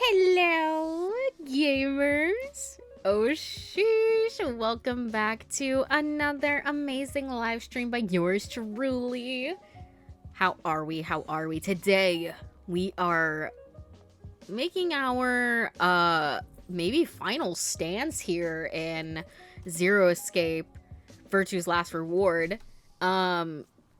Hello, gamers! Oh sheesh, welcome back to another amazing live stream by yours truly. How are we? Today, we are making our, maybe final stance here in Zero Escape, Virtue's Last Reward.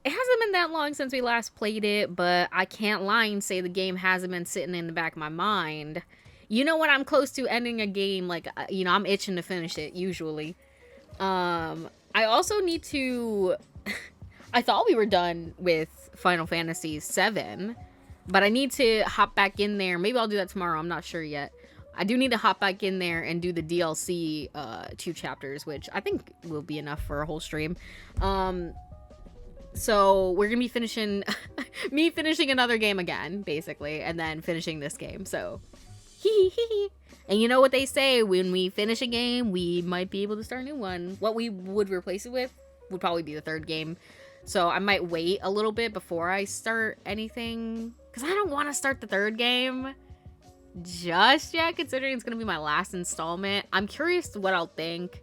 It hasn't been that long since we last played it, but I can't lie and say the game hasn't been sitting in the back of my mind. You know when I'm close to ending a game, like, I'm itching to finish it, usually. I also need to... I thought we were done with Final Fantasy VII, but I need to hop back in there. Maybe I'll do that tomorrow, I'm not sure yet. I do need to hop back in there and do the DLC 2 chapters, which I think will be enough for a whole stream. So we're gonna be finishing me finishing another game again, basically, and then finishing this game. So hee hee hee. And you know what they say, when we finish a game, we might be able to start a new one. What we would replace it with would probably be the third game. So I might wait a little bit before I start anything, because I don't want to start the third game just yet, considering it's gonna be my last installment. I'm curious what I'll think.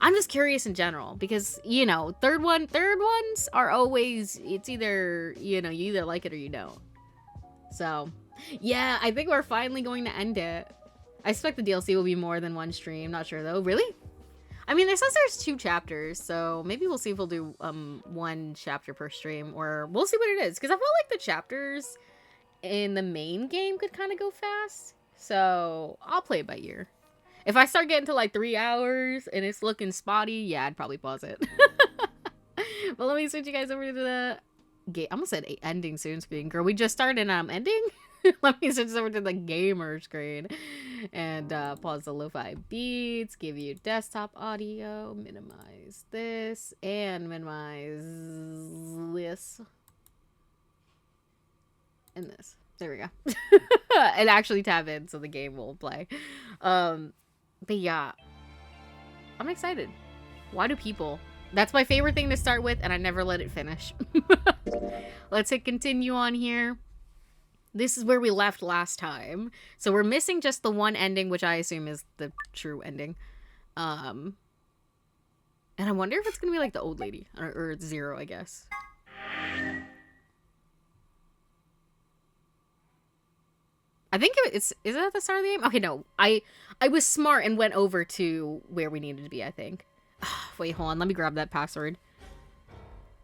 I'm just curious in general, because, you know, third ones are always, it's either, you know, you either like it or you don't. So, yeah, I think we're finally going to end it. I expect the DLC will be more than one stream. Not sure, though. Really? I mean, it says there's 2 chapters, so maybe we'll see if we'll do 1 chapter per stream, or we'll see what it is. Because I feel like the chapters in the main game could kind of go fast. So, I'll play it by ear. If I start getting to like 3 hours and it's looking spotty, yeah, I'd probably pause it. But let me switch you guys over to the game. I almost said ending soon screen. Girl, we just started and I'm ending? Let me switch over to the gamer screen and pause the lo-fi beats, give you desktop audio, minimize this, and minimize this. And this. There we go. And actually tab in so the game will play. But yeah, I'm excited. Why do people? That's my favorite thing to start with, and I never let it finish. Let's hit continue on here. This is where we left last time. So we're missing just the one ending, which I assume is the true ending. And I wonder if it's going to be like the old lady, or Zero, I guess. I think is it at the start of the game? Okay, no. I was smart and went over to where we needed to be, I think. Wait, hold on. Let me grab that password.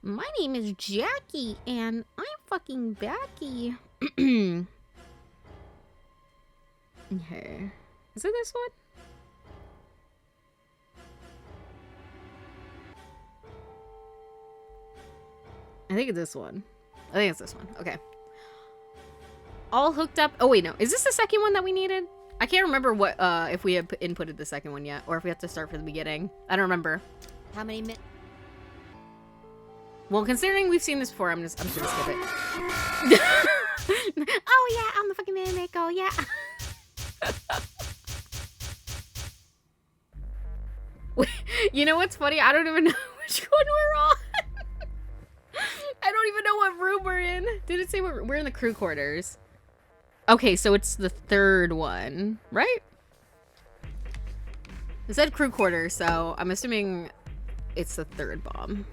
My name is Jackie, and I'm fucking backy. Okay. Is it this one? I think it's this one. I think it's this one. Okay. All hooked up. Oh, wait, no. Is this the second one that we needed? I can't remember what, if we have inputted the second one yet, or if we have to start from the beginning. I don't remember. How many minutes? Well, considering we've seen this before, I'm just gonna skip it. Oh, yeah, I'm the fucking mimic. Oh, yeah. Wait, you know what's funny? I don't even know which one we're on. I don't even know what room we're in. Did it say we're in the crew quarters? Okay, so it's the third one, right? It said crew quarters, so I'm assuming it's the third bomb.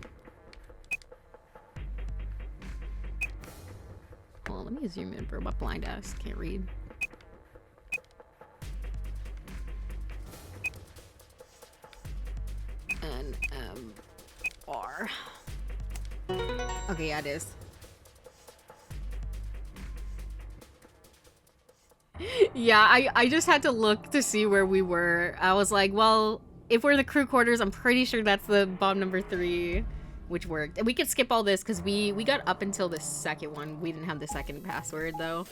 Well, let me zoom in for my blind ass can't read. NMR. Okay, yeah, it is. Yeah, I just had to look to see where we were. I was like, well, if we're in the crew quarters, I'm pretty sure that's the bomb number 3, which worked. And we could skip all this because we got up until the second one. We didn't have the second password, though.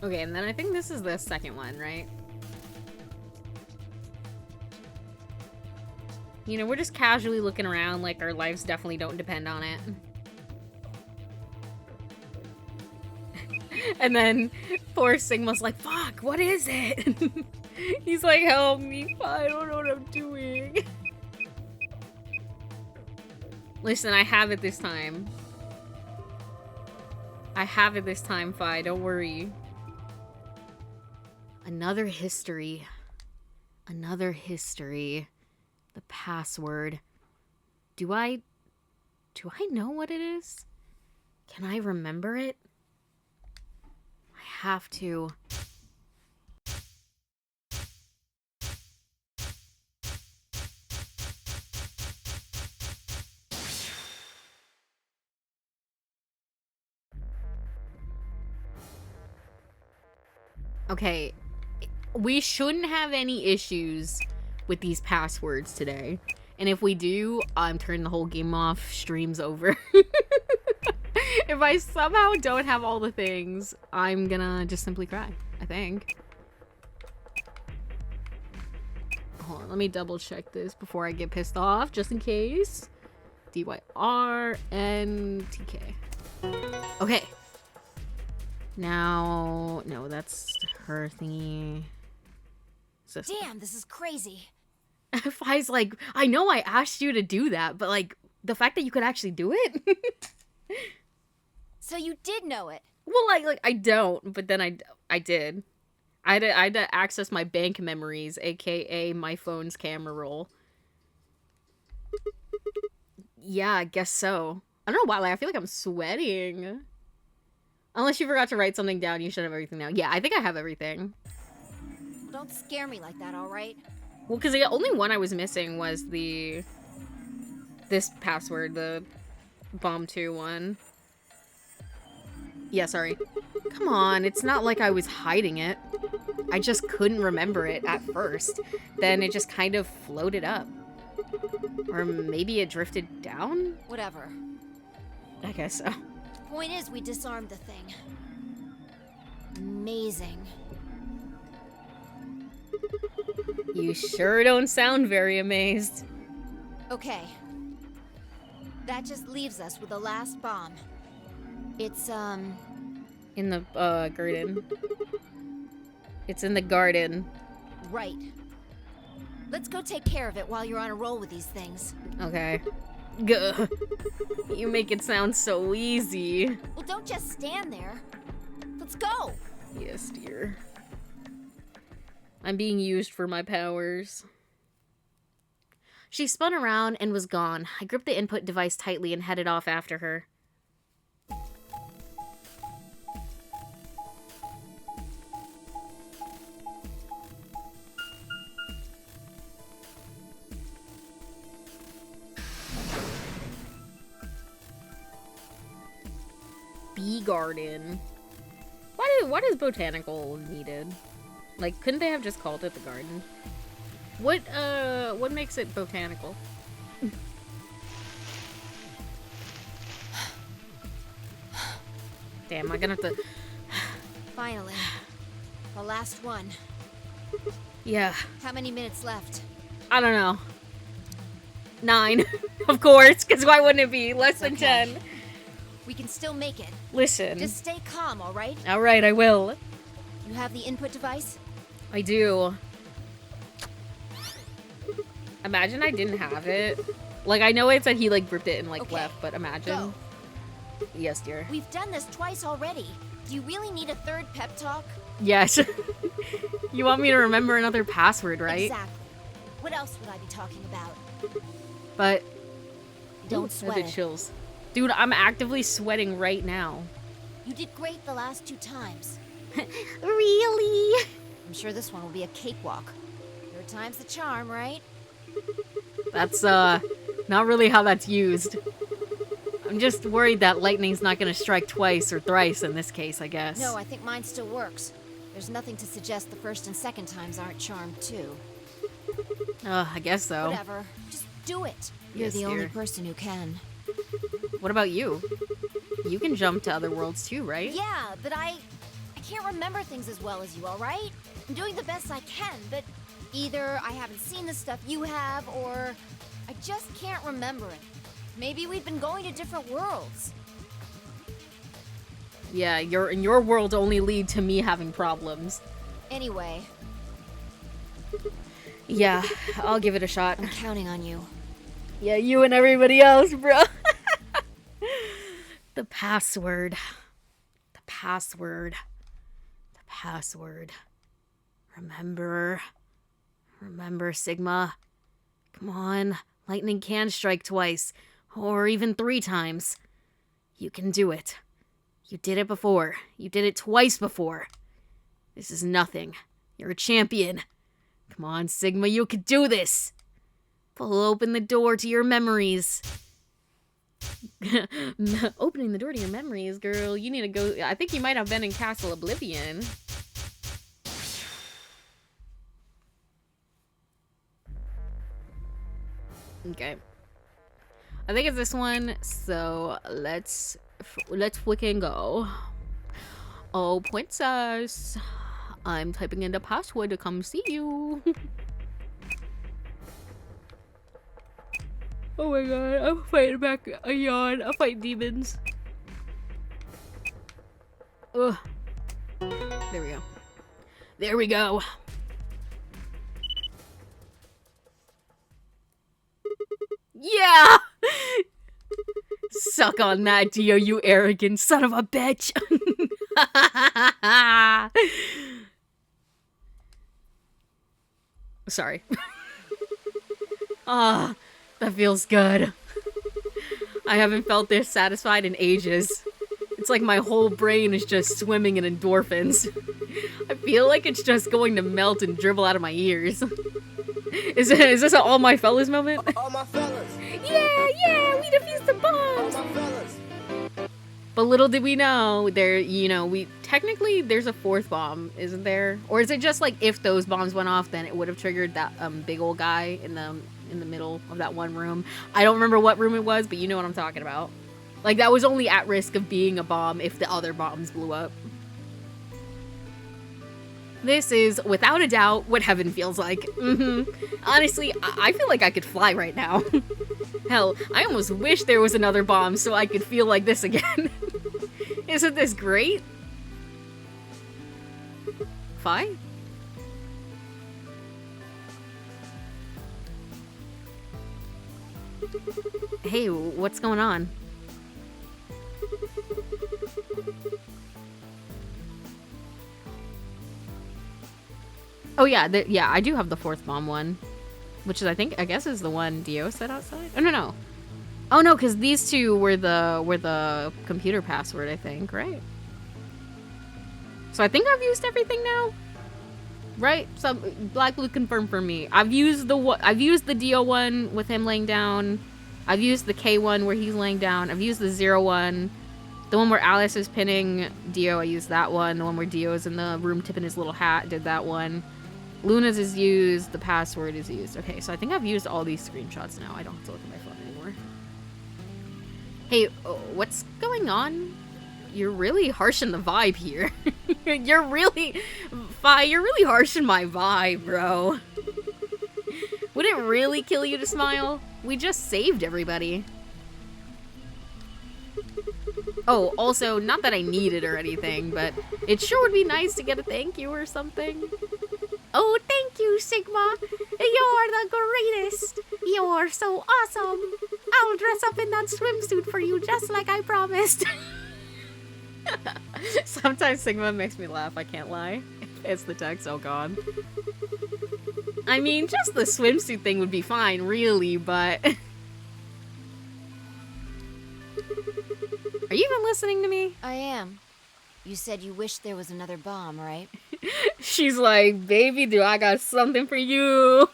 Okay, and then I think this is the second one, right? You know, we're just casually looking around like our lives definitely don't depend on it. And then poor Sigma's like, fuck, what is it? He's like, help me, I don't know what I'm doing. Listen, I have it this time. I have it this time, Fi, don't worry. Another history. Another history. The password. Do I know what it is? Can I remember it? I have to. Okay, we shouldn't have any issues with these passwords today. And if we do, I'm turning the whole game off, stream's over. If I somehow don't have all the things, I'm gonna just simply cry, I think. Hold on, let me double check this before I get pissed off, just in case. DYRNTK. Okay. Now, no, that's her thingy. Damn, this is crazy. Fi's like, I know I asked you to do that, but like, the fact that you could actually do it? So you did know it? Well, like I don't, but then I did. I had to access my bank memories, aka my phone's camera roll. Yeah, I guess so. I don't know why, like, I feel like I'm sweating. Unless you forgot to write something down, you should have everything now. Yeah, I think I have everything. Don't scare me like that, alright? Well, because the only one I was missing was this password, the bomb 2 one. Yeah, sorry. Come on, it's not like I was hiding it. I just couldn't remember it at first. Then it just kind of floated up. Or maybe it drifted down? Whatever. I guess so. Point is, we disarmed the thing. Amazing. You sure don't sound very amazed. Okay. That just leaves us with the last bomb. It's, in the, garden. It's in the garden. Right. Let's go take care of it while you're on a roll with these things. Okay. Gah. You make it sound so easy. Well, don't just stand there. Let's go! Yes, dear. I'm being used for my powers. She spun around and was gone. I gripped the input device tightly and headed off after her. Bee garden. Why does botanical needed? Like, couldn't they have just called it the garden? What makes it botanical? Damn, I'm gonna have to... Finally. The last one. Yeah. How many minutes left? I don't know. 9. Of course, because why wouldn't it be? Less than 10. We can still make it. Listen. Just stay calm, alright? Alright, I will. You have the input device? I do. Imagine I didn't have it. Like, I know it said he, like, gripped it and, like, Okay. left, but imagine. Go. Yes, dear. We've done this twice already. Do you really need a third pep talk? Yes. You want me to remember another password, right? Exactly. What else would I be talking about? But... Don't Ooh, sweat I did it. chills. Dude, I'm actively sweating right now. You did great the last 2 times. Really? I'm sure this one will be a cakewalk. 3rd time's the charm, right? That's, not really how that's used. I'm just worried that lightning's not gonna strike twice or thrice in this case, I guess. No, I think mine still works. There's nothing to suggest the 1st and 2nd times aren't charmed, too. I guess so. Whatever. Just do it. You're Yes, the only dear. person who can. What about you? You can jump to other worlds too, right? Yeah, but I can't remember things as well as you, alright? I'm doing the best I can, but either I haven't seen the stuff you have, or I just can't remember it. Maybe we'd been going to different worlds. Yeah, your world only lead to me having problems. Anyway, Yeah, I'll give it a shot. I'm counting on you. Yeah, you and everybody else, bro. The password. The password. The password. Remember. Remember, Sigma. Come on. Lightning can strike twice. Or even 3 times. You can do it. You did it before. You did it twice before. This is nothing. You're a champion. Come on, Sigma, you could do this. Pull open the door to your memories. Opening the door to your memories, girl. You need to go. I think you might have been in Castle Oblivion. Okay. I think it's this one, so let's freaking go. Oh, princess. I'm typing in the password to come see you. Oh my god, I'm fighting back a yawn. I'll fight demons. Ugh. There we go. There we go. Yeah! Suck on that, Dio, you arrogant son of a bitch. Sorry. Ah, that feels good. I haven't felt this satisfied in ages. It's like my whole brain is just swimming in endorphins. I feel like it's just going to melt and dribble out of my ears. Is this an all my fellas moment? All my fellas. Yeah, we defused the bombs. All my fellas. But little did we know, there's a 4th bomb, isn't there? Or is it just like if those bombs went off, then it would have triggered that big old guy in the middle of that one room? I don't remember what room it was, but you know what I'm talking about. Like, that was only at risk of being a bomb if the other bombs blew up. This is, without a doubt, what heaven feels like. Honestly, I feel like I could fly right now. Hell, I almost wish there was another bomb so I could feel like this again. Isn't this great? Fine. Hey, what's going on? Oh yeah, I do have the 4th bomb one, which is I guess is the one Dio set outside. Oh no. Oh no, because these two were the computer password, I think, right? So I think I've used everything now, right? So Black Blue confirm for me. I've used the Dio one with him laying down. I've used the K one where he's laying down. I've used the 0 one. The one where Alice is pinning Dio, I used that one. The one where Dio is in the room tipping his little hat, did that one. Luna's is used, the password is used. Okay, so I think I've used all these screenshots now. I don't have to look at my phone anymore. Hey, what's going on? You're really harshing the vibe here. You're really harshing my vibe, bro. Would it really kill you to smile? We just saved everybody. Oh, also, not that I need it or anything, but it sure would be nice to get a thank you or something. Oh, thank you, Sigma. You're the greatest. You're so awesome. I'll dress up in that swimsuit for you just like I promised. Sometimes Sigma makes me laugh, I can't lie. It's the text, oh god. I mean, just the swimsuit thing would be fine, really, but... Are you even listening to me? I am. You said you wish there was another bomb, right? She's like, baby, do I got something for you?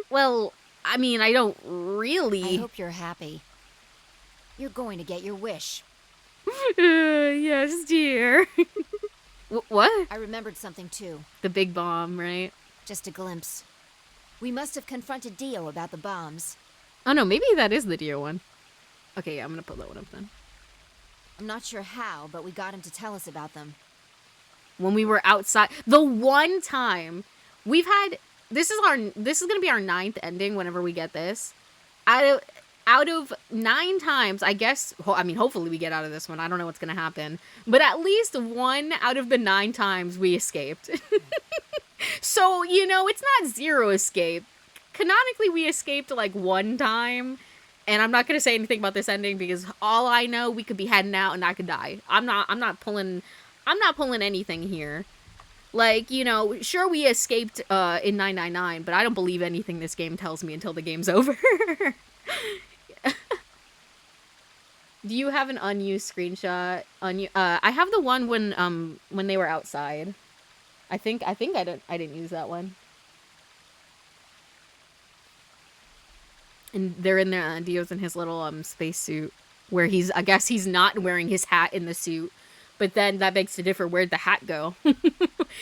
Well, I mean, I don't really... I hope you're happy. You're going to get your wish. Yes, dear. What? I remembered something too. The big bomb, right? Just a glimpse. We must have confronted Dio about the bombs. Oh no, maybe that is the Dio one. Okay, yeah, I'm gonna pull that one up then. I'm not sure how, but we got him to tell us about them. When we were outside, the one time we've had this is gonna be our 9th ending whenever we get this. Out of 9 times, I guess, I mean, hopefully we get out of this one. I don't know what's gonna happen. But at least 1 out of the 9 times we escaped. So, you know, it's not 0 escape. Canonically, we escaped like 1 time. And I'm not gonna say anything about this ending because all I know, we could be heading out and I could die. I'm not pulling anything here. Like, you know, sure we escaped in 999, but I don't believe anything this game tells me until the game's over. Do you have an unused screenshot? I have the one when they were outside. I think I didn't use that one. And they're in there. Dio's in his little spacesuit, where I guess he's not wearing his hat in the suit. But then that begs to differ. Where'd the hat go?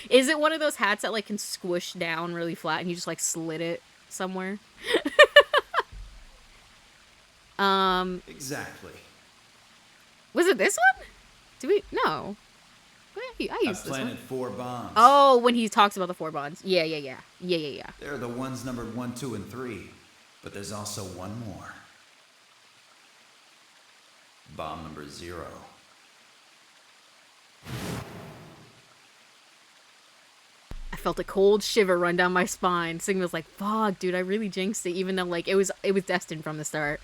Is it one of those hats that like can squish down really flat and you just like slid it somewhere? Exactly. Was it this one? Do we? No. I used this one. I've planted 4 bombs. Oh, when he talks about the 4 bonds. Yeah. They're the ones numbered 1, 2, and 3. But there's also one more. Bomb number 0. I felt a cold shiver run down my spine. Sigma was like, fuck, dude, I really jinxed it, even though, like, it was destined from the start.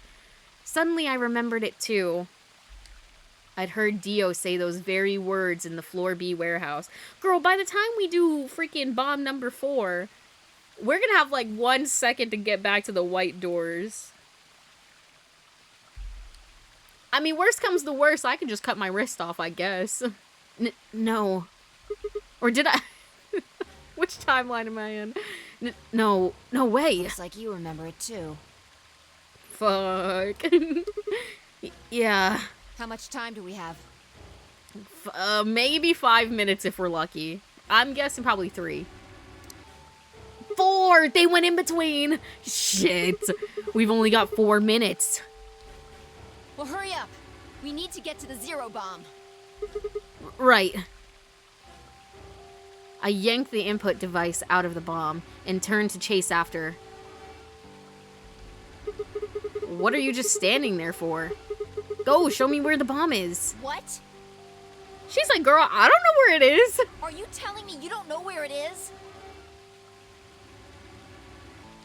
Suddenly, I remembered it, too. I'd heard Dio say those very words in the Floor B warehouse. Girl, by the time we do freaking bomb number 4, we're gonna have, like, 1 second to get back to the white doors. I mean, worst comes to worst, I can just cut my wrist off, I guess. No. Or did I... Which timeline am I in? No way. Looks like you remember it too. Fuck. Yeah. How much time do we have? Maybe 5 minutes if we're lucky. I'm guessing probably 3. 4! They went in between! Shit. We've only got 4 minutes. Well, hurry up. We need to get to the 0 bomb. Right. I yanked the input device out of the bomb and turned to chase after. What are you just standing there for? Go, show me where the bomb is. What? She's like, girl, I don't know where it is. Are you telling me you don't know where it is?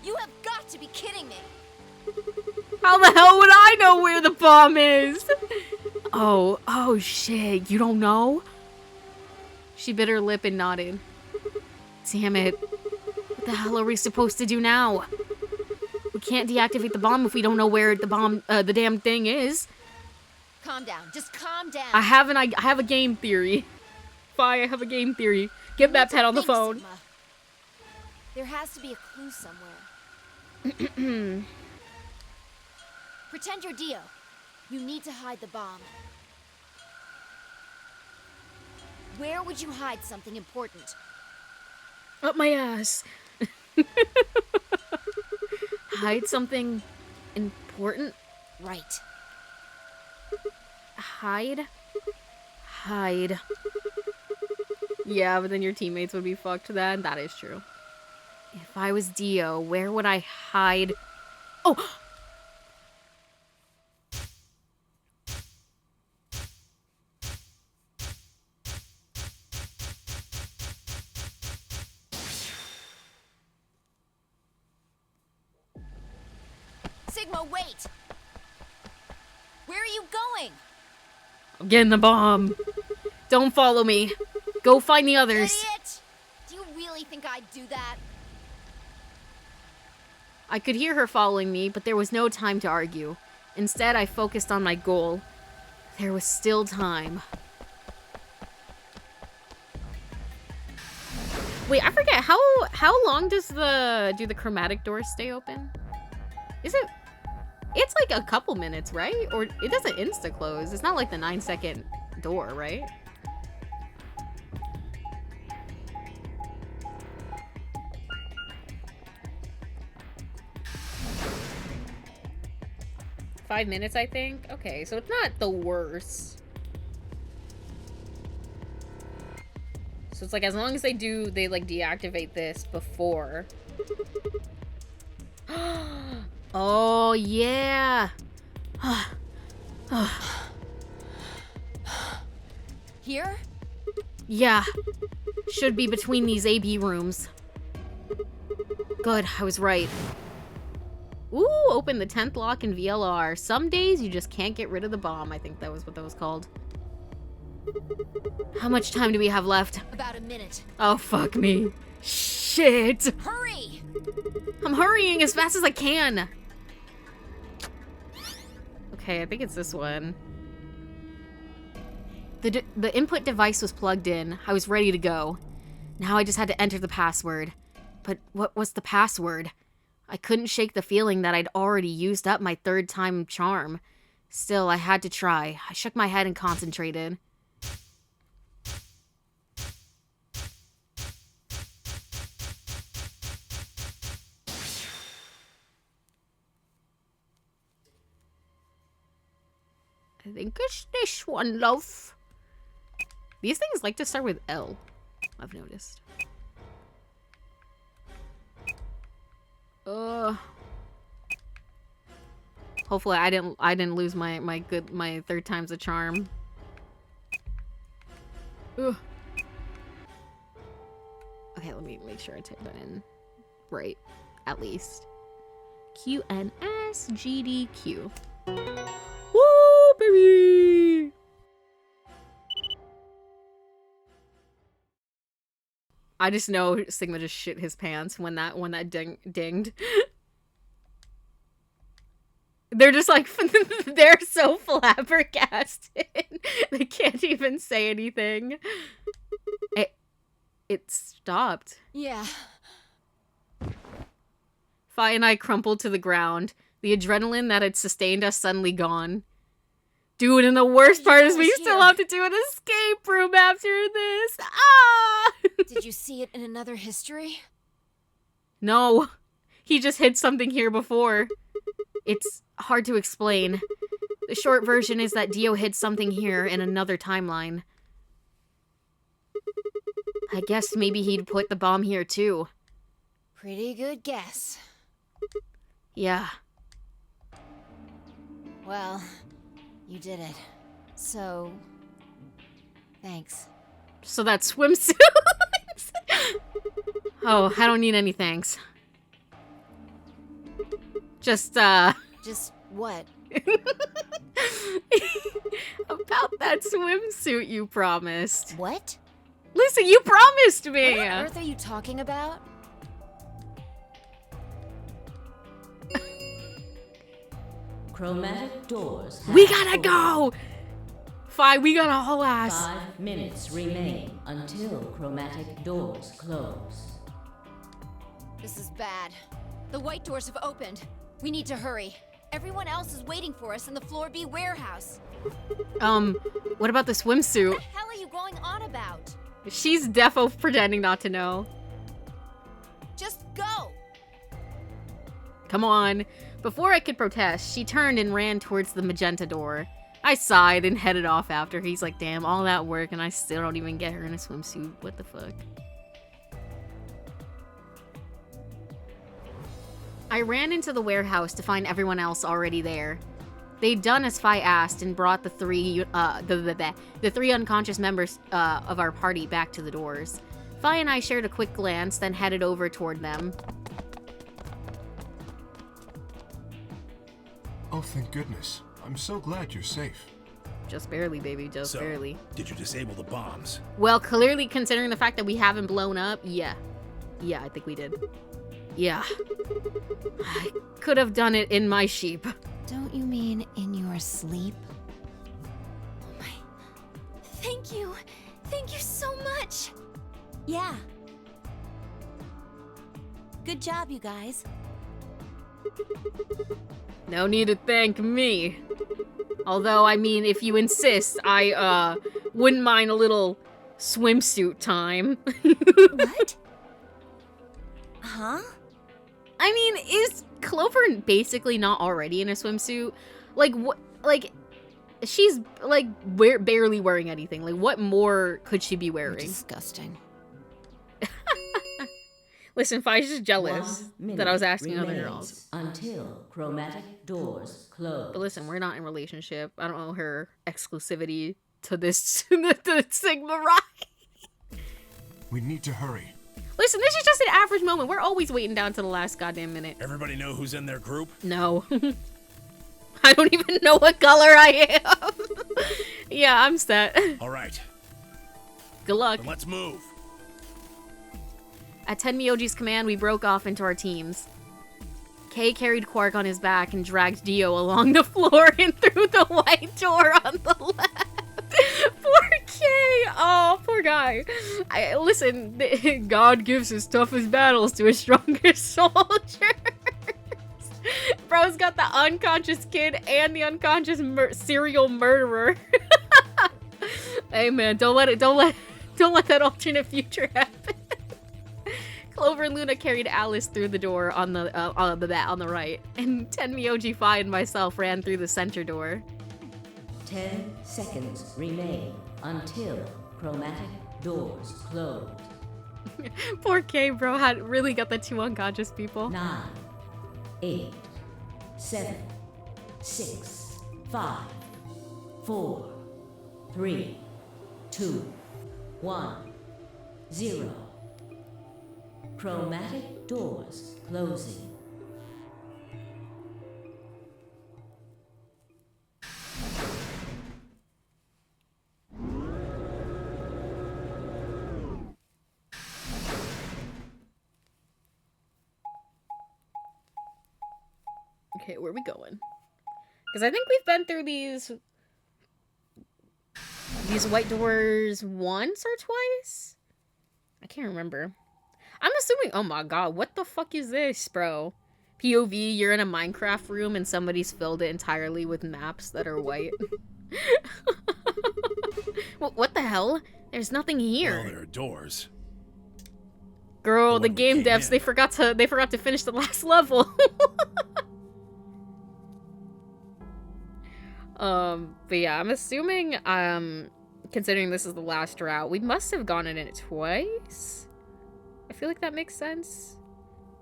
You have got to be kidding me. How the hell would I know where the bomb is? Oh shit, you don't know? She bit her lip and nodded. Damn it. What the hell are we supposed to do now? We can't deactivate the bomb if we don't know where the damn thing is. Calm down. Just calm down. I have a game theory. Fi, I have a game theory. Get that pet on the phone. Sigma. There has to be a clue somewhere. Pretend you're Dio. You need to hide the bomb. Where would you hide something important? Up my ass. Hide something important? Right. Hide. Yeah, but then your teammates would be fucked then. That is true. If I was Dio, where would I hide? Oh! Sigma, wait! Where are you going? I'm getting the bomb. Don't follow me. Go find the others. Idiot! Do you really think I'd do that? I could hear her following me, but there was no time to argue. Instead, I focused on my goal. There was still time. Wait, I forget, how long do the chromatic doors stay open? It's like a couple minutes, right? Or it doesn't insta-close. It's not like the 9-second door, right? Five minutes, I think. Okay, so it's not the worst. So it's like as long as they like deactivate this before Oh, yeah. Here? Yeah. Should be between these AB rooms. Good, I was right. Ooh, open the 10th lock in VLR. Some days you just can't get rid of the bomb. I think that was what that was called. How much time do we have left? About a minute. Oh, fuck me. Shit. Hurry! I'm hurrying as fast as I can. Okay, I think it's this one. The input device was plugged in. I was ready to go. Now I just had to enter the password. But what was the password? I couldn't shake the feeling that I'd already used up my third time charm. Still, I had to try. I shook my head and concentrated. I think it's this one, love. These things like to start with L, I've noticed. Hopefully I didn't lose my third time's a charm. Ugh. Okay, let me make sure I type that in right, at least. QNSGDQ. Woo, baby! I just know Sigma just shit his pants when that dinged. They're just like, they're so flabbergasted. They can't even say anything. It stopped. Yeah. Fi and I crumpled to the ground. The adrenaline that had sustained us suddenly gone. Dude, and the worst part is we still have to do an escape room after this. Ah! Did you see it in another history? No. He just hid something here before. It's hard to explain. The short version is that Dio hid something here in another timeline. I guess maybe he'd put the bomb here too. Pretty good guess. Yeah. Well, you did it. So, thanks. So that swimsuit. Oh, I don't need any thanks. Just what? About that swimsuit you promised. What? Listen, you promised me! What on earth are you talking about? Chromatic doors. We gotta go! Fine, we gotta haul ass. 5 minutes remain until chromatic doors close. This is bad. The white doors have opened. We need to hurry. Everyone else is waiting for us in the Floor B warehouse. What about the swimsuit? What the hell are you going on about? She's defo pretending not to know. Just go! Come on. Before I could protest, she turned and ran towards the magenta door. I sighed and headed off after. He's like, damn, all that work and I still don't even get her in a swimsuit. What the fuck? I ran into the warehouse to find everyone else already there. They'd done as Fi asked and brought the three unconscious members of our party back to the doors. Fi and I shared a quick glance, then headed over toward them. Oh, thank goodness. I'm so glad you're safe. Just barely, baby, just barely. Did you disable the bombs? Well, clearly, considering the fact that we haven't blown up, yeah. Yeah, I think we did. Yeah. I could have done it in my sheep. Don't you mean in your sleep? Oh my... Thank you! Thank you so much! Yeah. Good job, you guys. No need to thank me. Although, I mean, if you insist, I, wouldn't mind a little swimsuit time. What? Huh? I mean, is Clover basically not already in a swimsuit? Like, what, like, she's, like, barely wearing anything. Like, what more could she be wearing? Disgusting. Listen, Fi's just jealous 1 that I was minute asking other remains girls. until chromatic doors close. But listen, we're not in a relationship. I don't owe her exclusivity to this to Sigma Rye. We need to hurry. Listen, this is just an average moment. We're always waiting down to the last goddamn minute. Everybody know who's in their group? No. I don't even know what color I am. Yeah, I'm set. All right, Good luck. then let's move. At Tenmyoji's command, we broke off into our teams. Kay carried Quark on his back and dragged Dio along the floor and through the white door on the left. Poor Kay! Oh, poor guy. Listen, God gives his toughest battles to his strongest soldiers. Bro's got the unconscious kid and the unconscious serial murderer. Hey man, don't let that alternate future happen. Clover and Luna carried Alice through the door on the right, and Tenmyoji, Fi, and myself ran through the center door. 10 seconds remain until chromatic doors close. Poor Kay, bro, had really got the 2 unconscious people. 9, 8, 7, 6, 5, 4, 3, 2, 1, 0. Chromatic doors closing. Okay, where are we going? Because I think we've been through these white doors once or twice? I can't remember. I'm assuming, oh my god, what the fuck is this, bro? POV, you're in a Minecraft room and somebody's filled it entirely with maps that are white. What the hell? There's nothing Well, here. there are doors. Girl, But the when we game came devs, in- they forgot to finish the last level. But yeah, I'm assuming, considering this is the last route, we must have gone in it twice? I feel like that makes sense.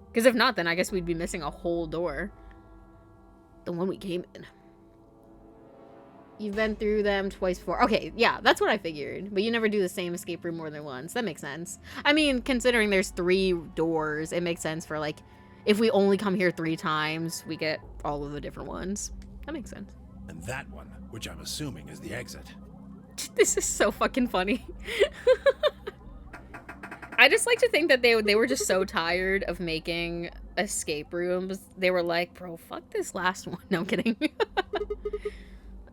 Because if not, then I guess we'd be missing a whole door. The one we came in. You've been through them twice before. Okay, yeah, that's what I figured. But you never do the same escape room more than once. That makes sense. I mean, considering there's 3 doors, it makes sense for, like, if we only come here 3 times, we get all of the different ones. That makes sense. And that one, which I'm assuming is the exit. This is so fucking funny. I just like to think that they were just so tired of making escape rooms. They were like, bro, fuck this last one. No, I'm kidding.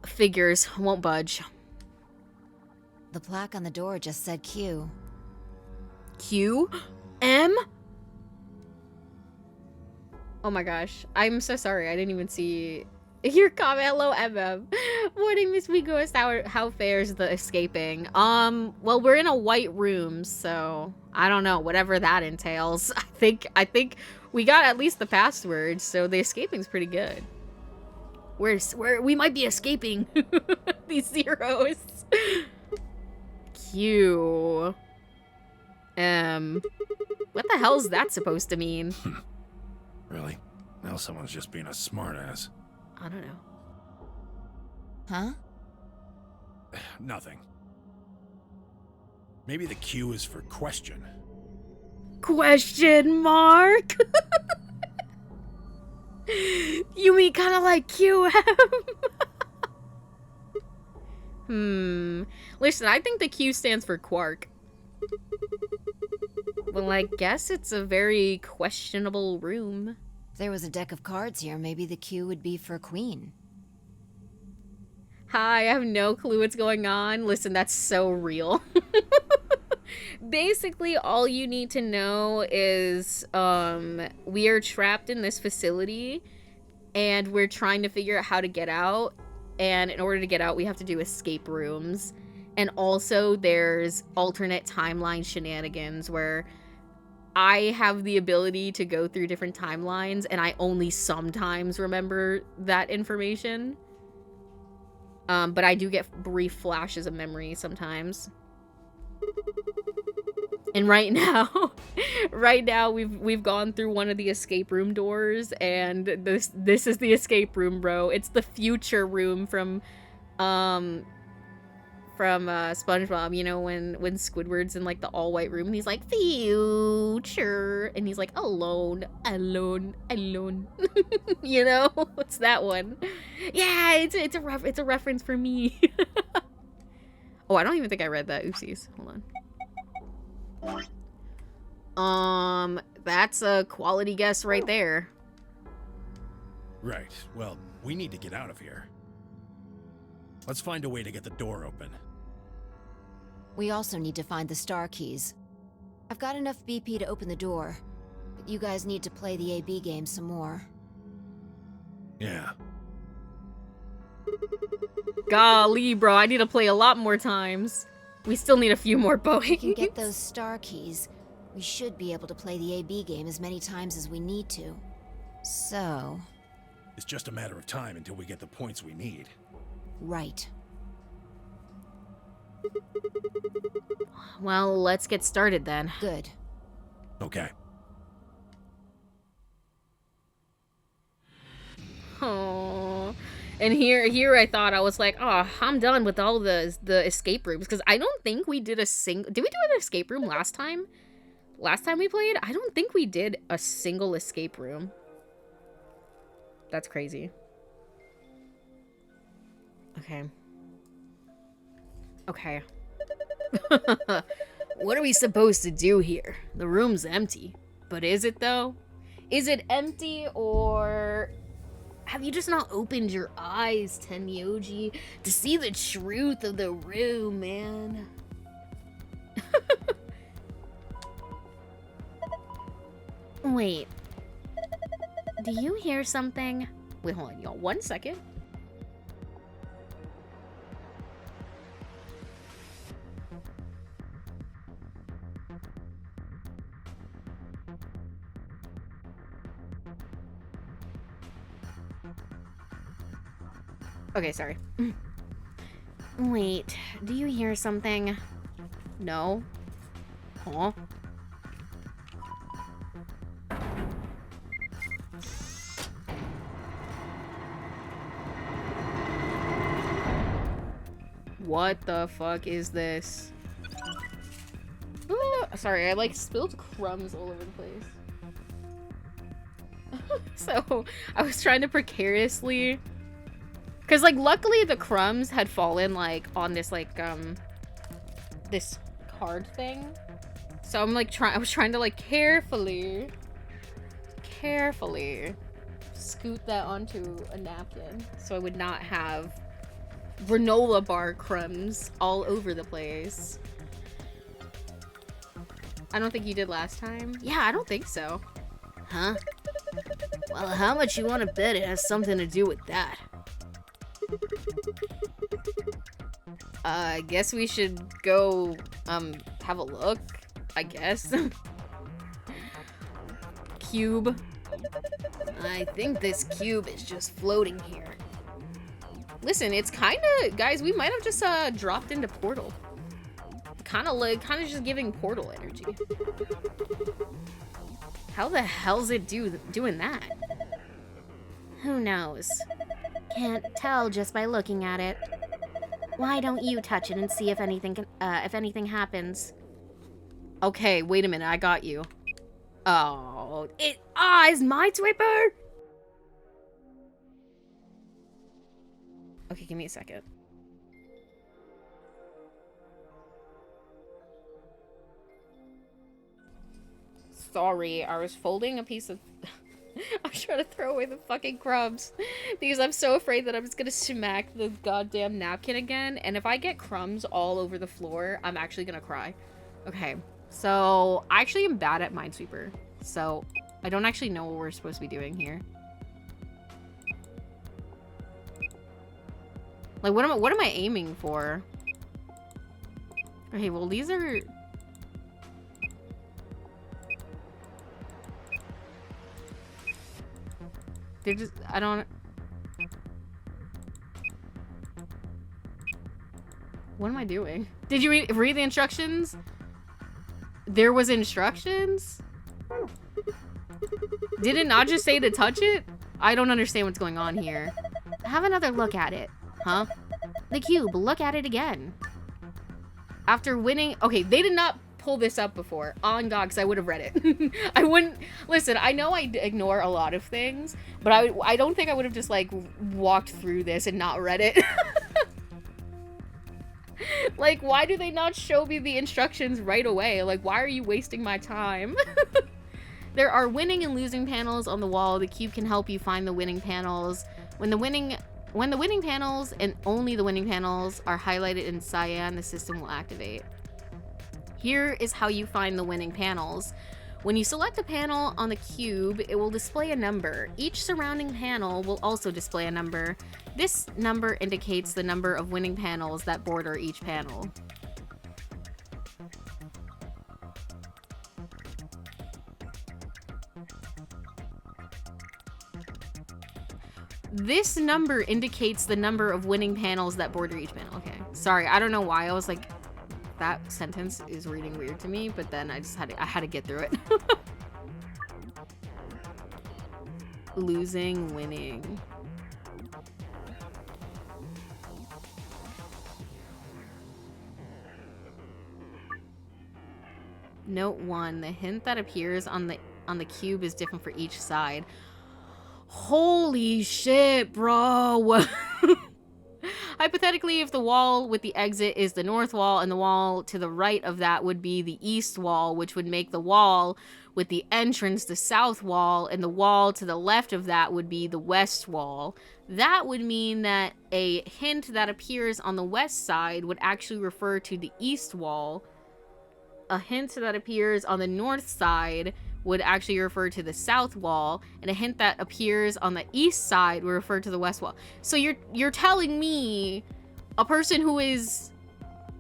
Figures. Won't budge. The plaque on the door just said Q. Q? M? Oh my gosh. I'm so sorry. I didn't even see your comment. Hello, MM. Morning, Miss Migos. How fares the escaping? Well, we're in a white room, so I don't know. Whatever that entails. I think we got at least the password, so the escaping's pretty good. We might be escaping these zeros. Q. What the hell is that supposed to mean? Really? Now someone's just being a smartass. I don't know. Huh? Nothing. Maybe the Q is for question. Question mark? You mean kind of like QM? Listen, I think the Q stands for Quark. Well, I guess it's a very questionable room. If there was a deck of cards here, maybe the Q would be for Queen. Hi, I have no clue what's going on. Listen, that's so real. Basically, all you need to know is we are trapped in this facility and we're trying to figure out how to get out. And in order to get out, we have to do escape rooms. And also, there's alternate timeline shenanigans where I have the ability to go through different timelines and I only sometimes remember that information. But I do get brief flashes of memory sometimes. And right now, right now we've gone through one of the escape room doors, and this is the escape room, bro. It's the future room from SpongeBob, you know, when Squidward's in like the all white room and he's like future, and he's like alone, you know, it's that one. Yeah, it's a reference for me. Oh, I don't even think I read that. Oopsies. Hold on. That's a quality guess right there. Right. Well, we need to get out of here. Let's find a way to get the door open. We also need to find the star keys. I've got enough BP to open the door, but you guys need to play the AB game some more. Yeah. Golly, bro, I need to play a lot more times. We still need a few more If we can boings. get those star keys, we should be able to play the AB game as many times as we need to. So... It's just a matter of time until we get the points we need. right. Well, let's get started then. Good. Okay. Oh, and here I thought, I was like, oh, I'm done with all the escape rooms, because I don't think we did a single. Did we do an escape room last time? Last time we played, I don't think we did a single escape room. That's crazy. Okay. Okay. What are we supposed to do here? The room's empty. But is it though? Is it empty, or have you just not opened your eyes, Tenyoji, to see the truth of the room, man? Wait. Do you hear something? Wait, hold on, y'all. 1 second. Okay, sorry. Wait, do you hear something? No? Huh? What the fuck is this? Ooh, sorry, I like spilled crumbs all over the place. So, I was trying to precariously... Because, like, luckily the crumbs had fallen, like, on this, like, this card thing. So I'm, like, I was trying to, like, carefully scoot that onto a napkin so I would not have granola bar crumbs all over the place. I don't think you did last time. Yeah, I don't think so. Huh? Well, how much you want to bet it has something to do with that? I guess we should go, have a look, I guess. Cube. I think this cube is just floating here. Listen, it's kinda, guys, we might have just, dropped into Portal. Kinda just giving Portal energy. How the hell's it doing that? Who knows? Can't tell just by looking at it. Why don't you touch it and see if anything happens? Okay, wait a minute, I got you. Oh, it's my Twipper! Okay, give me a second. Sorry, I was folding a piece of... I was trying to throw away the fucking crumbs because I'm so afraid that I'm just gonna smack the goddamn napkin again, and if I get crumbs all over the floor, I'm actually gonna cry. Okay, so I actually am bad at Minesweeper, so I don't actually know what we're supposed to be doing here. Like, what am I aiming for? Okay, well, these are... They're just... I don't... What am I doing? Did you read the instructions? There was instructions? Did it not just say to touch it? I don't understand what's going on here. Have another look at it. Huh? The cube, look at it again. After winning... Okay, they did not pull this up before. On God, because I would have read it. I wouldn't... Listen, I know I ignore a lot of things, but I don't think I would have just, like, walked through this and not read it. Like, why do they not show me the instructions right away? Like, why are you wasting my time? There are winning and losing panels on the wall. The cube can help you find the winning panels. When the winning panels, and only the winning panels, are highlighted in cyan, the system will activate. Here is how you find the winning panels. When you select a panel on the cube, it will display a number. Each surrounding panel will also display a number. This number indicates the number of winning panels that border each panel. This number indicates the number of winning panels that border each panel. Okay, sorry, I don't know why I was like, that sentence is reading weird to me, but then I had to get through it. Losing, winning. Note 1, the hint that appears on the cube is different for each side. Holy shit, bro. Hypothetically, if the wall with the exit is the north wall and the wall to the right of that would be the east wall, which would make the wall with the entrance the south wall, and the wall to the left of that would be the west wall, that would mean that a hint that appears on the west side would actually refer to the east wall. A hint that appears on the north side would actually refer to the south wall, and a hint that appears on the east side would refer to the west wall. So you're telling me, a person who is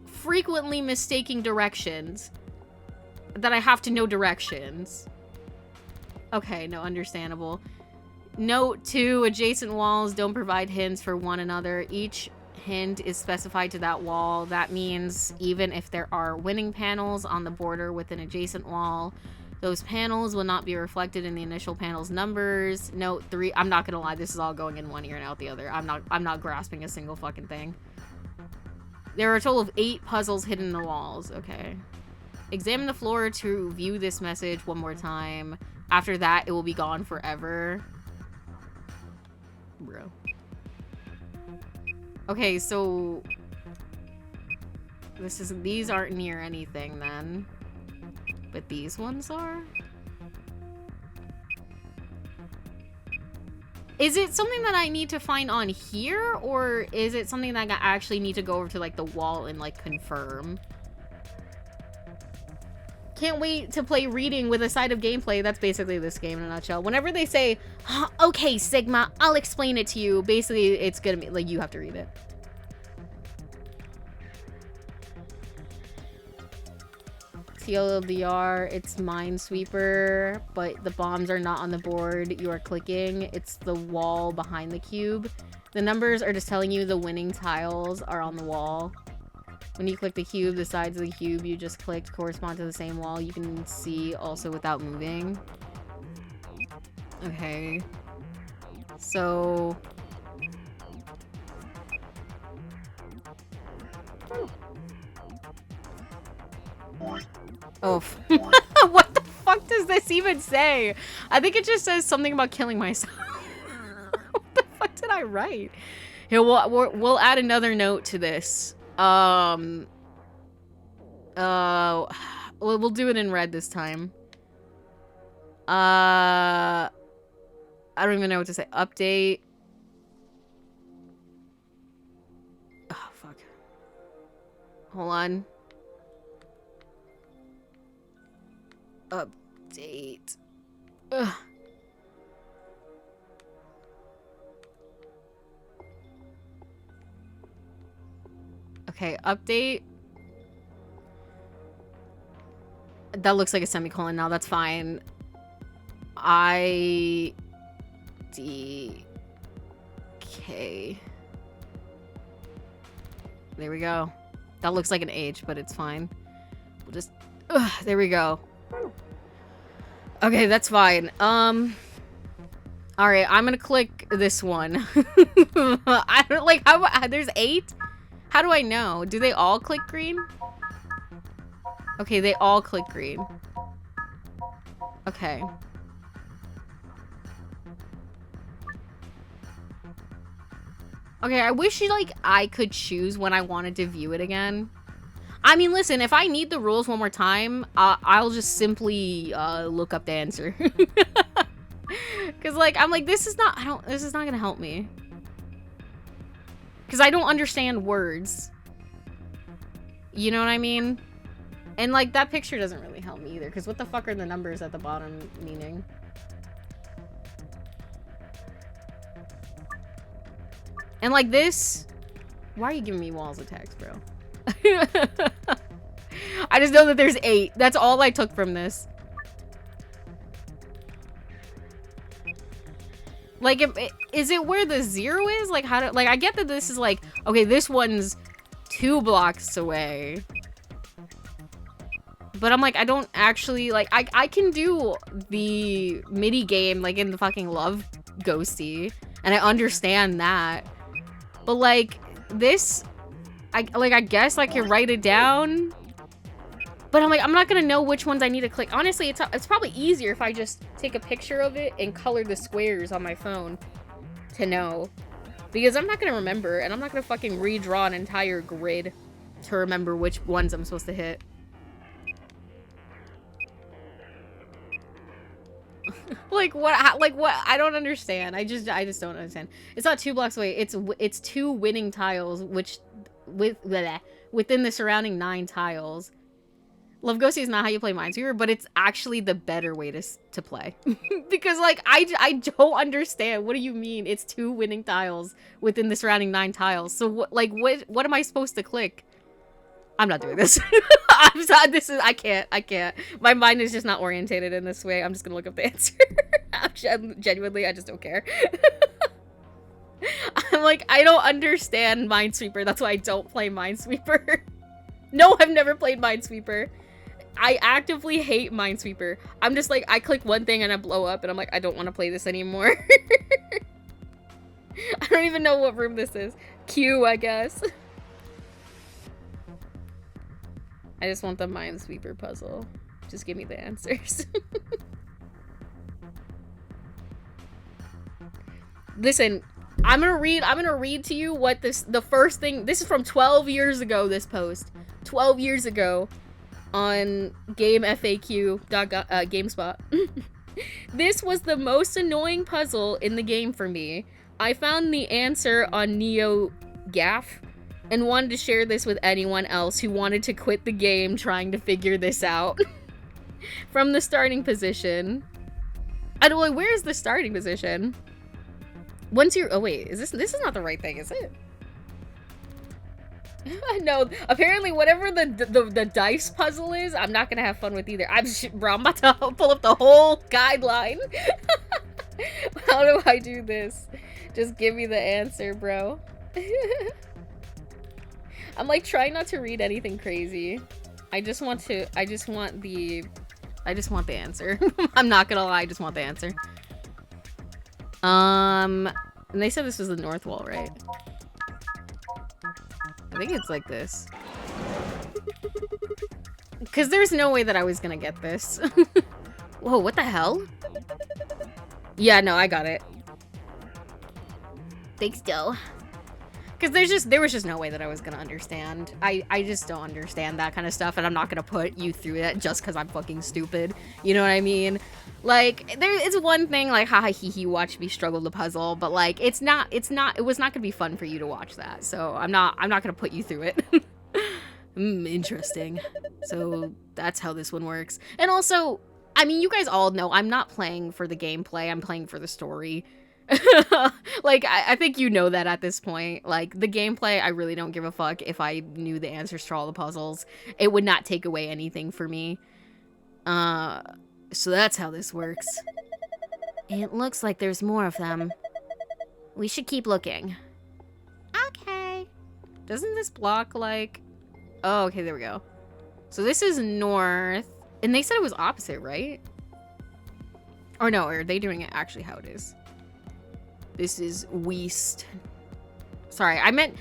frequently mistaking directions, that I have to know directions. Okay, no, understandable. Note 2, adjacent walls don't provide hints for one another. Each hint is specified to that wall. That means even if there are winning panels on the border with an adjacent wall, those panels will not be reflected in the initial panel's numbers. Note 3, I'm not gonna lie, this is all going in one ear and out the other. I'm not grasping a single fucking thing. There are a total of 8 puzzles hidden in the walls. Okay. Examine the floor to view this message one more time. After that, it will be gone forever. Bro. Okay, so these aren't near anything then. But these ones are? Is it something that I need to find on here, or is it something that I actually need to go over to like the wall and like confirm? Can't wait to play reading with a side of gameplay. That's basically this game in a nutshell. Whenever they say, okay, Sigma, I'll explain it to you. Basically, it's gonna be like, you have to read it. TLDR, it's Minesweeper, but the bombs are not on the board you are clicking. It's the wall behind the cube. The numbers are just telling you the winning tiles are on the wall. When you click the cube, the sides of the cube you just clicked correspond to the same wall. You can see also without moving. Okay. So... Oh, what the fuck does this even say? I think it just says something about killing myself. What the fuck did I write? Here, we'll add another note to this. We'll do it in red this time. I don't even know what to say. Update. Oh, fuck. Hold on. Update. Ugh. Okay, update. That looks like a semicolon now. That's fine. IDK. There we go. That looks like an H, but it's fine. We'll just Ugh, there we go. Okay, that's fine. Alright, I'm gonna click this one. I don't like how there's 8? How do I know? Do they all click green? Okay, they all click green. Okay. Okay, I wish like I could choose when I wanted to view it again. I mean, listen, if I need the rules one more time, I'll just simply look up the answer. Cause like I'm like this is not gonna help me. Cause I don't understand words. You know what I mean? And like that picture doesn't really help me either. Cause what the fuck are the numbers at the bottom meaning? And like this, why are you giving me walls of text, bro? I just know that there's 8. That's all I took from this. Like, is it where the 0 is? Like, how do, like, I get that this is like, okay, this one's 2 blocks away. But I'm like, I don't actually, like, I can do the MIDI game, like, in the fucking Love Ghosty. And I understand that. But, like, this, I guess I can write it down. But I'm like, I'm not gonna know which ones I need to click. Honestly, it's probably easier if I just take a picture of it and color the squares on my phone to know. Because I'm not gonna remember, and I'm not gonna fucking redraw an entire grid to remember which ones I'm supposed to hit. Like what? I don't understand. I just don't understand. It's not 2 blocks away. It's 2 winning tiles, which within the surrounding 9 tiles. Love Ghosty is not how you play Minesweeper, but it's actually the better way to play. Because like I don't understand. What do you mean? It's 2 winning tiles within the surrounding 9 tiles. So what am I supposed to click? I'm not doing this. I'm sorry, I can't. My mind is just not orientated in this way. I'm just gonna look up the answer. Genuinely, I just don't care. I'm like, I don't understand Minesweeper. That's why I don't play Minesweeper. No, I've never played Minesweeper. I actively hate Minesweeper. I'm just like, I click one thing and I blow up and I'm like, I don't want to play this anymore. I don't even know what room this is. Q, I guess. I just want the Minesweeper puzzle. Just give me the answers. Listen, I'm gonna read to you what the first thing, this is from 12 years ago, this post. 12 years ago on GameFAQ.GameSpot. This was the most annoying puzzle in the game for me. I found the answer on NeoGAF and wanted to share this with anyone else who wanted to quit the game trying to figure this out. From the starting position. Where's the starting position? Once you're, oh wait, this is not the right thing, is it? No, apparently whatever the dice puzzle is, I'm not gonna have fun with either. Bro, I'm about to pull up the whole guideline. How do I do this? Just give me the answer, bro. I'm like trying not to read anything crazy. I just want the answer. I'm not gonna lie, I just want the answer. And they said this was the north wall, right? I think it's like this. Because there's no way that I was gonna get this. Whoa, what the hell? Yeah, no, I got it. Thanks, Joe. Because there was just no way that I was gonna understand. I just don't understand that kind of stuff, and I'm not gonna put you through that just because I'm fucking stupid. You know what I mean? Like, it's one thing, like, haha, hee hee, watch me struggle the puzzle, but like, it was not gonna be fun for you to watch that, so I'm not gonna put you through it. Interesting. So that's how this one works. And also, I mean, you guys all know I'm not playing for the gameplay, I'm playing for the story. Like, I think you know that at this point. Like, the gameplay, I really don't give a fuck if I knew the answers to all the puzzles. It would not take away anything for me. So that's how this works. It looks like there's more of them. We should keep looking. Okay. Doesn't this block, like... Oh, okay, there we go. So this is north. And they said it was opposite, right? Or no, are they doing it actually how it is? This is west. Sorry, I meant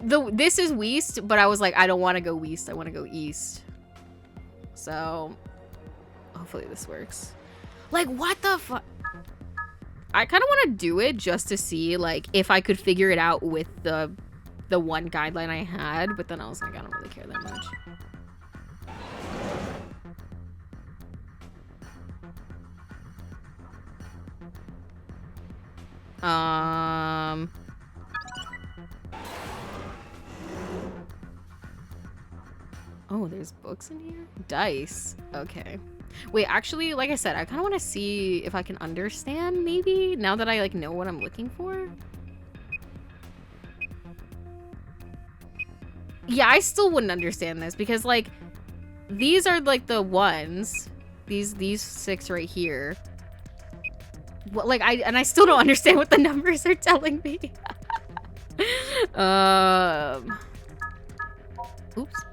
this is west, but I was like, I don't want to go west. I want to go east. So hopefully this works. Like, what the fuck? I kind of want to do it just to see, like, if I could figure it out with the one guideline I had, but then I was like, I don't really care that much. Oh, there's books in here? Dice. Okay. Wait, actually, like I said, I kind of want to see if I can understand, maybe, now that I, like, know what I'm looking for. Yeah, I still wouldn't understand this, because, like, these are, like, the ones. These 6 right here. Well, like, I still don't understand what the numbers are telling me. Oops.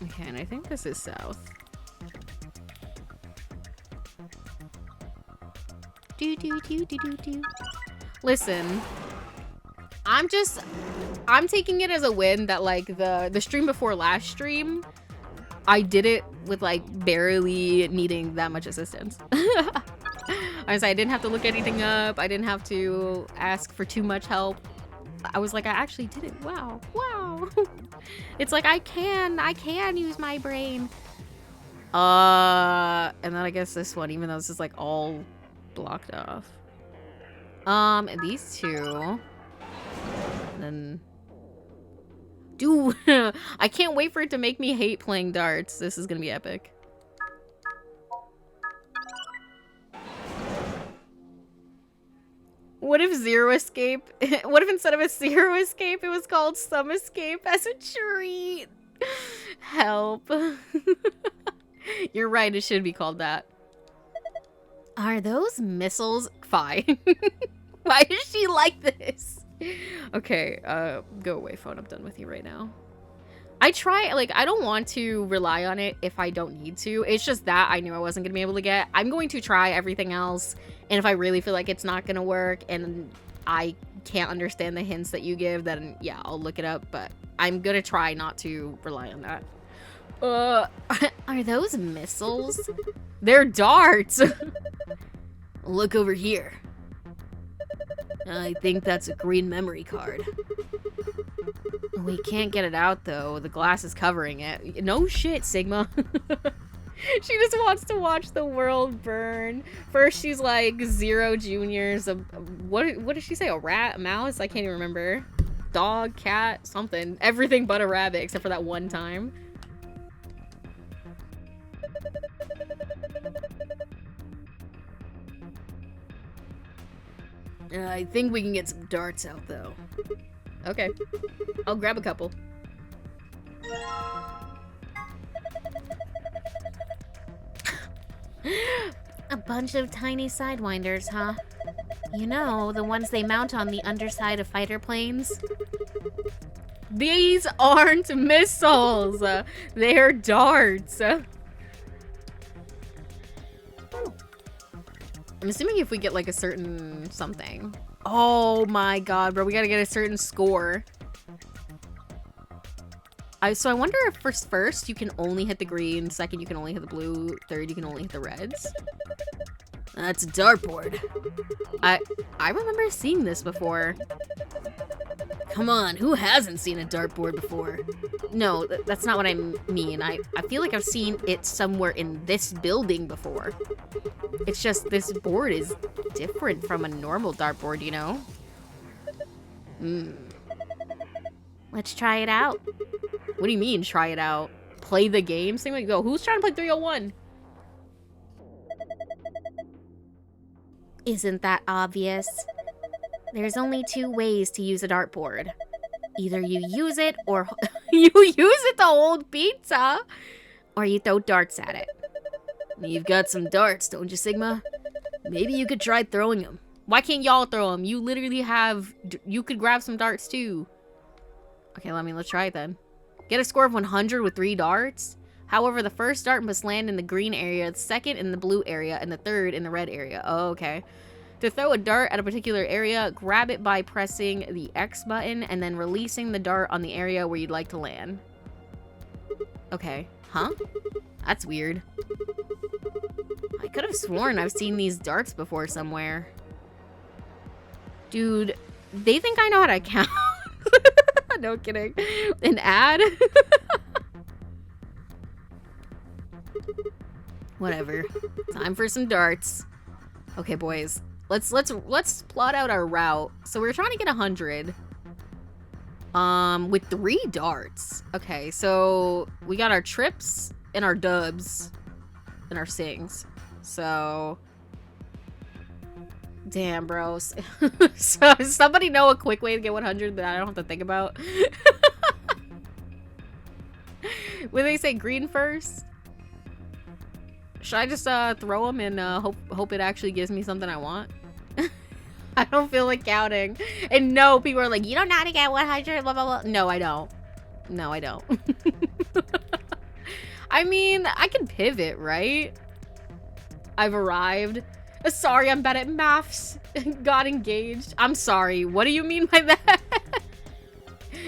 Okay, and I think this is south. Listen, I'm taking it as a win that, like, the stream before last stream, I did it with, like, barely needing that much assistance. I didn't have to look anything up. I didn't have to ask for too much help. I was like, I actually did it. Wow. Wow. It's like, I can use my brain. And then I guess this one, even though this is, like, all blocked off. These two. And then... Dude, I can't wait for it to make me hate playing darts. This is gonna be epic. What if Zero Escape? What if instead of a Zero Escape, it was called Some Escape as a treat? Help. You're right, it should be called that. Are those missiles? Fine. Why is she like this? Okay, go away, phone. I'm done with you right now. I don't want to rely on it if I don't need to. It's just that I knew I wasn't going to be able to get. I'm going to try everything else. And if I really feel like it's not going to work and I can't understand the hints that you give, then yeah, I'll look it up. But I'm going to try not to rely on that. Are those missiles? They're darts. Look over here. I think that's a green memory card. We can't get it out, though. The glass is covering it. No shit, Sigma. She just wants to watch the world burn. First, she's like, Zero Juniors. What did she say? A rat? A mouse? I can't even remember. Dog, cat, something. Everything but a rabbit, except for that one time. I think we can get some darts out, though. Okay. I'll grab a couple. A bunch of tiny sidewinders, huh? You know, the ones they mount on the underside of fighter planes? These aren't missiles! They're darts! I'm assuming if we get, like, a certain something. Oh my god, bro. We gotta get a certain score. So I wonder if first you can only hit the green, second you can only hit the blue, third you can only hit the reds. That's a dartboard. I remember seeing this before. Come on, who hasn't seen a dartboard before? No, that's not what I mean. I feel like I've seen it somewhere in this building before. It's just this board is different from a normal dartboard, you know? Let's try it out. What do you mean, try it out? Play the game? Same way, go. Who's trying to play 301? Isn't that obvious? There's only 2 ways to use a dartboard. Either you use it or you use it to hold pizza, or you throw darts at it. You've got some darts, don't you, Sigma? Maybe you could try throwing them. Why can't y'all throw them? You literally have... You could grab some darts, too. Okay, let's try it then. Get a score of 100 with 3 darts. However, the first dart must land in the green area, the second in the blue area, and the third in the red area. Oh, okay. To throw a dart at a particular area, grab it by pressing the X button and then releasing the dart on the area where you'd like to land. Okay. Huh? That's weird. I could have sworn I've seen these darts before somewhere. Dude, they think I know how to count. No kidding. An ad? Whatever. Time for some darts. Okay, boys. Let's plot out our route. So we're trying to get 100. With 3 darts. Okay, so we got our trips and our dubs and our sings. So damn, bro. So does somebody know a quick way to get 100 that I don't have to think about? When they say green first, should I just throw them and hope it actually gives me something I want? I don't feel like counting. And no, people are like, you don't know how to get 100, blah, blah, blah. No, I don't. No, I don't. I mean, I can pivot, right? I've arrived. Sorry, I'm bad at maths. Got engaged. I'm sorry. What do you mean by that?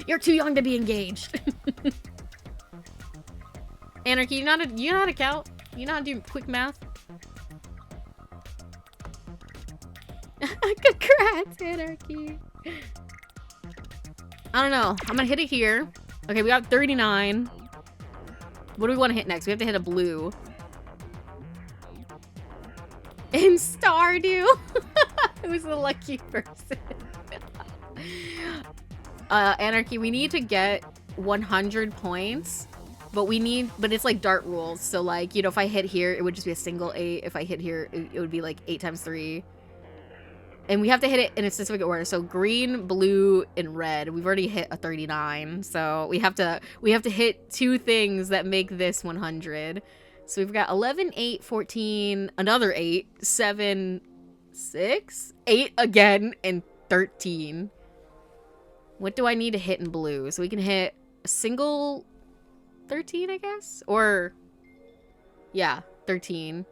You're too young to be engaged. Anarchy, you know how to count? You know how to do quick math? Congrats, Anarchy. I don't know. I'm gonna hit it here. Okay, we got 39. What do we want to hit next? We have to hit a blue. And Stardew. Who's the lucky person? Anarchy, we need to get 100 points. But it's like dart rules. So like, you know, if I hit here, it would just be a single 8. If I hit here, it would be like 8 times 3. And we have to hit it in a specific order. So green, blue, and red. We've already hit a 39. So we have to hit 2 things that make this 100. So we've got 11, 8, 14, another 8, 7, 6, 8 again, and 13. What do I need to hit in blue? So we can hit a single 13, I guess? Or, yeah, 13.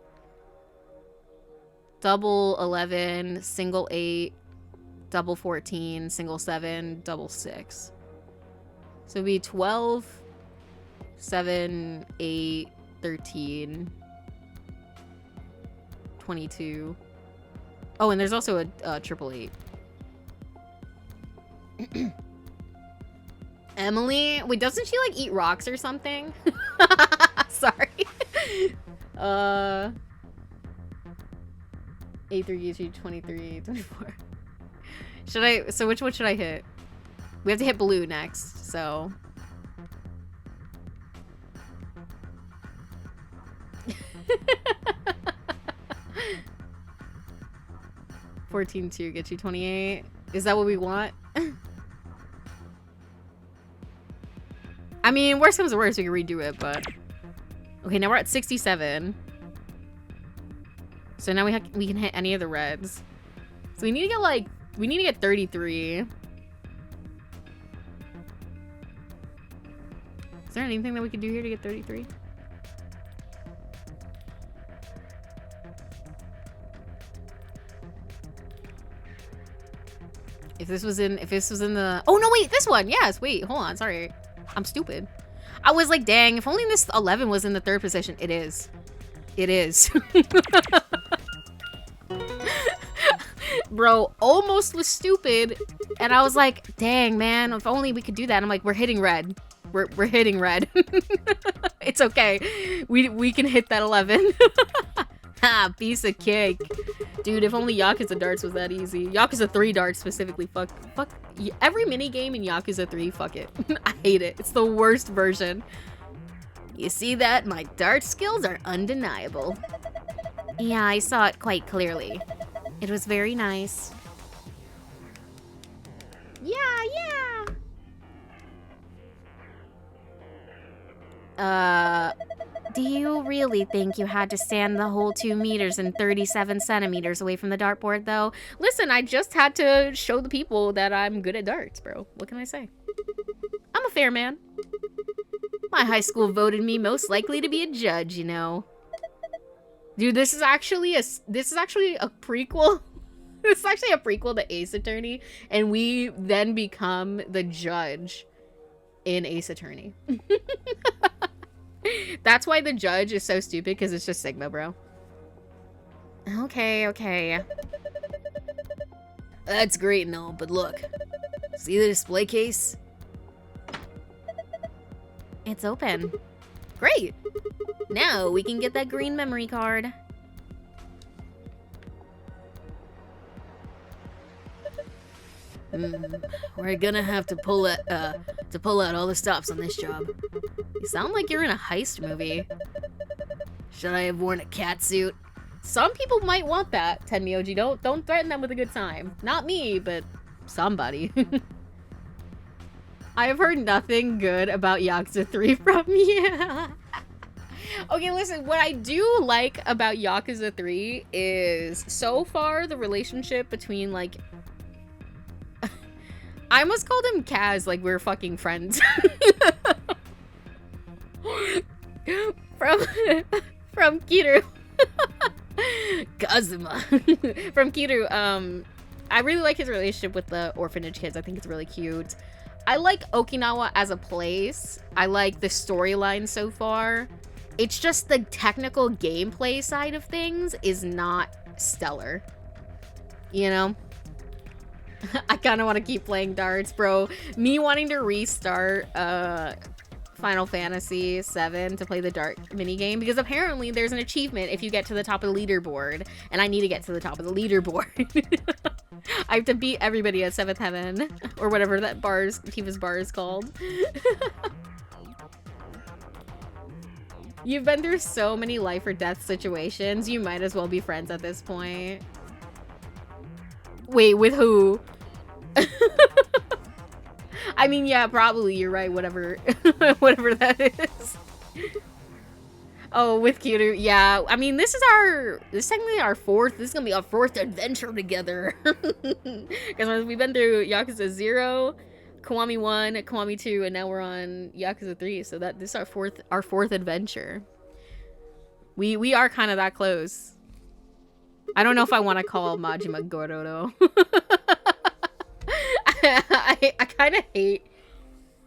Double 11, single 8, double 14, single 7, double 6. So it'd be 12, 7, 8, 13, 22. Oh, and there's also a triple 8. Emily? Wait, doesn't she like eat rocks or something? Sorry. 8 through YouTube, 23, 24. So which one should I hit? We have to hit blue next, so. $14.2 get you 28. Is that what we want? I mean, worst comes to worst, we can redo it, but. Okay, now we're at 67. So now we can hit any of the reds. So we need to get 33. Is there anything that we can do here to get 33? If this was in the, oh no, wait, this one, yes, wait, hold on, sorry. I'm stupid. I was like, dang, if only this 11 was in the 3rd position. It is. It is. Bro, almost was stupid. And I was like, dang, man, if only we could do that. I'm like, we're hitting red. We're hitting red. It's okay. We can hit that 11. Ha, piece of cake. Dude, if only Yakuza darts was that easy. Yakuza 3 darts specifically. Fuck. Every minigame in Yakuza 3, fuck it. I hate it. It's the worst version. You see that? My dart skills are undeniable. Yeah, I saw it quite clearly. It was very nice. Yeah. Do you really think you had to stand the whole 2 meters and 37 centimeters away from the dartboard, though? Listen, I just had to show the people that I'm good at darts, bro. What can I say? I'm a fair man. My high school voted me most likely to be a judge, you know. Dude, this is actually a prequel. This is actually a prequel to Ace Attorney, and we then become the judge in Ace Attorney. That's why the judge is so stupid, because it's just Sigma, bro. Okay. That's great and all, but look. See the display case? It's open. Great. Now we can get that green memory card. We're gonna have to pull out all the stops on this job. You sound like you're in a heist movie. Should I have worn a cat suit? Some people might want that, Tenmyoji. Don't threaten them with a good time. Not me, but somebody. I have heard nothing good about Yakuza 3 from you. Okay, listen, what I do like about Yakuza 3 is, so far, the relationship between, like... I almost called him Kaz, like we're fucking friends. From Kiru. Kazuma. From Kiru, I really like his relationship with the orphanage kids. I think it's really cute. I like Okinawa as a place. I like the storyline so far. It's just the technical gameplay side of things is not stellar. You know? I kind of want to keep playing darts, bro. Me wanting to restart Final Fantasy VII to play the dart minigame, because apparently there's an achievement if you get to the top of the leaderboard, and I need to get to the top of the leaderboard. I have to beat everybody at 7th Heaven, or whatever that Tifa's bar is called. You've been through so many life or death situations, you might as well be friends at this point. Wait, with who? I mean, yeah, probably, you're right, whatever whatever that is. Oh, with Kiru, yeah. I mean, this is technically our fourth, this is gonna be our fourth adventure together. Because we've been through Yakuza 0, Kiwami 1, Kiwami 2, and now we're on Yakuza 3, so this is our fourth adventure. We are kind of that close. I don't know if I want to call Majima Goro, though. I kind of hate...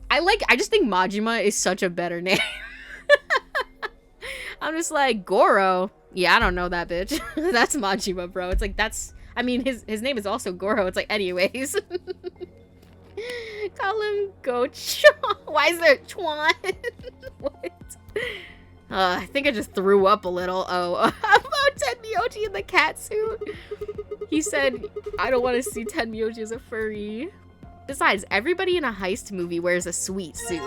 I just think Majima is such a better name. I'm just like, Goro? Yeah, I don't know that bitch. That's Majima, bro. It's like, I mean, his name is also Goro. It's like, anyways. Call him Gocho. Why is there Chuan? What? I think I just threw up a little. Oh, how about Tenmyoji in the cat suit? He said, I don't want to see Tenmyoji as a furry. Besides, everybody in a heist movie wears a sweet suit.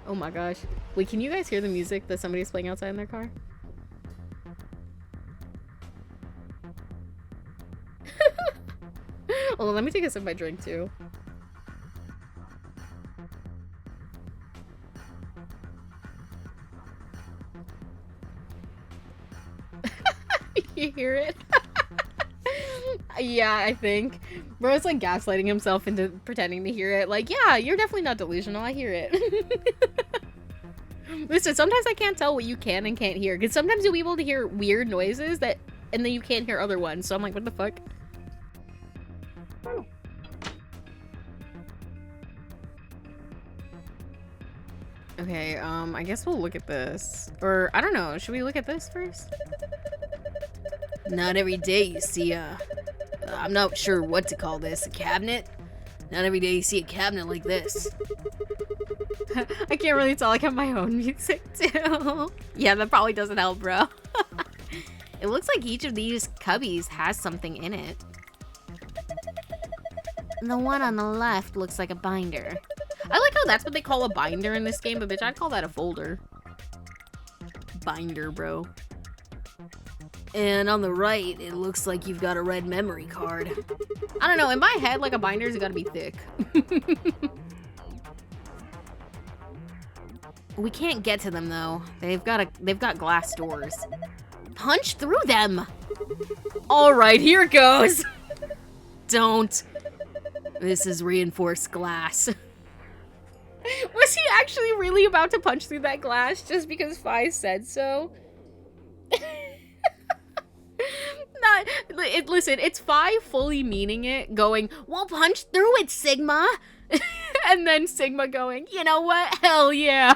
Oh my gosh. Wait, can you guys hear the music that somebody's playing outside in their car? Hold on, let me take a sip of my drink too. You hear it? Yeah, I think. Bro's like gaslighting himself into pretending to hear it. Like, yeah, you're definitely not delusional. I hear it. Listen, sometimes I can't tell what you can and can't hear. Because sometimes you'll be able to hear weird noises and then you can't hear other ones. So I'm like, what the fuck? Okay, I guess we'll look at this. Or, I don't know, should we look at this first? Not every day you see I'm not sure what to call this, a cabinet? Not every day you see a cabinet like this. I can't really tell, I have my own music too. Yeah, that probably doesn't help, bro. It looks like each of these cubbies has something in it. The one on the left looks like a binder. I like how that's what they call a binder in this game, but bitch, I'd call that a folder. Binder, bro. And on the right, it looks like you've got a red memory card. I don't know, in my head, like a binder's gotta be thick. We can't get to them though. They've got glass doors. Punch through them. All right, here goes. Don't. This is reinforced glass. Was he actually really about to punch through that glass just because Fi said so? Listen, it's Fi fully meaning it, going, "We'll punch through it, Sigma." And then Sigma going, "You know what? Hell yeah."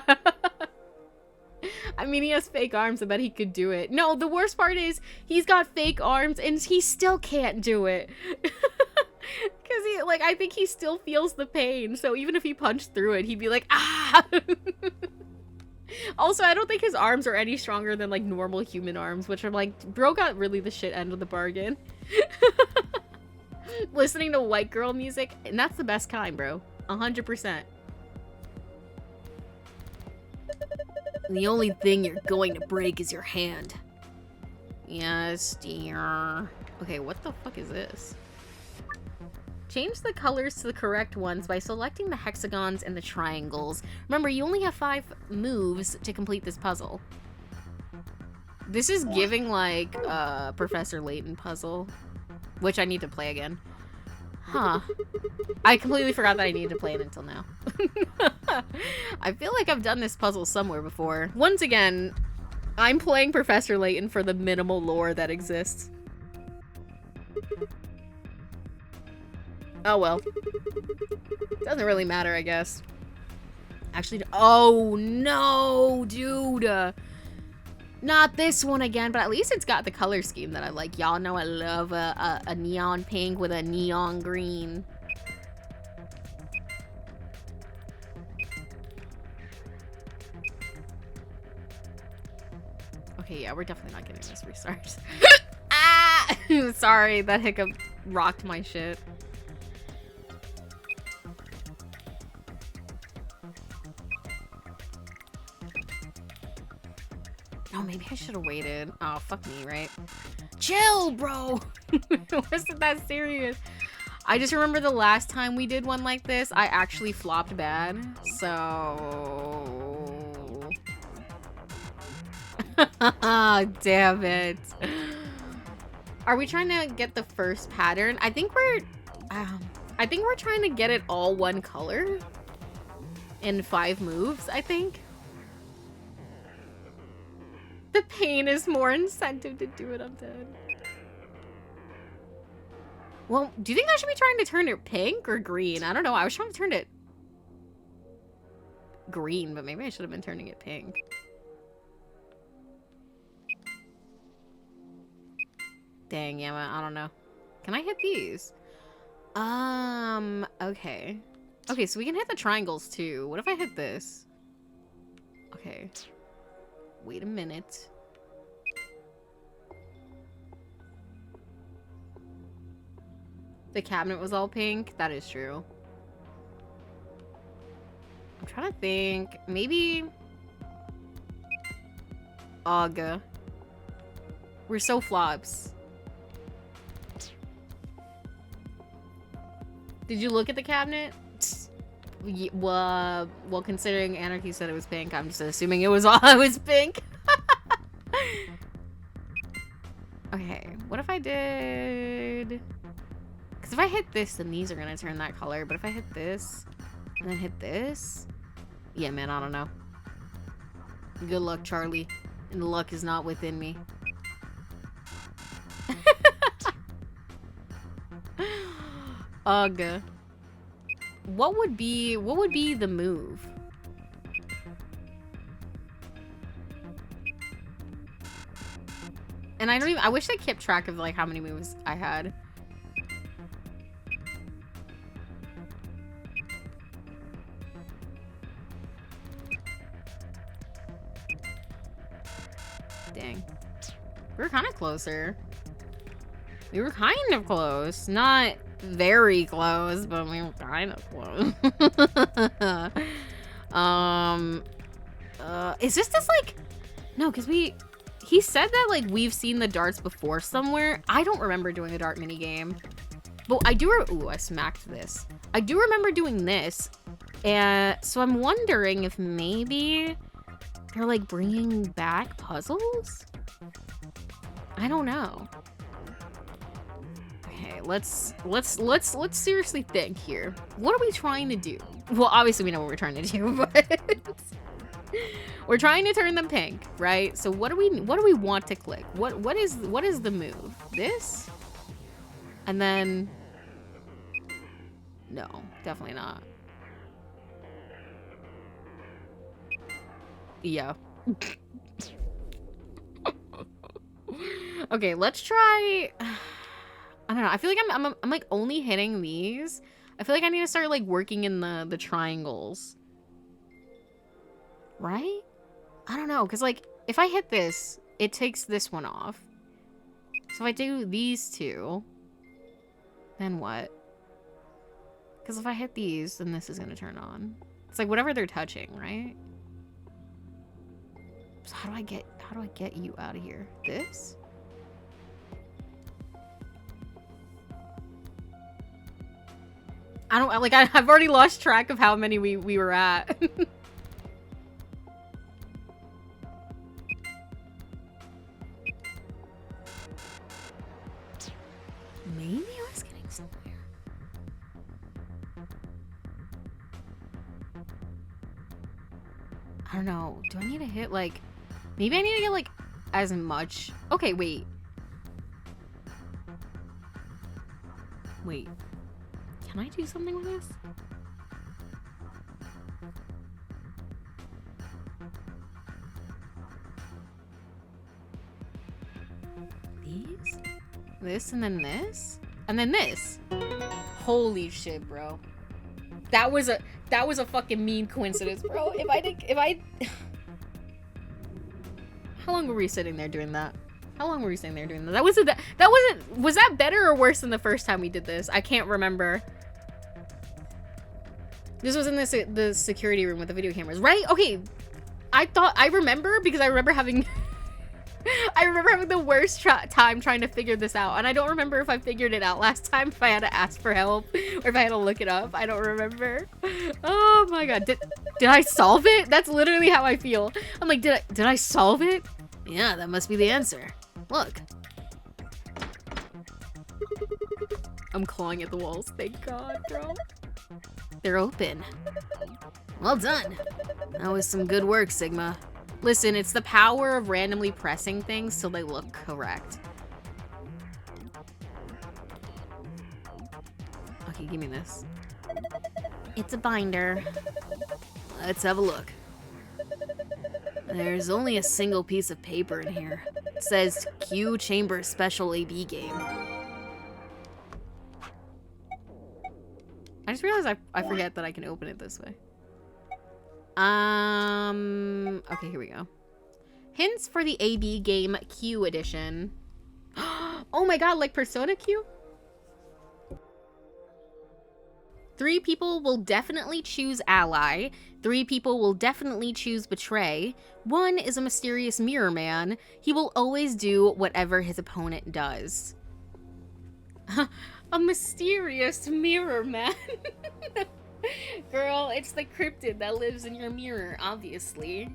I mean, he has fake arms. I bet he could do it. No, the worst part is he's got fake arms and he still can't do it. Because I think he still feels the pain. So even if he punched through it, he'd be like, ah. Also, I don't think his arms are any stronger than like normal human arms, which I'm like, bro got really the shit end of the bargain. Listening to white girl music, and that's the best kind, bro. 100%. The only thing you're going to break is your hand. Yes, dear. Okay, what the fuck is this? Change the colors to the correct ones by selecting the hexagons and the triangles. Remember, you only have 5 moves to complete this puzzle. This is giving like a Professor Layton puzzle, which I need to play again. Huh. I completely forgot that I needed to play it until now. I feel like I've done this puzzle somewhere before. Once again, I'm playing Professor Layton for the minimal lore that exists. Oh well. Doesn't really matter, I guess. Actually, oh no, dude. Not this one again, but at least it's got the color scheme that I like. Y'all know I love a neon pink with a neon green. Okay, yeah, we're definitely not getting this restart. Ah! Sorry, that hiccup rocked my shit. Oh, maybe I should have waited. Oh, fuck me, right? Chill, bro! It wasn't that serious. I just remember the last time we did one like this, I actually flopped bad. So... Damn it. Are we trying to get the first pattern? I think we're trying to get it all one color in 5 moves, I think. The pain is more incentive to do it, I'm dead. Well, do you think I should be trying to turn it pink or green? I don't know. I was trying to turn it green, but maybe I should have been turning it pink. Dang, yeah, I don't know. Can I hit these? Okay. Okay, so we can hit the triangles too. What if I hit this? Okay. Wait a minute. The cabinet was all pink? That is true. I'm trying to think. Maybe... Ugh. We're so flops. Did you look at the cabinet? Well, considering Anarchy said it was pink, I'm just assuming it was pink. Okay, what if I did... Because if I hit this, then these are going to turn that color. But if I hit this, and then hit this... Yeah, man, I don't know. Good luck, Charlie. And the luck is not within me. Ugh. What would be the move? And I wish I kept track of like how many moves I had. Dang. We were kind of closer. We were kind of close. Not very close, but we were kind of close. Is this like... No, because he said that like we've seen the darts before somewhere. I don't remember doing a dart minigame. But I do... Ooh, I smacked this. I do remember doing this. And so I'm wondering if maybe They're like bringing back puzzles? I don't know. Okay, let's seriously think here. What are we trying to do? Well, obviously we know what we're trying to do, but we're trying to turn them pink, right? So what do we want to click? What is the move? This? And then no, definitely not. Yeah. Okay, let's try. I don't know. I feel like I'm like only hitting these. I feel like I need to start like working in the triangles. Right? I don't know, because like if I hit this, it takes this one off. So if I do these two, then what? Because if I hit these, then this is gonna turn on. It's like whatever they're touching, right? So how do I get you out of here? This? I don't like I've already lost track of how many we were at. Maybe I was getting somewhere. I don't know. Do I need to hit like maybe I need to get like as much. Okay, wait. Wait. Can I do something with this? These? This and then this? And then this? Holy shit, bro. That was a fucking mean coincidence, bro. If I How long were we sitting there doing that? How long were we sitting there doing that? Was that better or worse than the first time we did this? I can't remember. This was in the security room with the video cameras, right? Okay. I remember because I remember having the worst time trying to figure this out. And I don't remember if I figured it out last time, if I had to ask for help or if I had to look it up. I don't remember. Oh my god. Did I solve it? That's literally how I feel. I'm like, did I solve it? Yeah, that must be the answer. Look. I'm clawing at the walls. Thank God, bro. They're open. Well done. That was some good work, Sigma. Listen, it's the power of randomly pressing things till they look correct. Okay, give me this. It's a binder. Let's have a look. There's only a single piece of paper in here. It says Q Chamber Special AB Game. I just realized I forget that I can open it this way. Okay, here we go. Hints for the AB game Q edition. Oh my god, like Persona Q? 3 people will definitely choose ally. 3 people will definitely choose betray. 1 is a mysterious mirror man. He will always do whatever his opponent does. A mysterious mirror man. Girl, it's the cryptid that lives in your mirror, obviously.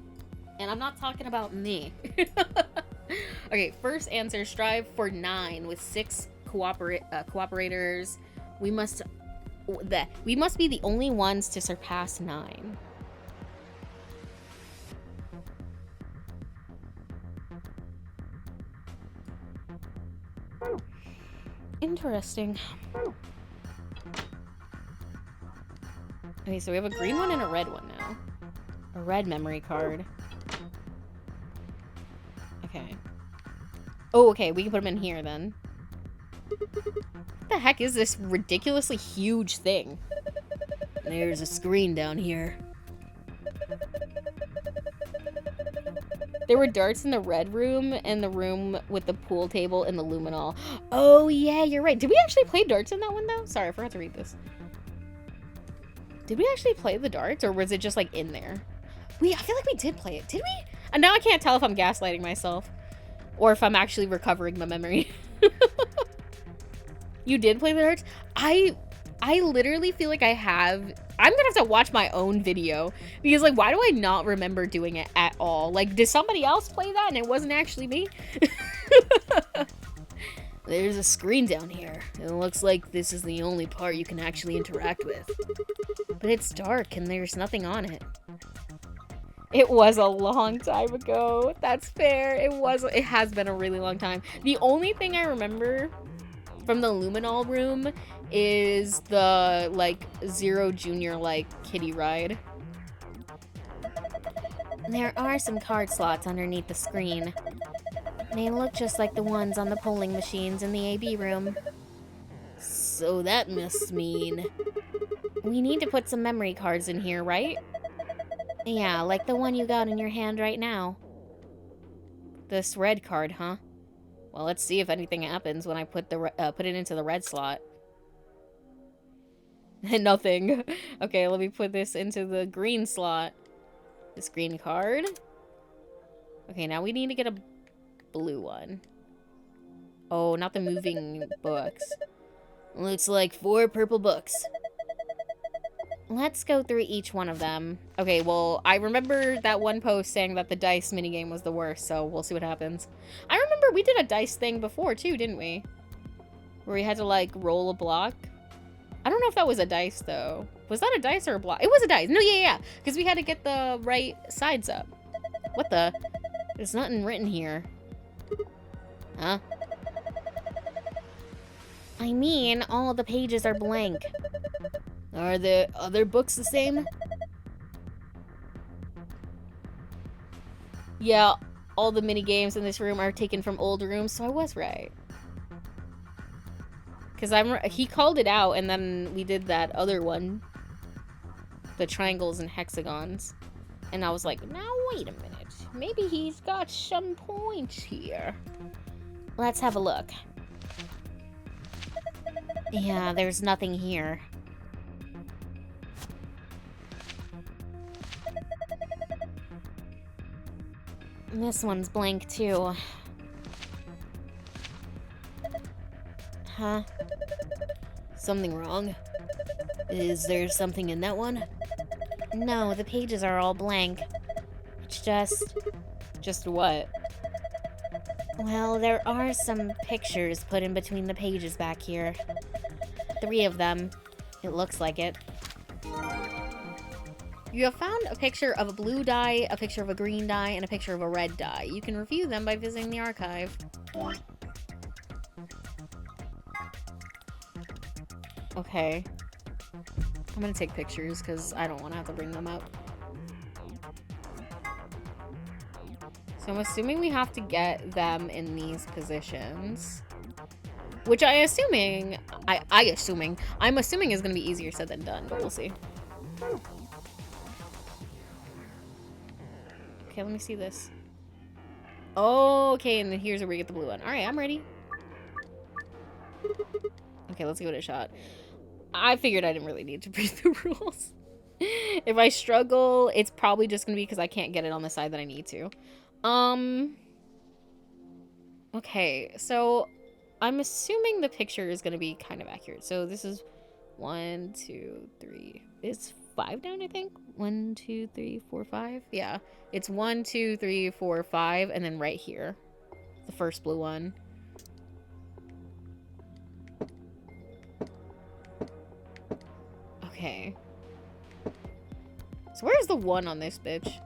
And I'm not talking about me. Okay, first answer, strive for 9 with 6 cooperators. We must be the only ones to surpass 9. Interesting. Okay, so we have a green one and a red one now. A red memory card. Okay. Oh, okay, we can put them in here then. What the heck is this ridiculously huge thing? There's a screen down here. There were darts in the red room and the room with the pool table and the luminol. Oh yeah, you're right. Did we actually play darts in that one though? Sorry, I forgot to read this. Did we actually play the darts or was it just like in there? I feel like we did play it. Did we? And now I can't tell if I'm gaslighting myself or if I'm actually recovering my memory. You did play the darts? I literally feel like I I'm gonna have to watch my own video because, like, why do I not remember doing it at all? Like, did somebody else play that and it wasn't actually me? There's a screen down here. It looks like this is the only part you can actually interact with. But it's dark and there's nothing on it. It was a long time ago. That's fair. It has been a really long time. The only thing I remember from the Luminol room is the, like, Zero Junior, like, kiddie ride. There are some card slots underneath the screen. They look just like the ones on the polling machines in the AB room. So that must mean... we need to put some memory cards in here, right? Yeah, like the one you got in your hand right now. This red card, huh? Well, let's see if anything happens when I put it into the red slot. Nothing. Okay, let me put this into the green slot. This green card. Okay, now we need to get a blue one. Oh, not the moving books. Looks like 4 purple books. Let's go through each one of them. Okay, well, I remember that one post saying that the dice minigame was the worst, so we'll see what happens. I remember we did a dice thing before, too, didn't we? Where we had to, like, roll a block. I don't know if that was a dice, though. Was that a dice or a block? It was a dice. No, yeah. Because we had to get the right sides up. What the? There's nothing written here. Huh? I mean, all the pages are blank. Are the other books the same? Yeah, all the mini games in this room are taken from old rooms, so I was right. Because he called it out, and then we did that other one. The triangles and hexagons. And I was like, now wait a minute. Maybe he's got some points here. Let's have a look. Yeah, there's nothing here. This one's blank, too. Huh? Something wrong? Is there something in that one? No, the pages are all blank. It's just... Just what? Well, there are some pictures put in between the pages back here. 3 of them. It looks like it. You have found a picture of a blue die, a picture of a green die, and a picture of a red die. You can review them by visiting the archive. Okay. I'm gonna take pictures because I don't want to have to bring them up. So I'm assuming we have to get them in these positions. Which I'm assuming is gonna be easier said than done, but we'll see. Okay, let me see this. Oh, okay, and then here's where we get the blue one. Alright, I'm ready. Okay, let's give it a shot. I figured I didn't really need to read the rules. If I struggle, it's probably just gonna be because I can't get it on the side that I need to. Okay, so I'm assuming the picture is gonna be kind of accurate. So this is 1, 2, 3. It's 5 down, I think. 1, 2, 3, 4, 5. Yeah, it's 1, 2, 3, 4, 5, and then right here, the first blue one. Okay. So where's the 1 on this bitch?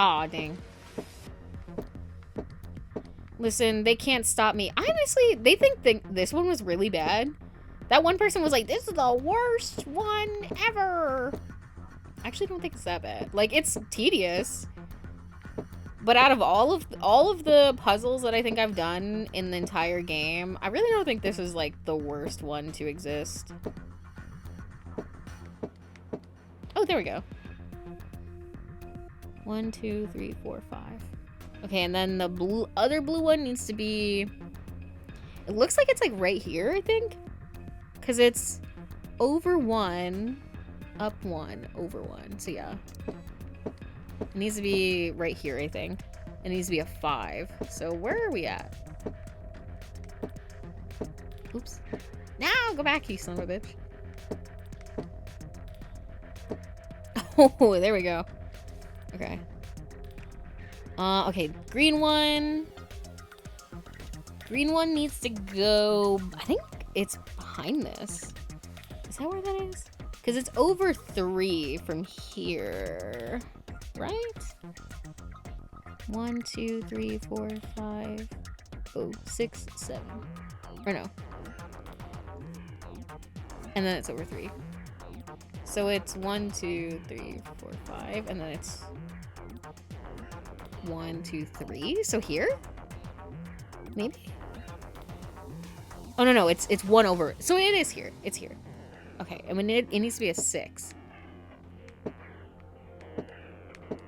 Aw, dang. Listen, they can't stop me. Honestly, they think this one was really bad. That one person was like, this is the worst one ever. I actually don't think it's that bad. Like, it's tedious. But out of all of the puzzles that I think I've done in the entire game, I really don't think this is, like, the worst one to exist. Oh, there we go. 1, 2, 3, 4, 5. Okay, and then the other blue one needs to be... It looks like it's, like, right here, I think. Because it's over 1, up 1, over 1. So, yeah. It needs to be right here, I think. It needs to be a 5. So where are we at? Oops. Now go back, you son of a bitch. Oh, there we go. Okay. Okay, green one. Green one needs to go... I think it's behind this. Is that where that is? Because it's over 3 from here. Right? 1, 2, 3, 4, 5... Oh, 6, 7. Or no. And then it's over 3. So it's 1, 2, 3, 4, 5, and then it's 1, 2, 3. So here? Maybe? Oh no, it's 1 over. So it is here. It's here. Okay, I mean it needs to be a 6.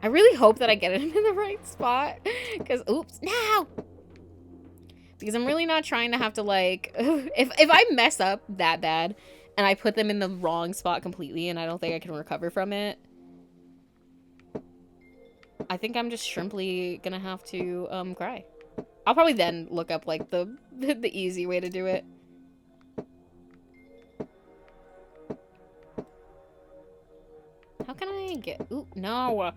I really hope that I get it in the right spot. Because, oops, no! Because I'm really not trying to have to, like, if I mess up that bad and I put them in the wrong spot completely and I don't think I can recover from it, I think I'm just simply gonna have to cry. I'll probably then look up, like, the easy way to do it. How can I get... Ooh, no!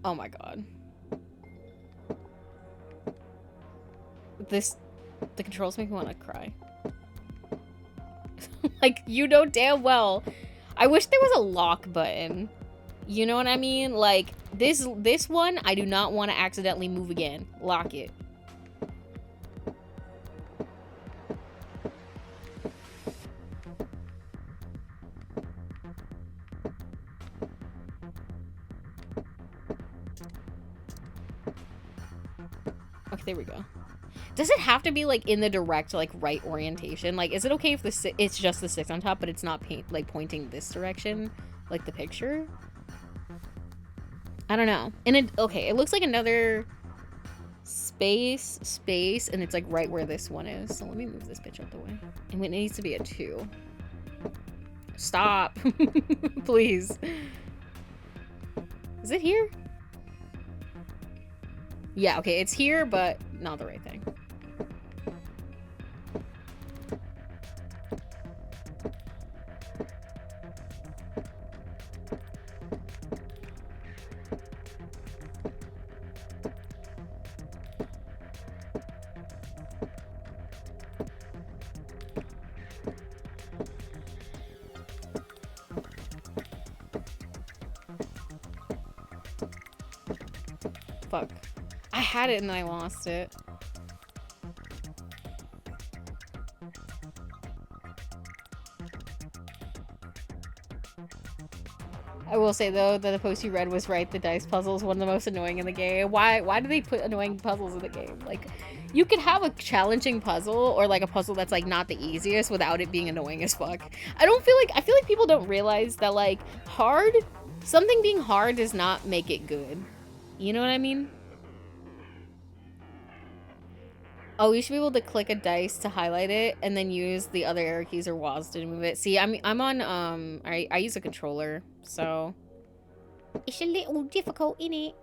Oh my god. The controls make me want to cry. Like, you know damn well. I wish there was a lock button. You know what I mean? Like, this one, I do not want to accidentally move again. Lock it. Okay, there we go. Does it have to be, like, in the direct, like, right orientation? Like, is it okay if it's just the 6 on top, but it's not pointing this direction? Like, the picture? I don't know. And okay, it looks like another space, and it's, like, right where this one is. So let me move this bitch out the way. And it needs to be a 2. Stop. Please. Is it here? Yeah, okay, it's here, but not the right thing. Fuck. I had it and then I lost it. I will say though that the post you read was right. The dice puzzle is one of the most annoying in the game. Why do they put annoying puzzles in the game? Like, you could have a challenging puzzle or like a puzzle that's like not the easiest without it being annoying as fuck. I feel like people don't realize that like something being hard does not make it good. You know what I mean? Oh, you should be able to click a dice to highlight it and then use the other arrow keys or WASD to move it. See, I'm on, I use a controller, so it's a little difficult, innit?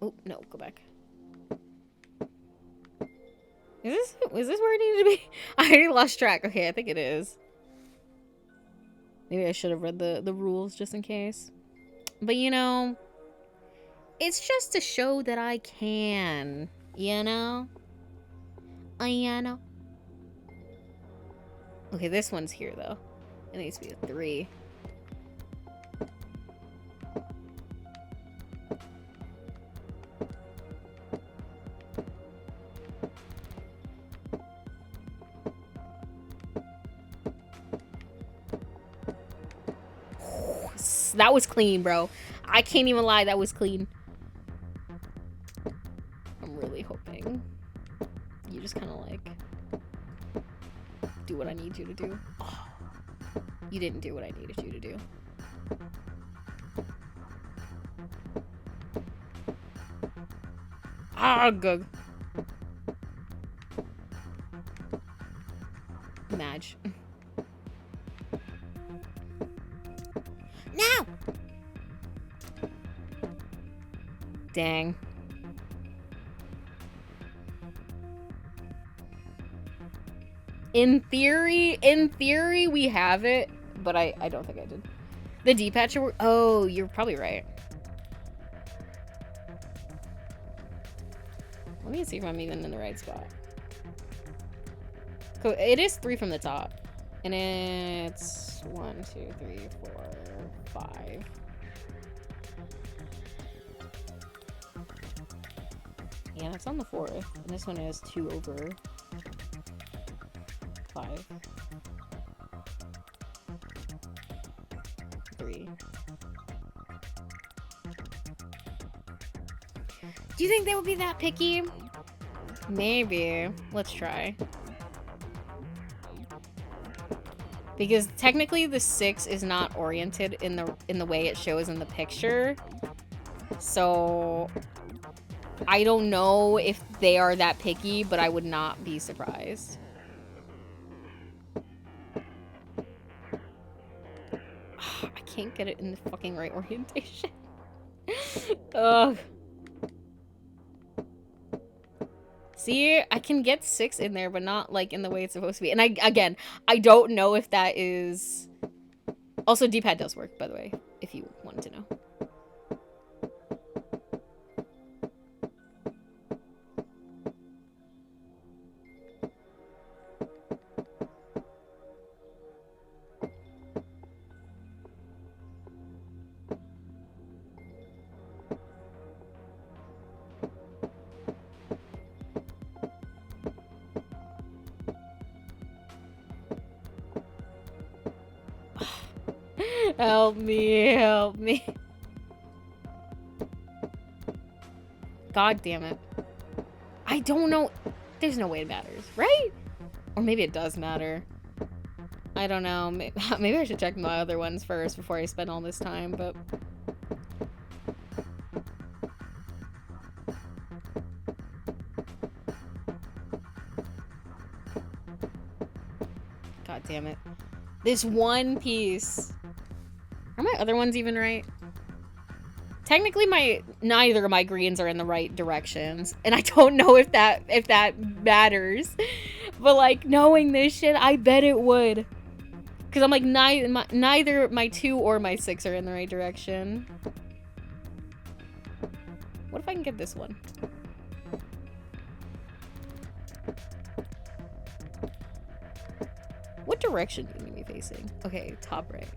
Oh, no, go back. Is this where it needed to be? I already lost track. Okay, I think it is. Maybe I should have read the rules just in case. But, you know, it's just to show that I can, you know? You know? Okay, this one's here, though. It needs to be a 3. That was clean, bro. I can't even lie, that was clean. I'm really hoping you just kind of like do what I need you to do. Oh, you didn't do what I needed you to do. Ah, good. Madge. Now! Dang. In theory, we have it, but I don't think I did. The D-pad should work. Oh, you're probably right. Let me see if I'm even in the right spot. Cool. It is 3 from the top. And it's 1, 2, 3, 4, 5. Yeah, it's on the 4th. And this one is 2 over 5. 3. Do you think they would be that picky? Maybe. Let's try. Because technically the 6 is not oriented in the way it shows in the picture. So I don't know if they are that picky, but I would not be surprised. I can't get it in the fucking right orientation. Ugh. See, I can get 6 in there, but not like in the way it's supposed to be. And again, I don't know if that is... Also, D-pad does work, by the way, if you wanted to know. Help me, help me. God damn it. I don't know. There's no way it matters, right? Or maybe it does matter. I don't know. Maybe I should check my other ones first before I spend all this time, but... God damn it. This one piece. Are my other ones even right? Technically, neither of my greens are in the right directions, and I don't know if that matters. But like knowing this shit, I bet it would. Cause I'm like neither my 2 or my 6 are in the right direction. What if I can get this one? What direction do you need me facing? Okay, top right.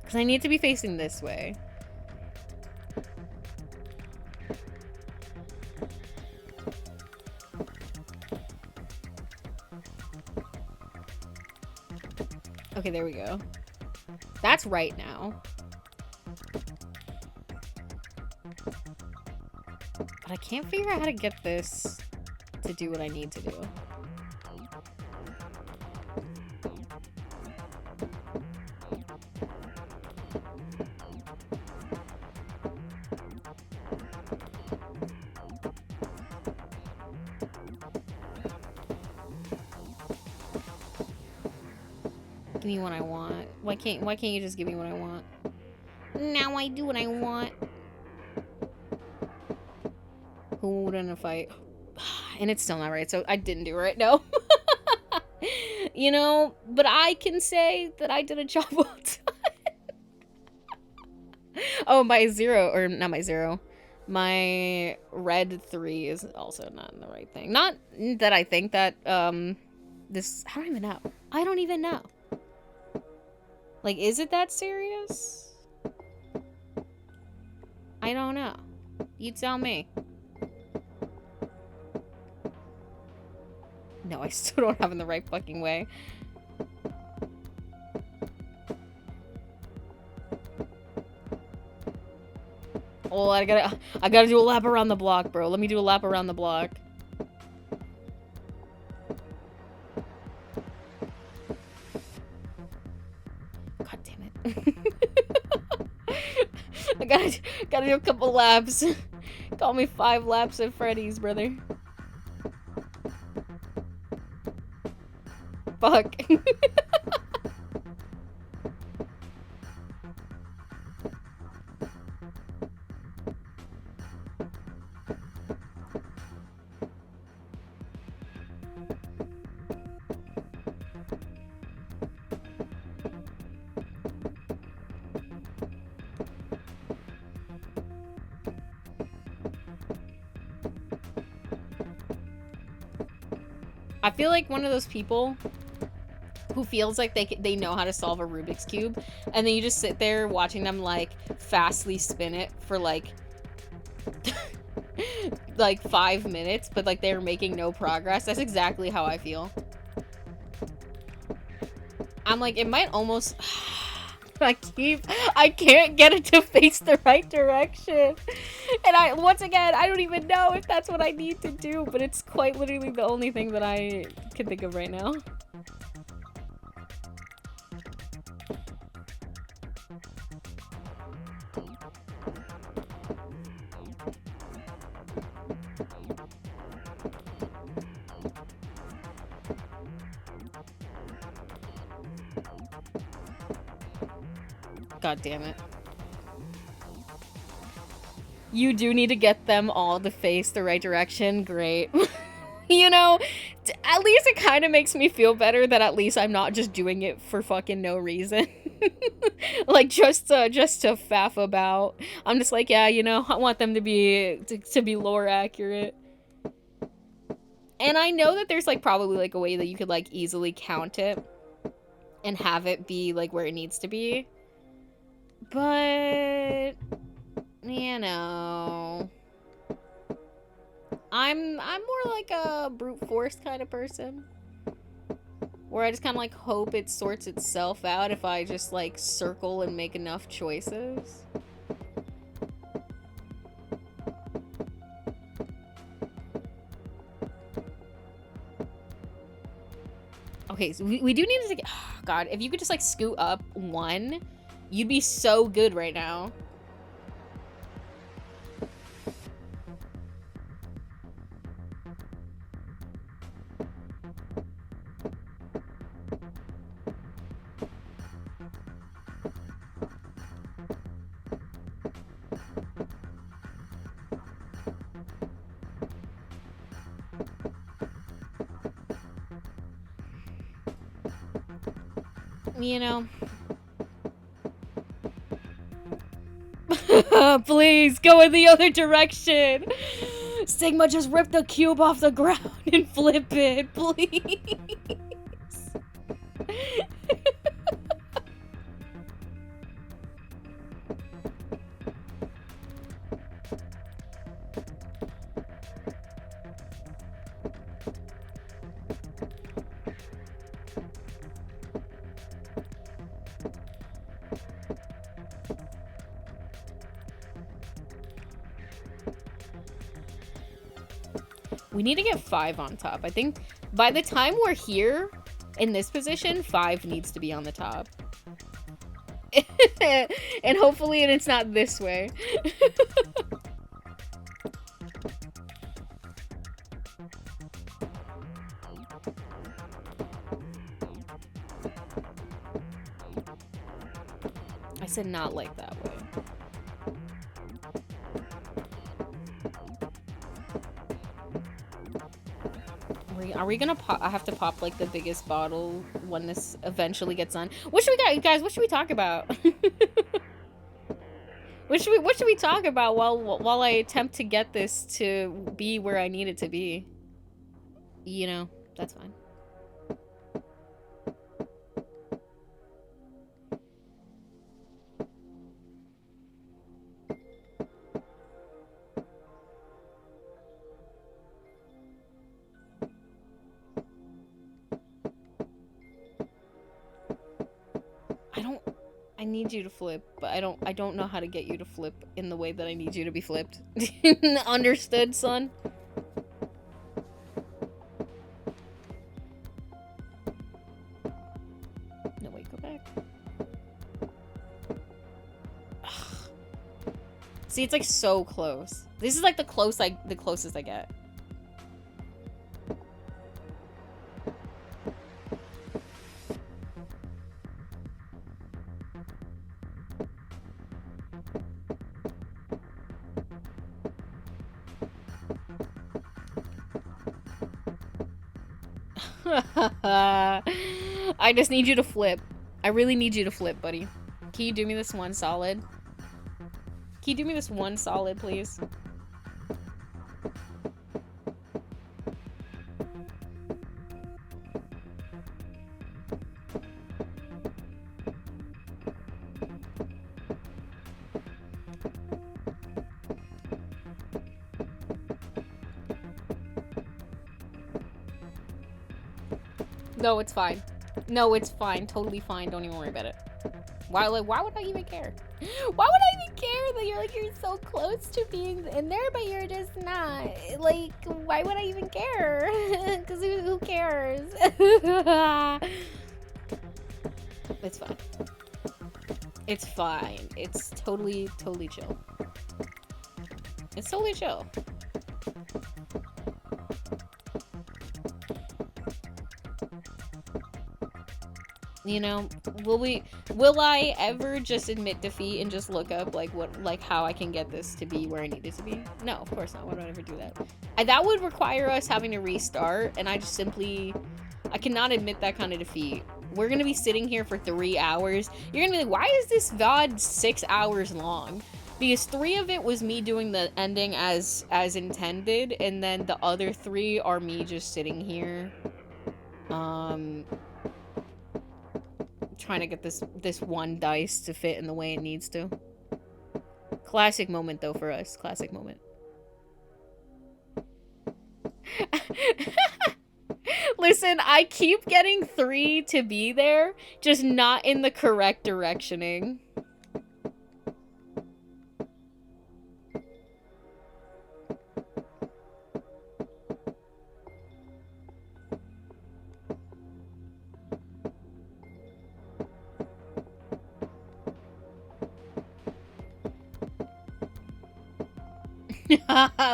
Because I need to be facing this way. Okay, there we go. That's right now. But I can't figure out how to get this to do what I need to do. Give me what I want. Why can't you just give me what I want? Now I do what I want. Who would in a fight? And it's still not right, so I didn't do it right now. You know, but I can say that I did a job well done. Oh, my 0, or not my 0. My red 3 is also not in the right thing. Not that I think that, this, I don't even know. I don't even know. Like, is it that serious? I don't know. You tell me. No, I still don't have it in the right fucking way. Oh, I gotta do a lap around the block, bro. Let me do a lap around the block. God damn it. I gotta do a couple laps. Call me 5 laps at Freddy's, brother. Fuck. I feel like one of those people who feels like they know how to solve a Rubik's Cube, and then you just sit there watching them, like, fastly spin it for, like, like 5 minutes, but, like, they're making no progress. That's exactly how I feel. I'm like, it might almost... I can't get it to face the right direction. And once again, I don't even know if that's what I need to do, but it's quite literally the only thing that I can think of right now. God damn it. You do need to get them all to face the right direction. Great. You know, at least it kind of makes me feel better that at least I'm not just doing it for fucking no reason. Like, just to faff about. I'm just like, yeah, you know, I want them to be lore accurate. And I know that there's, like, probably, like, a way that you could, like, easily count it and have it be, like, where it needs to be. But, you know, I'm more like a brute force kind of person, where I just kind of like hope it sorts itself out if I just like circle and make enough choices. Okay, so we do need to get, oh God, if you could just like scoot up one, you'd be so good right now. You know. Please, go in the other direction! Sigma, just rip the cube off the ground and flip it, please! We need to get 5 on top. I think by the time we're here in this position, 5 needs to be on the top. And hopefully it's not this way. I said not like that way. Are we gonna pop? I have to pop like the biggest bottle when this eventually gets done. What should we got, guys? What should we talk about? What should we talk about while I attempt to get this to be where I need it to be? You know, that's fine. I need you to flip, but I don't know how to get you to flip in the way that I need you to be flipped. Understood, son? No, wait, go back. Ugh. See, it's like so close. This is like the closest I get. I just need you to flip. I really need you to flip, buddy. Can you do me this one solid? Can you do me this one solid, please? No, it's fine. No, it's fine. Totally fine. Don't even worry about it. Why would I even care? Why would I even care that you're so close to being in there, but you're just not? Like, why would I even care? Because who cares? It's fine. It's fine. It's totally chill. It's totally chill. You know, will I ever just admit defeat and just look up how I can get this to be where I need it to be? No, of course not. Why would I ever do that? That would require us having to restart, and I cannot admit that kind of defeat. We're gonna be sitting here for 3 hours. You're gonna be like, why is this VOD 6 hours long? Because 3 of it was me doing the ending as intended, and then the other 3 are me just sitting here. Trying to get this one dice to fit in the way it needs to. Classic moment though for us. Classic moment. Listen, I keep getting 3 to be there, just not in the correct directioning.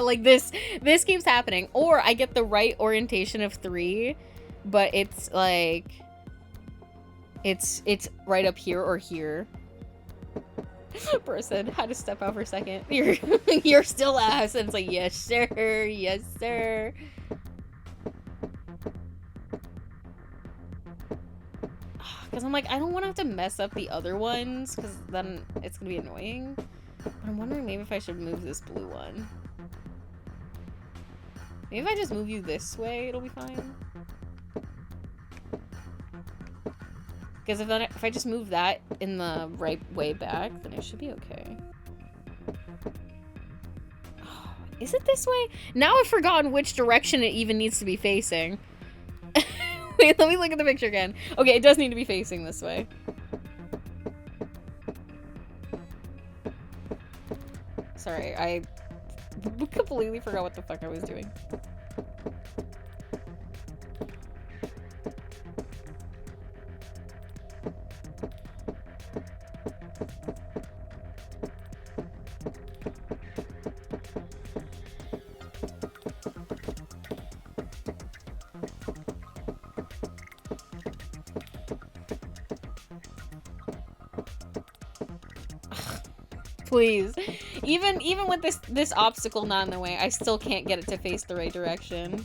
Like this keeps happening. Or I get the right orientation of 3, but it's like it's right up here or here. Person had to step out for a second. You're still ass, and it's like, yes sir, yes sir. Because I'm like, I don't want to have to mess up the other ones, because then it's gonna be annoying. But I'm wondering maybe if I should move this blue one. Maybe if I just move you this way, it'll be fine. Because if I just move that in the right way back, then it should be okay. Oh, is it this way? Now I've forgotten which direction it even needs to be facing. Wait, let me look at the picture again. Okay, it does need to be facing this way. Sorry, I completely forgot what the fuck I was doing. Please. Even with this obstacle not in the way, I still can't get it to face the right direction.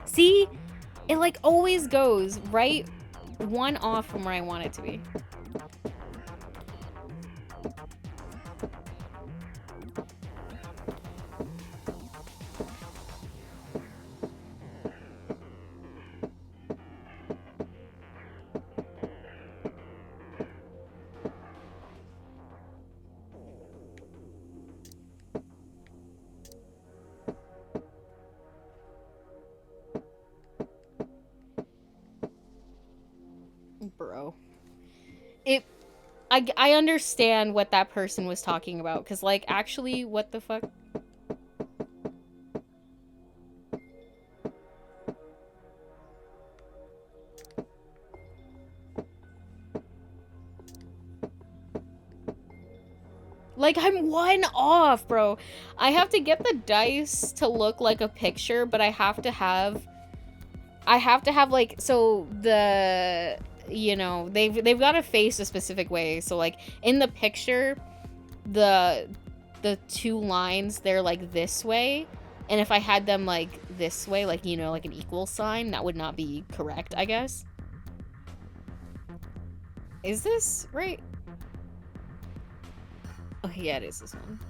See? It like always goes right one off from where I want it to be. Bro. I understand what that person was talking about, because, like, actually, what the fuck? Like, I'm one off, bro. I have to get the dice to look like a picture, but I have to have, like, so the, you know, they've got to face a specific way. So, like, in the picture, the 2 lines, they're, like, this way. And if I had them, like, this way, like, you know, like an equal sign, that would not be correct, I guess. Is this right? Okay, yeah, it is this one.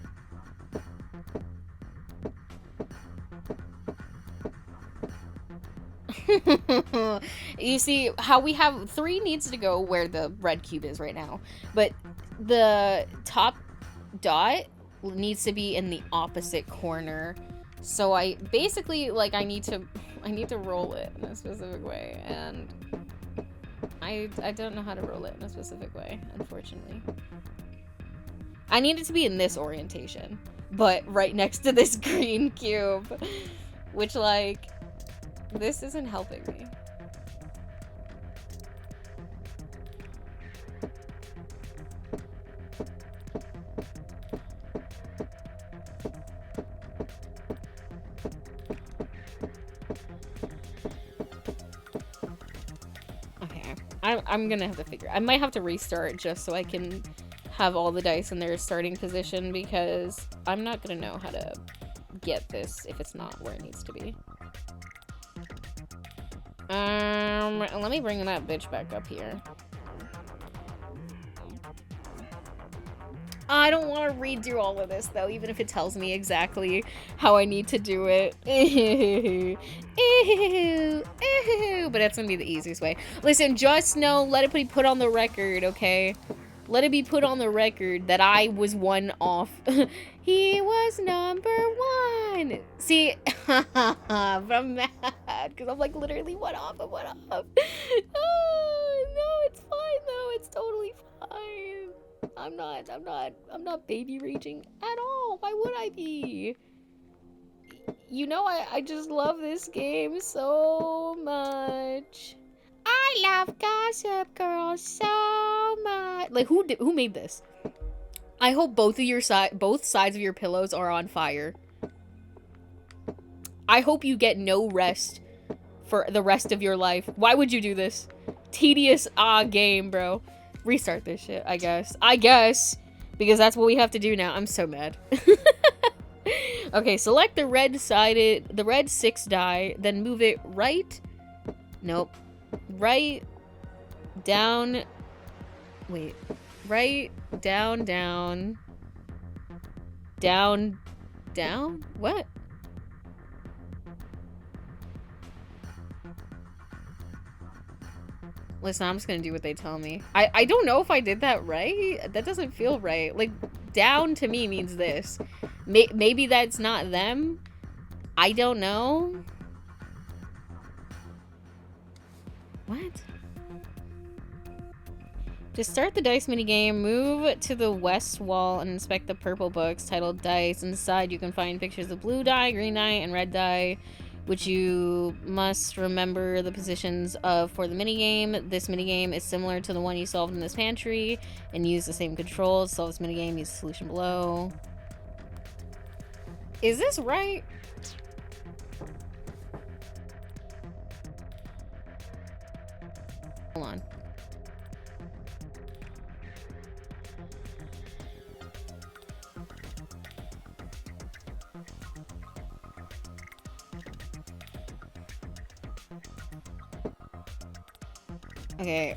You see, how we have 3 needs to go where the red cube is right now. But the top dot needs to be in the opposite corner So I basically, like, I need to roll it in a specific way, and I don't know how to roll it in a specific way, unfortunately. I need it to be in this orientation, but right next to this green cube, which, like, this isn't helping me. Okay, I'm gonna have to figure. I might have to restart just so I can have all the dice in their starting position, because I'm not gonna know how to get this if it's not where it needs to be. Let me bring that bitch back up here. I don't want to redo all of this, though, even if it tells me exactly how I need to do it. But that's gonna be the easiest way. Listen, just know, let it be put on the record, okay? Let it be put on the record that I was one off. He was number one. See, but I'm mad because I'm like literally one off of one off. Oh, no, it's fine though. It's totally fine. I'm not baby raging at all. Why would I be? You know, I just love this game so much. I love Gossip Girl so much. Like, who made this? I hope both sides of your pillows are on fire. I hope you get no rest for the rest of your life. Why would you do this? Tedious game, bro. Restart this shit, I guess. Because that's what we have to do now. I'm so mad. Okay, select the red 6 die, then move it right. Nope. Right, down, wait, right, down, down, down, down, what? Listen, I'm just gonna do what they tell me. I don't know if I did that right. That doesn't feel right. Like, down to me means this. Maybe that's not them. I don't know. What? To start the dice minigame, move to the west wall and inspect the purple books titled Dice. Inside, you can find pictures of blue die, green die, and red die, which you must remember the positions of for the minigame. This minigame is similar to the one you solved in this pantry and use the same controls. To solve this minigame, use the solution below. Is this right? Hold on. Okay,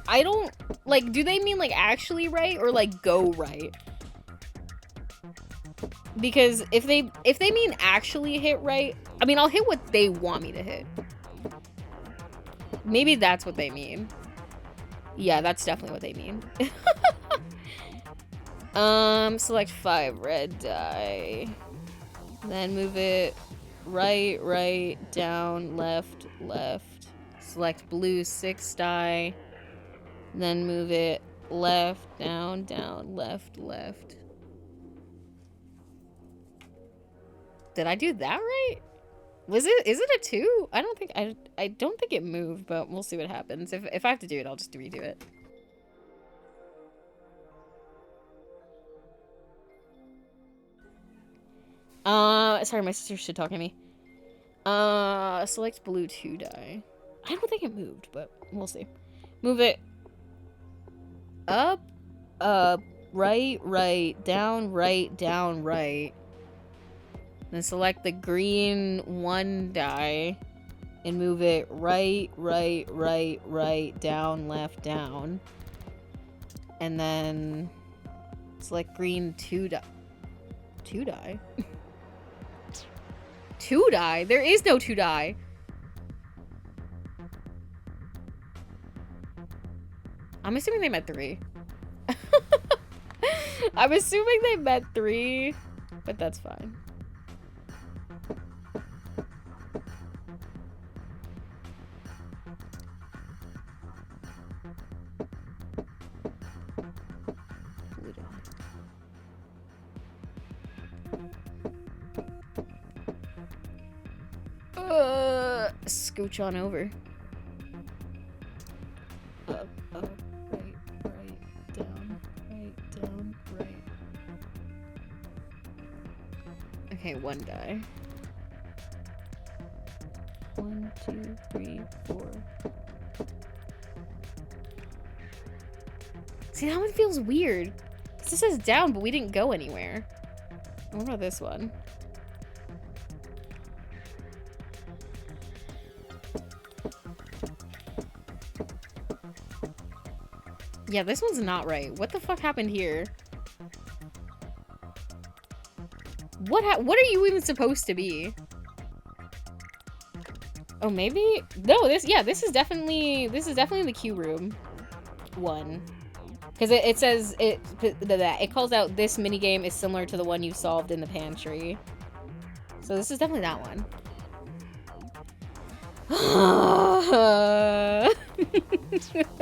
I don't, like, do they mean, like, actually right or, like, go right? Because if they mean actually hit right, I mean, I'll hit what they want me to hit. Maybe that's what they mean. Yeah, that's definitely what they mean. Select 5 red die. Then move it right, right, down, left, left. Select blue 6 die. Then move it left, down, down, left, left. Did I do that right? Is it a 2? I don't think it moved, but we'll see what happens. If I have to do it, I'll just redo it. Sorry, my sister should talk to me. Select blue 2 die. I don't think it moved, but we'll see. Move it up, right, right, down, right, down, right. Then select the green 1 die and move it right, right, right, right, down, left, down. And then select green 2 die. 2 die? 2 die? There is no 2 die. I'm assuming they meant 3. I'm assuming they meant 3, but that's fine. Scooch on over. Up, right, down, right. Okay, one die. 1, 2, 3, 4. See, that one feels weird. This says down, but we didn't go anywhere. What about this one? Yeah, this one's not right. What the fuck happened here? What are you even supposed to be? Oh, maybe? No, this is definitely the queue room one. Because it says, it calls out this minigame is similar to the one you solved in the pantry. So this is definitely that one.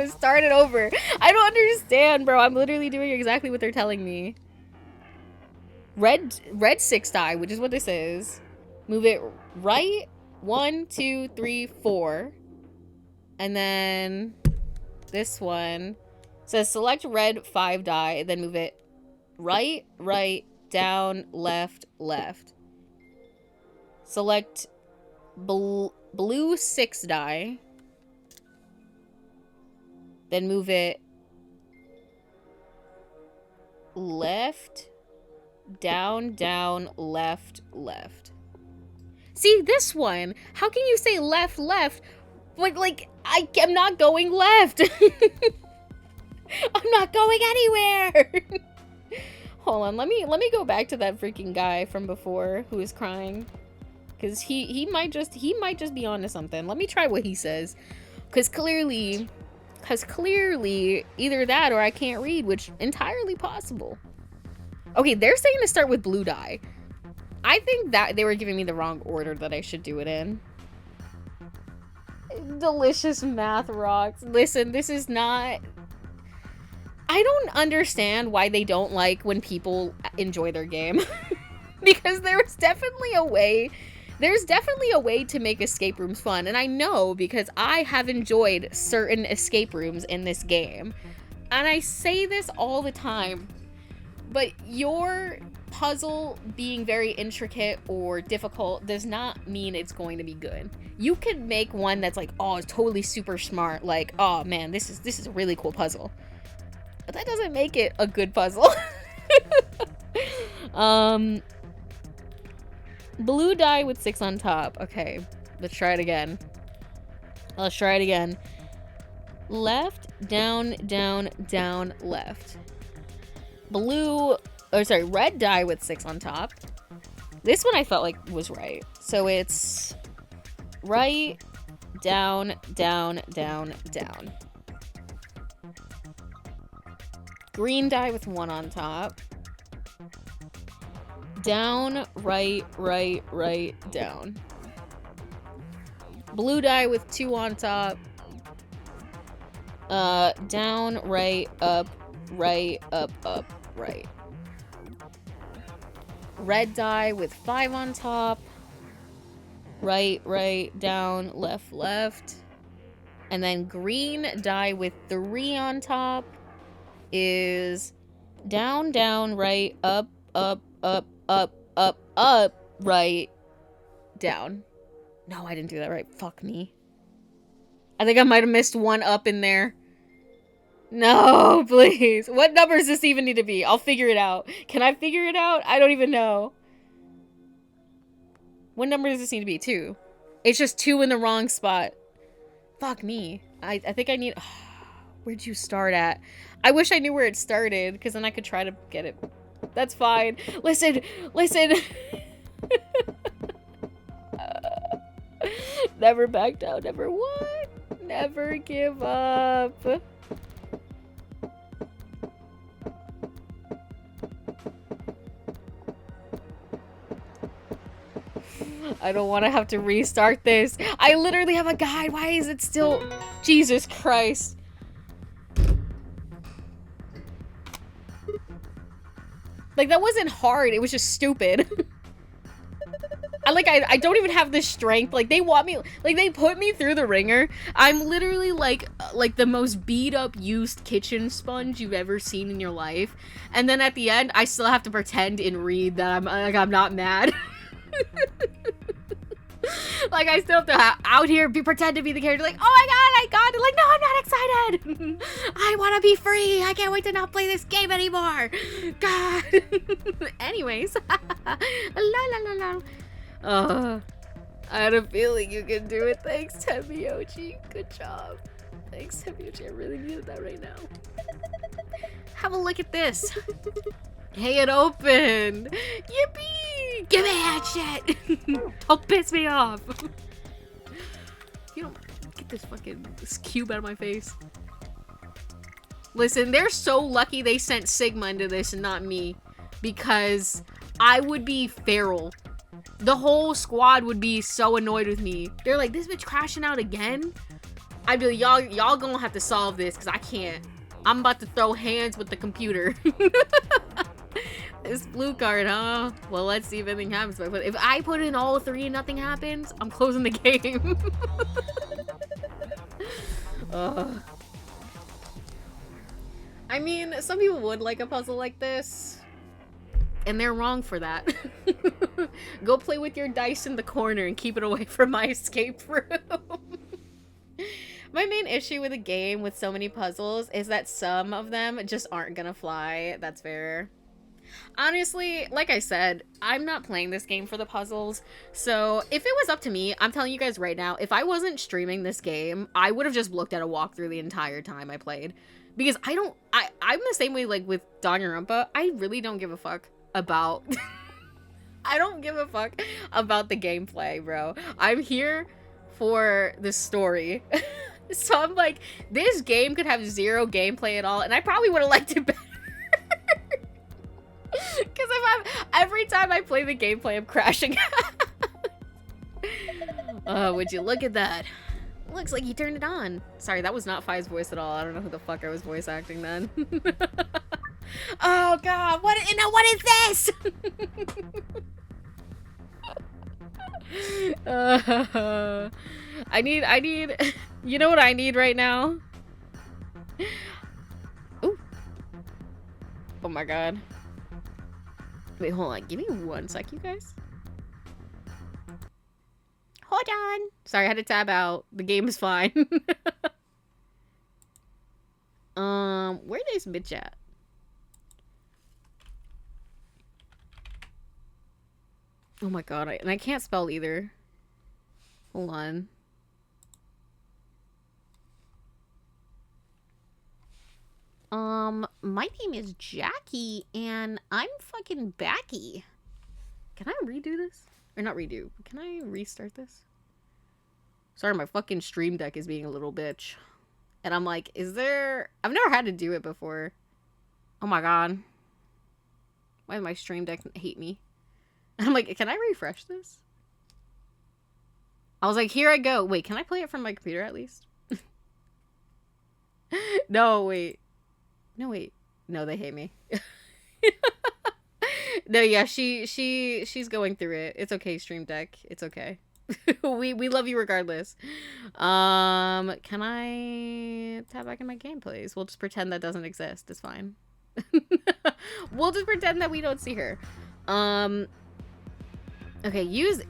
Start it over. I don't understand, bro. I'm literally doing exactly what they're telling me. Red 6 die, which is what this is. Move it right. 1, 2, 3, 4. And then this one says select red 5 die, then move it right, down, left. Select blue 6 die, then move it left, down, left. See, this one, how can you say left, but like, I am not going left. I'm not going anywhere. Hold on, let me go back to that freaking guy from before who was crying. Cause he might just be onto something. Let me try what he says. Cause clearly either that or I can't read, which entirely possible. Okay, they're saying to start with blue die. I think that they were giving me the wrong order that I should do it in. Delicious math rocks. Listen, this is not... I don't understand why they don't like when people enjoy their game. Because there's definitely a way to make escape rooms fun. And I know because I have enjoyed certain escape rooms in this game. And I say this all the time. But your puzzle being very intricate or difficult does not mean it's going to be good. You could make one that's like, oh, it's totally super smart. Like, oh man, this is a really cool puzzle. But that doesn't make it a good puzzle. Blue die with 6 on top. Okay, let's try it again. Left, down, left. Red die with 6 on top. This one I felt like was right. So it's right, down. Green die with 1 on top. Down, right, down. Blue die with 2 on top. Down, right, up, right. Red die with 5 on top. Right, down, left. And then green die with 3 on top is down, right, up, right, down. No, I didn't do that right. Fuck me. I think I might have missed 1 up in there. No, please. What number does this even need to be? I'll figure it out. Can I figure it out? I don't even know. What number does this need to be? 2. It's just 2 in the wrong spot. Fuck me. I think I need... Where'd you start at? I wish I knew where it started, because then I could try to get it. That's fine. Listen. Never back down. Never what? Never give up. I don't want to have to restart this. I literally have a guide. Why is it still... Jesus Christ. Like, that wasn't hard. It was just stupid. I don't even have the strength. Like, they want me, like, they put me through the ringer. I'm literally like the most beat up used kitchen sponge you've ever seen in your life. And then at the end, I still have to pretend and read that I'm not mad. Like, I still have to out here pretend to be the character, like, oh my god, I got it. Like, no, I'm not excited. I want to be free. I can't wait to not play this game anymore. God. Anyways. La la la la. I had a feeling you could do it. Thanks, Temiochi. Good job. Thanks, Temiochi. I really needed that right now. Have a look at this. Hey, it opened. Yippee! Give me that shit. Don't piss me off. You don't get this cube out of my face. Listen, they're so lucky they sent Sigma into this and not me, because I would be feral. The whole squad would be so annoyed with me. They're like, this bitch crashing out again? I'd be like, y'all gonna have to solve this, because I can't. I'm about to throw hands with the computer. This blue card, huh? Well, let's see if anything happens. If I put in all 3 and nothing happens, I'm closing the game. I mean, some people would like a puzzle like this, and they're wrong for that. Go play with your dice in the corner and keep it away from my escape room. My main issue with a game with so many puzzles is that some of them just aren't gonna fly. That's fair. Honestly, like I said, I'm not playing this game for the puzzles. So if it was up to me, I'm telling you guys right now, if I wasn't streaming this game, I would have just looked at a walkthrough the entire time I played. Because I'm the same way, like, with Danganronpa. I really don't give a fuck about... I don't give a fuck about the gameplay, bro. I'm here for the story. So I'm like, this game could have 0 gameplay at all, and I probably would have liked it better. Because every time I play the gameplay, I'm crashing. Would you look at that? Looks like you turned it on. Sorry, that was not Fi's voice at all. I don't know who the fuck I was voice acting then. Oh god, what is this? I need, you know what I need right now? Ooh. Oh my god. Wait, hold on. Give me 1 sec, you guys. Hold on. Sorry, I had to tab out. The game is fine. Where this bitch at? Oh my god, and I can't spell either. Hold on. My name is Jackie, and I'm fucking backy. Can I redo this? Or not redo. Can I restart this? Sorry, my fucking stream deck is being a little bitch. And I'm like, is there... I've never had to do it before. Oh my god. Why does my stream deck hate me? I'm like, can I refresh this? I was like, here I go. Wait, can I play it from my computer at least? No, wait. No, wait. No, they hate me. No, yeah, she's going through it. It's okay, stream deck. It's okay. we love you regardless. Can I tap back in my gameplays? We'll just pretend that doesn't exist. It's fine. We'll just pretend that we don't see her. Okay, use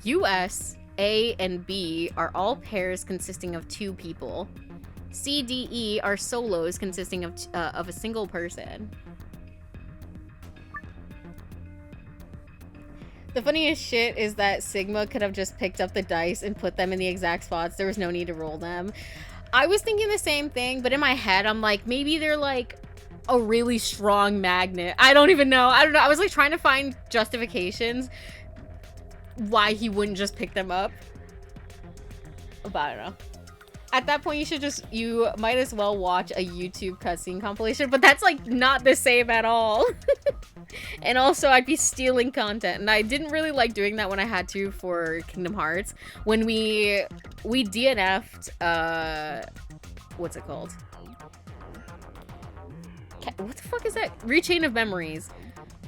US, A, and B are all pairs consisting of 2 people. C, D, E are solos consisting of a single person. The funniest shit is that Sigma could have just picked up the dice and put them in the exact spots. There was no need to roll them. I was thinking the same thing, but in my head, I'm like, maybe they're like a really strong magnet. I don't even know. I don't know. I was like trying to find justifications why he wouldn't just pick them up. But I don't know. At that point, you might as well watch a YouTube cutscene compilation, but that's like not the same at all. And also, I'd be stealing content, and I didn't really like doing that when I had to for Kingdom Hearts. When we DNF'd, what's it called? What the fuck is that? Rechain of Memories.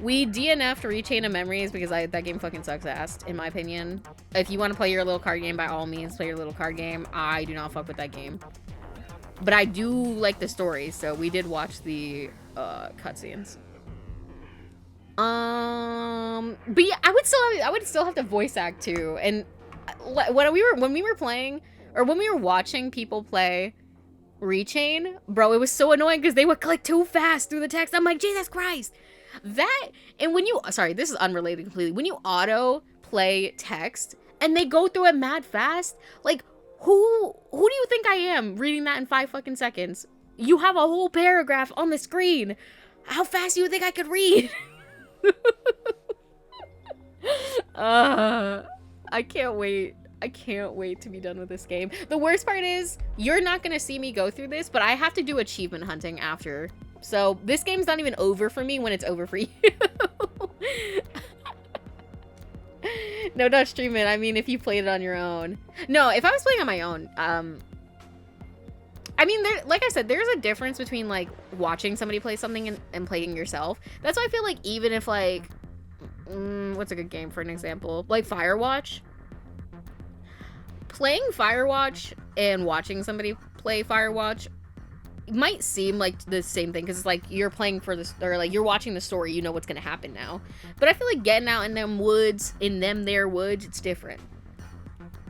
We DNF'd Rechain of Memories because that game fucking sucks ass, in my opinion. If you want to play your little card game, by all means, play your little card game. I do not fuck with that game. But I do like the story, so we did watch the cutscenes. But yeah, I would still have to voice act too. And when we were playing, or when we were watching people play Rechain, bro, it was so annoying because they would click too fast through the text. I'm like, Jesus Christ. That, and when you, sorry, this is unrelated completely. When you auto play text and they go through it mad fast, like, who do you think I am reading that in 5 fucking seconds? You have a whole paragraph on the screen. How fast do you think I could read? I can't wait. I can't wait to be done with this game. The worst part is, you're not gonna see me go through this, but I have to do achievement hunting after. So this game's not even over for me when it's over for you. No, don't stream it. I mean, if you played it on your own. No, if I was playing on my own, I mean, like I said, there's a difference between, like, watching somebody play something and playing yourself. That's why I feel like even if, like, what's a good game for an example? Like Firewatch. Playing Firewatch and watching somebody play Firewatch might seem like the same thing because it's like you're playing for this, or like you're watching the story, you know what's gonna happen now. But I feel like getting out in them woods, it's different.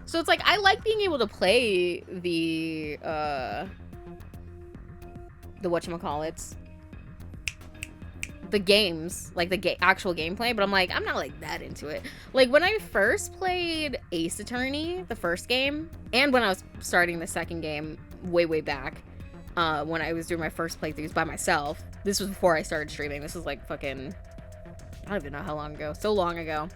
So it's like I like being able to play the whatchamacallits, the games, like the actual gameplay, but I'm like, I'm not like that into it. Like when I first played Ace Attorney, the first game, and when I was starting the second game way back, when I was doing my first playthroughs by myself. This was before I started streaming. This was like fucking, I don't even know how long ago. So long ago.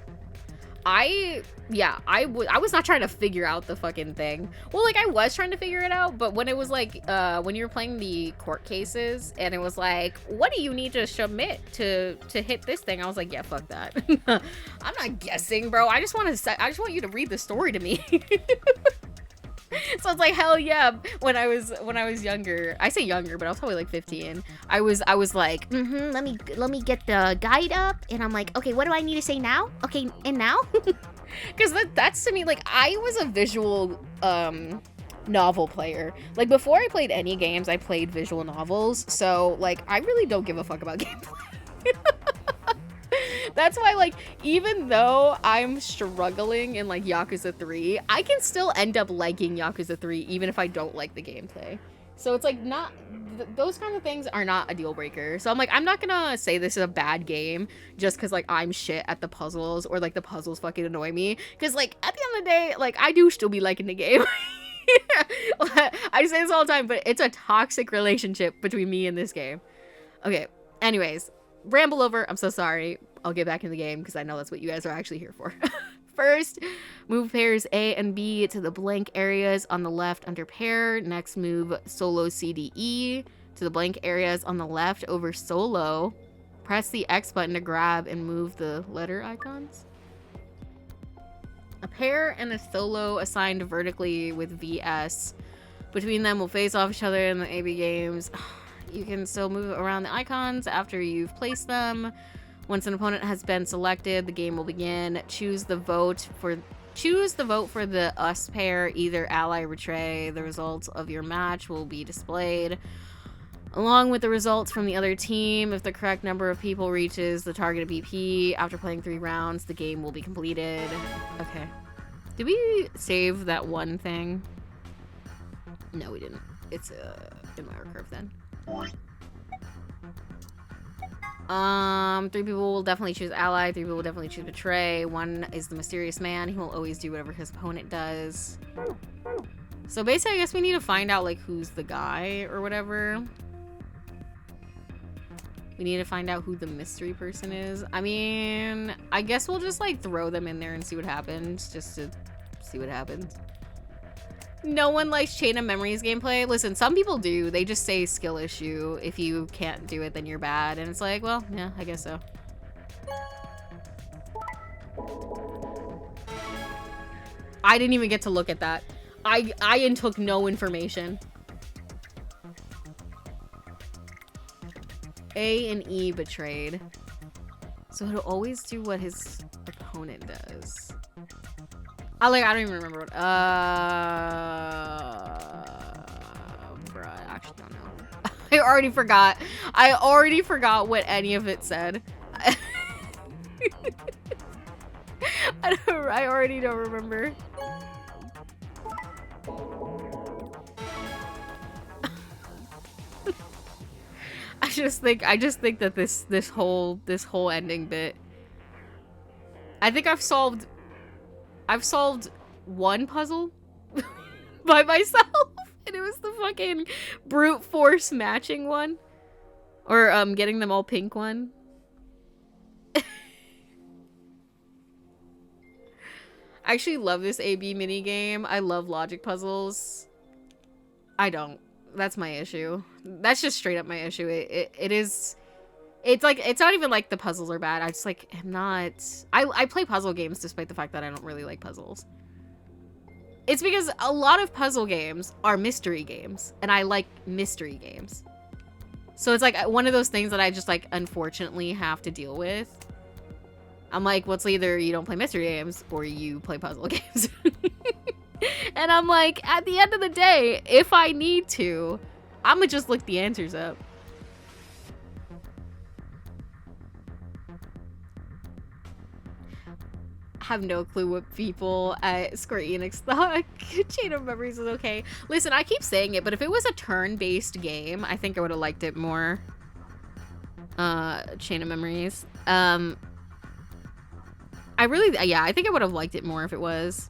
I was not trying to figure out the fucking thing. Well, like, I was trying to figure it out, but when it was like, when you were playing the court cases, and it was like, what do you need to submit to hit this thing? I was like, yeah, fuck that. I'm not guessing, bro. I just want you to read the story to me. So it's like, hell yeah. When I was younger, I say younger, but I was probably like 15. I was like, let me get the guide up, and I'm like, okay, what do I need to say now? Okay, and now? Because that's to me, like, I was a visual novel player. Like, before I played any games, I played visual novels. So like, I really don't give a fuck about gameplay. That's why, like, even though I'm struggling in, like, Yakuza 3, I can still end up liking Yakuza 3 even if I don't like the gameplay. So it's, like, not... those kind of things are not a deal breaker. So I'm, like, I'm not gonna say this is a bad game just because, like, I'm shit at the puzzles or, like, the puzzles fucking annoy me. Because, like, at the end of the day, like, I do still be liking the game. I say this all the time, but it's a toxic relationship between me and this game. Okay, anyways. Ramble over. I'm so sorry. I'll get back in the game because I know that's what you guys are actually here for. First, move pairs A and B to the blank areas on the left under pair. Next, move solo CDE to the blank areas on the left over solo. Press the X button to grab and move the letter icons. A pair and a solo assigned vertically with VS. Between them will face off each other in the AB games. You can still move around the icons after you've placed them. Once an opponent has been selected, the game will begin. Choose the vote for the us pair, either ally or betray. The results of your match will be displayed, along with the results from the other team. If the correct number of people reaches the targeted BP after playing 3 rounds, the game will be completed. Okay. Did we save that one thing? No, we didn't. It's in my recurve then. 3 people will definitely choose ally, 3 people will definitely choose betray. 1 is the mysterious man. He will always do whatever his opponent does. So basically, I guess we need to find out, like, who's the guy or whatever. We need to find out who the mystery person is. I mean, I guess we'll just, like, throw them in there and see what happens, just to see what happens. No one likes Chain of Memories gameplay. Listen, some people do. They just say skill issue. If you can't do it, then you're bad. And it's like, well, yeah, I guess so. I didn't even get to look at that. I took no information. A and E betrayed. So he'll always do what his opponent does. I don't even remember what, bruh, I actually don't know. I already forgot. I already forgot what any of it said. I already don't remember. I just think that this whole ending bit. I think I've solved one puzzle by myself, and it was the fucking brute force matching one, or getting them all pink one. I actually love this AB mini game. I love logic puzzles. I don't. That's my issue. That's just straight up my issue. It's like, it's not even like the puzzles are bad. I just like am not. I play puzzle games despite the fact that I don't really like puzzles. It's because a lot of puzzle games are mystery games, and I like mystery games. So it's like one of those things that I just like unfortunately have to deal with. I'm like, well, it's either you don't play mystery games or you play puzzle games. And I'm like, at the end of the day, if I need to, I'm gonna just look the answers up. Have no clue what people at Square Enix thought. Chain of Memories is okay. Listen, I keep saying it, but if it was a turn-based game, I think I would have liked it more. Chain of Memories. Yeah, I think I would have liked it more if it was.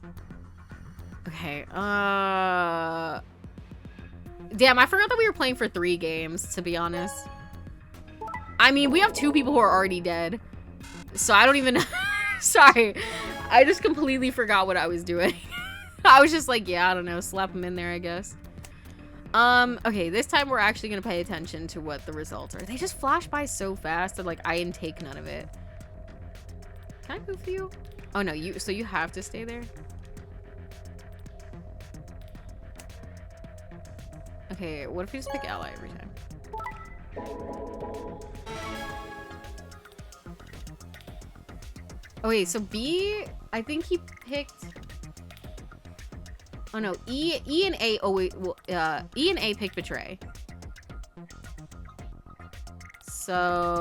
Okay, damn, I forgot that we were playing for 3 games, to be honest. I mean, we have 2 people who are already dead. So I don't even... Sorry. I just completely forgot what I was doing. I was just like, yeah, I don't know. Slap them in there, I guess. Okay, this time we're actually gonna pay attention to what the results are. They just flash by so fast that, like, I didn't take none of it. Can I move you? Oh, no, so you have to stay there? Okay, what if we just pick ally every time? Oh wait, so B, I think he picked... Oh no, E and A, oh wait, well, E and A picked Betray. So...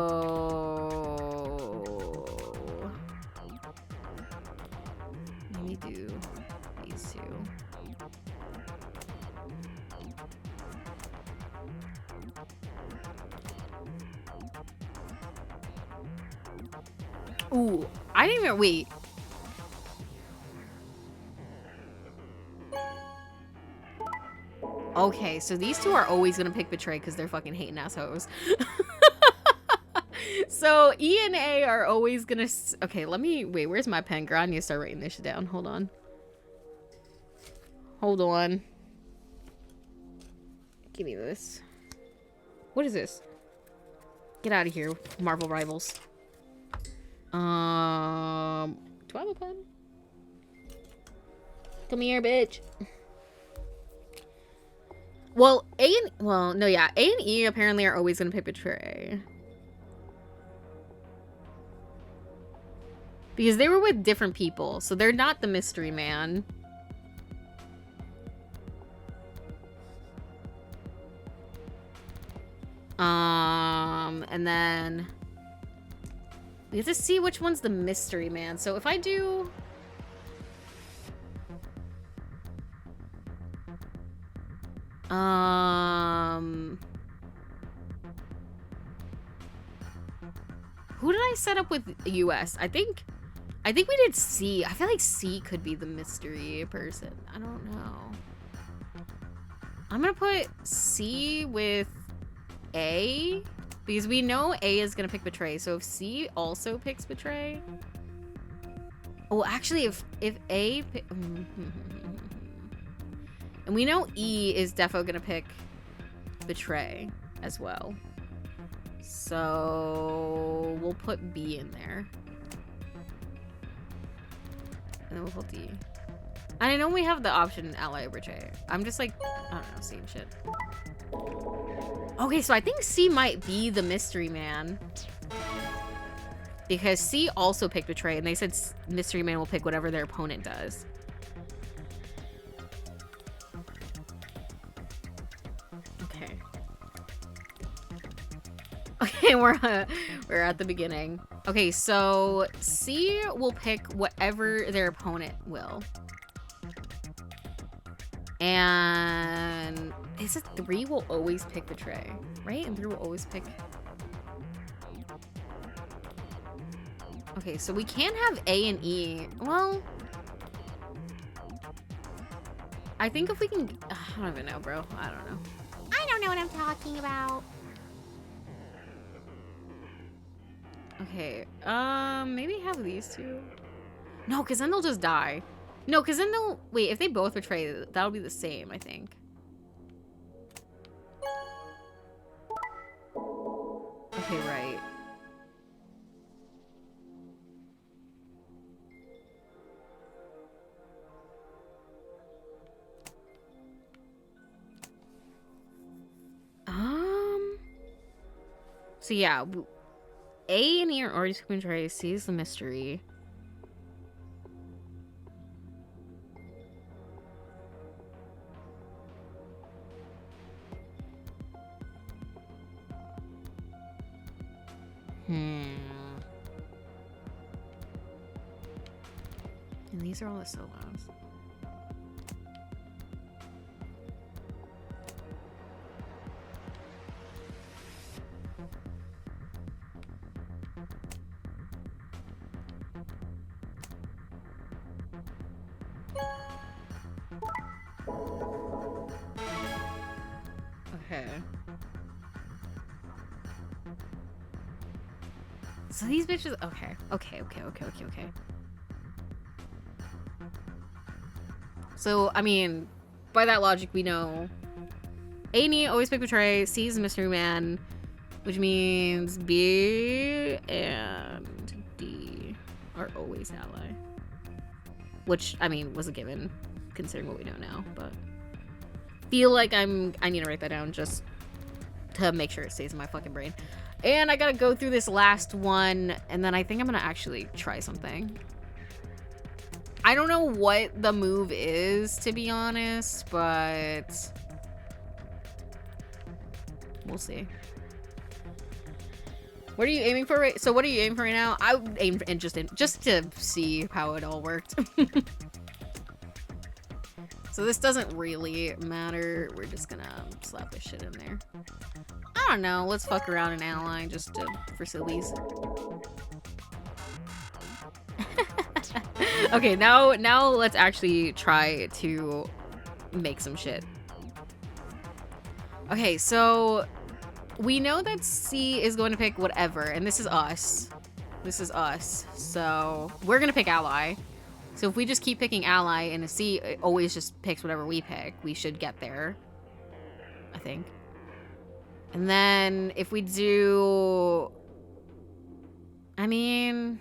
Let me do these 2. Ooh, I didn't even wait. Okay, so these 2 are always gonna pick Betray because they're fucking hating assholes. So E and A are always gonna. Okay, let me wait. Where's my pen? Girl, I need to start writing this shit down. Hold on. Hold on. Give me this. What is this? Get out of here, Marvel Rivals. Do I have a pen? Come here, bitch. Well, A and E apparently are always gonna pick Betray. Because they were with different people, so they're not the mystery man. And then we have to see which one's the mystery man. So if I do... Who did I set up with US? I think we did C. I feel like C could be the mystery person. I don't know. I'm gonna put C with A because we know A is gonna pick Betray. So if C also picks Betray, oh, actually, if A, and we know E is defo gonna pick Betray as well. So we'll put B in there. And then we'll put D. And I know we have the option ally or Betray. I'm just like, I don't know, same shit. Okay, so I think C might be the mystery man. Because C also picked Betray, and they said mystery man will pick whatever their opponent does. Okay. Okay, we're at the beginning. Okay, so C will pick whatever their opponent will. And is it 3 will always pick Betray, right? And 3 will always pick. Okay, so we can't have A and E. Well, I think if we can, I don't even know, bro. I don't know. I don't know what I'm talking about. Okay, maybe have these two. No, because then they'll just die. No, because then they'll, wait, if they both betray, that'll be the same, I think. Okay, right. So yeah, A and E are already betray. C is the mystery. And these are all the solos. Okay. So these bitches, okay. So, I mean, by that logic, we know A and E always pick Betray, C is Mystery Man, which means B and D are always ally. Which, I mean, was a given, considering what we know now, but feel like I need to write that down just to make sure it stays in my fucking brain. And I gotta go through this last one, and then I think I'm gonna actually try something. I don't know what the move is, to be honest, but we'll see. What are you aiming for? So what are you aiming for right now? I would aim for just to see how it all worked. So this doesn't really matter. We're just gonna slap this shit in there. I don't know. Let's fuck around and ally just for sillies. Okay, now let's actually try to make some shit. Okay, so we know that C is going to pick whatever, and this is us. This is us. So we're gonna pick ally. So if we just keep picking ally and a C always just picks whatever we pick, we should get there, I think. And then if we do, I mean,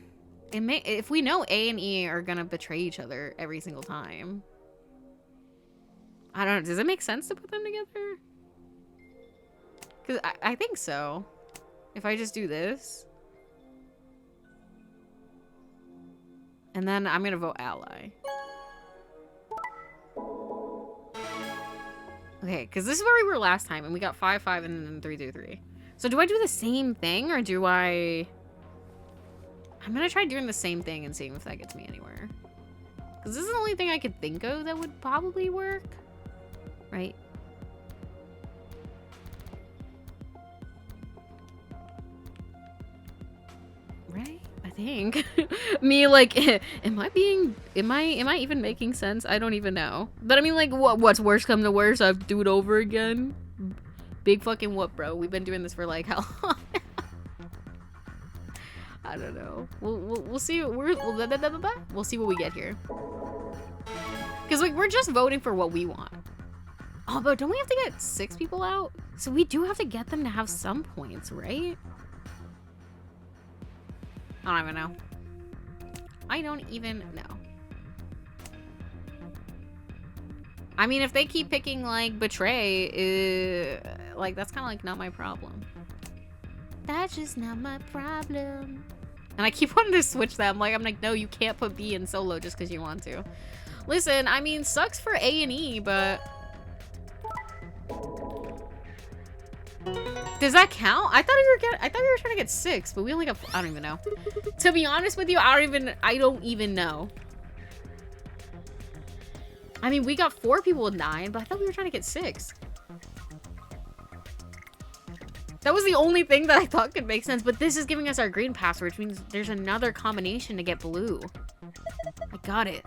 if we know A and E are gonna betray each other every single time, I don't know, does it make sense to put them together? Because I think so. If I just do this. And then I'm gonna vote ally. Okay, because this is where we were last time, and we got 5-5 and then 3-3. So do I do the same thing, or do I... I'm gonna try doing the same thing and seeing if that gets me anywhere. Because this is the only thing I could think of that would probably work. Right? Right? I think. Me, like, am I even making sense? I don't even know. But I mean, like, what's worse come to worse? I have to do it over again? Big fucking whoop, bro. We've been doing this for, like, how long? I don't know. We'll see. We'll see what we get here. Because, like, we're just voting for what we want. Oh, but don't we have to get 6 people out? So we do have to get them to have some points, right? I don't even know. I don't even know. I mean, if they keep picking, like, Betray, Like, that's kind of like not my problem. That's just not my problem. And I keep wanting to switch them. Like, I'm like, no, you can't put B in solo just because you want to. Listen, I mean, sucks for A and E, but does that count? I thought we were trying to get 6, but we only got. I don't even know. To be honest with you, I don't even know. I mean, we got 4 people with 9, but I thought we were trying to get 6. That was the only thing that I thought could make sense, but this is giving us our green password, which means there's another combination to get blue. I got it.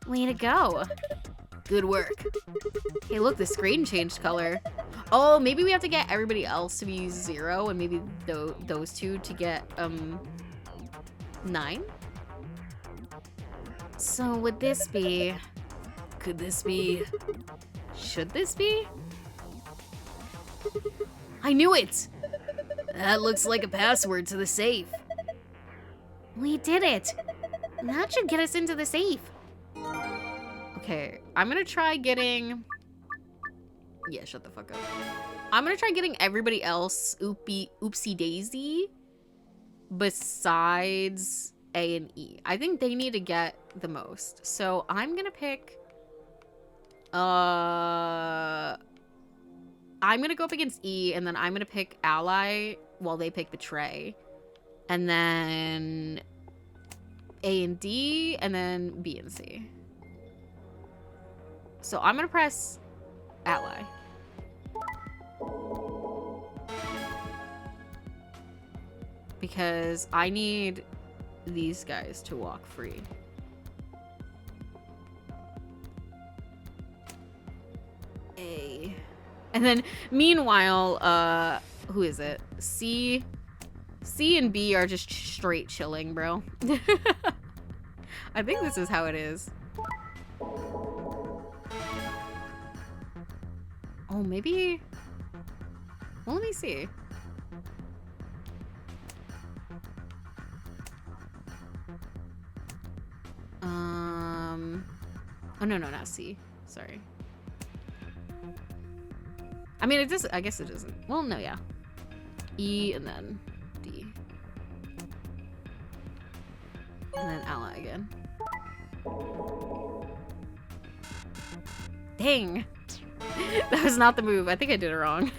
Way to go. Good work. Hey, look, the screen changed color. Oh, maybe we have to get everybody else to be 0, and maybe those 2 to get, 9? So would this be... Could this be... Should this be? I knew it! That looks like a password to the safe. We did it! That should get us into the safe. Okay, I'm gonna try getting... Yeah, shut the fuck up. I'm gonna try getting everybody else oopsie daisy besides A and E. I think they need to get the most. So I'm gonna pick... I'm gonna go up against E, and then I'm gonna pick Ally while they pick Betray. And then A and D, and then B and C. So I'm gonna press Ally. Because I need these guys to walk free. A. And then, meanwhile, who is it? C and B are just straight chilling, bro. I think this is how it is. Oh, maybe... Well, let me see. Oh, no, not C. Sorry. I mean, it does. I guess it isn't. Well, no, yeah. E and then D. And then Ally again. Dang. That was not the move. I think I did it wrong.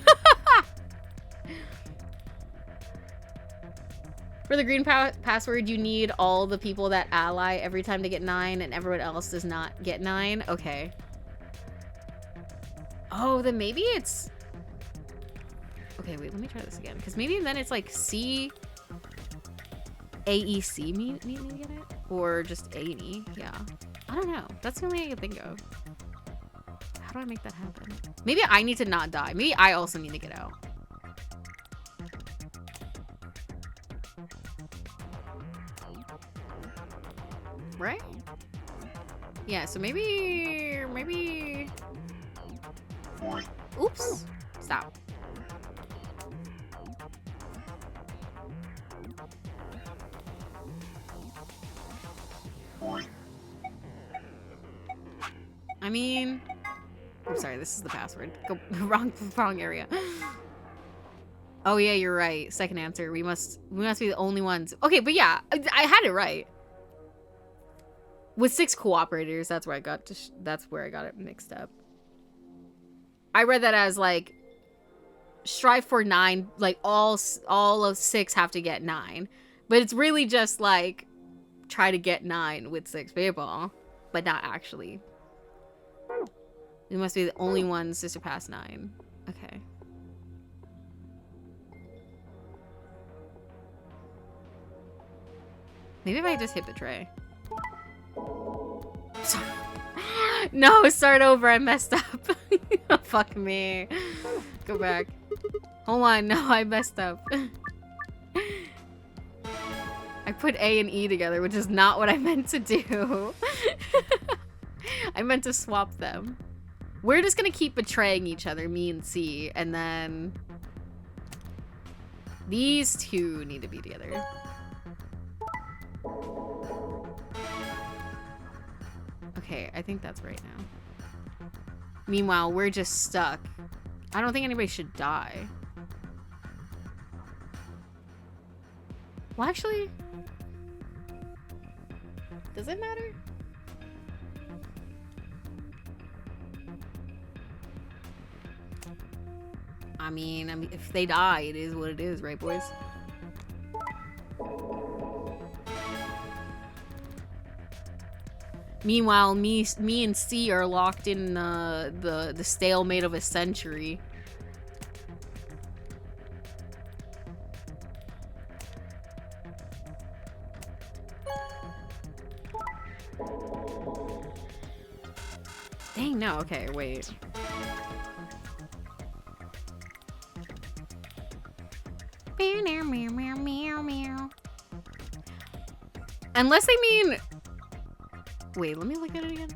For the green password, you need all the people that ally every time to get 9, and everyone else does not get 9. Okay. Oh, then maybe it's... Okay, wait, let me try this again. Because maybe then it's like C... AEC need to get it? Or just A and E? Yeah. I don't know. That's the only thing I can think of. How do I make that happen? Maybe I need to not die. Maybe I also need to get out. Right? Yeah, so maybe... Oops. Stop. I mean... I'm sorry, this is the password. Go wrong area. Oh yeah, you're right. Second answer. We must be the only ones. Okay, but yeah, I had it right. With 6 cooperators, that's where I got it mixed up. I read that as like strive for 9, like all of 6 have to get 9. But it's really just like try to get 9 with 6 people, but not actually. We must be the only ones to surpass 9. Okay. Maybe if I just hit betray. Sorry. No, start over. I messed up. Fuck me. Go back. Hold on. No, I messed up. I put A and E together, which is not what I meant to do. I meant to swap them. We're just gonna keep betraying each other, me and C, and then these 2 need to be together. Okay, I think that's right now. Meanwhile, we're just stuck I don't think anybody should die. Well, actually, does it matter? I mean, if they die, it is what it is, right, boys? Meanwhile, me and C are locked in the stalemate of a century. Dang, no. Okay, wait. Unless they mean... Wait, let me look at it again.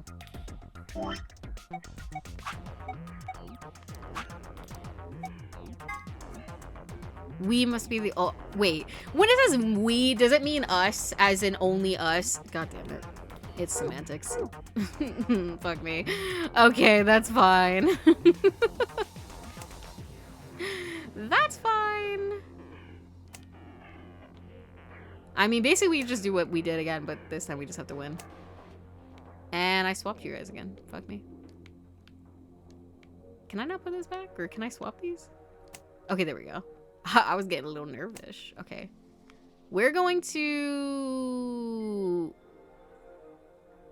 We must be the... Oh, wait. When it says we, does it mean us, as in only us? God damn it. It's semantics. Fuck me. Okay, that's fine. That's fine. I mean, basically we just do what we did again, but this time we just have to win. And I swapped you guys again. Fuck me. Can I not put this back? Or can I swap these? Okay, there we go. I was getting a little nervous. Okay. We're going to...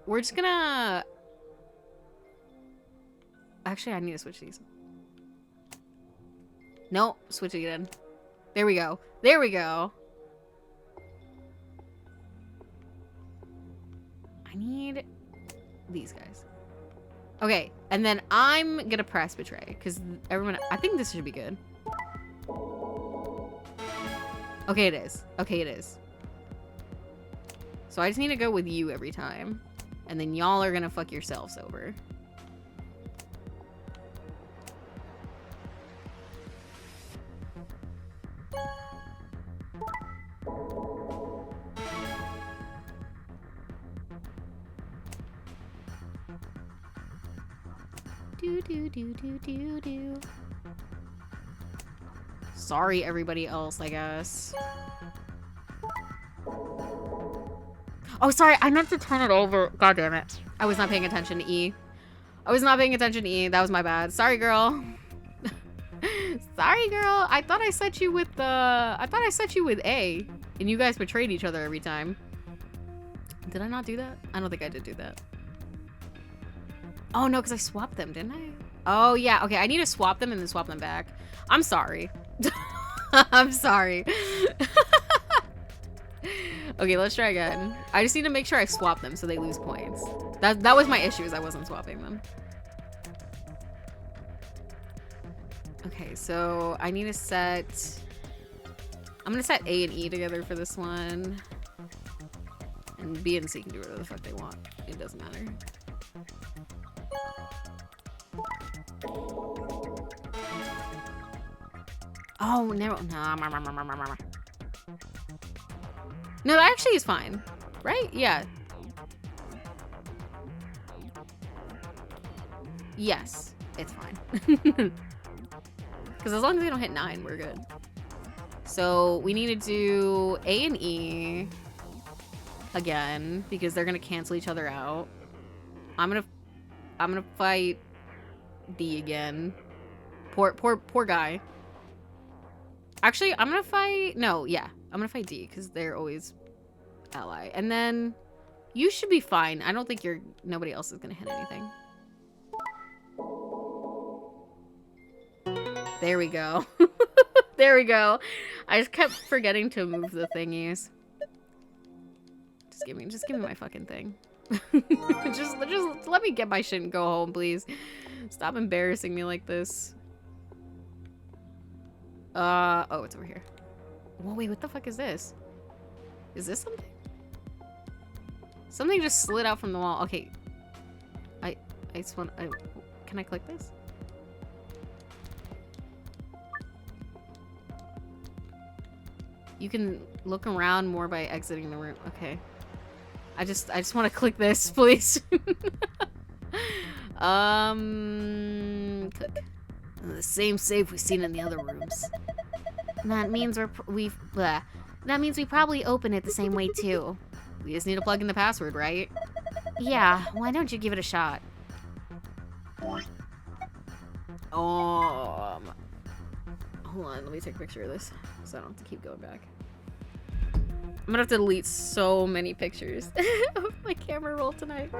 We're just gonna... Actually, I need to switch these. No, switch it again. There we go. There we go. I need these guys. Okay, and then I'm gonna press betray because everyone. I think this should be good. Okay, it is. Okay, it is. So I just need to go with you every time, and then y'all are gonna fuck yourselves over. Do. Sorry, everybody else, I guess. Oh, sorry, I meant to turn it over. God damn it. I was not paying attention to E. I was not paying attention to E. That was my bad. Sorry, girl. Sorry, girl. I thought I set you with A. And you guys betrayed each other every time. Did I not do that? I don't think I did do that. Oh, no, because I swapped them, didn't I? Oh, yeah. Okay, I need to swap them and then swap them back. I'm sorry. I'm sorry. Okay, let's try again. I just need to make sure I swap them so they lose points. That was my issue, is I wasn't swapping them. Okay, so I need to set... I'm going to set A and E together for this one. And B and C can do whatever the fuck they want. It doesn't matter. Oh, no. No, that actually is fine. Right? Yeah. Yes, it's fine. Because as long as they don't hit 9, we're good. So we need to do A and E again because they're gonna cancel each other out. I'm gonna fight D again. Poor guy. Actually, I'm gonna fight... No, yeah. I'm gonna fight D, because they're always ally. And then... You should be fine. I don't think you're... Nobody else is gonna hit anything. There we go. There we go. I just kept forgetting to move the thingies. Just give me my fucking thing. just let me get my shit and go home, please. Stop embarrassing me like this. Oh, it's over here. Whoa, wait, what the fuck is this? Is this something? Something just slid out from the wall. Okay. I just want... can I click this? You can look around more by exiting the room. Okay. I just want to click this, please. Click. The same safe we've seen in the other rooms. That means that means we probably open it the same way too. We just need to plug in the password, right? Yeah, why don't you give it a shot? Hold on, let me take a picture of this so I don't have to keep going back. I'm gonna have to delete so many pictures of my camera roll tonight.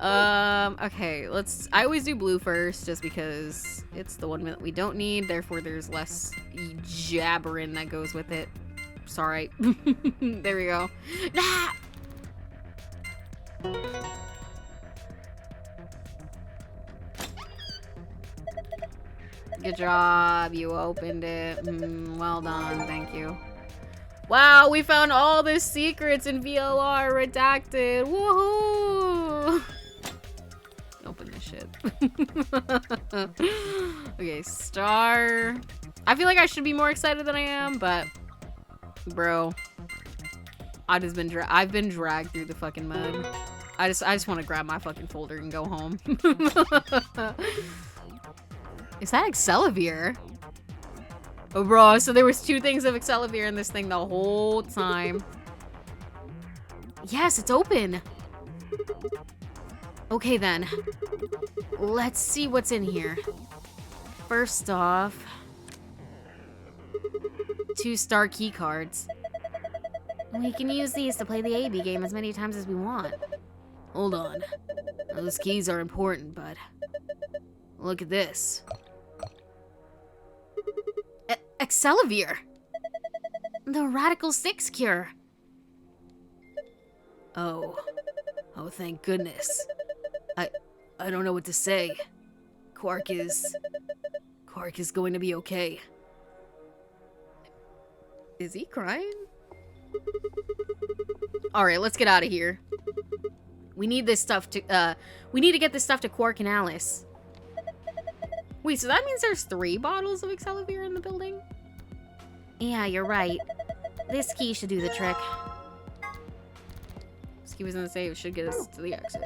Okay, I always do blue first just because it's the one that we don't need, therefore there's less jabbering that goes with it. Sorry. There we go. Nah! Good job, you opened it. Well done, thank you. Wow, we found all the secrets in VLR redacted. Woohoo! Open this shit. Okay, star. I feel like I should be more excited than I am, but bro, I've been dragged through the fucking mud. I just want to grab my fucking folder and go home. Is that Excelivir? Oh, bro, so there was 2 things of Excelivir in this thing the whole time. Yes, it's open. Okay, then. Let's see what's in here. First off, 2 star key cards. We can use these to play the AB game as many times as we want. Hold on. Those keys are important, but look at this. Excelivir! The Radical 6 cure! Oh, thank goodness. I don't know what to say. Quark is going to be okay. Is he crying? Alright, let's get out of here. We need this stuff to, we need to get this stuff to Quark and Alice. Wait, so that means there's 3 bottles of Excelivir in the building? Yeah, you're right. This key should do the trick. This key was in the safe, should get us to the exit.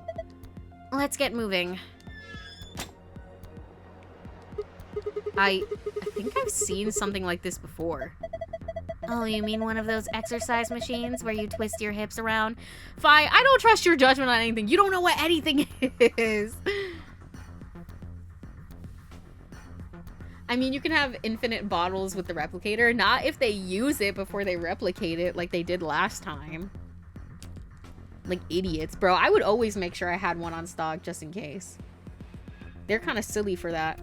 Let's get moving. I think I've seen something like this before. Oh, you mean one of those exercise machines where you twist your hips around? Fi, I don't trust your judgment on anything. You don't know what anything is. I mean, you can have infinite bottles with the replicator, not if they use it before they replicate it like they did last time. Like idiots. Bro, I would always make sure I had one on stock just in case. They're kind of silly for that.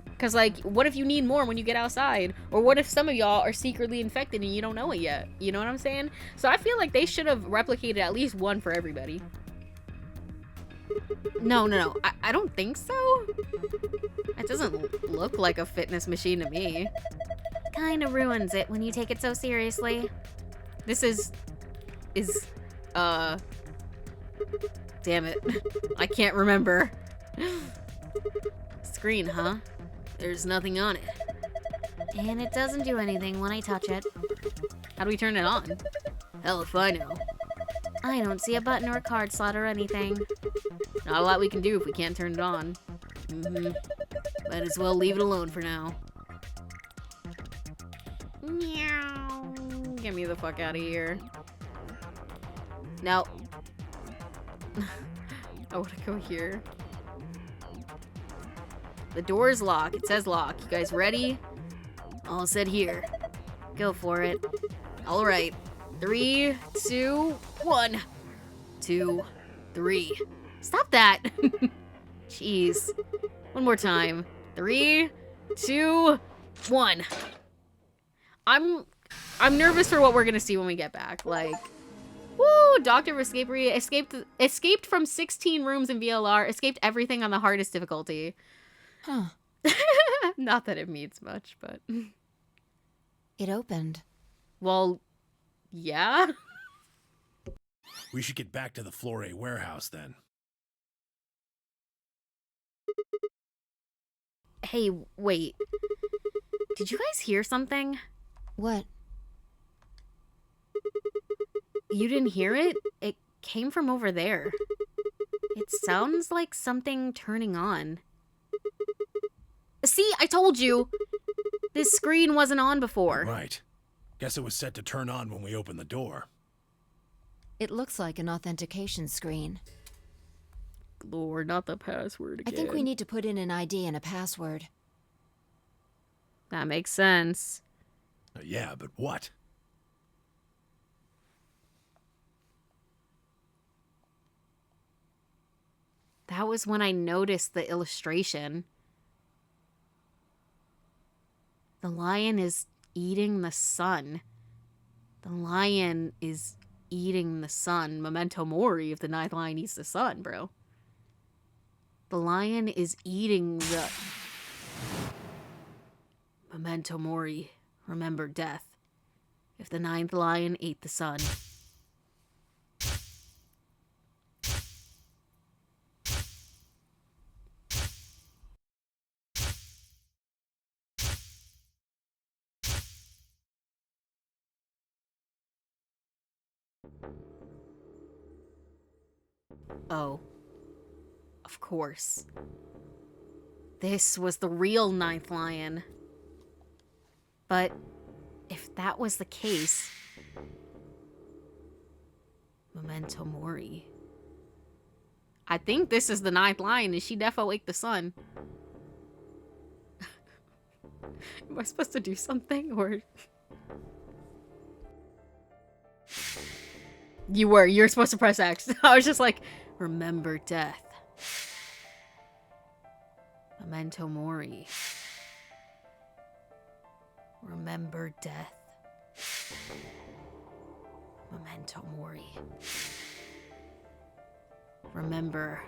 Because, like, what if you need more when you get outside? Or what if some of y'all are secretly infected and you don't know it yet? You know what I'm saying? So I feel like they should have replicated at least one for everybody. No. I don't think so. It doesn't look like a fitness machine to me. Kinda ruins it when you take it so seriously. This is damn it. I can't remember. Screen, huh? There's nothing on it. And it doesn't do anything when I touch it. How do we turn it on? Hell if I know. I don't see a button or a card slot or anything. Not a lot we can do if we can't turn it on. Might as well leave it alone for now. Meow. Get me the fuck out of here. No. I want to go here. The door is locked. It says lock. You guys ready? All set here. Go for it. All right. 3, 2, 1. 2, 3. Stop that. Jeez. One more time. 3, 2, 1. I'm nervous for what we're gonna see when we get back. Like, woo! Doctor of Escapery escaped from 16 rooms in VLR. Escaped everything on the hardest difficulty. Huh. Not that it means much, but It opened. well, yeah. We should get back to the Floor A warehouse then. Hey, wait. Did you guys hear something? What? You didn't hear it? It came from over there. It sounds like something turning on. See, I I told you! This screen wasn't on before. Right. Guess it was set to turn on when we opened the door. It looks like an authentication screen. Lord, not the password again. I think we need to put in an ID and a password. That makes sense. Yeah, but what? That was when I noticed the illustration. The lion is eating the sun. The lion is eating the sun. Memento mori if the ninth lion eats the sun, bro. The lion is eating the... Memento mori. Remember death. If the ninth lion ate the sun. Oh. Of course. This was the real ninth lion. But if that was the case... Memento mori. I think this is the ninth lion, and she defo ate the sun. Am I supposed to do something, or... You're supposed to press X. I was just like, remember death. Memento mori. Remember death. Memento mori. Remember.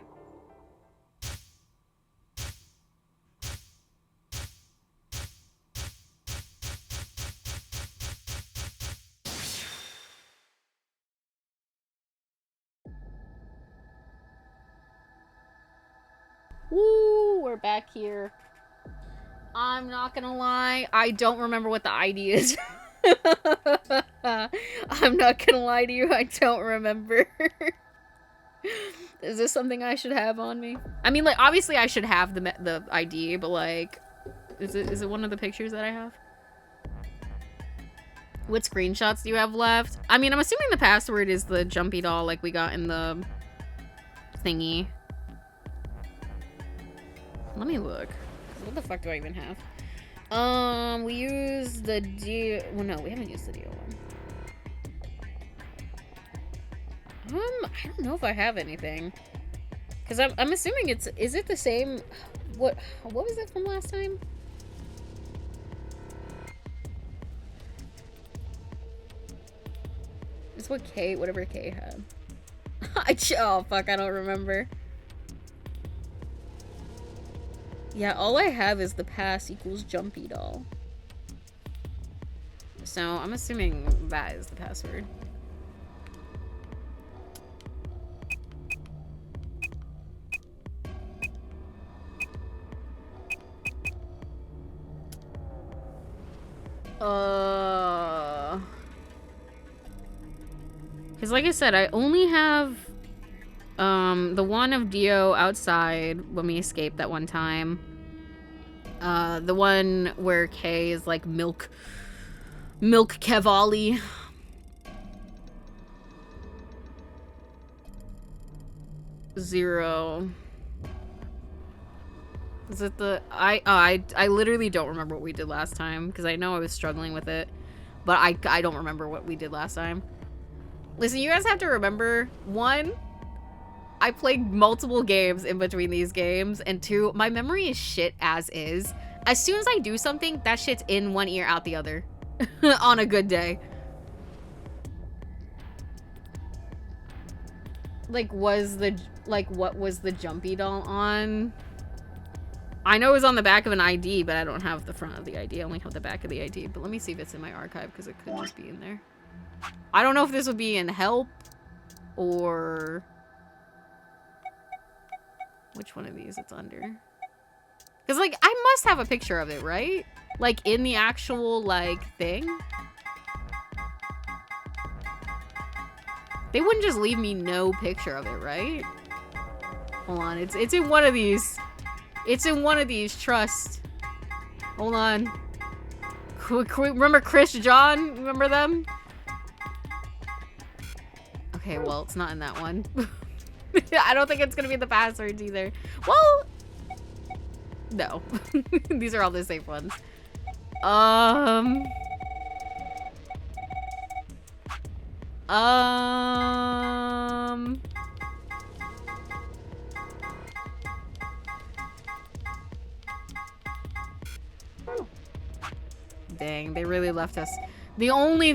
Woo, we're back here. I'm not gonna lie, I don't remember what the ID is. I'm not gonna lie to you, I don't remember. Is this something I should have on me? I mean, like, obviously I should have the ID, but like, is it one of the pictures that I have? What screenshots do you have left? I mean, I'm assuming the password is the jumpy doll like we got in the thingy. Let me look. What the fuck do I even have? We use the Dio... Well, no, we haven't used the Dio one. I don't know if I have anything. Because I'm assuming it's... Is it the same... What was it from last time? It's what whatever K had. Oh, fuck, I don't remember. Yeah, all I have is the pass equals jumpy doll. So I'm assuming that is the password. Because like I said, I only have the one of Dio outside when we escaped that one time. The one where Kay is like Milk Cavalli. Zero. Is it the... I literally don't remember what we did last time, because I know I was struggling with it. But I don't remember what we did last time. Listen, you guys have to remember, one, I played multiple games in between these games, and two, my memory is shit as is. As soon as I do something, that shit's in one ear, out the other. On a good day. Like, what was the jumpy doll on? I know it was on the back of an ID, but I don't have the front of the ID. I only have the back of the ID. But let me see if it's in my archive, because it could just be in there. I don't know if this would be in help, or... Which one of these it's under? Because, like, I must have a picture of it, right? Like, in the actual, like, thing? They wouldn't just leave me no picture of it, right? Hold on, it's in one of these. It's in one of these, trust. Hold on. Remember Chris John? Remember them? Okay, well, it's not in that one. I don't think it's gonna be the passwords either. Well, no. These are all the safe ones. Dang, they really left us. The only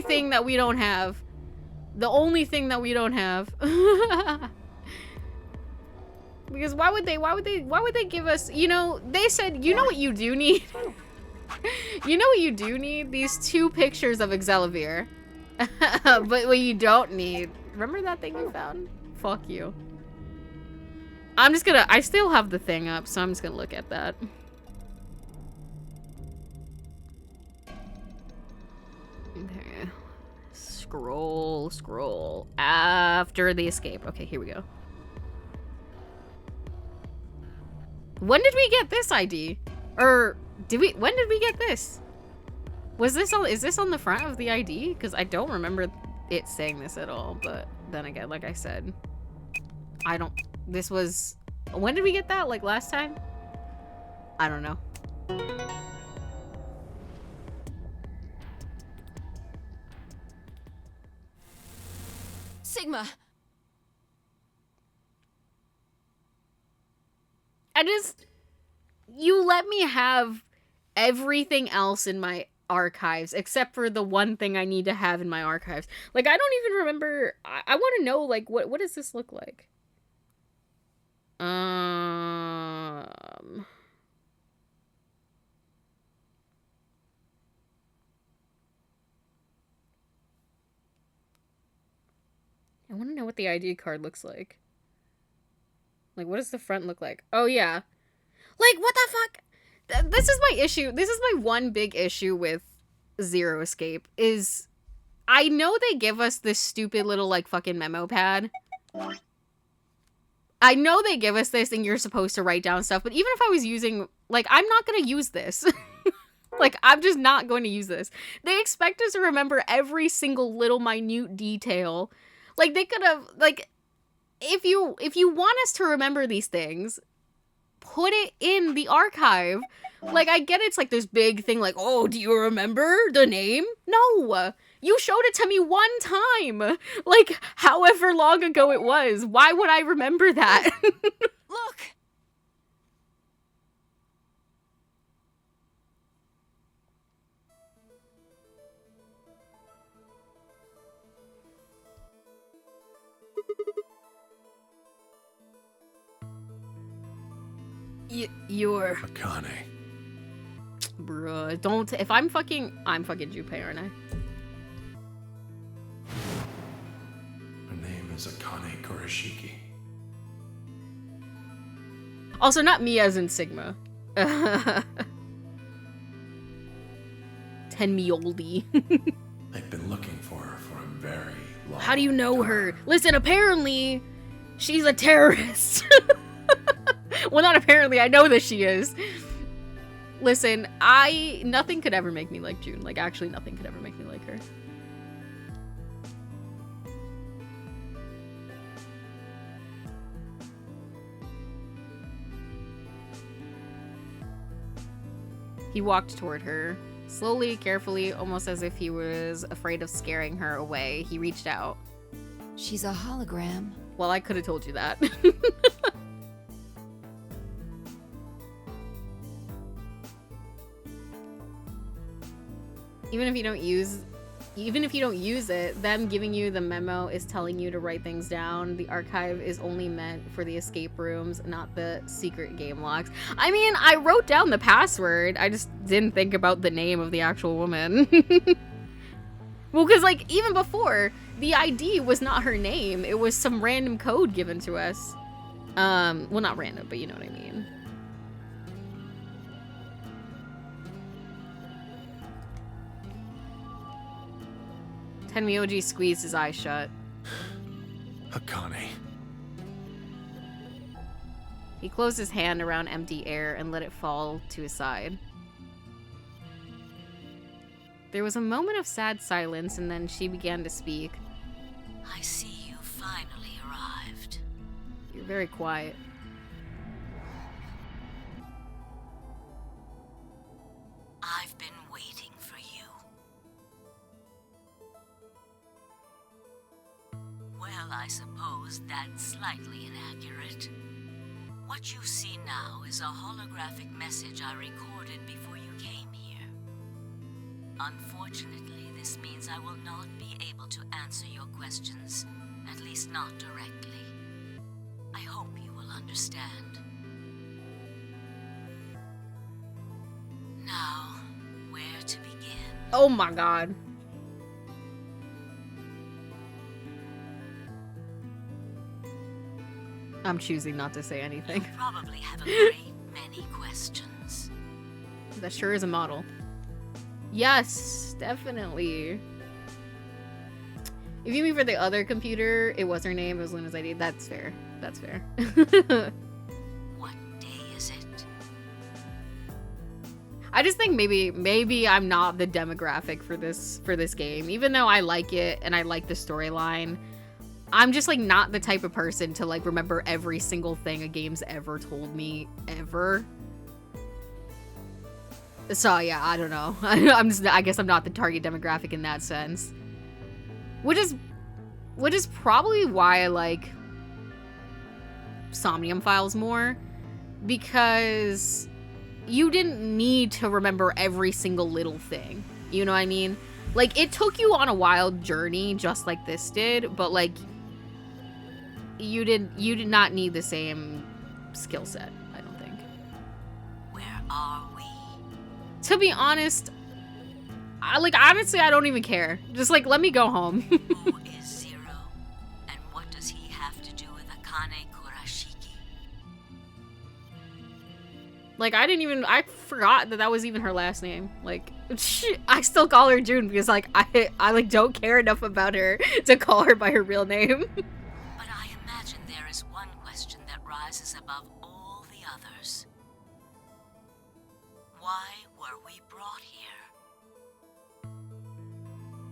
thing that we don't have. The only thing that we don't have. Because why would they give us, you know, they said, you know what you do need? You know what you do need? These 2 pictures of Exelavir. But what you don't need, remember that thing you found? Fuck you. I still have the thing up, so I'm just gonna look at that. Okay. Scroll. After the escape. Okay, here we go. When did we get this ID? Or when did we get this? Is this on the front of the ID? Because I don't remember it saying this at all, but then again, like I said, when did we get that? Like last time? I don't know. Sigma! You let me have everything else in my archives except for the one thing I need to have in my archives. Like, I don't even remember. I want to know, like, what does this look like? I want to know what the ID card looks like. Like, what does the front look like? Oh, yeah. Like, what the fuck? This is my issue. This is my one big issue with Zero Escape is I know they give us this stupid little, like, fucking memo pad. I know they give us this and you're supposed to write down stuff, but even if I was using, like, I'm not gonna use this. Like, I'm just not going to use this. They expect us to remember every single little minute detail. Like, they could have, like, if you want us to remember these things, put it in the archive. Like, I get it's like this big thing, like, oh, do you remember the name? No! You showed it to me one time! Like, however long ago it was. Why would I remember that? Look! You're... Akane. Bruh, don't... If I'm fucking Junpei, aren't I? Her name is Akane Kurashiki. Also, not me as in Sigma. Tenmioldi. They've been looking for her for a very long How do you know time. her? Listen, apparently, she's a terrorist. Well, not apparently, I know that she is. Listen, nothing could ever make me like June. Like, actually, nothing could ever make me like her. He walked toward her. Slowly, carefully, almost as if he was afraid of scaring her away. He reached out. She's a hologram. Well, I could have told you that. Even if you don't use it, them giving you the memo is telling you to write things down. The archive is only meant for the escape rooms, not the secret game logs. I mean, I wrote down the password. I just didn't think about the name of the actual woman. Well, because, like, even before, the ID was not her name. It was some random code given to us. Well, not random, but you know what I mean. Tenmyoji squeezed his eyes shut. Akane. He closed his hand around empty air and let it fall to his side. There was a moment of sad silence, and then she began to speak. I see you finally arrived. You're very quiet. I've been waiting for you. Well, I suppose that's slightly inaccurate. What you see now is a holographic message I recorded before you came here. Unfortunately, this means I will not be able to answer your questions, at least not directly. I hope you will understand. Now, where to begin? Oh my god. I'm choosing not to say anything. You probably have a great many questions. That sure is a model. Yes, definitely. If you mean for the other computer, it was her name, it was Luna's ID. That's fair. That's fair. What day is it? I just think maybe I'm not the demographic for this game. Even though I like it and I like the storyline, I'm just like not the type of person to like remember every single thing a game's ever told me ever. So yeah, I don't know. I guess I'm not the target demographic in that sense. Which is probably why I like Somnium Files more, because you didn't need to remember every single little thing. You know what I mean? Like, it took you on a wild journey just like this did, but like you did not need the same skill set, I don't think. Where are we? To be honest, honestly, I don't even care. Just like, let me go home. Who is Zero? And what does he have to do with Akane Kurashiki? Like, I forgot that was even her last name. Like, I still call her June because, like, I like, don't care enough about her to call her by her real name. But I imagine there is one question that rises above all the others. Why were we brought here?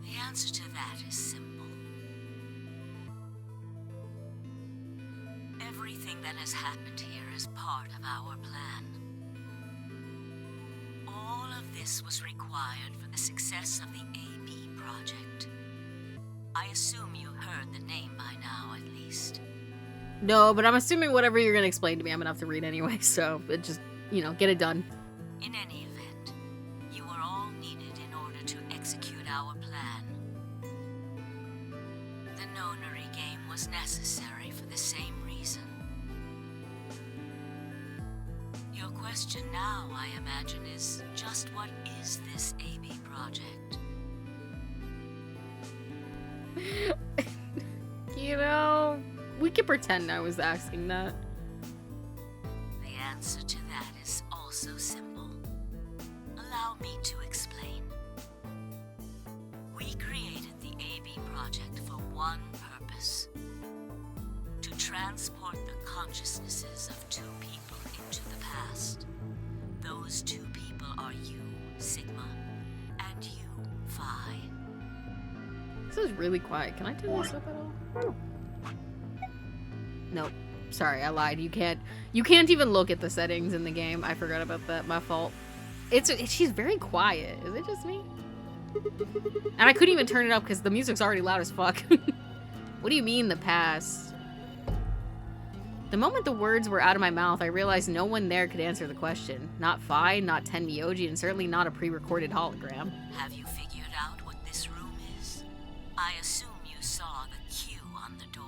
The answer to that is simple. Everything that has happened here is part of our plan. All of this was required for the success of the AB project. I assume you heard the name by now, at least. No, but I'm assuming whatever you're gonna explain to me, I'm gonna have to read anyway, so it just, get it done. In any event, you were all needed in order to execute our plan. The nonary game was necessary for the same reason. Your question now, I imagine, is just what is this AB project? We could pretend I was asking that. The answer to that is also simple. Allow me to explain. We created the AB project for one purpose: to transport the consciousnesses of two people into the past. Those two people are you, Sigma, and you, Phi. This is really quiet. Can I turn this up at all? Nope. Sorry, I lied. You can't even look at the settings in the game. I forgot about that. My fault. She's very quiet. Is it just me? And I couldn't even turn it up because the music's already loud as fuck. What do you mean, the past? The moment the words were out of my mouth, I realized no one there could answer the question. Not Phi, not Ten Myoji, and certainly not a pre-recorded hologram. Have you figured out what this room is? I assume you saw the Q on the door.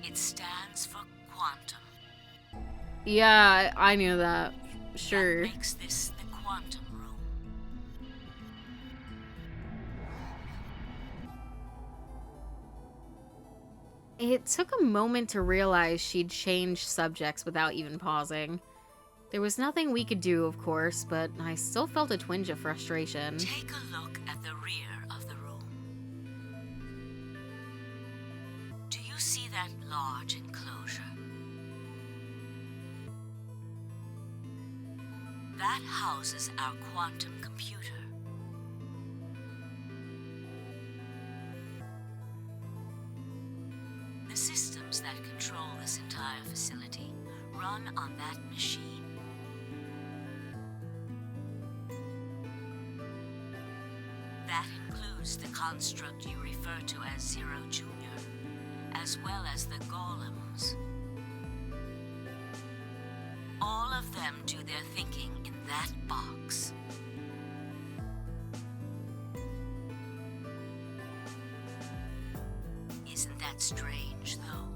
It stands for quantum. Yeah, I knew that. Sure. That makes this the quantum room. It took a moment to realize she'd changed subjects without even pausing. There was nothing we could do, of course, but I still felt a twinge of frustration. Take a look at the rear of the room. Do you see that large enclosure? That houses our quantum computer. The systems that control this entire facility run on that machine. That includes the construct you refer to as Zero Jr., as well as the golems. All of them do their thinking in that box. Isn't that strange, though?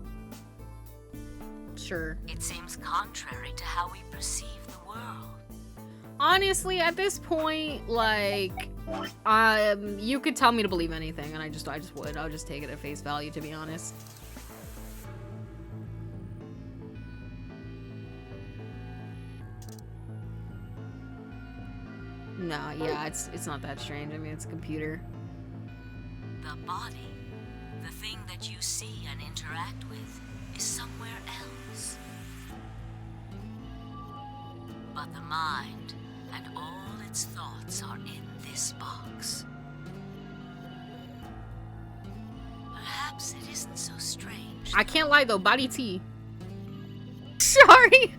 Sure. It seems contrary to how we perceive the world. Honestly, at this point, like, you could tell me to believe anything, and I just would. I would just take it at face value, to be honest. No, yeah, it's not that strange. I mean, it's a computer. The body, the thing that you see and interact with, is somewhere else. But the mind and all its thoughts are in this box. Perhaps it isn't so strange. I can't lie though, body T. Sorry.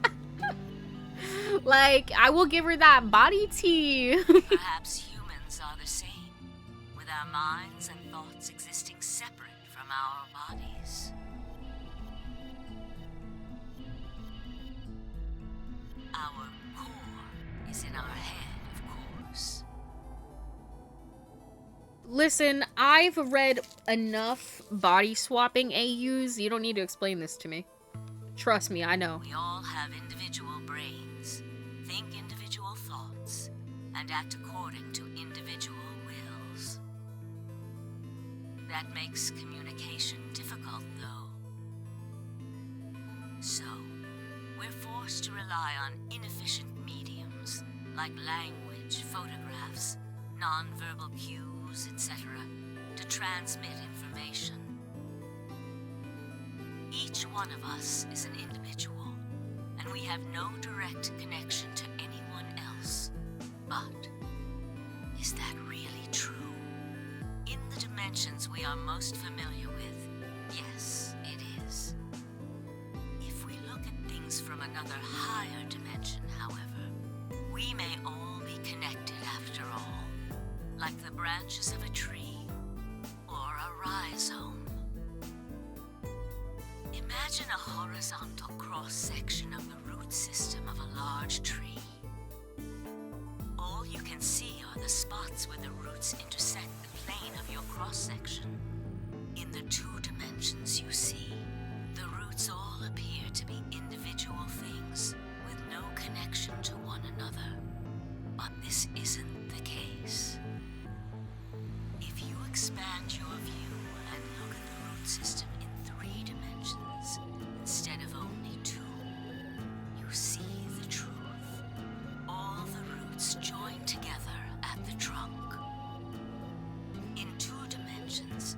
Like, I will give her that body T. Perhaps humans are the same, with our minds and thoughts existing separate from our bodies. Our core is in our head, of course. Listen, I've read enough body swapping AUs. You don't need to explain this to me. Trust me, I know. We all have individual brains, think individual thoughts, and act according to individual wills. That makes communication difficult, though. So, we're forced to rely on inefficient mediums like language, photographs, non-verbal cues, etc., to transmit information. Each one of us is an individual, and we have no direct connection to anyone else. But is that really true? In the dimensions we are most familiar with, yes, it is. If we look at things from another higher dimension, however, we may all be connected after all, like the branches of a tree or a rhizome. Imagine a horizontal cross-section of the root system of a large tree. All you can see are the spots where the roots intersect the plane of your cross-section. In the two dimensions you see, the roots all appear to be individual things with no connection to one another. But this isn't the case. If you expand your view and look at the root system in 3 dimensions instead of only 2, you see the truth. All the roots join together at the trunk. In 2 dimensions,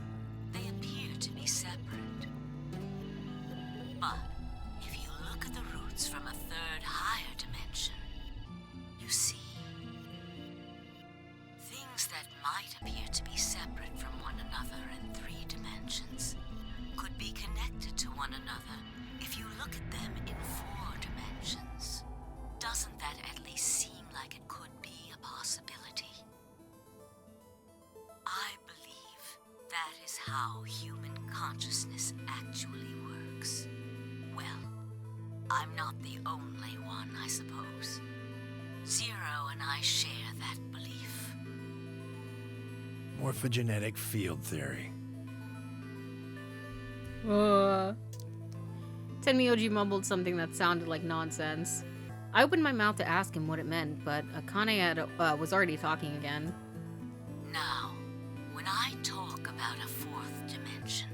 they appear to be separate. But if you look at the roots from a 3rd higher dimension, you see things that might appear to be separate from one another in 3 dimensions could be connected to one another if you look at them in 4 dimensions. Doesn't that at least seem like it could be a possibility? I believe that is how human consciousness actually works. Well, I'm not the only one, I suppose. Zero and I share that belief. Morphogenetic field theory. Tenmyoji mumbled something that sounded like nonsense. I opened my mouth to ask him what it meant, but Akane was already talking again. Now, when I talk about a 4th dimension,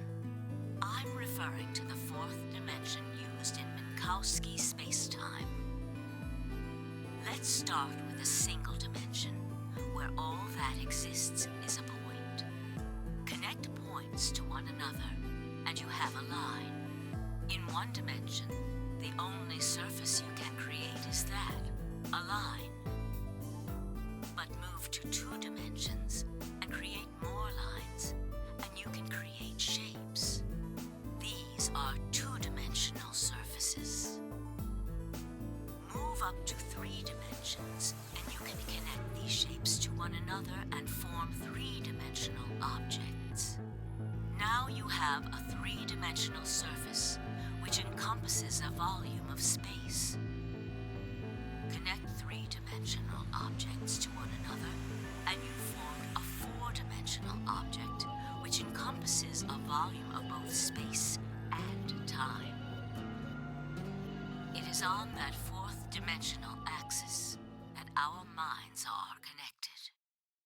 I'm referring to the 4th dimension used in Minkowski space-time. Let's start with a single dimension, where all that exists is a point. Connect points to one another, and you have a line. In 1 dimension, the only surface you can create is that, a line. But move to 2 dimensions and create more lines, and you can create shapes. These these are two-dimensional surfaces. Move up to 3 dimensions, and you can connect these shapes to one another and form 3-dimensional objects. Now you have a 3-dimensional surface, which encompasses a volume of space. Connect 3-dimensional objects to one another, and you formed a 4-dimensional object, which encompasses a volume of both space and time. It is on that 4th dimensional axis that our minds are connected.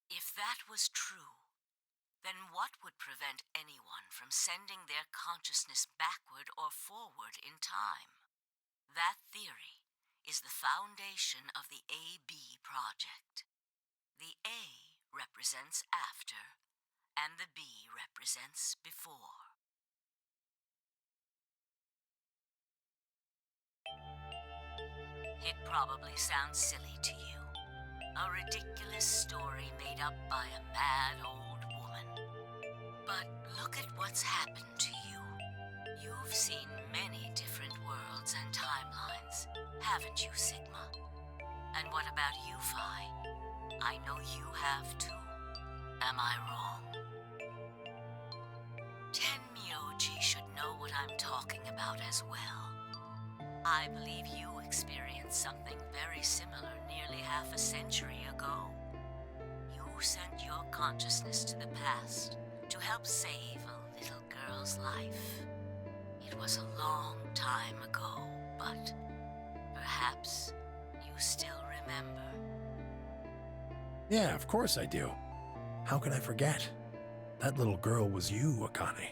If that was true, then what would prevent anyone from sending their consciousness backward or forward in time? That theory is the foundation of the AB project. The A represents after, and the B represents before. It probably sounds silly to you. A ridiculous story made up by a mad old woman. But look at what's happened to you. You've seen many different worlds and timelines, haven't you, Sigma? And what about you, Phi? I know you have too. Am I wrong? Tenmyoji should know what I'm talking about as well. I believe you experienced something very similar nearly half a century ago. You sent your consciousness to the past to help save a little girl's life. It was a long time ago, but perhaps you still remember. Yeah, of course I do. How could I forget? That little girl was you, Akane.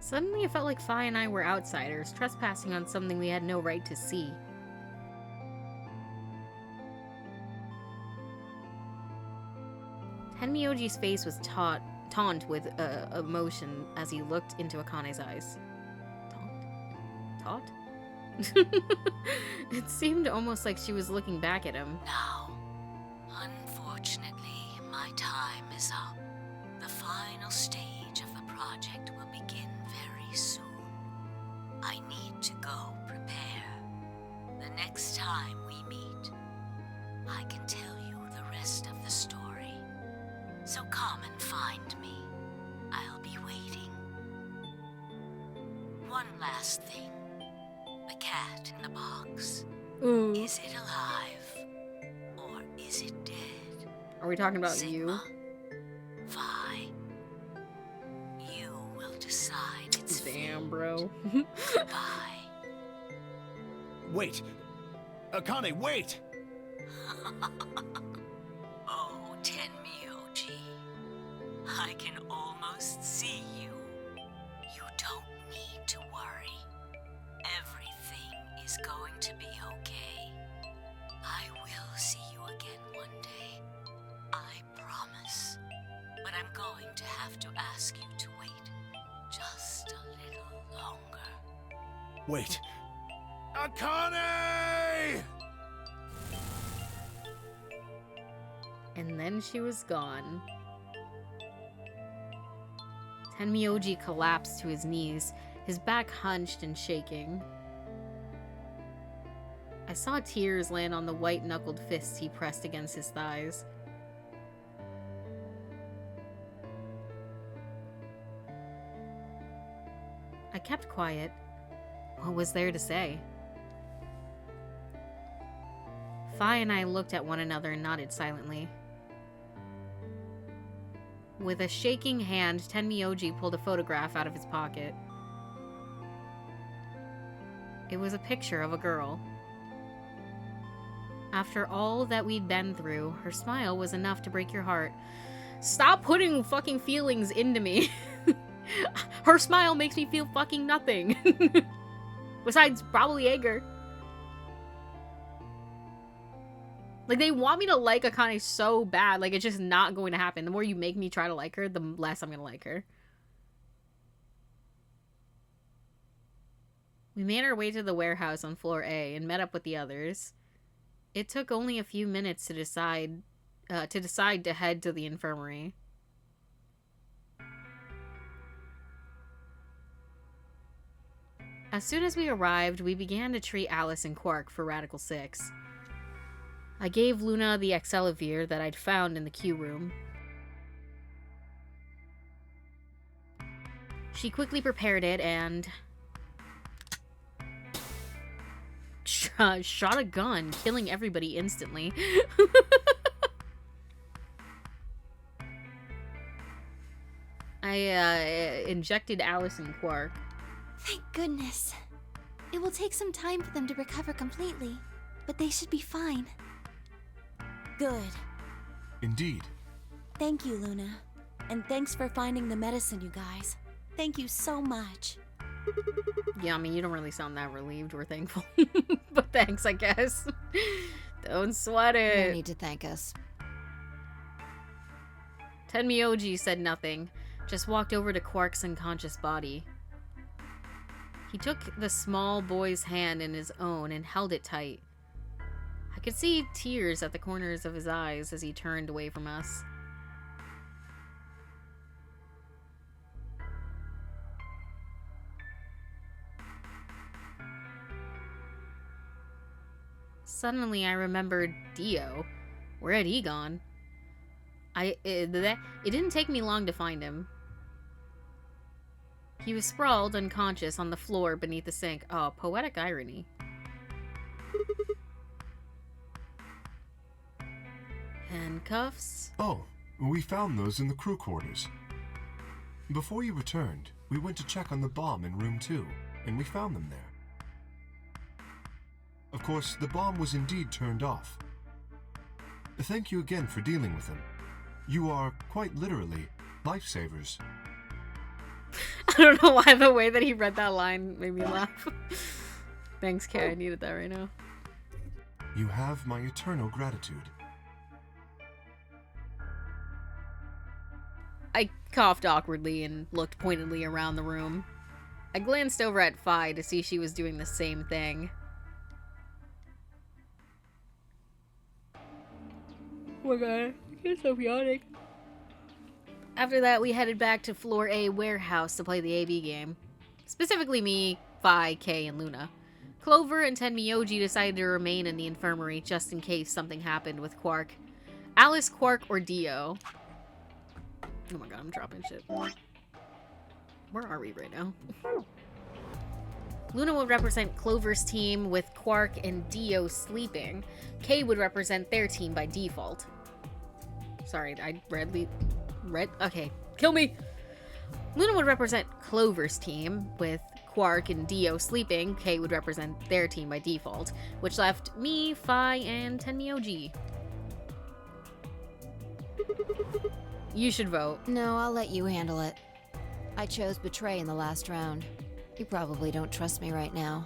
Suddenly it felt like Phi and I were outsiders, trespassing on something we had no right to see. Tenmyoji's face was taunt with emotion as he looked into Akane's eyes. Taunt? It seemed almost like she was looking back at him. Now, unfortunately, my time is up. The final stage of the project will begin very soon. I need to go prepare. The next time we meet, I can tell you the rest of the story. So come and find me. I'll be waiting. One last thing. The cat in the box. Ooh. Is it alive? Or is it dead? Are we talking about Sigma, Phi, you will decide its you? fate. Damn, bro. Goodbye. Wait! Akane, wait! Oh, Tenmyoji, I can almost see you. You don't need to worry. Everything is going to be okay. I will see you again one day. I promise. But I'm going to have to ask you to wait just a little longer. Wait! Akane! And then she was gone. Tenmyoji collapsed to his knees, his back hunched and shaking. I saw tears land on the white-knuckled fists he pressed against his thighs. I kept quiet. What was there to say? Phi and I looked at one another and nodded silently. With a shaking hand, Tenmyoji pulled a photograph out of his pocket. It was a picture of a girl. After all that we'd been through, her smile was enough to break your heart. Stop putting fucking feelings into me. Her smile makes me feel fucking nothing. Besides, probably anger. Like, they want me to like Akane so bad. Like, it's just not going to happen. The more you make me try to like her, the less I'm going to like her. We made our way to the warehouse on floor A and met up with the others. It took only a few minutes to decide to head to the infirmary. As soon as we arrived, we began to treat Alice and Quark for Radical 6. I gave Luna the Excelivir that I'd found in the queue room. She quickly prepared it and shot a gun, killing everybody instantly. I injected Alice and Quark. Thank goodness. It will take some time for them to recover completely, but they should be fine. Good. Indeed. Thank you, Luna. And thanks for finding the medicine, you guys. Thank you so much. Yeah, I mean, you don't really sound that relieved or thankful. But thanks, I guess. Don't sweat it. No need to thank us. Tenmyoji said nothing, just walked over to Quark's unconscious body. He took the small boy's hand in his own and held it tight. I could see tears at the corners of his eyes as he turned away from us. Suddenly, I remembered Dio. Where had he gone? It didn't take me long to find him. He was sprawled, unconscious, on the floor beneath the sink. Oh, poetic irony. Handcuffs? Oh, we found those in the crew quarters. Before you returned, we went to check on the bomb in room 2, and we found them there. Of course, the bomb was indeed turned off. Thank you again for dealing with them. You are, quite literally, lifesavers. I don't know why the way that he read that line made me laugh. Thanks, Kay. I needed that right now. You have my eternal gratitude. I coughed awkwardly and looked pointedly around the room. I glanced over at Phi to see she was doing the same thing. Oh my god, you're so yawning. After that, we headed back to Floor A warehouse to play the AB game. Specifically me, Phi, Kay, and Luna. Clover and Tenmyoji decided to remain in the infirmary just in case something happened with Quark. Alice, Quark, or Dio. Oh my god, I'm dropping shit. Where are we right now? Luna would represent Clover's team with Quark and Dio sleeping. Kay would represent their team by default. Sorry, I read. Okay, kill me! Luna would represent Clover's team with Quark and Dio sleeping. Kay would represent their team by default, which left me, Phi, and Tenmyoji. You should vote. No, I'll let you handle it. I chose Betray in the last round. You probably don't trust me right now.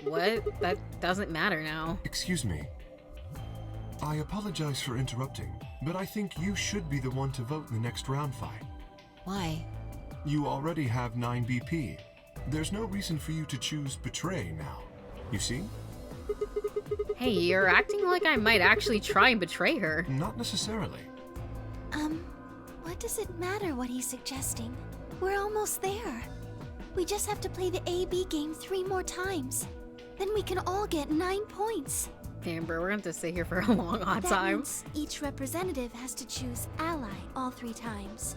What? That doesn't matter now. Excuse me. I apologize for interrupting, but I think you should be the one to vote in the next round, Phi. Why? You already have 9 BP. There's no reason for you to choose Betray now. You see? Hey, you're acting like I might actually try and betray her. Not necessarily. What does it matter what he's suggesting? We're almost there. We just have to play the AB game 3 more times. Then we can all get 9 points. Damn, bro, we're gonna have to sit here for a long odd That time. means each representative has to choose ally all 3 times.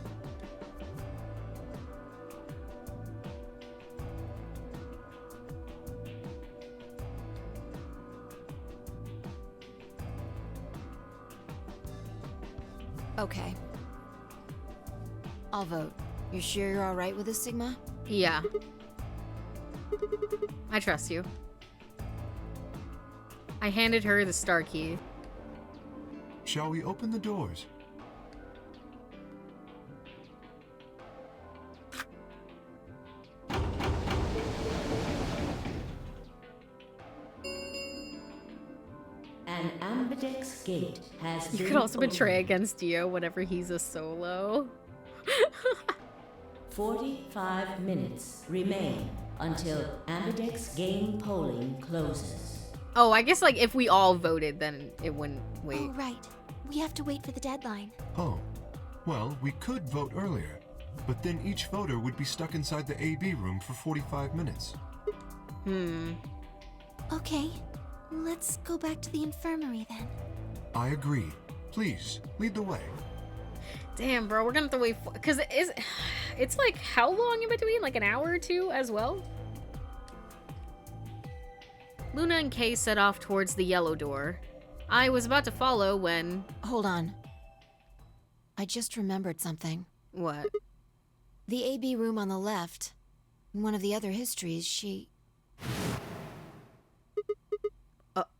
Okay. I'll vote. You sure you're alright with this, Sigma? Yeah. I trust you. I handed her the star key. Shall we open the doors? An ambidex gate has You been could also opened. betray against Dio whenever he's a solo. 45 minutes remain until ambidex game polling closes. Oh, I guess like if we all voted, then it wouldn't Oh, wait. right. We have to wait for the deadline. Oh, well, we could vote earlier. but then each voter would be stuck inside the AB room for 45 minutes. Okay, let's go back to the infirmary then. I agree. Please, lead the way. Damn, bro, we're gonna have to wait because it's like how long in between? Like an hour or two as well? Luna and Kay set off towards the yellow door. I was about to follow when... Hold on. I just remembered something. What? The AB room on the left. In one of the other histories, she...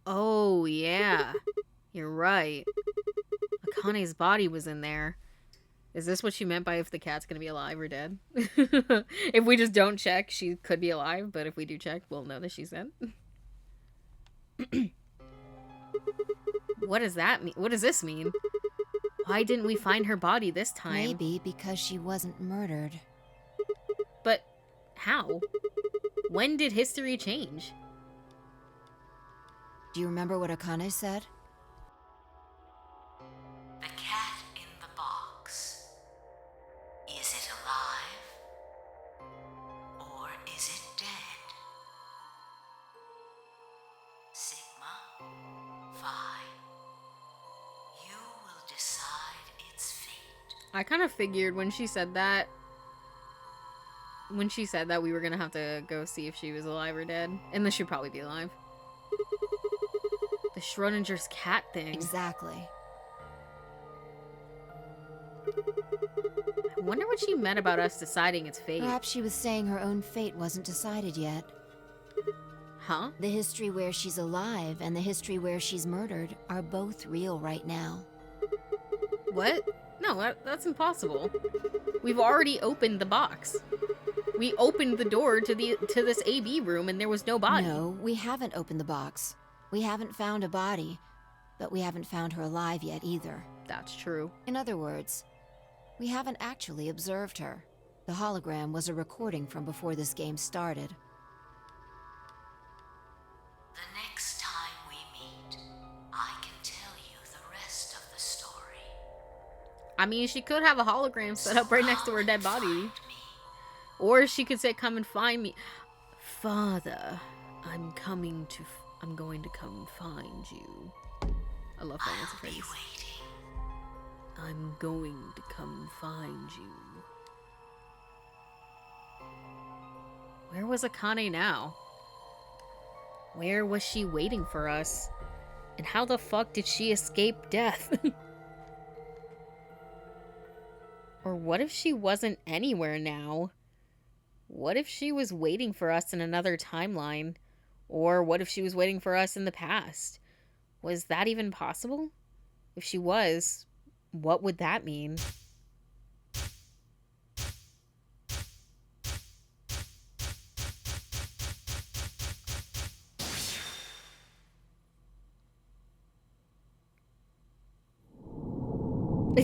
Oh, yeah. You're right. Akane's body was in there. Is this what she meant by if the cat's gonna be alive or dead? If we just don't check, she could be alive, but if we do check, we'll know that she's dead. What does that mean? What does this mean? Why didn't we find her body this time? Maybe because she wasn't murdered. But how? When did history change? Do you remember what Akane said? The cat in the box. Is it alive? Or is it dead? Sigma, Phi. You will decide its fate. I kind of figured when she said that we were gonna have to go see if she was alive or dead. And this should probably be alive. The Schrodinger's cat thing. Exactly. I wonder what she meant about us deciding its fate. Perhaps she was saying her own fate wasn't decided yet. Huh? The history where she's alive and the history where she's murdered are both real right now. What? No, that's impossible. We've already opened the box. We opened the door to this AB room and there was no body. No, we haven't opened the box. We haven't found a body, but we haven't found her alive yet either. That's true. In other words, we haven't actually observed her. The hologram was a recording from before this game started. The next time we meet, I can tell you the rest of the story. I mean, she could have a hologram set up right next to her dead body. Find me. Or she could say, come and find me. Father, I'm going to come find you. I love that answer I'll be phrase. waiting. I'm going to come find you. Where was Akane now? Where was she waiting for us? And how the fuck did she escape death? Or what if she wasn't anywhere now? What if she was waiting for us in another timeline? Or what if she was waiting for us in the past? Was that even possible? If she was, what would that mean?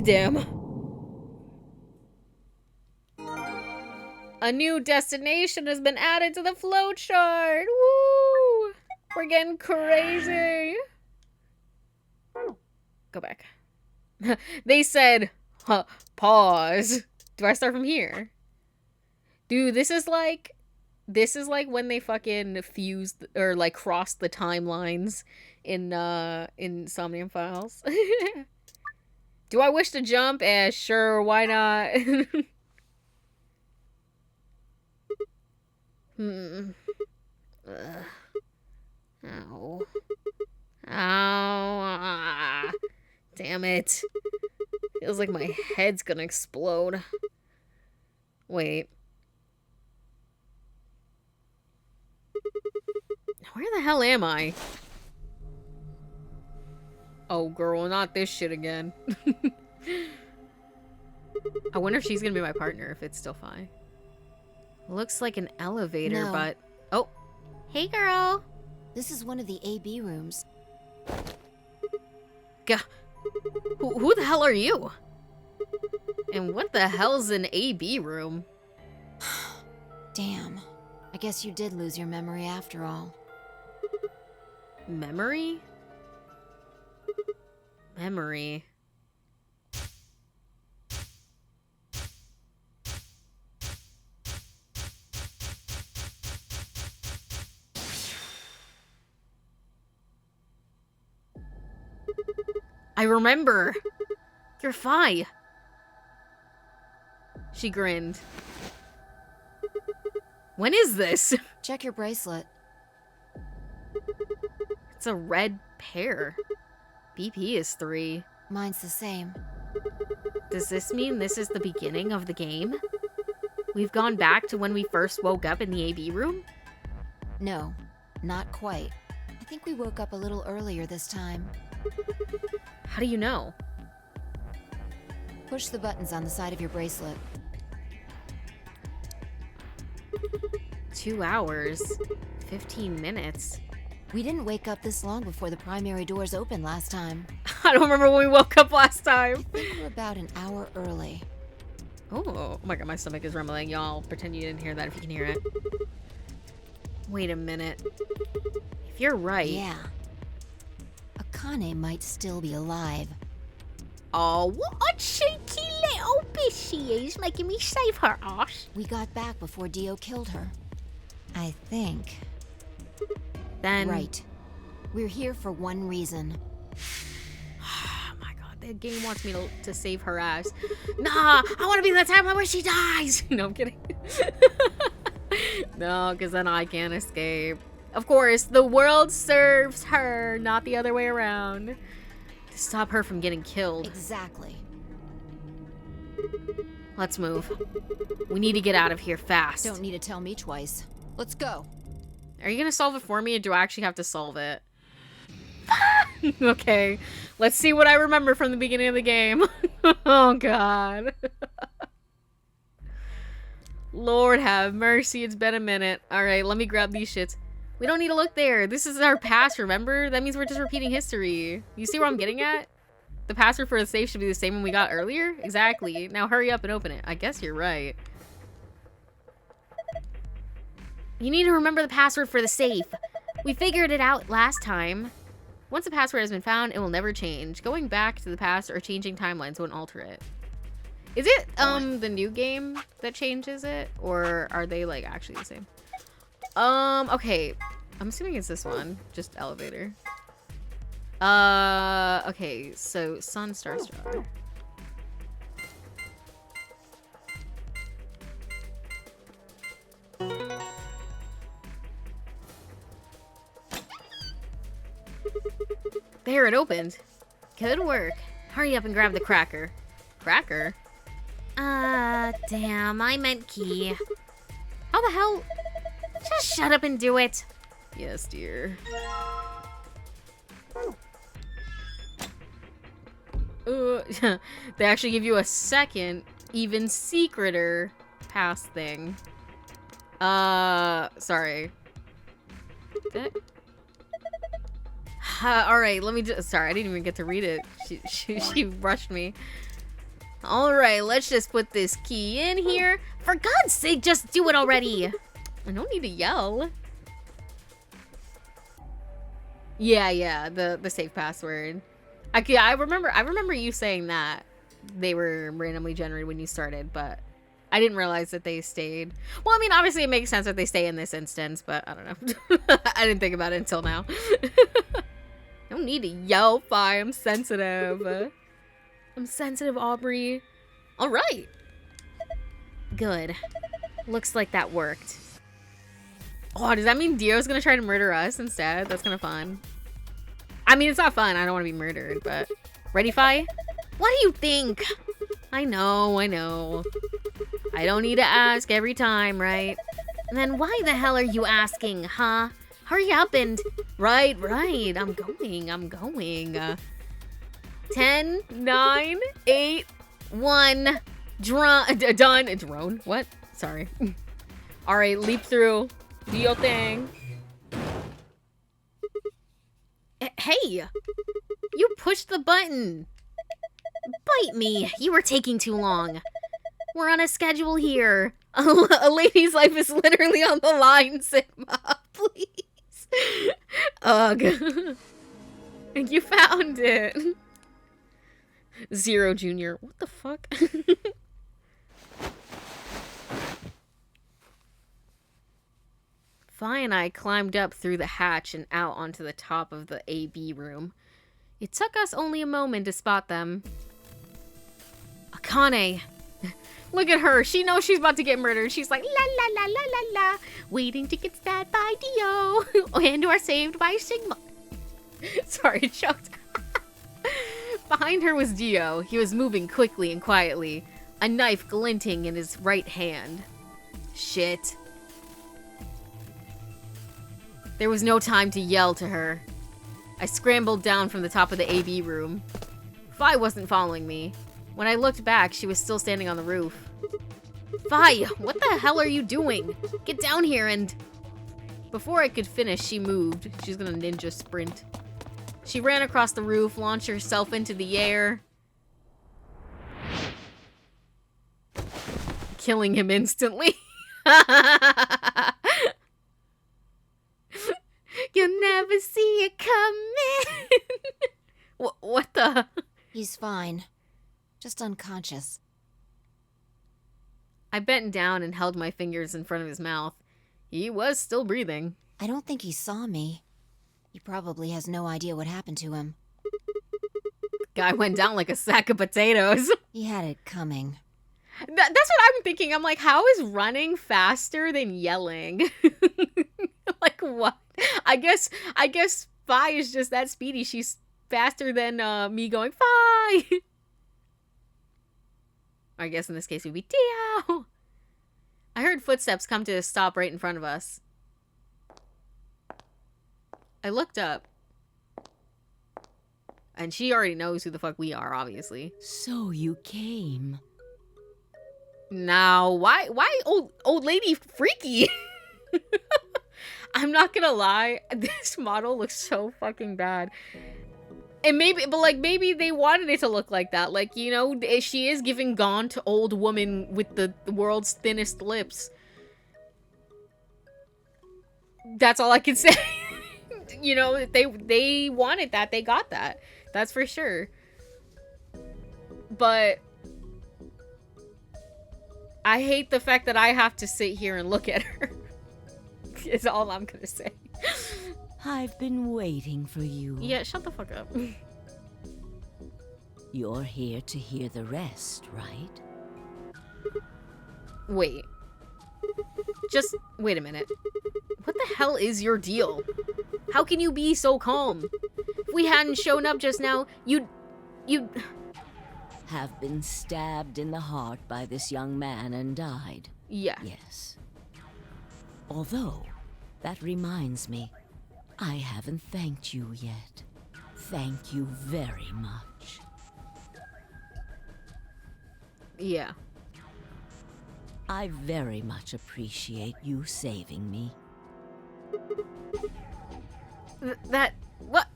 Damn. A new destination has been added to the flowchart. Woo! We're getting crazy. Go back. They said, pause. Do I start from here? Dude, this is like when they fucking fused or like crossed the timelines in Somnium Files. Do I wish to jump? Sure, why not? Ow. Ow. Ah. Damn it. Feels like my head's gonna explode. Wait. Where the hell am I? Oh, girl, not this shit again. I wonder if she's gonna be my partner, if it's still fine. Looks like an elevator, No. but... Oh. Hey, girl. This is one of the AB rooms. Who the hell are you? And what the hell's an AB room? Damn. I guess you did lose your memory after all. Memory? Memory. I remember. You're Fi. She grinned. When is this? Check your bracelet. It's a red pear. BP is 3. Mine's the same. Does this mean this is the beginning of the game? We've gone back to when we first woke up in the AB room? No, not quite. I think we woke up a little earlier this time. How do you know? Push the buttons on the side of your bracelet. 2 hours. 15 minutes. We didn't wake up this long before the primary doors opened last time. I don't remember when we woke up last time. We're about an hour early. Oh my god, my stomach is rumbling. Y'all pretend you didn't hear that if you can hear it. Wait a minute. If you're right... Yeah. Akane might still be alive. Oh, what a cheeky little bitch she is, making me save her ass. We got back before Dio killed her. I think. Then... Right. We're here for one reason. Oh my god, the game wants me to save her ass. Nah, I want to be the time where she dies. No, I'm kidding. No, because then I can't escape. Of course, the world serves her, not the other way around. To stop her from getting killed. Exactly. Let's move. We need to get out of here fast. Don't need to tell me twice. Let's go. Are you gonna solve it for me, or do I actually have to solve it? Okay, let's see what I remember from the beginning of the game. Oh god. Lord have mercy, it's been a minute. Alright, let me grab these shits. We don't need to look there. This is our past, remember? That means we're just repeating history. You see where I'm getting at? The password for the safe should be the same one we got earlier? Exactly. Now hurry up and open it. I guess you're right. You need to remember the password for the safe. We figured it out last time. Once the password has been found, it will never change. Going back to the past or changing timelines won't alter it. Is it the new game that changes it? Or are they like actually the same? Okay. I'm assuming it's this one. Just elevator. Okay, so Sun Star Star. There, it opened. Good work. Hurry up and grab the cracker. Cracker? Damn, I meant key. How the hell? Just shut up and do it. Yes, dear. They actually give you a second, even secreter pass thing. Sorry. Alright, let me just... Sorry, I didn't even get to read it. She rushed me. Alright, let's just put this key in here. For God's sake, just do it already. I don't need to yell. Yeah, the safe password. I remember you saying that they were randomly generated when you started, but I didn't realize that they stayed. Well, I mean, obviously it makes sense that they stay in this instance, but I don't know. I didn't think about it until now. I don't need to yell, Fi. I'm sensitive. I'm sensitive, Aubrey. All right. Good. Looks like that worked. Oh, does that mean Dio's gonna try to murder us instead? That's kind of fun. I mean, it's not fun. I don't want to be murdered, but... Ready, Fi? What do you think? I know. I don't need to ask every time, right? And then why the hell are you asking, huh? Hurry up and... Right. I'm going. 10, 9, 8, 1... Done. Drone? What? Sorry. Alright, leap through. Do your thing. Hey! You pushed the button! Bite me! You were taking too long. We're on a schedule here. A lady's life is literally on the line, Sigma. Please. Ugh. You found it. Zero Junior. What the fuck? Fi and I climbed up through the hatch and out onto the top of the AB room. It took us only a moment to spot them. Akane. Look at her. She knows she's about to get murdered. She's like, la la la la la la. Waiting to get stabbed by Dio. And or saved by Sigma. Sorry, choked. Behind her was Dio. He was moving quickly and quietly. A knife glinting in his right hand. Shit. There was no time to yell to her. I scrambled down from the top of the AB room. Vi wasn't following me. When I looked back, she was still standing on the roof. Vi, what the hell are you doing? Get down here and... Before I could finish, she moved. She's gonna ninja sprint. She ran across the roof, launched herself into the air. Killing him instantly. You'll never see it coming. What the? He's fine. Just unconscious. I bent down and held my fingers in front of his mouth. He was still breathing. I don't think he saw me. He probably has no idea what happened to him. Guy went down like a sack of potatoes. He had it coming. That's what I'm thinking. I'm like, how is running faster than yelling? Like, what? I guess Vi is just that speedy. She's faster than me going, Vi! I guess in this case it would be Dio. I heard footsteps come to a stop right in front of us. I looked up. And she already knows who the fuck we are, obviously. So you came. Now, why old lady freaky? I'm not gonna lie, this model looks so fucking bad. And maybe they wanted it to look like that. Like, you know, she is giving gaunt old woman with the world's thinnest lips. That's all I can say. You know, they wanted that, they got that. That's for sure. But I hate the fact that I have to sit here and look at her. Is all I'm gonna say. I've been waiting for you. Yeah, shut the fuck up. You're here to hear the rest, right? Wait. Just wait a minute. What the hell is your deal? How can you be so calm? If we hadn't shown up just now, you'd... Have been stabbed in the heart by this young man and died. Yeah. Yes. Although, that reminds me, I haven't thanked you yet. Thank you very much. Yeah. I very much appreciate you saving me. What?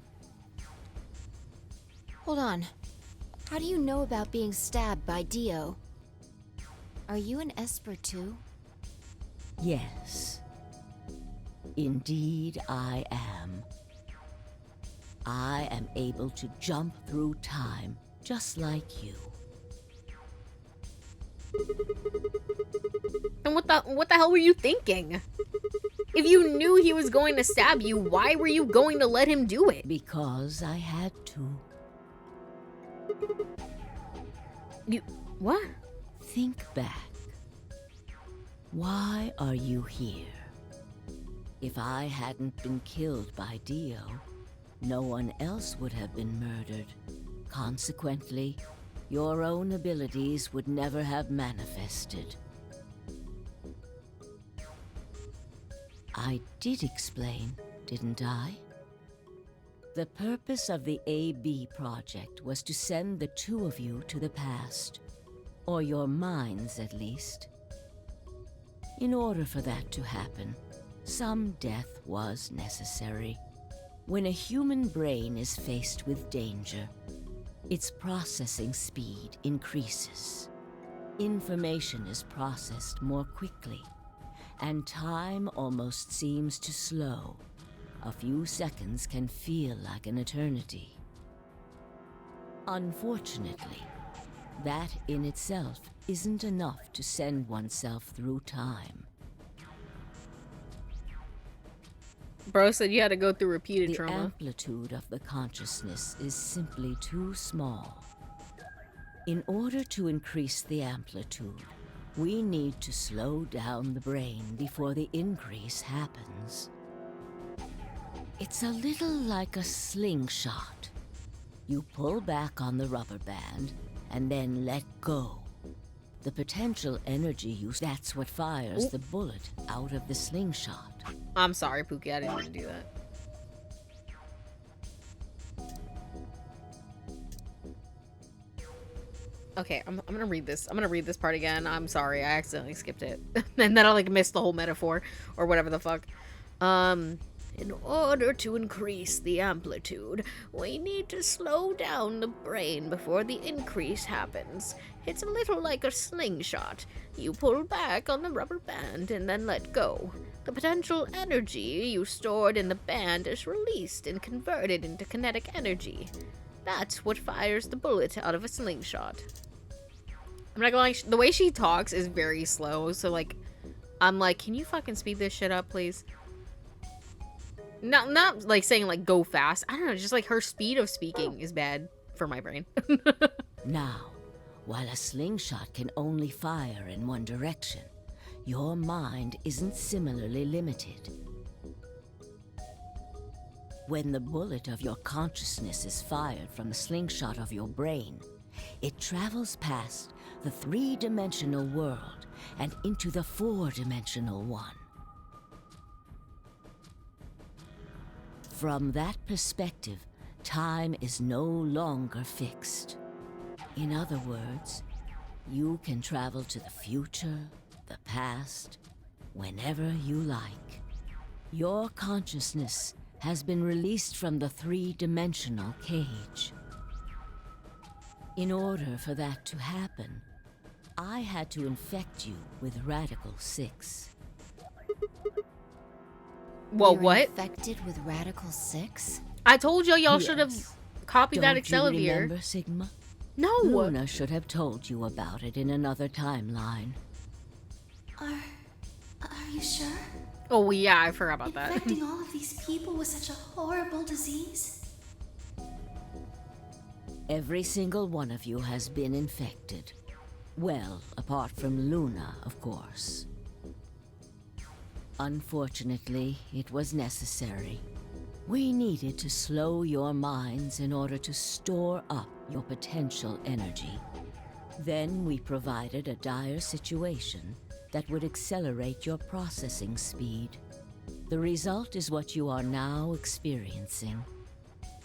Hold on. How do you know about being stabbed by Dio? Are you an Esper too? Yes. Indeed, I am. I am able to jump through time, just like you. And what the hell were you thinking? If you knew he was going to stab you, why were you going to let him do it? Because I had to. What? Think back. Why are you here? If I hadn't been killed by Dio, no one else would have been murdered. Consequently, your own abilities would never have manifested. I did explain, didn't I? The purpose of the AB project was to send the two of you to the past. Or your minds, at least. In order for that to happen, some death was necessary. When a human brain is faced with danger, its processing speed increases. Information is processed more quickly, and time almost seems to slow. A few seconds can feel like an eternity. Unfortunately, that in itself isn't enough to send oneself through time. Bro said you had to go through repeated The trauma. amplitude of the consciousness is simply too small. In order to increase the amplitude, we need to slow down the brain before the increase happens. It's a little like a slingshot. You pull back on the rubber band and then let go. The potential energy use, that's what fires the bullet out of the slingshot. I'm sorry, Pookie, I didn't want to do that. Okay, I'm gonna read this. I'm gonna read this part again. I'm sorry, I accidentally skipped it. And then I like missed the whole metaphor or whatever the fuck. In order to increase the amplitude, we need to slow down the brain before the increase happens. It's a little like a slingshot. You pull back on the rubber band and then let go. The potential energy you stored in the band is released and converted into kinetic energy. That's what fires the bullet out of a slingshot. I'm not gonna lie, the way she talks is very slow, so like, I'm like, can you fucking speed this shit up, please? Not like saying like go fast. I don't know, just like her speed of speaking is bad for my brain. Now, while a slingshot can only fire in one direction, your mind isn't similarly limited. When the bullet of your consciousness is fired from the slingshot of your brain, it travels past the three-dimensional world and into the four-dimensional one. From that perspective, time is no longer fixed. In other words, you can travel to the future, the past, whenever you like. Your consciousness has been released from the three-dimensional cage. In order for that to happen, I had to infect you with Radical 6. Whoa, We were what? Infected with Radical 6? I told y'all should have Yes. copied that Don't you Excellier. remember, Sigma? No. Luna should have told you about it in another timeline. Are you sure? Oh yeah, I forgot about that. Infecting all of these people with such a horrible disease? Every single one of you has been infected. Well, apart from Luna, of course. Unfortunately, it was necessary. We needed to slow your minds in order to store up your potential energy. Then we provided a dire situation that would accelerate your processing speed. The result is what you are now experiencing.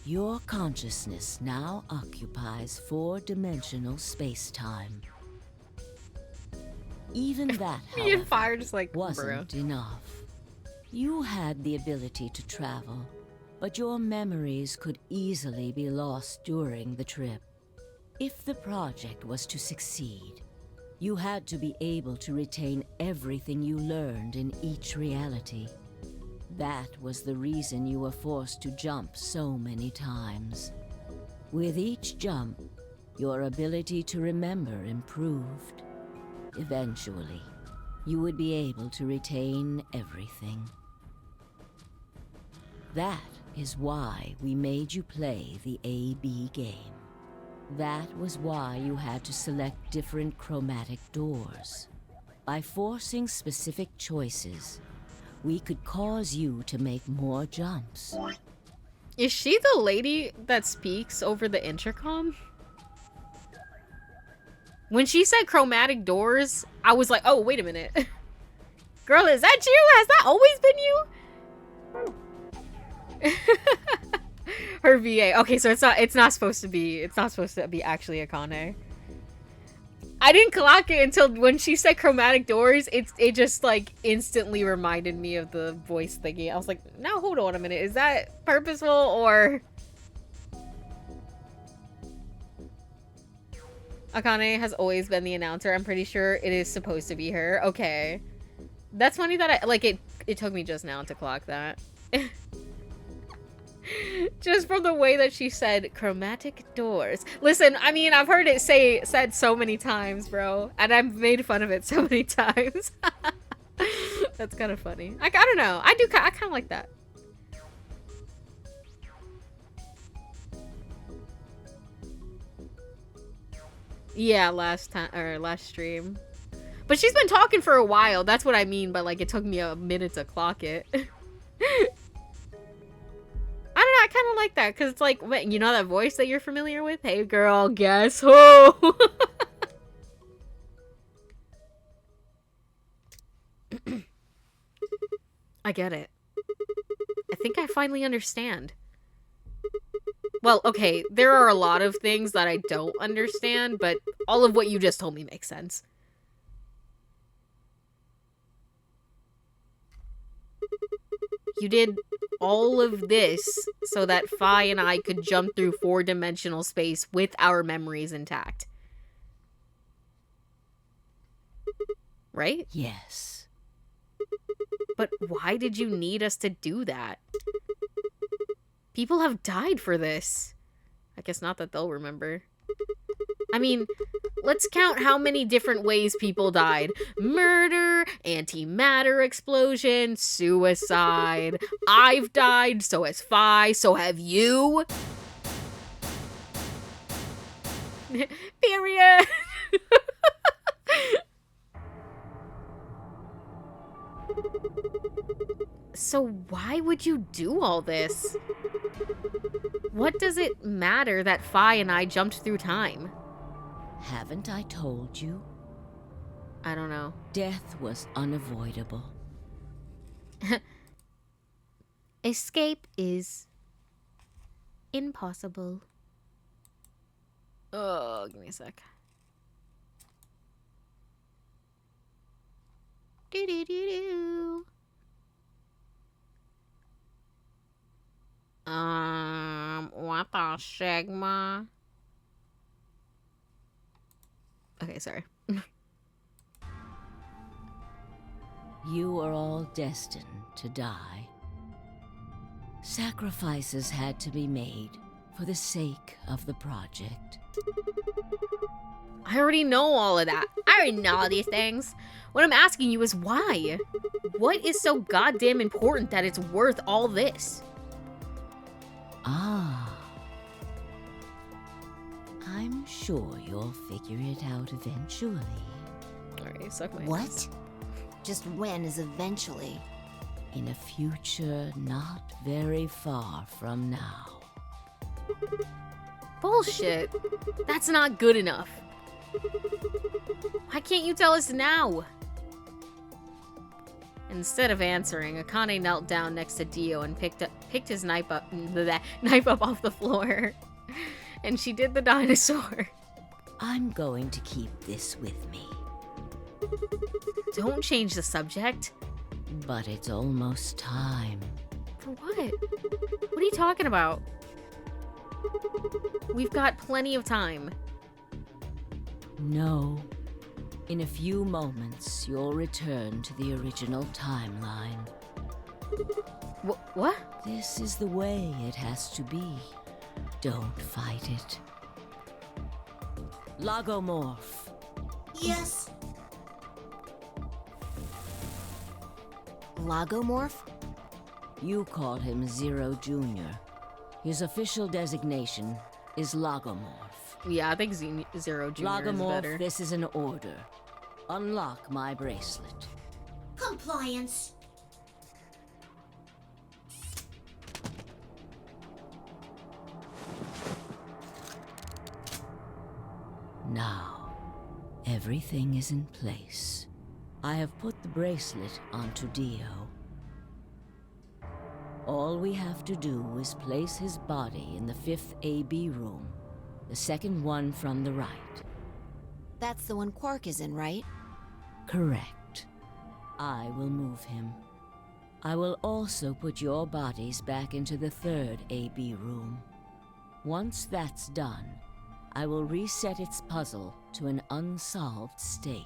Your consciousness now occupies four-dimensional space-time. Even that, Me and however, Fire just like, bro. wasn't enough. You had the ability to travel, but your memories could easily be lost during the trip. If the project was to succeed, you had to be able to retain everything you learned in each reality. That was the reason you were forced to jump so many times. With each jump, your ability to remember improved. Eventually, you would be able to retain everything. That is why we made you play the AB game. That was why you had to select different chromatic doors. By forcing specific choices, we could cause you to make more jumps. Is she the lady that speaks over the intercom? When she said chromatic doors, I was like, oh, wait a minute. Girl, is that you? Has that always been you? Her VA. Okay, so it's not supposed to be actually Akane. I didn't clock it until when she said chromatic doors. It just like instantly reminded me of the voice thingy. I was like, now hold on a minute. Is that purposeful or? Akane has always been the announcer. I'm pretty sure it is supposed to be her. Okay. That's funny that it took me just now to clock that. Just from the way that she said chromatic doors. Listen, I mean, I've heard it said so many times, bro. And I've made fun of it so many times. That's kind of funny. I don't know. I kind of like that. Yeah, last time or last stream. But she's been talking for a while. That's what I mean, but like it took me a minute to clock it. I don't know, I kind of like that because it's like, wait, you know that voice that you're familiar with? Hey girl, guess who? I get it. I think I finally understand. Well, okay, there are a lot of things that I don't understand, but all of what you just told me makes sense. You did all of this so that Fi and I could jump through 4-dimensional space with our memories intact. Right? Yes. But why did you need us to do that? People have died for this. I guess not that they'll remember. I mean, let's count how many different ways people died. Murder, antimatter explosion, suicide. I've died, so has Fi, so have you. Period. So why would you do all this? What does it matter that Fi and I jumped through time? Haven't I told you? I don't know. Death was unavoidable. Escape is impossible. Oh, give me a sec. Do-do-do-do. What the Sigma? Okay, sorry. You are all destined to die. Sacrifices had to be made for the sake of the project. I already know all of that. I already know all these things. What I'm asking you is why? What is so goddamn important that it's worth all this? Ah. I'm sure you'll figure it out eventually. Alright, suck my What? ass. Just when is eventually? In a future not very far from now. Bullshit. That's not good enough. Why can't you tell us now? Instead of answering, Akane knelt down next to Dio and picked his knife up off the floor. And she did the dinosaur. I'm going to keep this with me. Don't change the subject. But it's almost time. For what? What are you talking about? We've got plenty of time. No. In a few moments, you'll return to the original timeline. What? This is the way it has to be. Don't fight it. Lagomorph. Yes. Lagomorph? You call him Zero Jr. His official designation is Lagomorph. Yeah, I think Zero Jr. is Lagomorph, better. this is an order. Unlock my bracelet. Compliance. Now, everything is in place. I have put the bracelet onto Dio. All we have to do is place his body in the 5th AB room, the second one from the right. That's the one Quark is in, right? Correct. I will move him. I will also put your bodies back into the 3rd AB room. Once that's done, I will reset its puzzle to an unsolved state.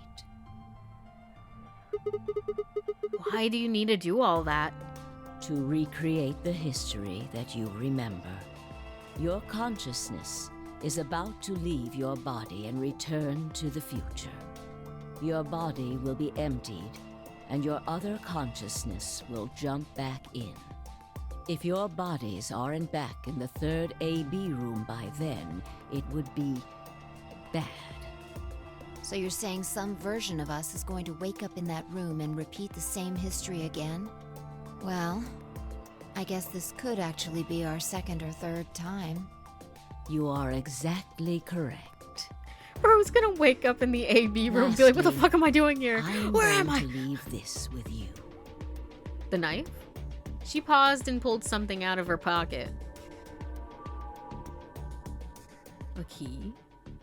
Why do you need to do all that? To recreate the history that you remember. Your consciousness is about to leave your body and return to the future. Your body will be emptied, and your other consciousness will jump back in. If your bodies aren't back in the 3rd AB room by then, it would be bad. So you're saying some version of us is going to wake up in that room and repeat the same history again? Well, I guess this could actually be our second or third time. You are exactly correct. Bro's gonna wake up in the AB room and be like, what the Lastly, fuck am I doing here? I'm Where going am I? to leave this with you. The knife? She paused and pulled something out of her pocket. A key?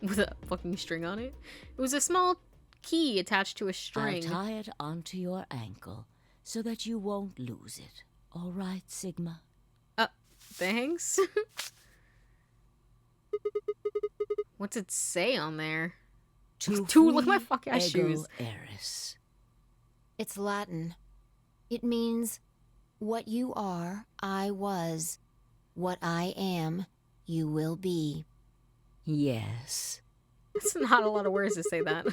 With a fucking string on it? It was a small key attached to a string. I'll tie it onto your ankle so that you won't lose it. All right, Sigma? Thanks? What's it say on there? Dude, look at my fucking ass shoes. Eris. It's Latin. It means, what you are, I was. What I am, you will be. Yes. That's not a lot of words to say that.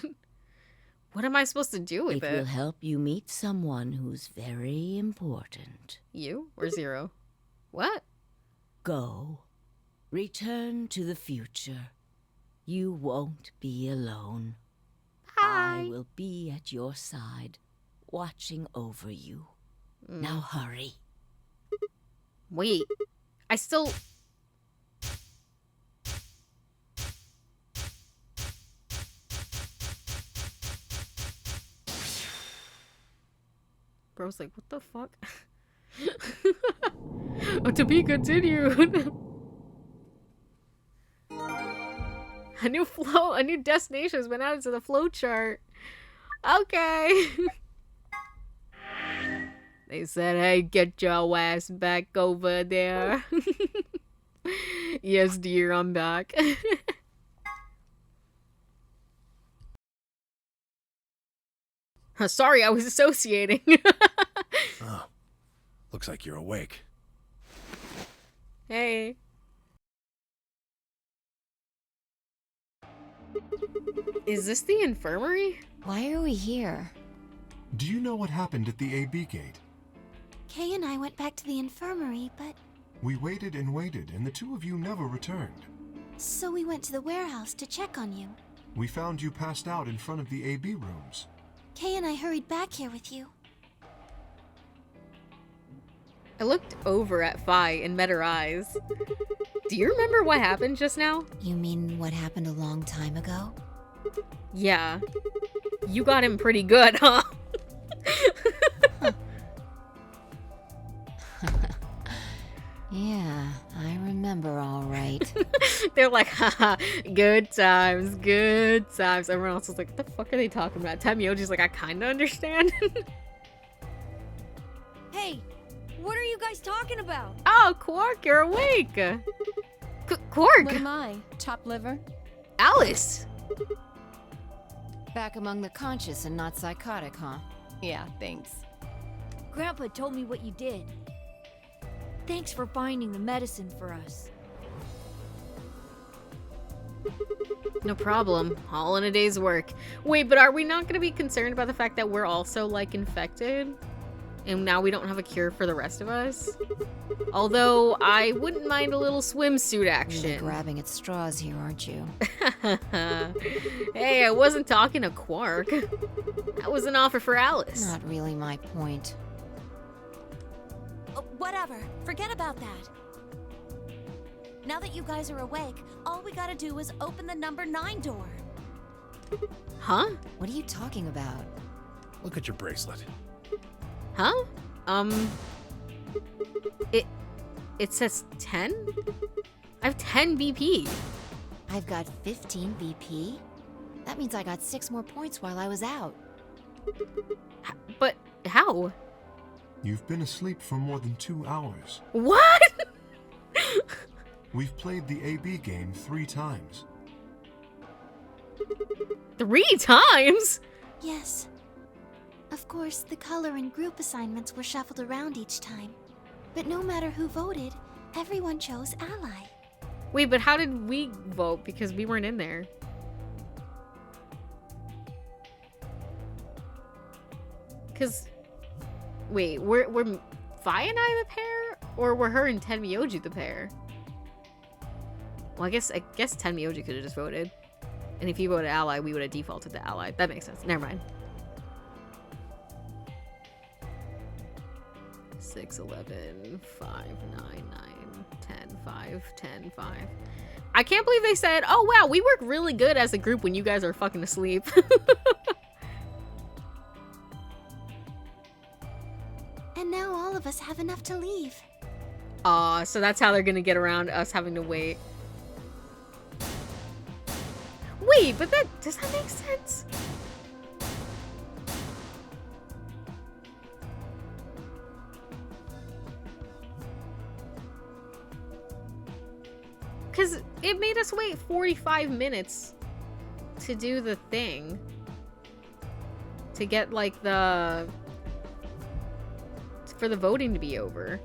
What am I supposed to do with It it? will help you meet someone who's very important. You or Zero? What? Go. Return to the future. You won't be alone. Hi. I will be at your side, watching over you. Now hurry. Wait. I still... Bro's like, what the fuck? Oh, to be continued. A new destination has been added to the flow chart. Okay. They said, hey, get your ass back over there. Yes, dear, I'm back. Sorry, I was associating. Oh, looks like you're awake. Hey. Is this the infirmary? Why are we here? Do you know what happened at the AB gate? Kay and I went back to the infirmary, but We waited and waited, and the two of you never returned. so we went to the warehouse to check on you. We found you passed out in front of the AB rooms. Kay and I hurried back here with you. I looked over at Fi and met her eyes. Do you remember what happened just now? You mean what happened a long time ago? Yeah. You got him pretty good, huh? Yeah, I remember all right. They're like, haha, good times, good times. Everyone else was like, what the fuck are they talking about? Tamioji's like, I kinda understand. Hey, what are you guys talking about? Oh, Quark, you're awake. Quark! What am I? Chopped liver? Alice! Back among the conscious and not psychotic, huh? Yeah, thanks. Grandpa told me what you did. Thanks for finding the medicine for us. No problem. All in a day's work. Wait, but are we not gonna be concerned about the fact that we're also, like, infected? And now we don't have a cure for the rest of us? Although, I wouldn't mind a little swimsuit Really action. grabbing at straws here, aren't you? Hey, I wasn't talking to Quark. That was an offer for Alice. Not really my point. Whatever. Forget about that. Now that you guys are awake, all we gotta do is open the number 9 door. Huh? What are you talking about? Look at your bracelet. Huh? It says 10? I have 10 BP. I've got 15 BP. That means I got 6 more points while I was out. But how? You've been asleep for more than 2 hours. What? We've played the AB game 3 times. 3 times? Yes. Of course, the color and group assignments were shuffled around each time. But no matter who voted, everyone chose Ally. Wait, but how did we vote? Because we weren't in there. Because, wait, were Fi and I the pair? Or were her and Tenmyoji the pair? Well, I guess Tenmyoji could have just voted. And if you voted ally, we would have defaulted to ally. That makes sense. Never mind. 6, 11, 5, 9, 9, 10, 5, 10, 5. I can't believe they said, oh wow, we work really good as a group when you guys are fucking asleep. And now all of us have enough to leave. Aw, so that's how they're gonna get around us having to wait. Wait, but does that make sense? Because it made us wait 45 minutes to do the thing. To get, like, for the voting to be over.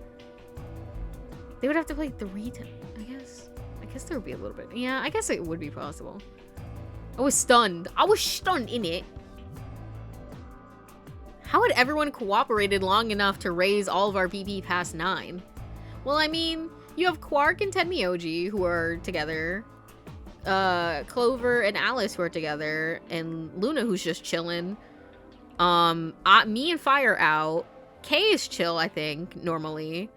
They would have to play 3 times, I guess. I guess there would be a little bit. Yeah, I guess it would be possible. I was stunned. I was stunned, innit? How had everyone cooperated long enough to raise all of our PP past 9? Well, I mean, you have Quark and Tenmyoji who are together. Clover and Alice who are together. And Luna who's just chilling. Me and Fire out. Kay is chill, I think, normally.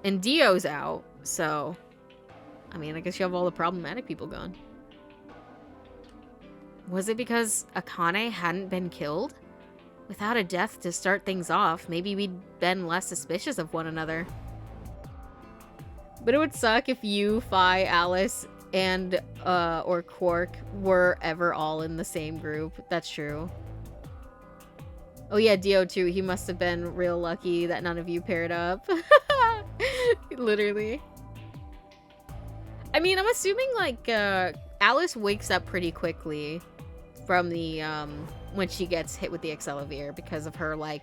And Dio's out, so... I mean, I guess you have all the problematic people gone. Was it because Akane hadn't been killed? Without a death to start things off, maybe we'd been less suspicious of one another. But it would suck if you, Fi, Alice, and, or Quark were ever all in the same group. That's true. Oh yeah, Dio too. He must have been real lucky that none of you paired up. Literally. I mean, I'm assuming, like, Alice wakes up pretty quickly from the, when she gets hit with the Accelavir because of her, like,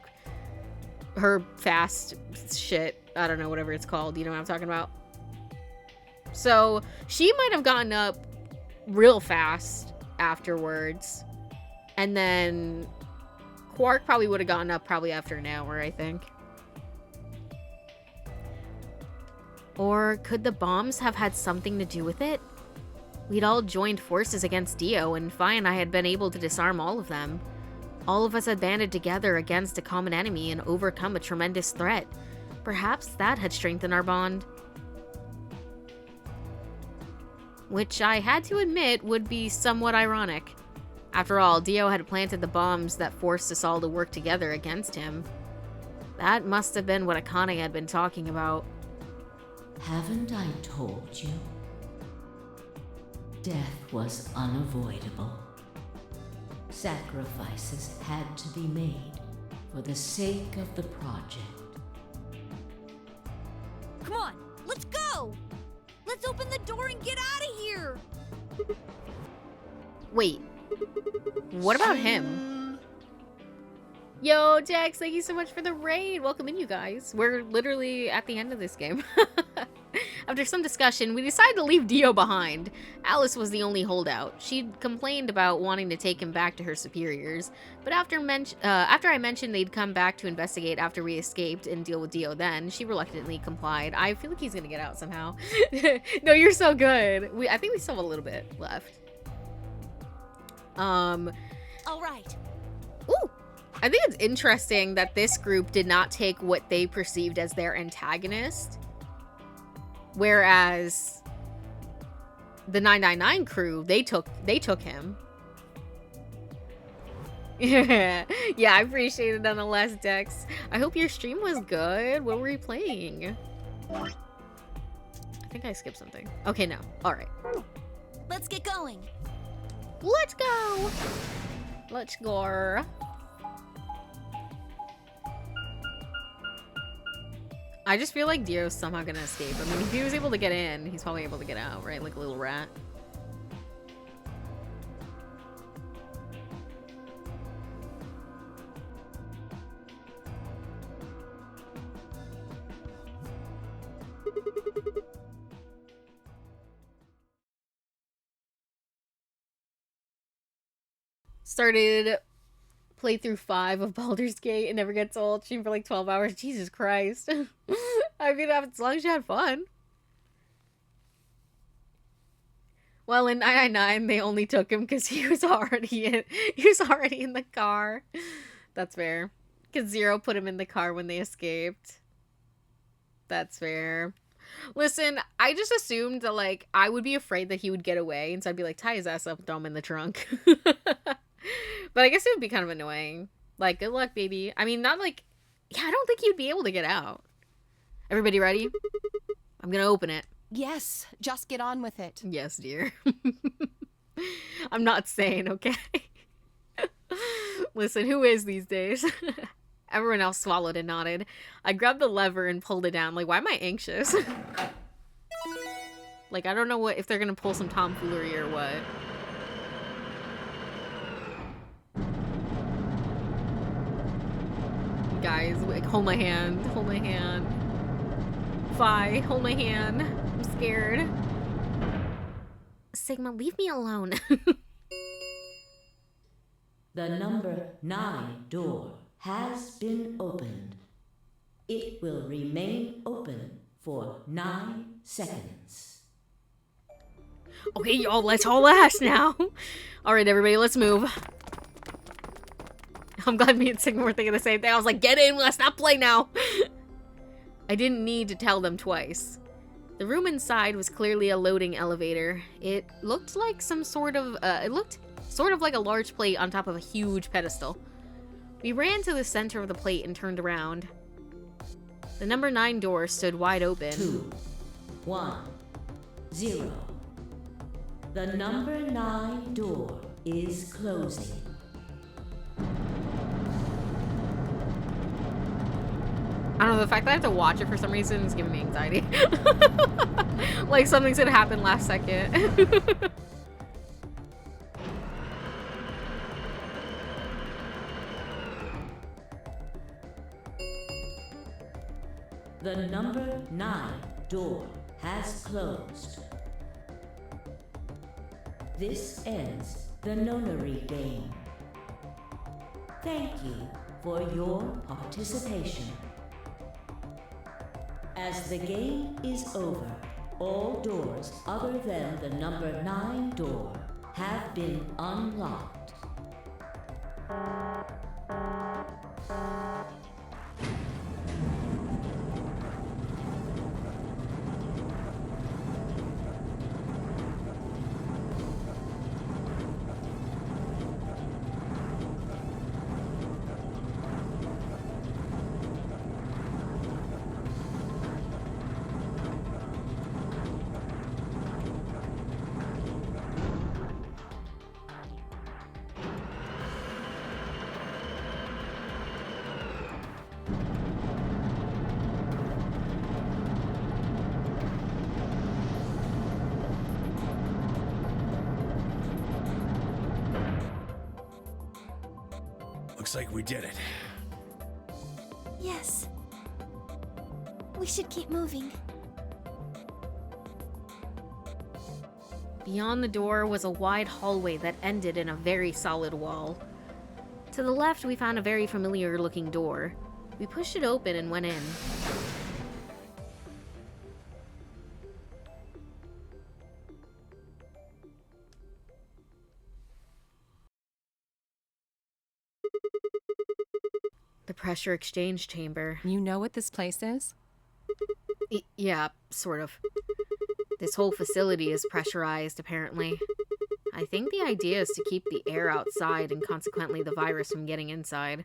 her fast shit. I don't know, whatever it's called. You know what I'm talking about? So, she might have gotten up real fast afterwards. And then Quark probably would have gotten up probably after an hour, I think. Or could the bombs have had something to do with it? We'd all joined forces against Dio, and Fi and I had been able to disarm all of them. All of us had banded together against a common enemy and overcome a tremendous threat. Perhaps that had strengthened our bond. Which I had to admit would be somewhat ironic. After all, Dio had planted the bombs that forced us all to work together against him. That must have been what Akane had been talking about. Haven't I told you? Death was unavoidable. Sacrifices had to be made for the sake of the project. Come on, let's go! Let's open the door and get out of here! Wait. What about him? Yo, Jax, thank you so much for the raid. Welcome in, you guys. We're literally at the end of this game. After some discussion, we decided to leave Dio behind. Alice was the only holdout. She'd complained about wanting to take him back to her superiors, but after I mentioned they'd come back to investigate after we escaped and deal with Dio then, she reluctantly complied. I feel like he's gonna get out somehow. No, you're so good. I think we still have a little bit left. All right. Ooh! I think it's interesting that this group did not take what they perceived as their antagonist. Whereas the 999 crew, they took him. Yeah, I appreciate it nonetheless, Dex. I hope your stream was good. What were you playing? I think I skipped something. Okay, no. All right. Let's get going. Let's go. Let's go. I just feel like Dio's somehow gonna escape. I mean, if he was able to get in, he's probably able to get out, right? Like a little rat. Started playthrough 5 of Baldur's Gate. It never gets old. Stream for like 12 hours. Jesus Christ. I mean, as long as you had fun. Well, in 999, they only took him because he was already in the car. That's fair. Because Zero put him in the car when they escaped. That's fair. Listen, I just assumed that, like, I would be afraid that he would get away, and so I'd be like, tie his ass up, throw him in the trunk. But I guess it would be kind of annoying. Like, good luck, baby. I mean, not like... Yeah, I don't think he'd be able to get out. Everybody ready? I'm gonna open it. Yes, just get on with it. Yes, dear. I'm not saying, okay? Listen, who is these days? Everyone else swallowed and nodded. I grabbed the lever and pulled it down. Like, why am I anxious? Like, I don't know if they're gonna pull some tomfoolery or what. Guys, like, hold my hand. Hold my hand. Fi, hold my hand. I'm scared. Sigma, leave me alone. The number 9 door has been opened. It will remain open for 9 seconds. Okay, y'all, let's haul ass now. Alright, everybody, let's move. I'm glad me and Sigma were thinking the same thing. I was like, get in, let's not play now. I didn't need to tell them twice. The room inside was clearly a loading elevator. It looked like some sort of, it looked sort of like a large plate on top of a huge pedestal. We ran to the center of the plate and turned around. The number 9 door stood wide open. 2, 1, 0. The number 9 door is closing. I don't know, the fact that I have to watch it for some reason is giving me anxiety. Like something's gonna happen last second. The number 9 door has closed. This ends the nonary game. Thank you for your participation. As the game is over, all doors other than the number 9 door have been unlocked. Looks like we did it. Yes. We should keep moving. Beyond the door was a wide hallway that ended in a very solid wall. To the left, we found a very familiar-looking door. We pushed it open and went in. The pressure exchange chamber. You know what this place is? Yeah, sort of. This whole facility is pressurized, apparently. I think the idea is to keep the air outside and consequently the virus from getting inside.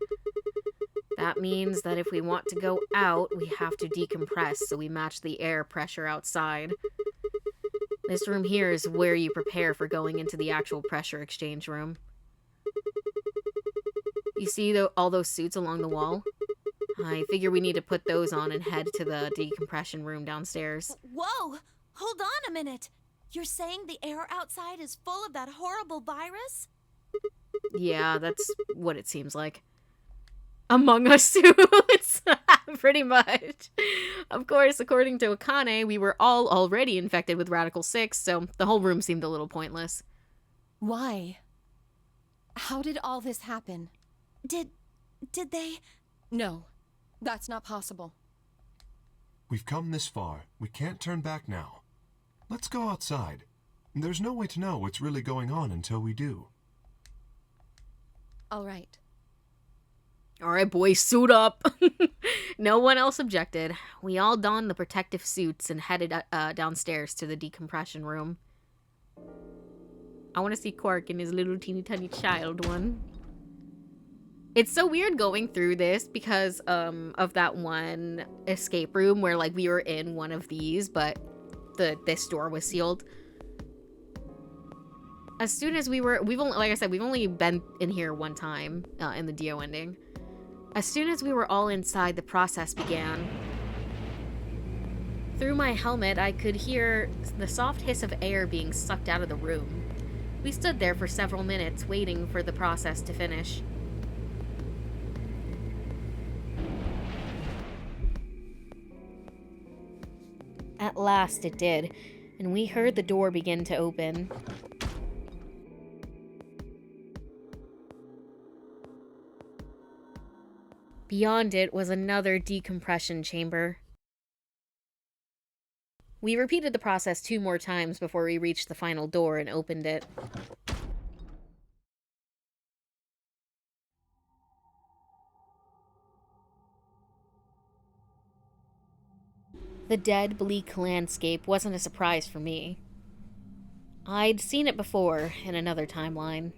That means that if we want to go out, we have to decompress so we match the air pressure outside. This room here is where you prepare for going into the actual pressure exchange room. You see all those suits along the wall? I figure we need to put those on and head to the decompression room downstairs. Whoa! Hold on a minute. You're saying the air outside is full of that horrible virus? Yeah, that's what it seems like. Among Us suits! Pretty much. Of course, according to Akane, we were all already infected with Radical 6, so the whole room seemed a little pointless. Why? How did all this happen? Did they? No, that's not possible. We've come this far. We can't turn back now. Let's go outside. There's no way to know what's really going on until we do. All right. All right, boys, suit up. No one else objected. We all donned the protective suits and headed downstairs to the decompression room. I want to see Quark in his little teeny tiny child one. It's so weird going through this because of that one escape room where like we were in one of these, but this door was sealed. As soon as we've only, like I said, we've only been in here one time in the Dio ending. As soon as we were all inside, the process began. Through my helmet, I could hear the soft hiss of air being sucked out of the room. We stood there for several minutes, waiting for the process to finish. At last it did, and we heard the door begin to open. Beyond it was another decompression chamber. We repeated the process 2 more times before we reached the final door and opened it. The dead, bleak landscape wasn't a surprise for me. I'd seen it before in another timeline.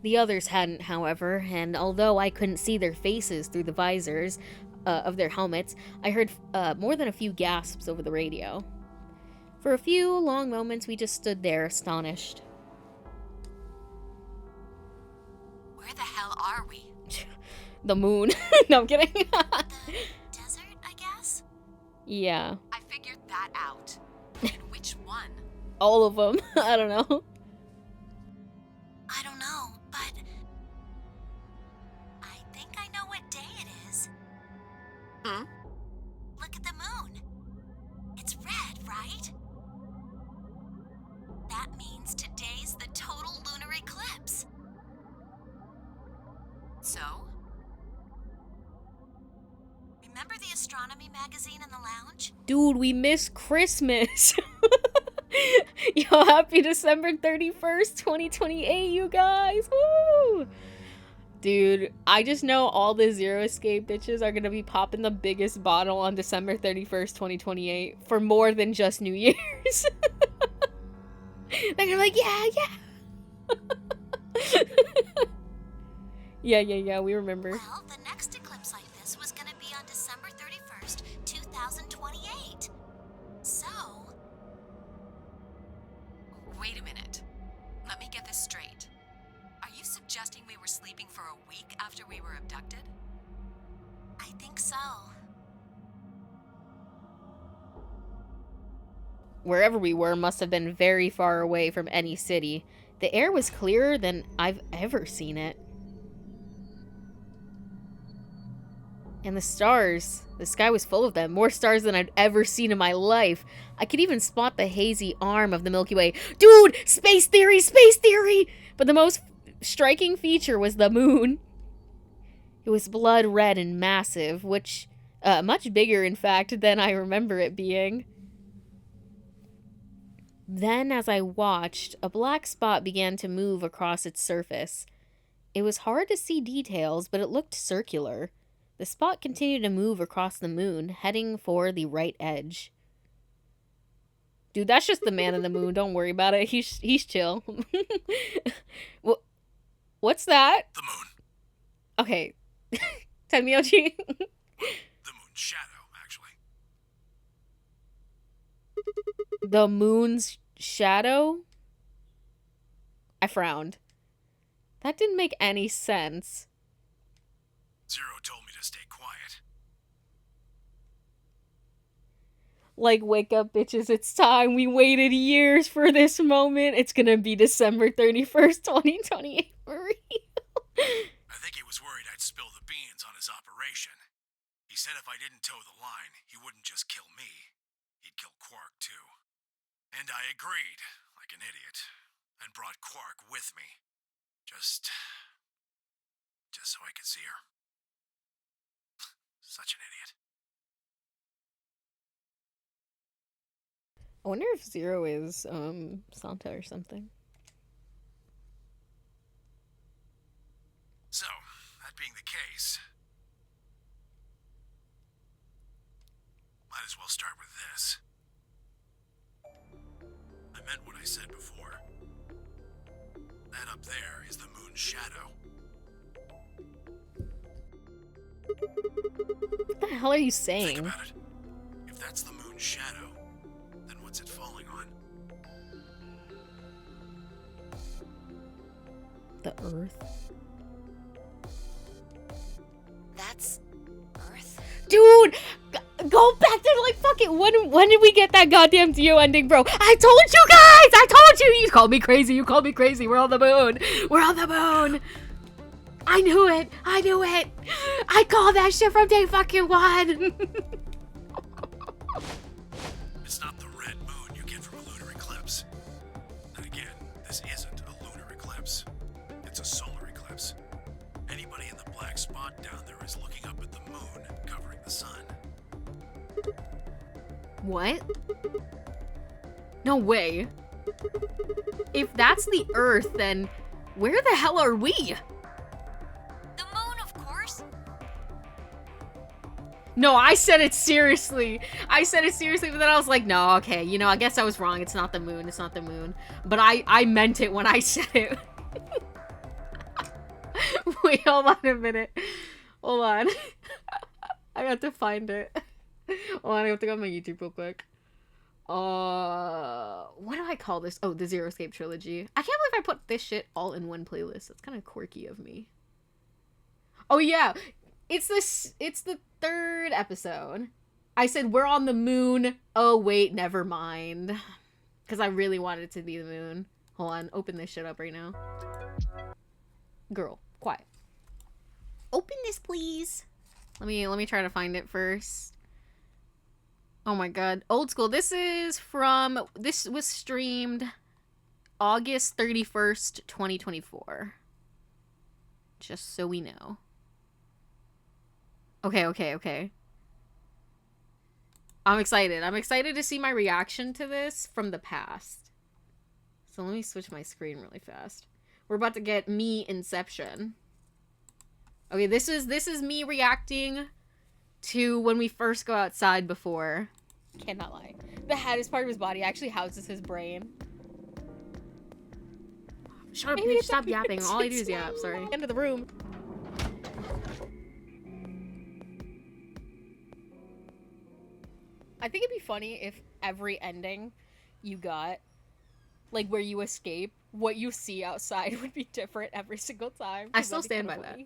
The others hadn't, however, and although I couldn't see their faces through the visors of their helmets, I heard more than a few gasps over the radio. For a few long moments, we just stood there, astonished. Where the hell are we? The moon. No, I'm kidding. The desert, I guess? Yeah. I figured that out. And which one? All of them. I don't know. I don't know, but I think I know what day it is. Hmm? Look at the moon. It's red, right? That means today's the total lunar eclipse. So? Remember the astronomy magazine in the lounge? Dude, we miss Christmas. Yo, happy December 31st, 2028, you guys. Woo! Dude, I just know all the Zero Escape bitches are gonna be popping the biggest bottle on December 31st, 2028 for more than just New Year's. They're gonna be like, yeah. Yeah, we remember. Well, the next eclipse like this was gonna be on December 31st, 2028. So... Wait a minute. Let me get this straight. Are you suggesting we were sleeping for a week after we were abducted? I think so. Wherever we were must have been very far away from any city. The air was clearer than I've ever seen it. And the stars. The sky was full of them. More stars than I'd ever seen in my life. I could even spot the hazy arm of the Milky Way. Dude! Space theory! Space theory! But the most striking feature was the moon. It was blood red and massive, which... much bigger, in fact, than I remember it being. Then, as I watched, a black spot began to move across its surface. It was hard to see details, but it looked circular. The spot continued to move across the moon, heading for the right edge. Dude, that's just the man in the moon. Don't worry about it. He's chill. What's that? The moon. Okay. Tenmyoji. The moon's shadow, actually. The moon's shadow? I frowned. That didn't make any sense. Zero told me to stay quiet. Like, wake up, bitches, it's time. We waited years for this moment. It's gonna be December 31st, 2028 for real. I think he was worried I'd spill the beans on his operation. He said if I didn't toe the line, he wouldn't just kill me. He'd kill Quark, too. And I agreed, like an idiot, and brought Quark with me. Just so I could see her. Such an idiot. I wonder if Zero is, Santa or something. So, that being the case, might as well start with this. I meant what I said before. That up there is the moon's shadow. What the hell are you Think saying? about it. If that's the moon's shadow, then what's it falling on? The Earth. That's Earth? Dude! Go back there, like, fuck it. When did we get that goddamn Dio ending, bro? I told you guys! I told you! You called me crazy. You called me crazy. We're on the moon. We're on the moon. I knew it. I knew it. I called that shit from day fucking one. It's not the red moon you get from a lunar eclipse. And again, this isn't a lunar eclipse. It's a solar eclipse. Anybody in the black spot down there is looking up at the moon, covering the sun. What? No way. If that's the Earth, then where the hell are we? The moon, of course. No, I said it seriously. I said it seriously, but then I was like, no, okay, you know, I guess I was wrong. It's not the moon. It's not the moon. But I meant it when I said it. Wait, hold on a minute. Hold on. I got to find it. Hold on, I have to go on my YouTube real quick. What do I call this? Oh, the Zero Escape Trilogy. I can't believe I put this shit all in one playlist. That's kind of quirky of me. Oh yeah, it's the third episode. I said we're on the moon. Oh wait, never mind. Because I really wanted it to be the moon. Hold on, open this shit up right now. Girl, quiet. Open this, please. Let me try to find it first. Oh my god. Old school. This was streamed August 31st, 2024. Just so we know. Okay. I'm excited. I'm excited to see my reaction to this from the past. So let me switch my screen really fast. We're about to get me Inception. Okay, this is me reacting to when we first go outside before. Cannot lie. The head is part of his body. Actually houses his brain. Shut up, bitch. Stop yapping. All I do is yap. Sorry. End of the room. I think it'd be funny if every ending you got, like where you escape, what you see outside would be different every single time. I still stand by that.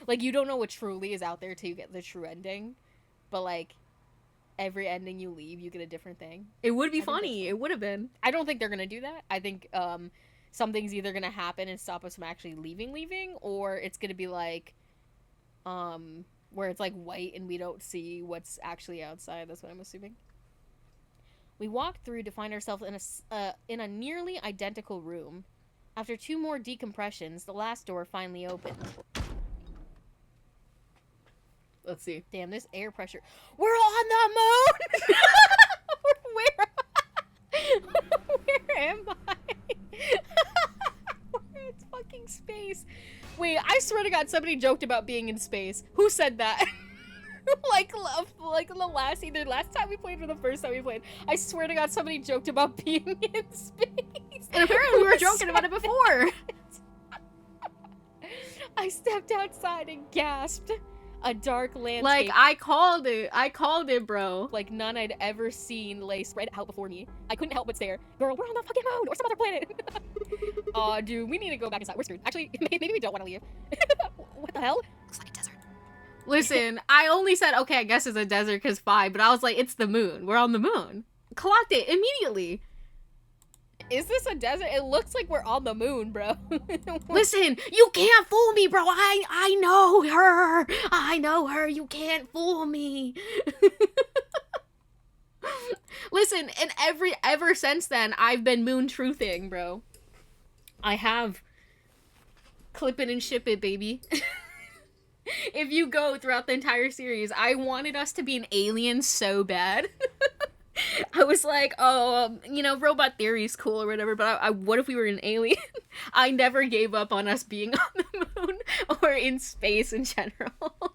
Like, you don't know what truly is out there till you get the true ending. But, like, every ending you leave, you get a different thing. It would be funny. It would have been. I don't think they're going to do that. I think something's either going to happen and stop us from actually leaving, or it's going to be, like, where it's, like, white and we don't see what's actually outside. That's what I'm assuming. We walk through to find ourselves in a nearly identical room. After 2 more decompressions, the last door finally opened. Let's see. Damn, this air pressure. We're on the moon! Where am I? We're in fucking space. Wait, I swear to God, somebody joked about being in space. Who said that? like the last time we played or the first time we played. I swear to God, somebody joked about being in space. And apparently we were joking about it before. I stepped outside and gasped. A dark landscape. Like, I called it, bro. Like, none I'd ever seen lay spread out before me. I couldn't help but stare. Girl, we're on the fucking moon, or some other planet. Aw, dude, we need to go back inside. We're screwed. Actually, maybe we don't want to leave. What the hell? Looks like a desert. Listen, I only said, okay, I guess it's a desert because fine, but I was like, it's the moon. We're on the moon. Clocked it immediately. Is this a desert? It looks like we're on the moon, bro. Listen, you can't fool me, bro. I know her. I know her. You can't fool me. Listen, and ever since then, I've been moon truthing, bro. I have. Clip it and ship it, baby. If you go throughout the entire series, I wanted us to be an alien so bad. I was like, oh, robot theory's cool or whatever, but what if we were an alien? I never gave up on us being on the moon or in space in general.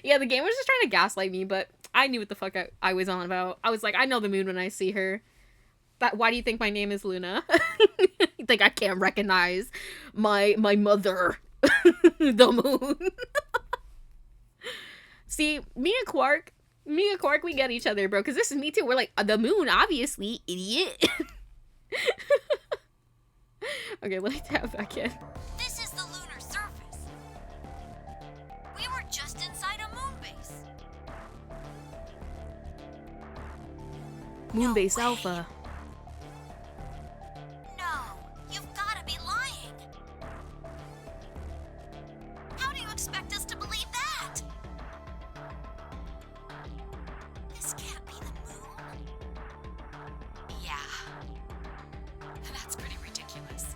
Yeah, the game was just trying to gaslight me, but I knew what the fuck I was on about. I was like, I know the moon when I see her. But why do you think my name is Luna? You think I can't recognize my mother, the moon? See, me and Quark, we get each other, bro. Because this is me too. We're like, the moon, obviously, idiot. Okay, let me tap back in. This is the lunar surface. We were just inside a moon base. Moonbase Alpha. No, you've gotta be lying. How do you expect us to believe that? This can't be the moon. Yeah. That's pretty ridiculous.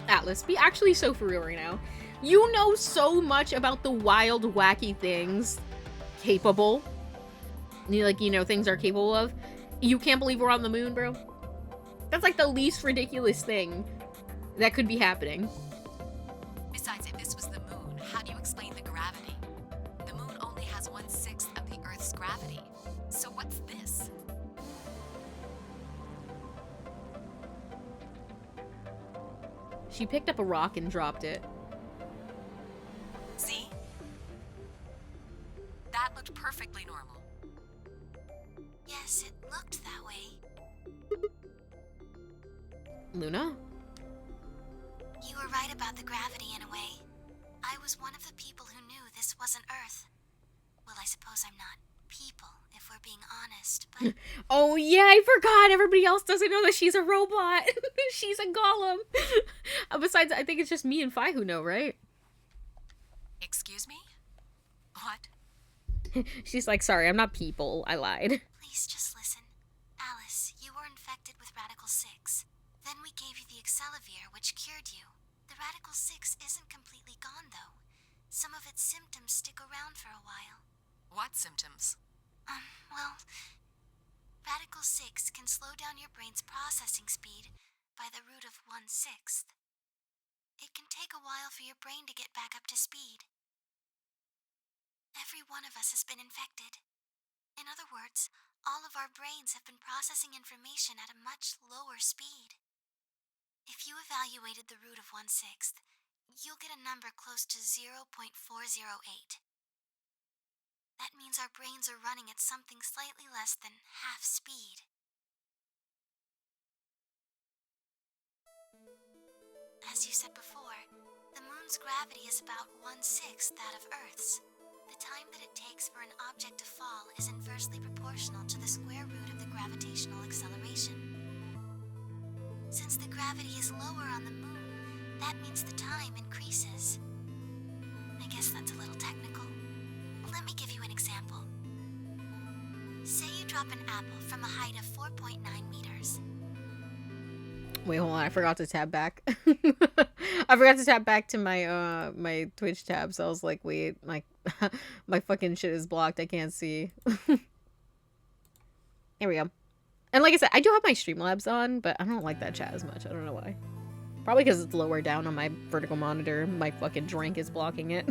Atlas, be actually so for real right now. You know so much about the wild, wacky things capable. Things are capable of. You can't believe we're on the moon, bro? That's like the least ridiculous thing that could be happening. Besides, if this was the moon, how do you explain the gravity? The moon only has 1/6 of the Earth's gravity. So what's this? She picked up a rock and dropped it. See? That looked perfectly normal. Yes, it looked that way. Luna? You were right about the gravity in a way. I was one of the people who knew this wasn't Earth. Well, I suppose I'm not people, if we're being honest, but... Oh yeah, I forgot! Everybody else doesn't know that she's a robot! She's a golem! Besides, I think it's just me and Fi who know, right? Excuse me? What? She's like, sorry, I'm not people. I lied. Please just listen. Alice, you were infected with Radical 6. Then we gave you the Excelivir, which cured you. The Radical 6 isn't completely gone, though. Some of its symptoms stick around for a while. What symptoms? Well, Radical 6 can slow down your brain's processing speed by the root of 1/6. It can take a while for your brain to get back up to speed. Every one of us has been infected. In other words, all of our brains have been processing information at a much lower speed. If you evaluated the root of 1/6, you'll get a number close to 0.408. That means our brains are running at something slightly less than half speed. As you said before, the moon's gravity is about 1/6 that of Earth's. The time that it takes for an object to fall is inversely proportional to the square root of the gravitational acceleration. Since the gravity is lower on the moon, that means the time increases. I guess that's a little technical. Let me give you an example. Say you drop an apple from a height of 4.9 meters. Wait, hold on. I forgot to tab back. I forgot to tab back to my my Twitch tab. So I was like, wait, like my fucking shit is blocked. I can't see. Here we go. And like I said, I do have my Streamlabs on, but I don't like that chat as much. I don't know why. Probably because it's lower down on my vertical monitor. My fucking drink is blocking it.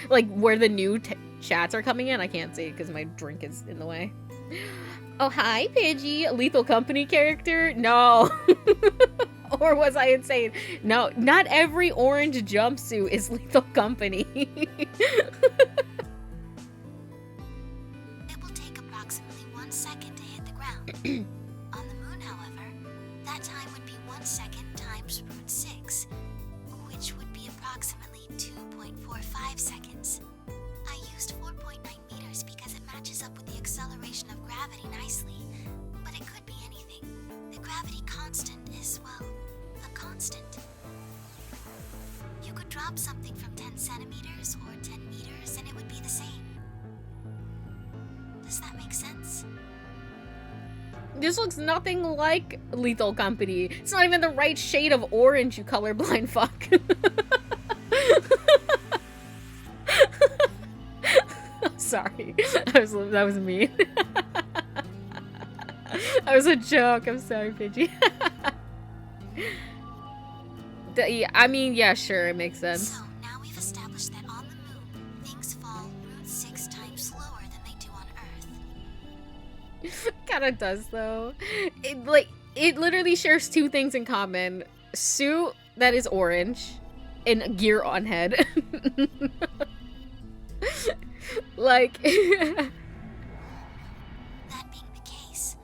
Like where the new chats are coming in, I can't see it because my drink is in the way. Oh, hi, Pidgey. Lethal Company character? No. Or was I insane? No, not every orange jumpsuit is Lethal Company. It will take approximately 1 second to hit the ground. On the moon, however, that time would be 1 second times root 6, which would be approximately 2.45 seconds. I used 4.9 meters because it matches up with the acceleration of gravity nicely, but it could be anything. The gravity constant is, well, a constant. You could drop something from 10 centimeters or 10 meters and it would be the same. Does that make sense? This looks nothing like Lethal Company. It's not even the right shade of orange, you colorblind fuck. Sorry. That was mean. That was a joke. I'm sorry, Pidgey. Yeah, I mean, yeah, sure, it makes sense. So, now we've established that on the moon, things fall root 6 times slower than they do on Earth. Kinda does, though. It literally shares two things in common. Suit that is orange, and gear on head. Like... That being the case,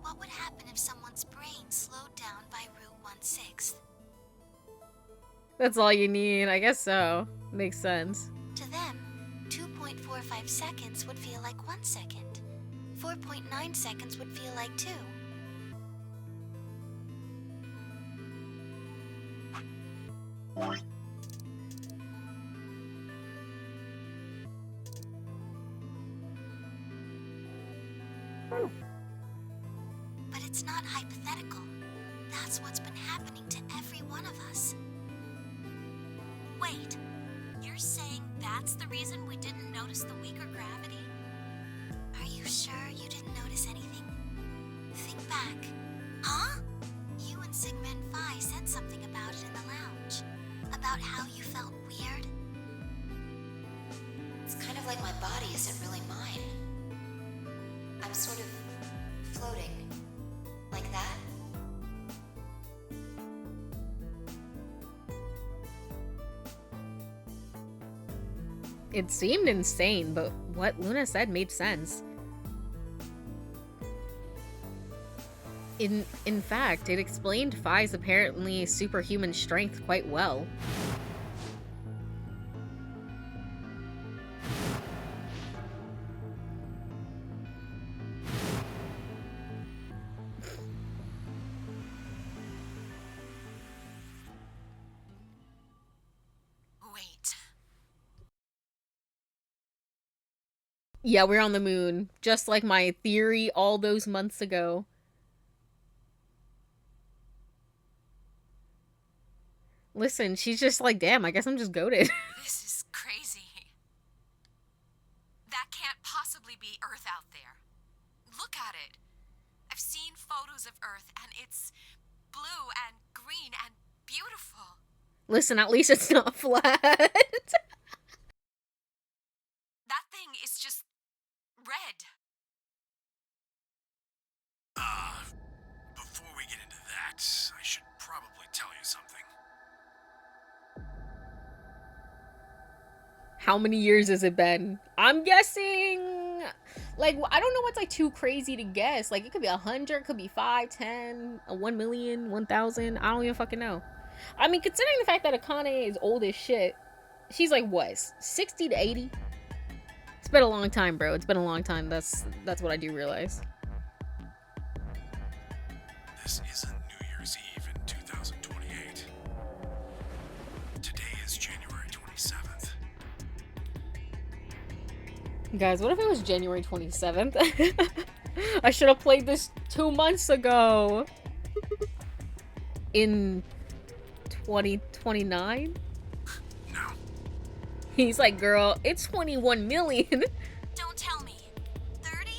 what would happen if someone's brain slowed down by root 1/6? That's all you need. I guess so. Makes sense. To them, 2.45 seconds would feel like 1 second. 4.9 seconds would feel like 2. But it's not hypothetical. That's what's been happening to every one of us. Wait, you're saying that's the reason we didn't notice the weaker gravity? Are you sure you didn't notice anything? Think back. Huh? You and Sigma and Phi said something about it in the lounge. About how you felt weird. It's kind of like my body isn't really mine. I'm sort of floating. Like that? It seemed insane, but what Luna said made sense. In fact, it explained Phi's apparently superhuman strength quite well. Wait. Yeah, we're on the moon, just like my theory all those months ago. Listen, she's just like, damn, I guess I'm just goated. This is crazy. That can't possibly be Earth out there. Look at it. I've seen photos of Earth, and it's blue and green and beautiful. Listen, at least it's not flat. That thing is just red. Before we get into that, I should probably tell you something. How many years has it been? I'm guessing, like, I don't know what's like too crazy to guess. Like, it could be 100, it could be 5, 10, 1 million, 1,000. I don't even fucking know. I mean, considering the fact that Akane is old as shit, she's like, what, 60 to 80? It's been a long time, bro. It's been a long time. That's what I do realize. This isn't New Year's Eve in 2028. Today is January 27th. Guys, what if it was January 27th? I should have played this 2 months ago. In 2029? No. He's like, girl, it's 21 million. Don't tell me. 30?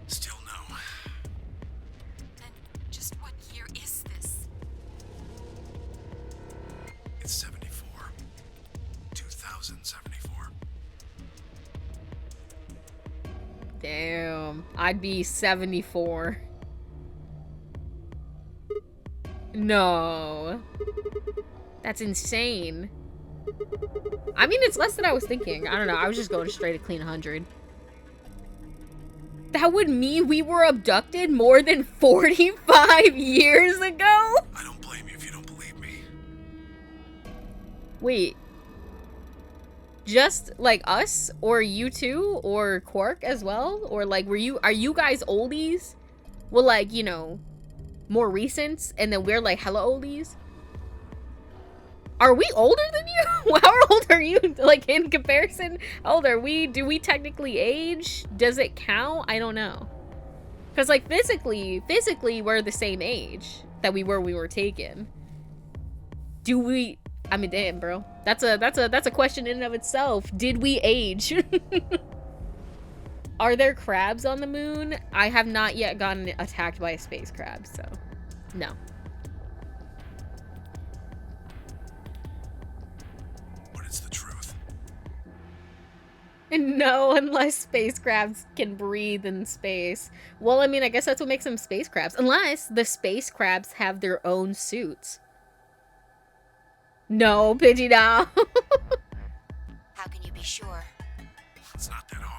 Still no. Then just what year is this? It's 74. 2074. Damn, I'd be 74. No. That's insane. I mean, it's less than I was thinking. I don't know. I was just going straight to clean 100. That would mean we were abducted more than 45 years ago? I don't blame you if you don't believe me. Wait. Just like us, or you two, or Quark as well? Or like, are you guys oldies? Well, like, you know, more recent, and then we're like hella oldies? Are we older than you? How old are you? Like, in comparison, how old are we? Do we technically age? Does it count? I don't know. Because, like, physically, we're the same age that we were taken. Do we... I mean, damn, bro. That's a question in and of itself. Did we age? Are there crabs on the moon? I have not yet gotten attacked by a space crab, so no. But it's the truth. No, unless space crabs can breathe in space. Well, I mean, I guess that's what makes them space crabs. Unless the space crabs have their own suits. No, Pidgey now. How can you be sure? It's not that hard.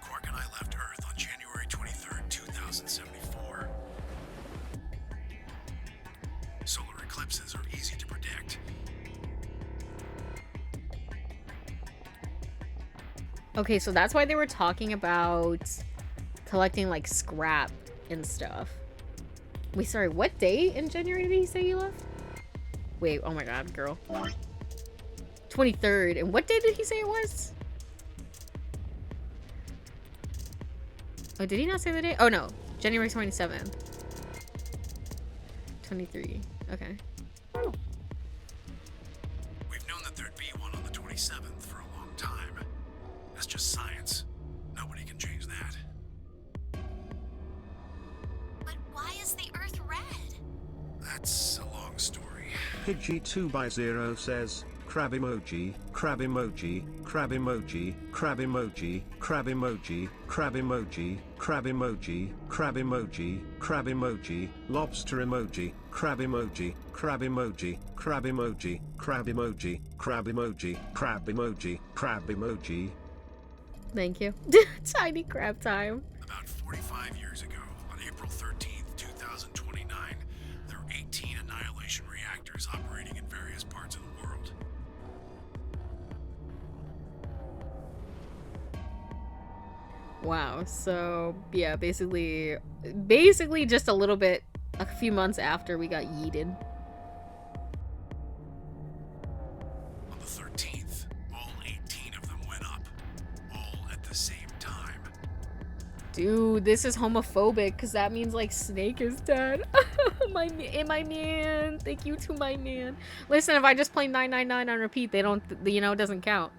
Quark and I left Earth on January 23rd, 2074. Solar eclipses are easy to predict. Okay, so that's why they were talking about collecting, like, scrap and stuff. Wait, sorry, what day in January did he say you left? Wait, oh my god, girl. 23rd. And what day did he say it was? Oh, did he not say the day? Oh, no. January 27th. 23. Okay. We've known that there'd be one on the 27th for a long time. That's just science. Nobody can change that. But why is the Earth red? That's a long story. Pidgey2x0 says, crab emoji, crab emoji, crab emoji, crab emoji, crab emoji, crab emoji, crab emoji, crab emoji, crab emoji, lobster emoji, crab emoji, crab emoji, crab emoji, crab emoji, crab emoji, crab emoji, crab emoji. Thank you. Tiny crab time. About 45 years ago, on April 13th, 2029, there were 18 annihilation reactors operating in various parts of the world. Wow. So, yeah, basically just a few months after we got yeeted. On the 13th, all 18 of them went up, all at the same time. Dude, this is homophobic because that means, like, Snake is dead. my man. Thank you to my man. Listen, if I just play 999 on repeat, they don't, you know, it doesn't count.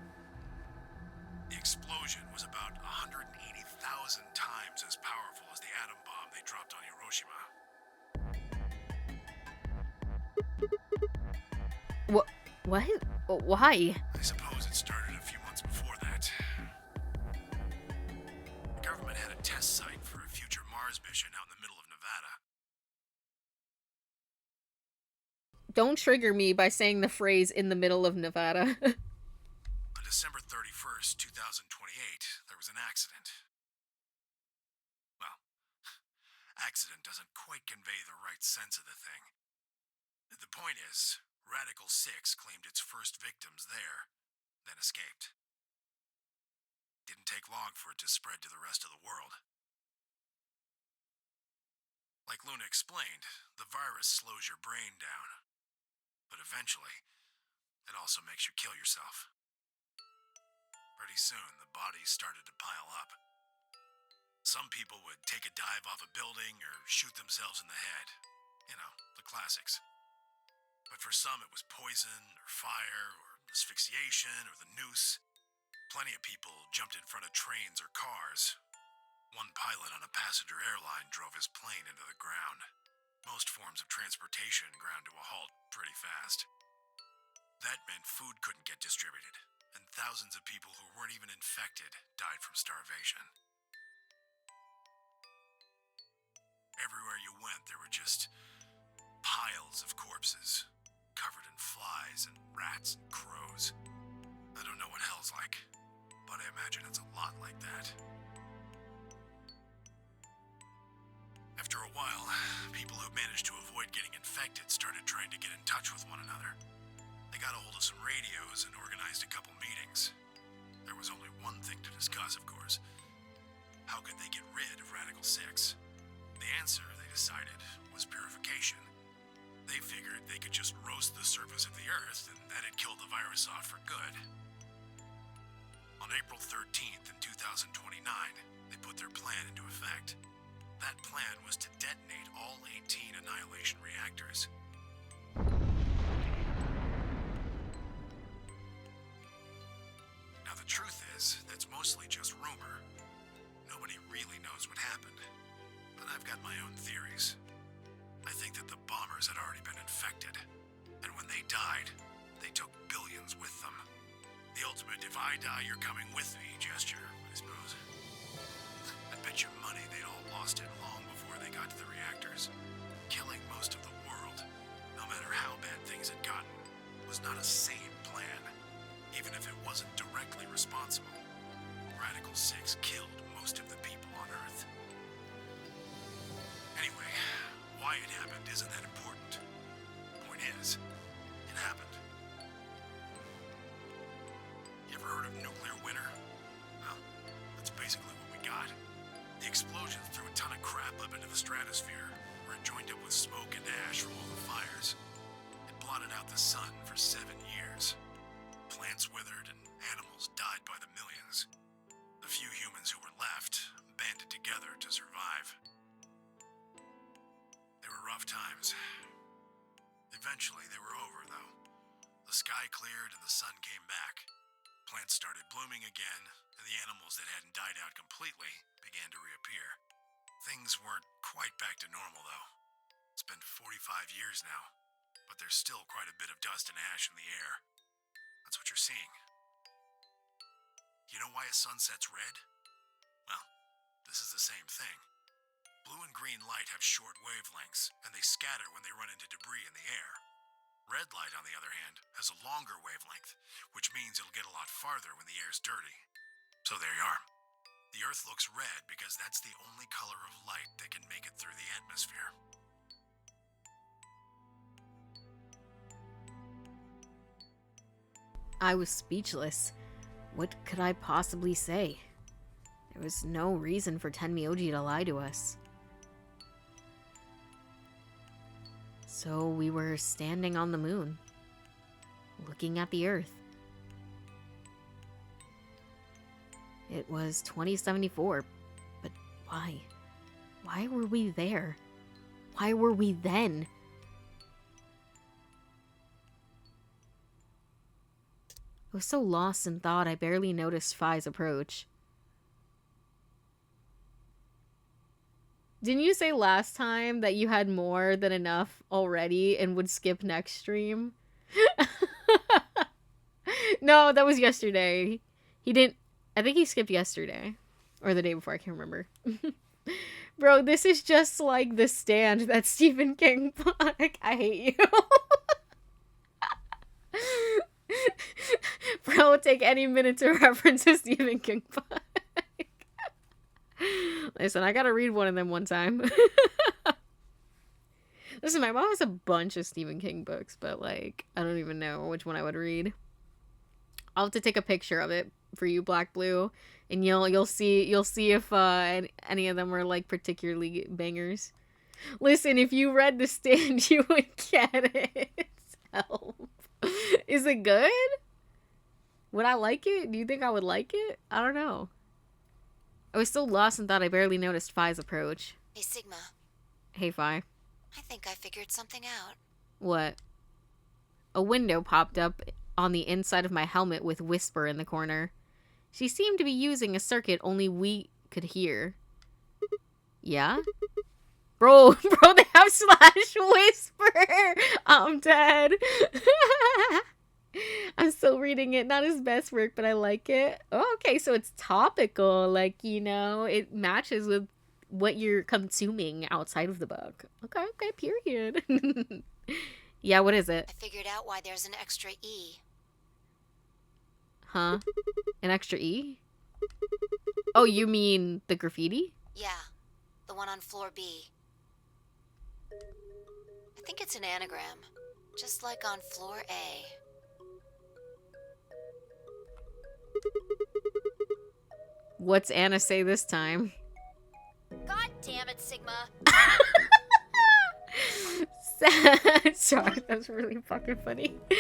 The explosion was about 180,000 times as powerful as the atom bomb they dropped on Hiroshima. What? Why? I suppose it started a few months before that. The government had a test site for a future Mars mission out in the middle of Nevada. Don't trigger me by saying the phrase "in the middle of Nevada." On December 31st, 2028, there was an accident. Well, accident doesn't quite convey the right sense of the thing. The point is, Radical 6 claimed its first victims there, then escaped. Didn't take long for it to spread to the rest of the world. Like Luna explained, the virus slows your brain down. But eventually, it also makes you kill yourself. Pretty soon, the bodies started to pile up. Some people would take a dive off a building or shoot themselves in the head. You know, the classics. But for some, it was poison, or fire, or asphyxiation, or the noose. Plenty of people jumped in front of trains or cars. One pilot on a passenger airline drove his plane into the ground. Most forms of transportation ground to a halt pretty fast. That meant food couldn't get distributed, and thousands of people who weren't even infected died from starvation. Everywhere you went, there were just piles of corpses, covered in flies and rats and crows. I don't know what hell's like, but I imagine it's a lot like that. After a while, people who managed to avoid getting infected started trying to get in touch with one another. They got a hold of some radios and organized a couple meetings. There was only one thing to discuss, of course. How could they get rid of Radical 6? The answer, they decided, was purification. They figured they could just roast the surface of the Earth and that'd kill the virus off for good. On April 13th in 2029, they put their plan into effect. That plan was to detonate all 18 annihilation reactors. Now the truth is, that's mostly just I die, you're coming with me gesture, I suppose. I bet you money they'd all lost it long before they got to the reactors. Killing most of the world, no matter how bad things had gotten, was not a sane plan, even if it wasn't directly responsible. Radical 6 killed most of the people on Earth. Anyway, why it happened isn't that important. Point is, it happened. You ever heard of nuclear winter? Well, that's basically what we got. The explosion threw a ton of crap up into the stratosphere, where it joined up with smoke and ash from all the fires. It blotted out the sun for 7 years. Plants withered and animals died by the millions. The few humans who were left banded together to survive. They were rough times. Eventually, they were over, though. The sky cleared and the sun came back. Plants started blooming again, and the animals that hadn't died out completely began to reappear. Things weren't quite back to normal, though. It's been 45 years now, but there's still quite a bit of dust and ash in the air. That's what you're seeing. You know why a sun sets red? Well, this is the same thing. Blue and green light have short wavelengths, and they scatter when they run into debris in the air. Red light, on the other hand, has a longer wavelength, which means it'll get a lot farther when the air's dirty. So there you are. The Earth looks red because that's the only color of light that can make it through the atmosphere. I was speechless. What could I possibly say? There was no reason for Tenmyoji to lie to us. So we were standing on the moon, looking at the Earth. It was 2074, but why? Why were we there? Why were we then? I was so lost in thought I barely noticed Phi's approach. Didn't you say last time that you had more than enough already and would skip next stream? No, that was yesterday. He didn't... I think he skipped yesterday. Or the day before, I can't remember. Bro, this is just like The Stand that Stephen King put. I hate you. Bro, take any minute to reference a Stephen King book. Listen, I gotta read one of them one time. Listen, my mom has a bunch of Stephen King books, but like, I don't even know which one I would read. I'll have to take a picture of it for you, Black Blue, and you'll see if any of them are like particularly bangers. Listen, if you read The Stand, you would get it. Help. Is it good? Would I like it? Do you think I would like it? I don't know. I was so lost and thought I barely noticed Phi's approach. Hey, Sigma. Hey, Phi. I think I figured something out. What? A window popped up on the inside of my helmet with Whisper in the corner. She seemed to be using a circuit only we could hear. Yeah? Bro, they have Slash Whisper! I'm dead. I'm still reading it. Not his best work, but I like it. Oh, okay, so it's topical. Like, you know, it matches with what you're consuming outside of the book. Okay, period. Yeah, what is it? I figured out why there's an extra E. Huh? An extra E? Oh, you mean the graffiti? Yeah, the one on floor B. I think it's an anagram, just like on floor A. What's Anna say this time? God damn it, Sigma. Sorry, that's really fucking funny. I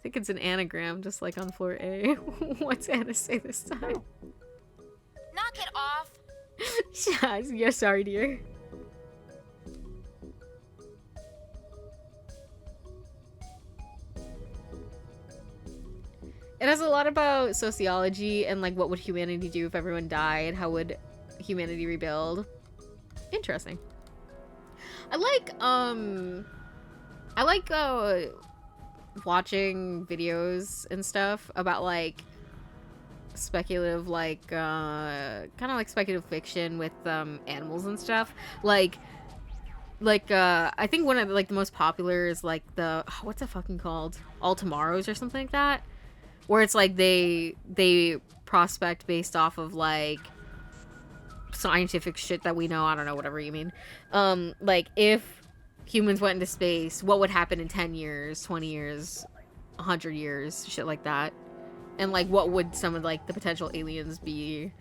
think it's an anagram, just like on floor A. What's Anna say this time? Knock it off. Yeah, sorry, dear. It has a lot about sociology and like what would humanity do if everyone died? How would humanity rebuild? Interesting. I like watching videos and stuff about like speculative, like kind of like speculative fiction with animals and stuff. Like I think one of like the most popular is like the what's it fucking called? All Tomorrows or something like that, where it's like they prospect based off of like scientific shit that we know. I don't know, whatever you mean. Like if humans went into space, what would happen in 10 years, 20 years, 100 years, shit like that. And like what would some of like the potential aliens be,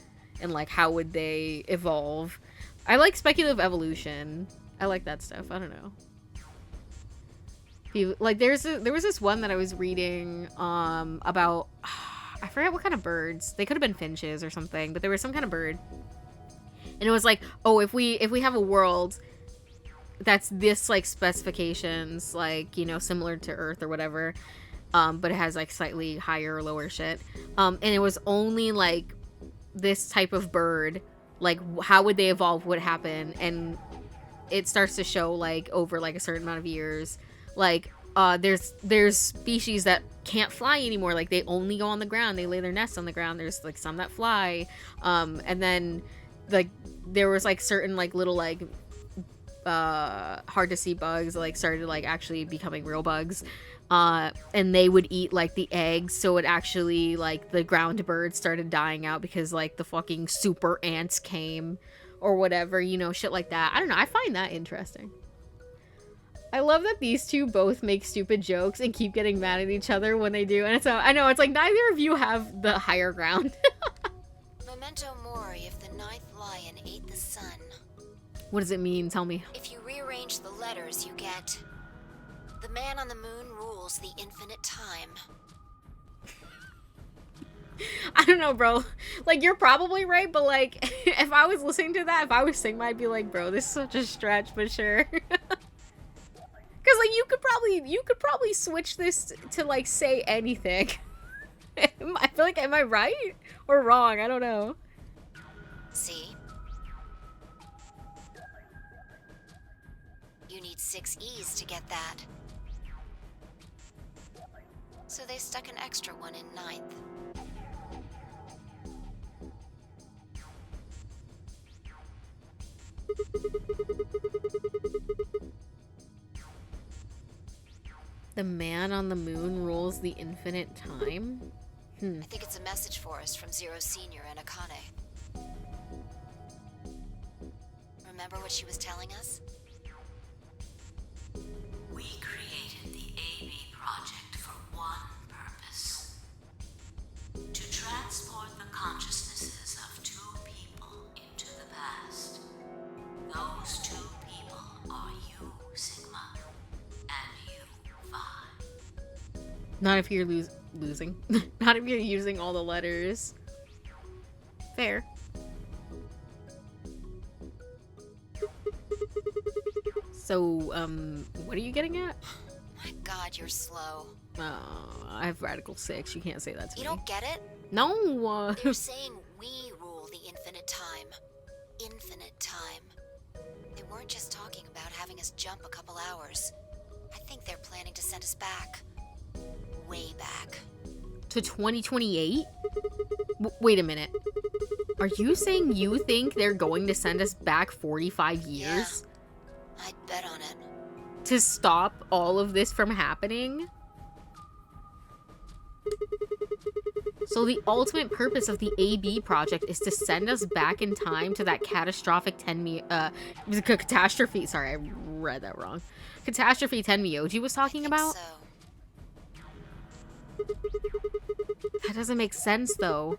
and like how would they evolve. I like speculative evolution. I like that stuff. I don't know. Like there was this one that I was reading about I forget what kind of birds. They could have been finches or something, but there was some kind of bird. And it was like, oh, if we have a world that's this like specifications, like, you know, similar to Earth or whatever, but it has like slightly higher or lower shit. And it was only like this type of bird, like how would they evolve, what happen, and it starts to show like over like a certain amount of years, like there's species that can't fly anymore, like they only go on the ground, they lay their nests on the ground. There's like some that fly, and then like there was like certain like little like hard to see bugs like started like actually becoming real bugs, and they would eat like the eggs, so it actually like the ground birds started dying out because like the fucking super ants came or whatever, you know, shit like that. I don't know, I find that interesting. I love that these two both make stupid jokes and keep getting mad at each other when they do, and so I know it's like neither of you have the higher ground. Memento mori if the ninth lion ate the sun. What does it mean? Tell me. If you rearrange the letters, you get the man on the moon rules the infinite time. I don't know, bro. Like, you're probably right, but like, if I was listening to that, if I was Sigma, I'd be like, bro, this is such a stretch, but sure. Because like, you could probably switch this to like say anything. I feel like, am I right or wrong? I don't know. See? You need 6 E's to get that. So they stuck an extra one in ninth. The man on the moon rules the infinite time? I think it's a message for us from Zero Senior and Akane. Remember what she was telling us? We created the AB project for one purpose. To transport the consciousnesses of 2 people into the past. Those 2 people are you, Sigma, and you, Vi. Not if you're losing. Not if you're using all the letters. Fair. So, what are you getting at? My god, you're slow. I have Radical 6. You can't say that to me. You don't get it? No! They're saying we rule the infinite time. Infinite time. They weren't just talking about having us jump a couple hours. I think they're planning to send us back. Way back. To 2028? Wait a minute. Are you saying you think they're going to send us back 45 years? Yeah. I'd bet on it. To stop all of this from happening? So the ultimate purpose of the AB project is to send us back in time to that catastrophic catastrophe. Sorry, I read that wrong. Catastrophe 10 Miyoji was talking about? So. That doesn't make sense, though.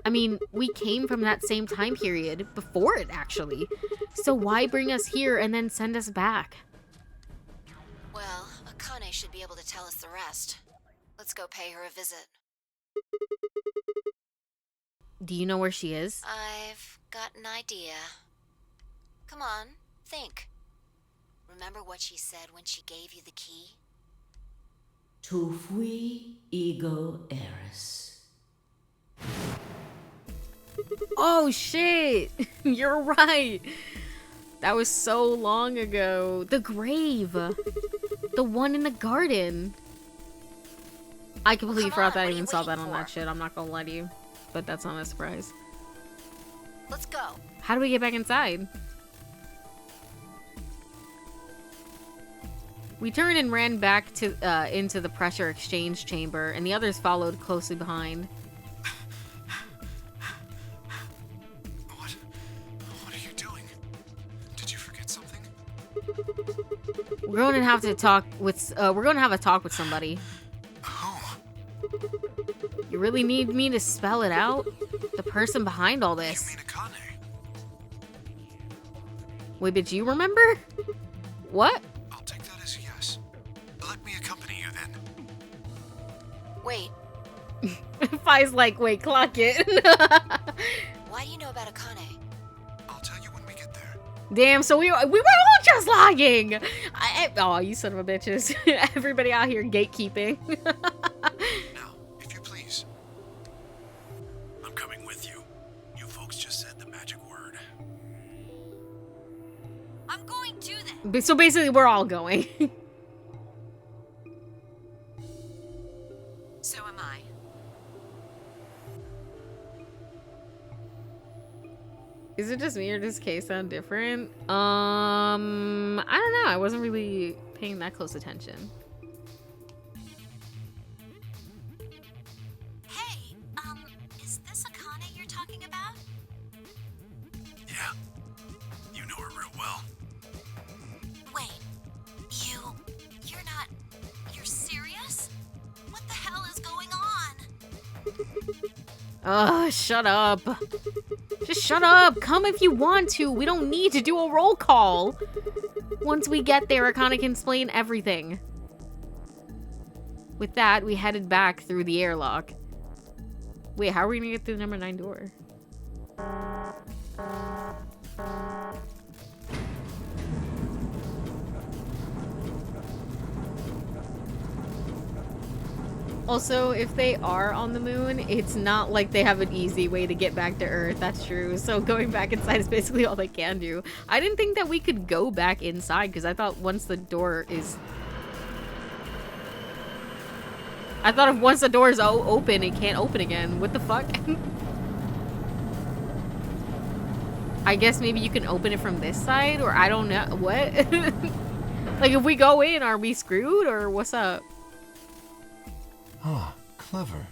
I mean, we came from that same time period, before it, actually. So why bring us here and then send us back? Well, Akane should be able to tell us the rest. Let's go pay her a visit. Do you know where she is? I've got an idea. Come on, think. Remember what she said when she gave you the key? Tu fui ego eris. Oh shit! You're right! That was so long ago. The grave! The one in the garden. I completely Come forgot on, that I what are even you saw that waiting on that for? shit. I'm not gonna lie to you. But that's not a surprise. Let's go. How do we get back inside? We turned and ran back to into the pressure exchange chamber, and the others followed closely behind. What are you doing? Did you forget something? We're going to have to talk with. We're going to have a talk with somebody. Who? You really need me to spell it out? The person behind all You this. mean Akane? Wait, did you remember? What? I'll take that as a yes. Let me accompany you then. Wait, Fi's like, wait, clock it. why do you know about Akane? I'll tell you when we get there. Damn, so we were all just lying. Oh, you son of a bitches. Everybody out here gatekeeping. Now, if you please. I'm coming with you. You folks just said the magic word. I'm going to then. So basically, we're all going. So am I. Is it just me or does K sound different? I don't know. I wasn't really paying that close attention. Hey, is this Akane you're talking about? Yeah. You know her real well. Wait, you're not, you're serious? What the hell is going on? Shut up. Just shut up. Come if you want to. We don't need to do a roll call. Once we get there, Akane can explain everything. With that, we headed back through the airlock. Wait, how are we gonna get through the number 9 door? Also, if they are on the moon, it's not like they have an easy way to get back to Earth. That's true. So going back inside is basically all they can do. I didn't think that we could go back inside because I thought once the door is... I thought if once the door is open, it can't open again. What the fuck? I guess maybe you can open it from this side, or I don't know. What? Like, if we go in, are we screwed, or what's up? Ah, clever.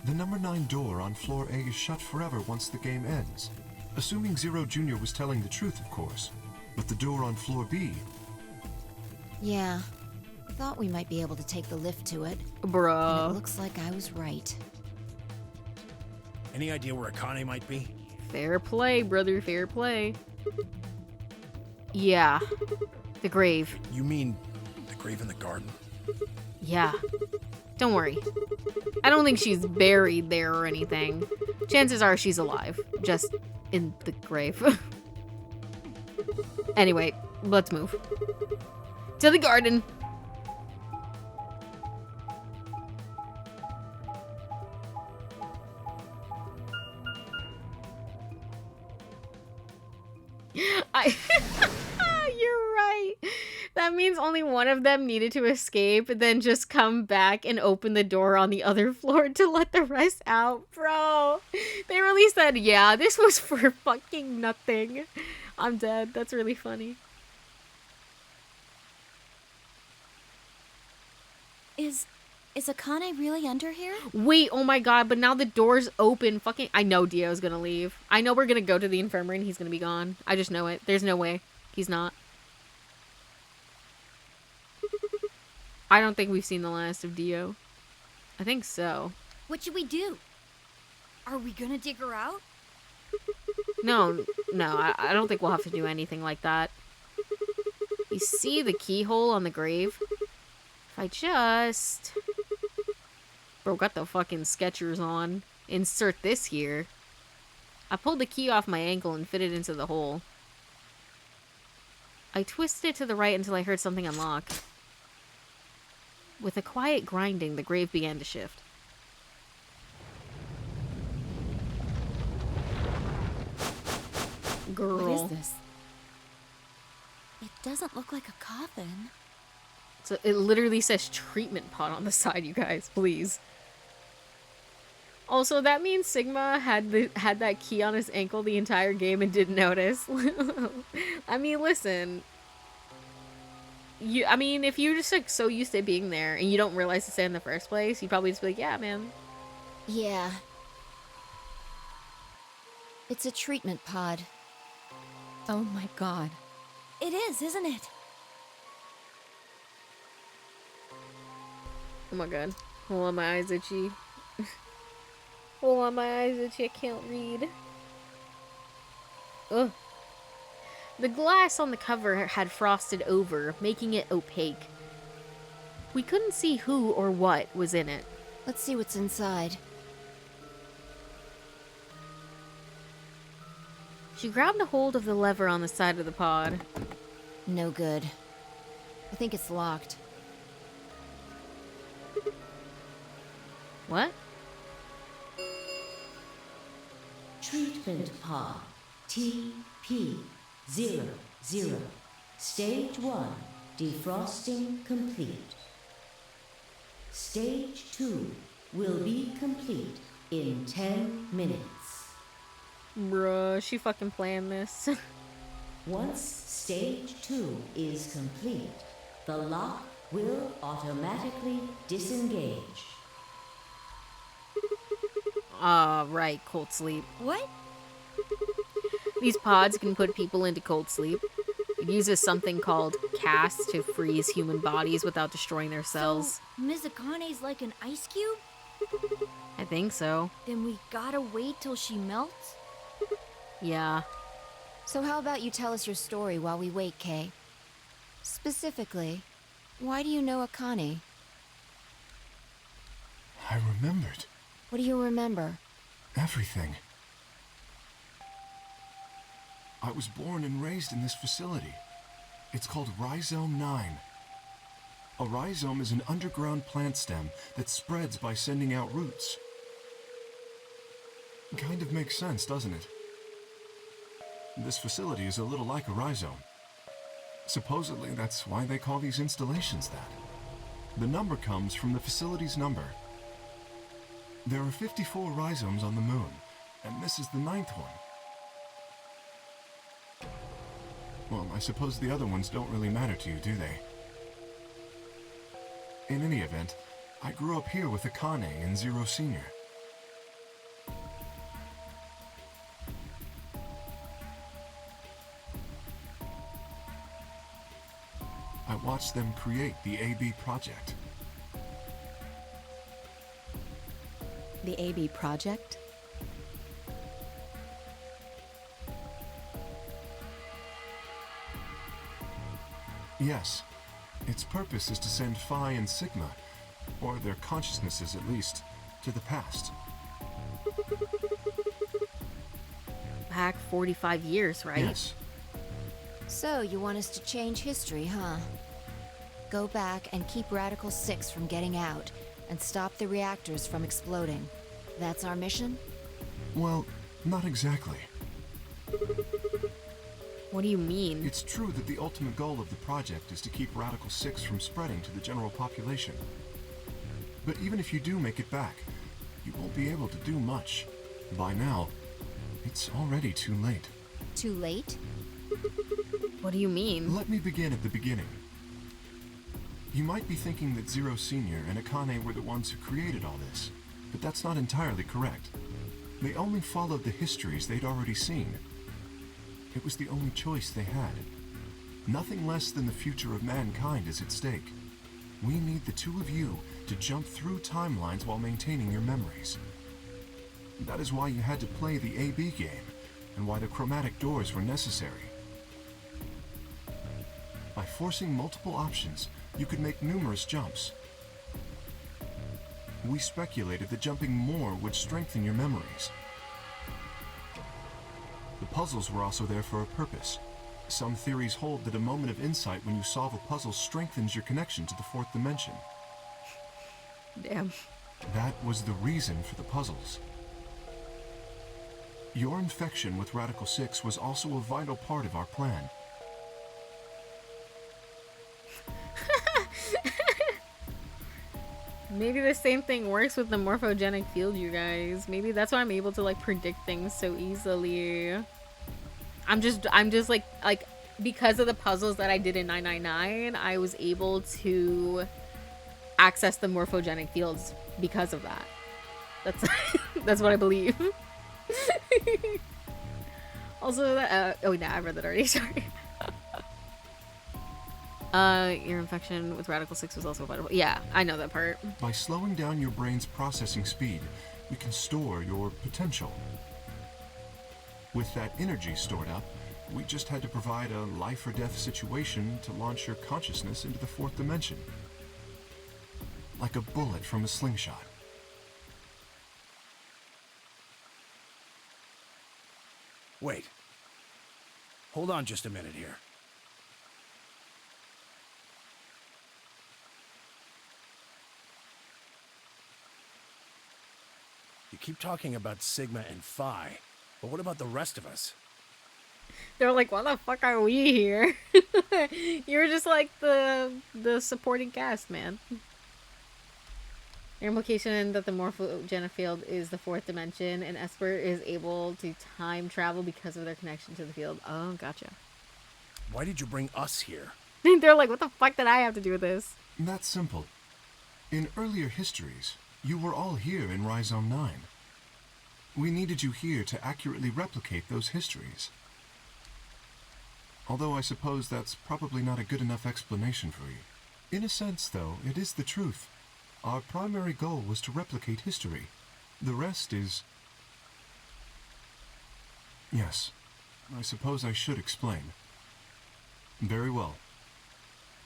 The number 9 door on floor A is shut forever once the game ends. Assuming Zero Jr. was telling the truth, of course. But the door on floor B... Yeah, thought we might be able to take the lift to it. Bruh. And it looks like I was right. Any idea where Akane might be? Fair play, brother, fair play. Yeah. The grave. You mean the grave in the garden? Yeah. Don't worry. I don't think she's buried there or anything. Chances are she's alive. Just in the grave. Anyway, let's move. To the garden. You're right. That means only one of them needed to escape, then just come back and open the door on the other floor to let the rest out. Bro, they really said, yeah, this was for fucking nothing. I'm dead. That's really funny. Is Akane really under here? Wait, oh my god, but now the door's open. Fucking, I know Dio's gonna leave. I know we're gonna go to the infirmary and he's gonna be gone. I just know it. There's no way. He's not. I don't think we've seen the last of Dio. I think so. What should we do? Are we gonna dig her out? No, I don't think we'll have to do anything like that. You see the keyhole on the grave? If I just... Bro, got the fucking Skechers on. Insert this here. I pulled the key off my ankle and fit it into the hole. I twisted it to the right until I heard something unlock. With a quiet grinding, the grave began to shift. Girl. What is this? It doesn't look like a coffin. So it literally says treatment pod on the side, you guys, please. Also, that means Sigma had that key on his ankle the entire game and didn't notice. I mean, listen. I mean, if you're just like so used to being there and you don't realize it's there in the first place, you probably just be like, yeah, man. Yeah. It's a treatment pod. Oh my god. It is, isn't it? Oh my god. Hold on, my eyes itchy. Hold on, my eyes itchy. I can't read. Ugh. The glass on the cover had frosted over, making it opaque. We couldn't see who or what was in it. Let's see what's inside. She grabbed a hold of the lever on the side of the pod. No good. I think it's locked. What? Treatment pod TP00. Stage 1 defrosting complete. Stage 2 will be complete in 10 minutes. Bruh, she fucking planned this. Once stage 2 is complete, the lock will automatically disengage. Right, cold sleep. What? These pods can put people into cold sleep. It uses something called CAS to freeze human bodies without destroying their cells. So, Mizakane's like an ice cube? I think so. Then we gotta wait till she melts? Yeah. So how about you tell us your story while we wait, Kay? Specifically, why do you know Akane? I remembered. What do you remember? Everything. I was born and raised in this facility. It's called Rhizome 9. A rhizome is an underground plant stem that spreads by sending out roots. Kind of makes sense, doesn't it? This facility is a little like a rhizome. Supposedly, that's why they call these installations that. The number comes from the facility's number. There are 54 rhizomes on the moon, and this is the 9th one. Well, I suppose the other ones don't really matter to you, do they? In any event, I grew up here with Akane and Zero Senior. I watched them create the AB project. The AB project? Yes. Its purpose is to send Phi and Sigma, or their consciousnesses at least, to the past. Back 45 years, right? Yes. So, you want us to change history, huh? Go back and keep Radical 6 from getting out, and stop the reactors from exploding. That's our mission? Well, not exactly. What do you mean? It's true that the ultimate goal of the project is to keep Radical 6 from spreading to the general population. But even if you do make it back, you won't be able to do much. By now, it's already too late. Too late? What do you mean? Let me begin at the beginning. You might be thinking that Zero Senior and Akane were the ones who created all this, but that's not entirely correct. They only followed the histories they'd already seen. It was the only choice they had. Nothing less than the future of mankind is at stake. We need the two of you to jump through timelines while maintaining your memories. That is why you had to play the AB game, and why the chromatic doors were necessary. By forcing multiple options, you could make numerous jumps. We speculated that jumping more would strengthen your memories. The puzzles were also there for a purpose. Some theories hold that a moment of insight when you solve a puzzle strengthens your connection to the fourth dimension. Damn. That was the reason for the puzzles. Your infection with Radical 6 was also a vital part of our plan. Maybe the same thing works with the morphogenic field, you guys. Maybe that's why I'm able to like predict things so easily. I'm just like because of the puzzles that I did in 999, I was able to access the morphogenic fields because of that. That's that's what I believe. Also, oh yeah, I read that already. Sorry. Your infection with Radical 6 was also vital. Yeah, I know that part. By slowing down your brain's processing speed, we can store your potential. With that energy stored up, we just had to provide a life or death situation to launch your consciousness into the fourth dimension. Like a bullet from a slingshot. Wait. Hold on just a minute here. You keep talking about Sigma and Phi, but what about the rest of us? They're like, why the fuck are we here? You're just like the supporting cast, man. Your implication that the morphogenic field is the fourth dimension and Esper is able to time travel because of their connection to the field. Oh, gotcha. Why did you bring us here? They're like, what the fuck did I have to do with this? That's simple. In earlier histories, you were all here in Rhizome 9. We needed you here to accurately replicate those histories. Although I suppose that's probably not a good enough explanation for you. In a sense, though, it is the truth. Our primary goal was to replicate history. The rest is... Yes, I suppose I should explain. Very well.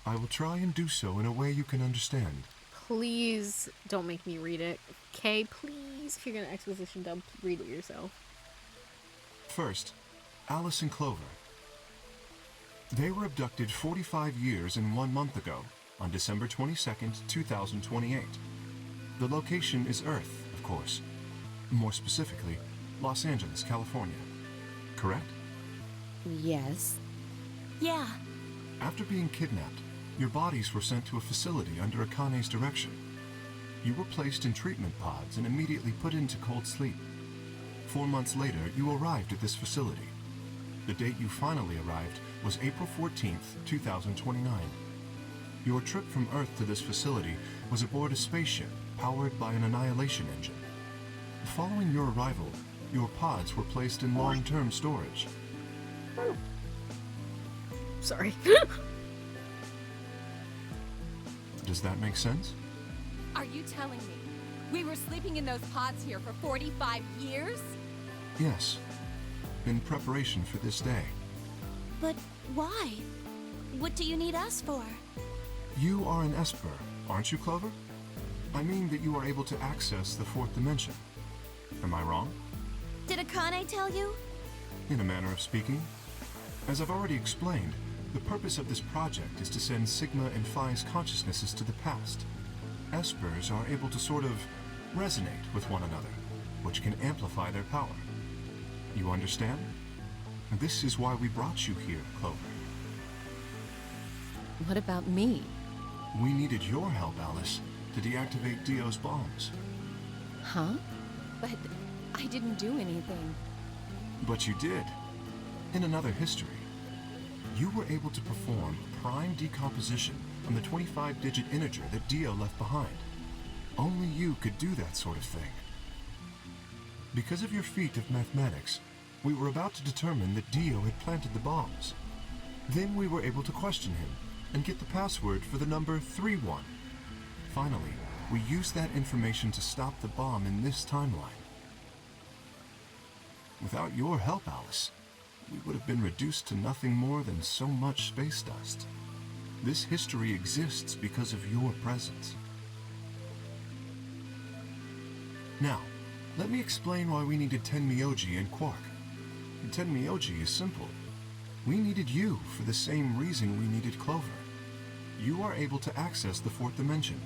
I will try and do so in a way you can understand. Please don't make me read it. Okay, please, if you're gonna exposition dump, read it yourself. First, Alice and Clover. They were abducted 45 years and 1 month ago, on December 22nd, 2028. The location is Earth, of course. More specifically, Los Angeles, California. Correct? Yes. Yeah. After being kidnapped, your bodies were sent to a facility under Akane's direction. You were placed in treatment pods and immediately put into cold sleep. 4 months later, you arrived at this facility. The date you finally arrived was April 14th, 2029. Your trip from Earth to this facility was aboard a spaceship powered by an annihilation engine. Following your arrival, your pods were placed in long-term storage. Sorry. Does that make sense? Are you telling me we were sleeping in those pods here for 45 years? Yes. In preparation for this day. But why? What do you need us for? You are an Esper, aren't you, Clover? I mean that you are able to access the fourth dimension. Am I wrong? Did Akane tell you? In a manner of speaking. As I've already explained, the purpose of this project is to send Sigma and Phi's consciousnesses to the past. Espers are able to sort of resonate with one another, which can amplify their power. You understand? This is why we brought you here, Clover. What about me? We needed your help, Alice, to deactivate Dio's bombs. Huh? But I didn't do anything. But you did. In another history, you were able to perform prime decomposition on the 25-digit integer that Dio left behind. Only you could do that sort of thing. Because of your feat of mathematics, we were about to determine that Dio had planted the bombs. Then we were able to question him and get the password for the number 31. Finally, we used that information to stop the bomb in this timeline. Without your help, Alice, we would have been reduced to nothing more than so much space dust. This history exists because of your presence. Now, let me explain why we needed Tenmyoji and Quark. Tenmyoji is simple. We needed you for the same reason we needed Clover. You are able to access the fourth dimension.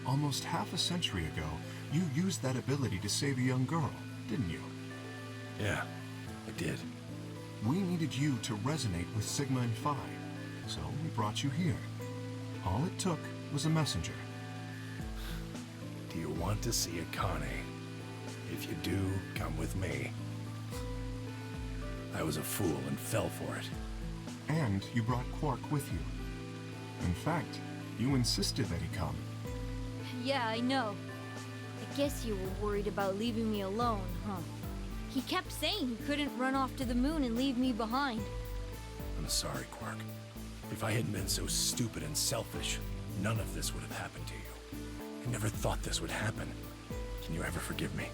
Almost half a century ago, you used that ability to save a young girl, didn't you? Yeah, I did. We needed you to resonate with Sigma and Phi, so we brought you here. All it took was a messenger. Do you want to see Akane? If you do, come with me. I was a fool and fell for it. And you brought Quark with you. In fact, you insisted that he come. Yeah, I know. I guess you were worried about leaving me alone, huh? He kept saying he couldn't run off to the moon and leave me behind. I'm sorry, Quark. If I hadn't been so stupid and selfish, none of this would have happened to you. I never thought this would happen. Can you ever forgive me?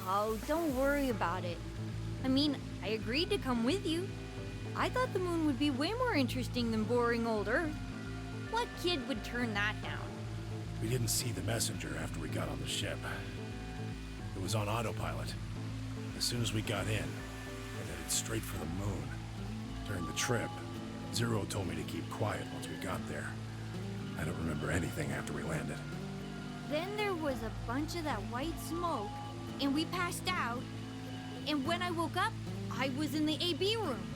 Oh, don't worry about it. I mean, I agreed to come with you. I thought the moon would be way more interesting than boring old Earth. What kid would turn that down? We didn't see the messenger after we got on the ship. It was on autopilot. As soon as we got in, we headed straight for the moon. During the trip, Zero told me to keep quiet once we got there. I don't remember anything after we landed. Then there was a bunch of that white smoke, and we passed out. And when I woke up, I was in the AB room.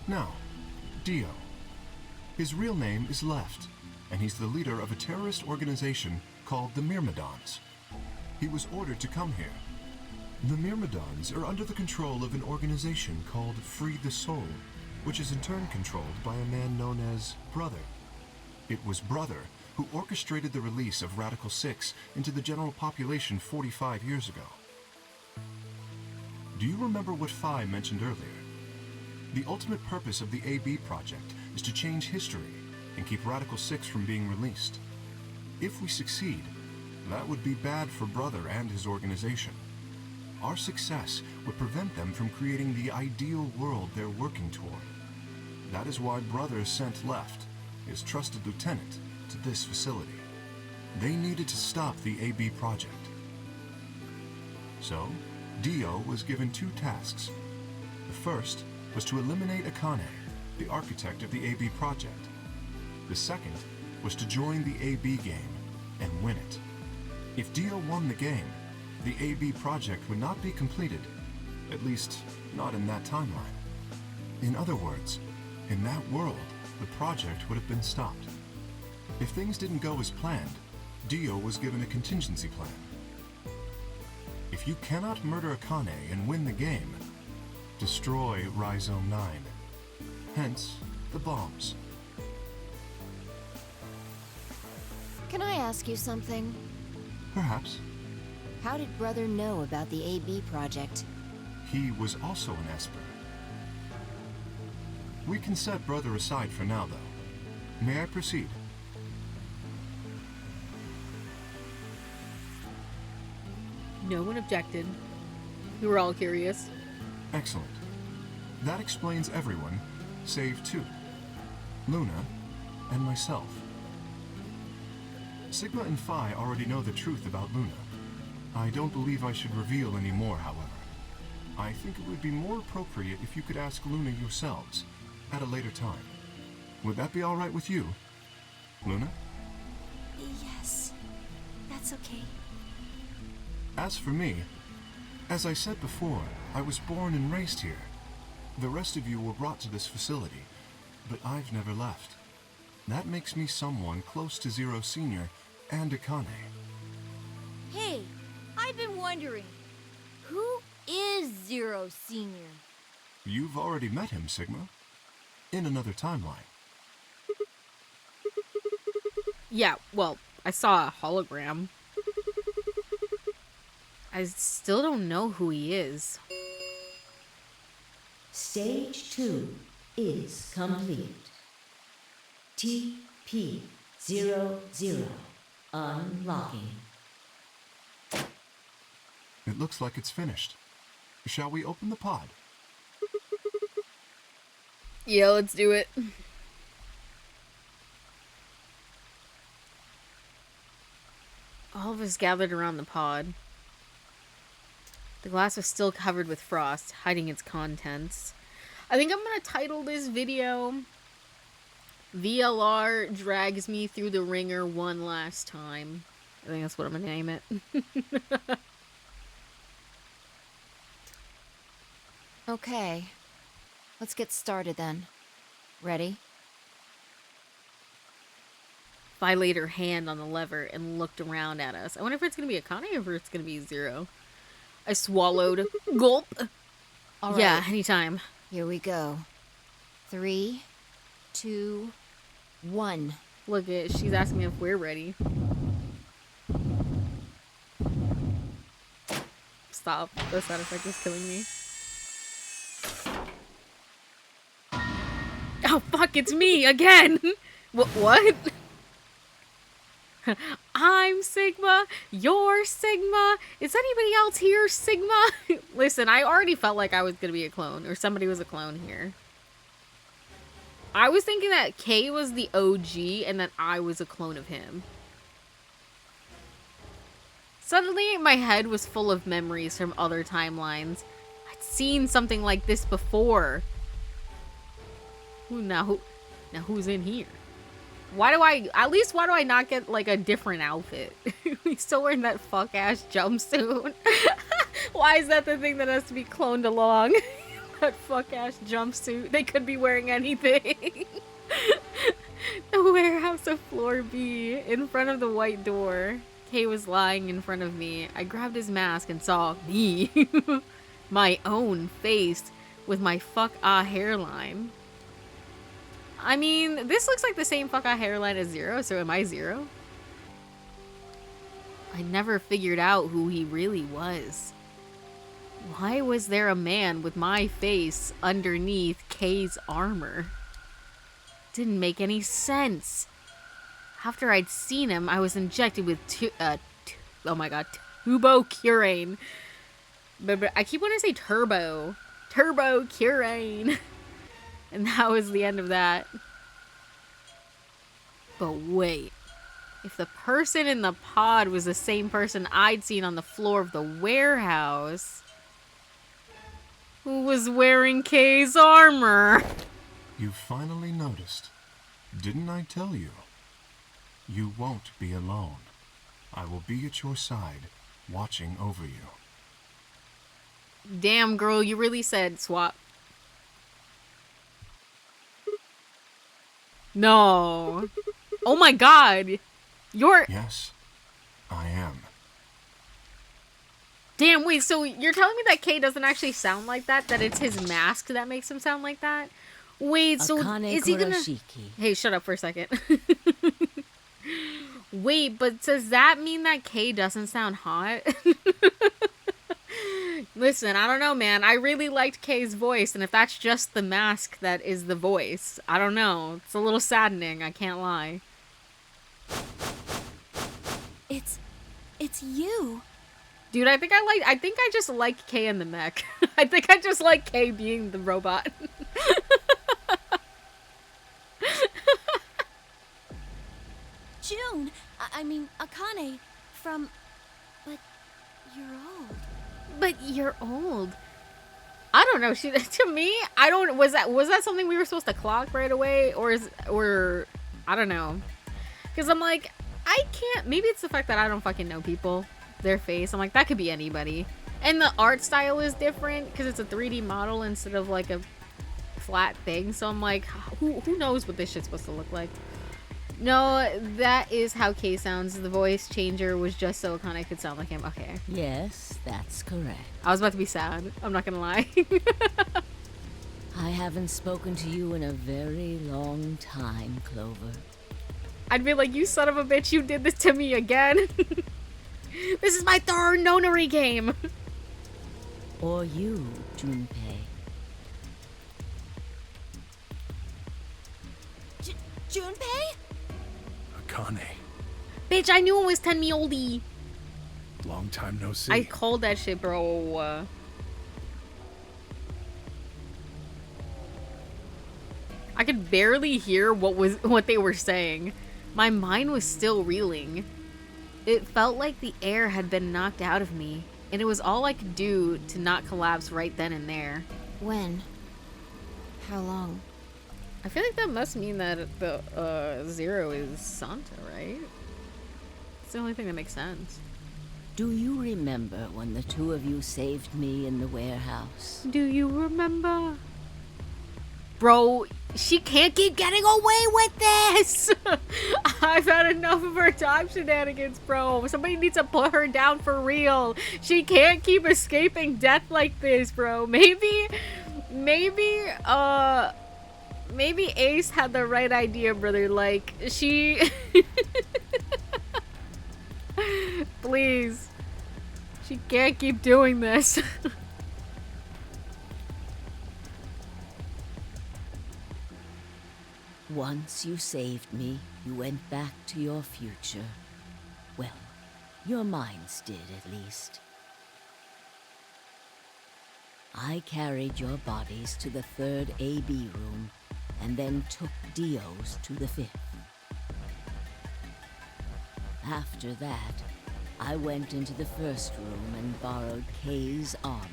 Now, Dio. His real name is Left, and he's the leader of a terrorist organization called the Myrmidons. He was ordered to come here. The Myrmidons are under the control of an organization called Free the Soul, which is in turn controlled by a man known as Brother. It was Brother who orchestrated the release of Radical 6 into the general population 45 years ago. Do you remember what Phi mentioned earlier? The ultimate purpose of the AB project is to change history and keep Radical 6 from being released. If we succeed, that would be bad for Brother and his organization. Our success would prevent them from creating the ideal world they're working toward. That is why Brother sent Left, his trusted lieutenant, to this facility. They needed to stop the AB project. So, Dio was given two tasks. The first was to eliminate Akane, the architect of the AB project. The second was to join the AB game and win it. If Dio won the game, the AB project would not be completed, at least not in that timeline. In other words, in that world, the project would have been stopped. If things didn't go as planned, Dio was given a contingency plan. If you cannot murder Akane and win the game, destroy Rhizome 9. Hence, the bombs. Can I ask you something? Perhaps. How did Brother know about the AB project? He was also an Esper. We can set Brother aside for now, though. May I proceed? No one objected. We were all curious. Excellent. That explains everyone, save two. Luna and myself. Sigma and Phi already know the truth about Luna. I don't believe I should reveal any more, however. I think it would be more appropriate if you could ask Luna yourselves, at a later time. Would that be all right with you, Luna? Yes, that's okay. As for me, as I said before, I was born and raised here. The rest of you were brought to this facility, but I've never left. That makes me someone close to Zero Senior and Akane. Hey, I've been wondering, who is Zero Senior? You've already met him, Sigma. In another timeline. Yeah, well, I saw a hologram. I still don't know who he is. Stage 2 is complete. TP-00 unlocking. It looks like it's finished. Shall we open the pod? Yeah, let's do it. All of us gathered around the pod. The glass was still covered with frost, hiding its contents. I think I'm gonna title this video VLR Drags Me Through the Ringer One Last Time. I think that's what I'm gonna name it. Okay. Let's get started then. Ready? Vi laid her hand on the lever and looked around at us. I wonder if it's gonna be Akane or if it's gonna be Zero. I swallowed. Gulp. All Yeah, right. anytime. Here we go. 3, 2, 1. Look, she's asking if we're ready. Stop. The sound effect is killing me. Oh, fuck, it's me again! What? I'm Sigma, you're Sigma, is anybody else here Sigma? Listen, I already felt like I was gonna be a clone, or somebody was a clone here. I was thinking that K was the OG, and that I was a clone of him. Suddenly, my head was full of memories from other timelines. I'd seen something like this before. Now who's in here? Why do I not get, like, a different outfit? We still wearing that fuck-ass jumpsuit. Why is that the thing that has to be cloned along? That fuck-ass jumpsuit. They could be wearing anything. The warehouse of floor B, in front of the white door. Kay was lying in front of me. I grabbed his mask and saw me. My own face with my fuck-ah hairline. I mean, this looks like the same fuck-ah hairline as Zero, so am I Zero? I never figured out who he really was. Why was there a man with my face underneath Kay's armor? Didn't make any sense. After I'd seen him, I was injected with turbocurane. But I keep wanting to say turbocurane. And that was the end of that. But wait. If the person in the pod was the same person I'd seen on the floor of the warehouse, who was wearing Kay's armor? You finally noticed. Didn't I tell you? You won't be alone. I will be at your side, watching over you. Damn, girl, you really said swap. No. Oh my god. You're... Yes, I am. Damn, wait, so you're telling me that Kay doesn't actually sound like that? That it's his mask that makes him sound like that? Wait, so Akane is he gonna... Kuroshiki. Hey, shut up for a second. Wait, but does that mean that Kay doesn't sound hot? Listen, I don't know, man. I really liked Kay's voice, and if that's just the mask that is the voice, I don't know. It's a little saddening, I can't lie. It's you. Dude, I think I just like Kay in the mech. I think I just like Kay being the robot. June, I mean Akane from... But you're old. But you're old. I don't know. To me, I don't... Was that something we were supposed to clock right away? Or I don't know. Because I'm like, I can't... Maybe it's the fact that I don't fucking know people. Their face. I'm like, that could be anybody. And the art style is different because it's a 3D model instead of like a flat thing. So I'm like, who knows what this shit's supposed to look like? No, that is how Kay sounds. The voice changer was just so Akane could sound like him. Okay. Yes, that's correct. I was about to be sad. I'm not gonna lie. I haven't spoken to you in a very long time, Clover. I'd be like, you son of a bitch, you did this to me again. This is my third nonary game. Or you, Junpei. Junpei? Akane. Bitch, I knew it was 10 me oldie. Long time no see. I called that shit, bro. I could barely hear what they were saying. My mind was still reeling. It felt like the air had been knocked out of me, and it was all I could do to not collapse right then and there. When? How long? I feel like that must mean that the Zero is Santa, right? It's the only thing that makes sense. Do you remember when the two of you saved me in the warehouse? Do you remember? Bro, she can't keep getting away with this! I've had enough of her time shenanigans, bro. Somebody needs to put her down for real. She can't keep escaping death like this, bro. Maybe Ace had the right idea, brother. Like, she... Please. She can't keep doing this. Once you saved me, you went back to your future. Well, your minds did, at least. I carried your bodies to the 3rd AB room, and then took Dio's to the 5th. After that, I went into the 1st room and borrowed Kay's armor.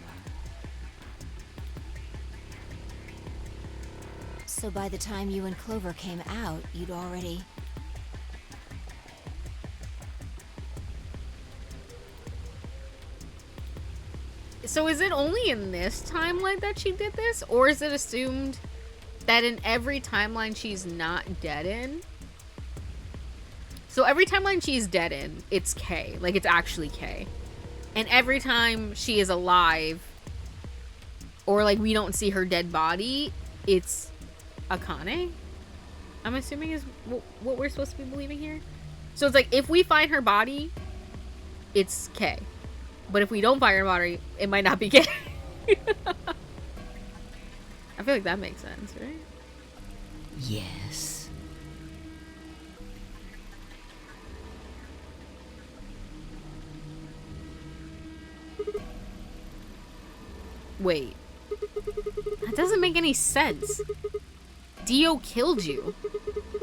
So by the time you and Clover came out, you'd already... So is it only in this timeline that she did this? Or is it assumed that in every timeline she's not dead in? So every timeline she's dead in, it's Kay. Like, it's actually Kay. And every time she is alive, or, like, we don't see her dead body, it's Akane? I'm assuming is what we're supposed to be believing here. So it's like, if we find her body, it's Kay. But if we don't find her body, it might not be Kay. I feel like that makes sense, right? Yes. Wait. That doesn't make any sense. Dio killed you.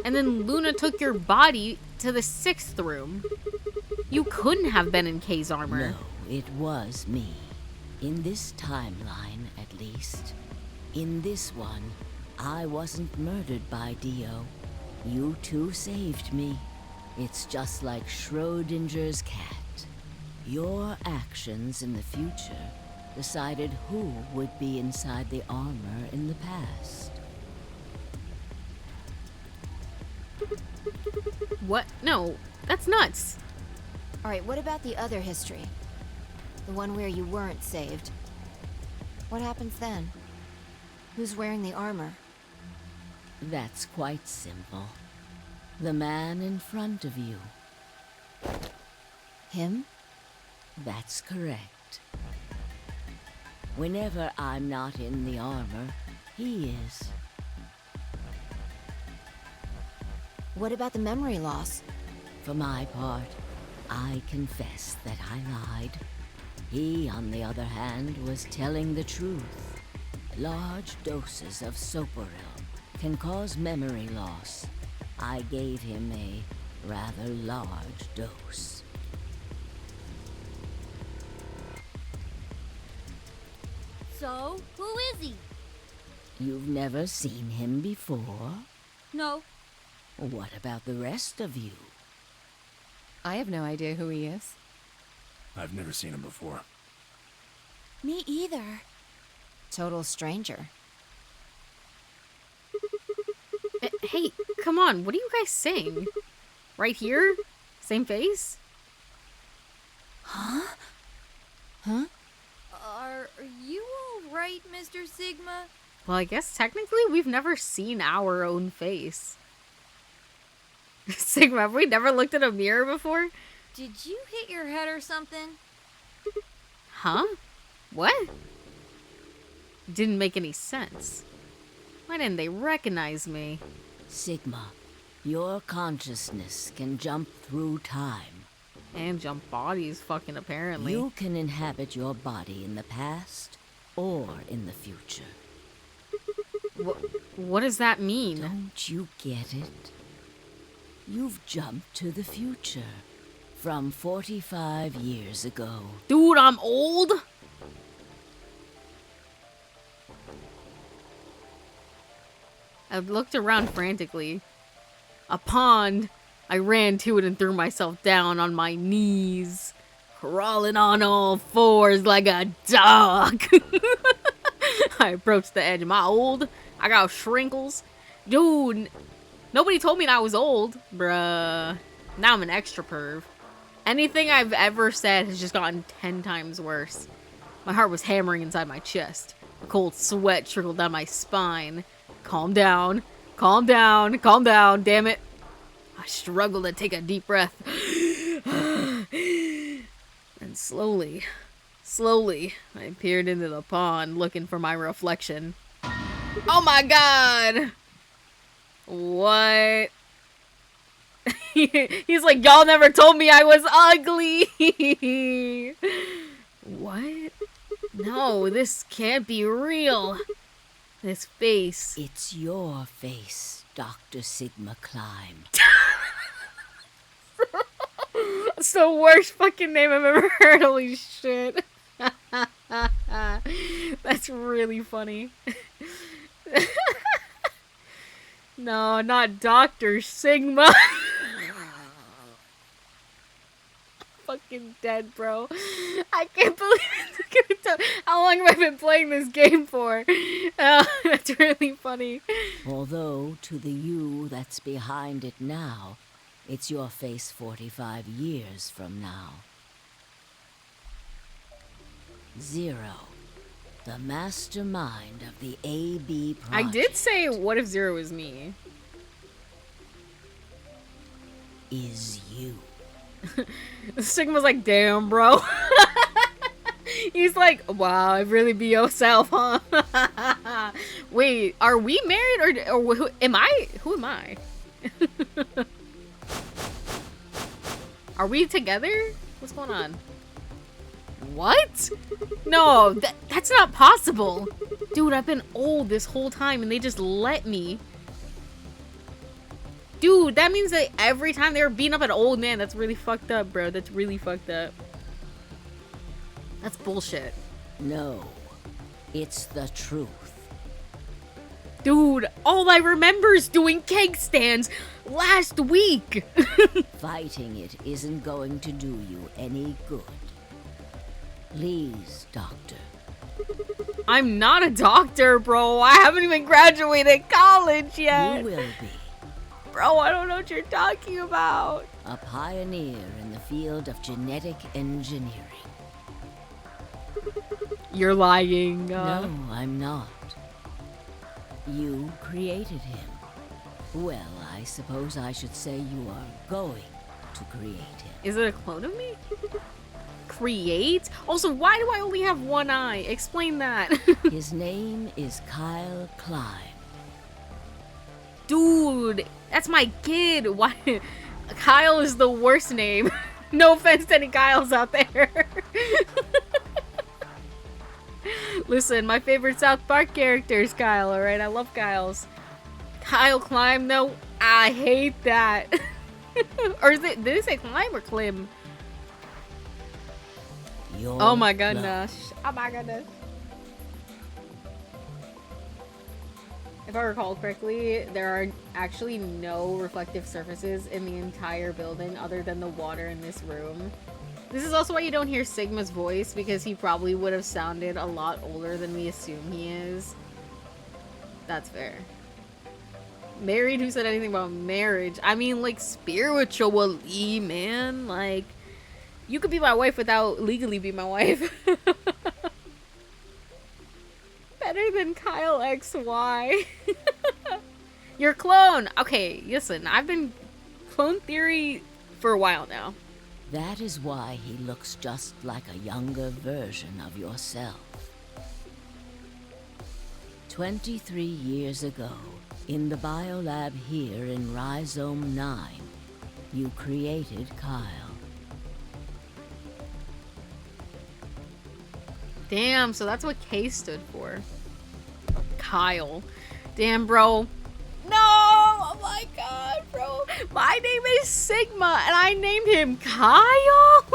And then Luna took your body to the 6th room. You couldn't have been in Kay's armor. No, it was me. In this timeline, at least. In this one, I wasn't murdered by Dio. You two saved me. It's just like Schrodinger's cat. Your actions in the future decided who would be inside the armor in the past. What? No, that's nuts. Alright, what about the other history? The one where you weren't saved. What happens then? Who's wearing the armor? That's quite simple. The man in front of you. Him? That's correct. Whenever I'm not in the armor, he is. What about the memory loss? For my part, I confess that I lied. He, on the other hand, was telling the truth. Large doses of soporil can cause memory loss. I gave him a rather large dose. So, who is he? You've never seen him before? No. What about the rest of you? I have no idea who he is. I've never seen him before. Me either. Total stranger. Hey, come on. What are you guys saying? Right here? Same face? Huh? Huh? Are you alright, Mr. Sigma? Well, I guess technically we've never seen our own face. Sigma, have we never looked at a mirror before? Did you hit your head or something? Huh? What? Didn't make any sense. Why didn't they recognize me? Sigma, your consciousness can jump through time. And jump bodies, fucking apparently. You can inhabit your body in the past or in the future. What does that mean? Don't you get it? You've jumped to the future from 45 years ago. Dude, I'm old? I looked around frantically. A pond. I ran to it and threw myself down on my knees, crawling on all fours like a dog. I approached the edge. Am I old? I got shrinkles. Dude, nobody told me I was old. Bruh. Now I'm an extra perv. Anything I've ever said has just gotten 10 times worse. My heart was hammering inside my chest. A cold sweat trickled down my spine. Calm down. Calm down. Calm down. Damn it. I struggled to take a deep breath. And slowly, I peered into the pond looking for my reflection. Oh my god! What? He's like, y'all never told me I was ugly! What? No, this can't be real. This face. It's your face, Dr. Sigma Climb. That's the worst fucking name I've ever heard. Holy shit. That's really funny. No, not Dr. Sigma. Fucking dead, bro. I can't believe it. How long have I been playing this game for? That's really funny. Although, to the you that's behind it now, it's your face 45 years from now. Zero, the mastermind of the AB project. I did say, what if Zero is me? Is you. Sigma's like, damn, bro. He's like, wow, it really be yourself, huh? Wait, are we married or who am I? Who am I? Are we together? What's going on? What? No, that's not possible. Dude, I've been old this whole time and they just let me. Dude, that means that every time they were beating up an old man, that's really fucked up, bro. That's really fucked up. That's bullshit. No, it's the truth. Dude, all I remember is doing cake stands last week. Fighting it isn't going to do you any good. Please, doctor. I'm not a doctor, bro. I haven't even graduated college yet. You will be. Bro, I don't know what you're talking about. A pioneer in the field of genetic engineering. You're lying. No, I'm not. You created him. Well, I suppose I should say you are going to create him. Is it a clone of me? Create? Also, why do I only have one eye? Explain that. His name is Kyle Climb. Dude, that's my kid. Why? Kyle is the worst name. No offense to any Kyles out there. Listen, my favorite South Park character is Kyle, alright? I love Kyles. Kyle Climb, though, I hate that. Or is it, did it say Climb or Clim? Oh my goodness. Oh my goodness. If I recall correctly, there are actually no reflective surfaces in the entire building other than the water in this room. This is also why you don't hear Sigma's voice, because he probably would have sounded a lot older than we assume he is. That's fair. Married? Who said anything about marriage? I mean, like, spiritually, man. Like, you could be my wife without legally being my wife. Better than Kyle XY. Your clone. Okay, listen, I've been clone theory for a while now. That is why he looks just like a younger version of yourself. 23 years ago, in the biolab here in Rhizome 9, you created Kyle. Damn, so that's what K stood for. Kyle. Damn, bro. No! Oh my god, bro. My name is Sigma, and I named him Kyle?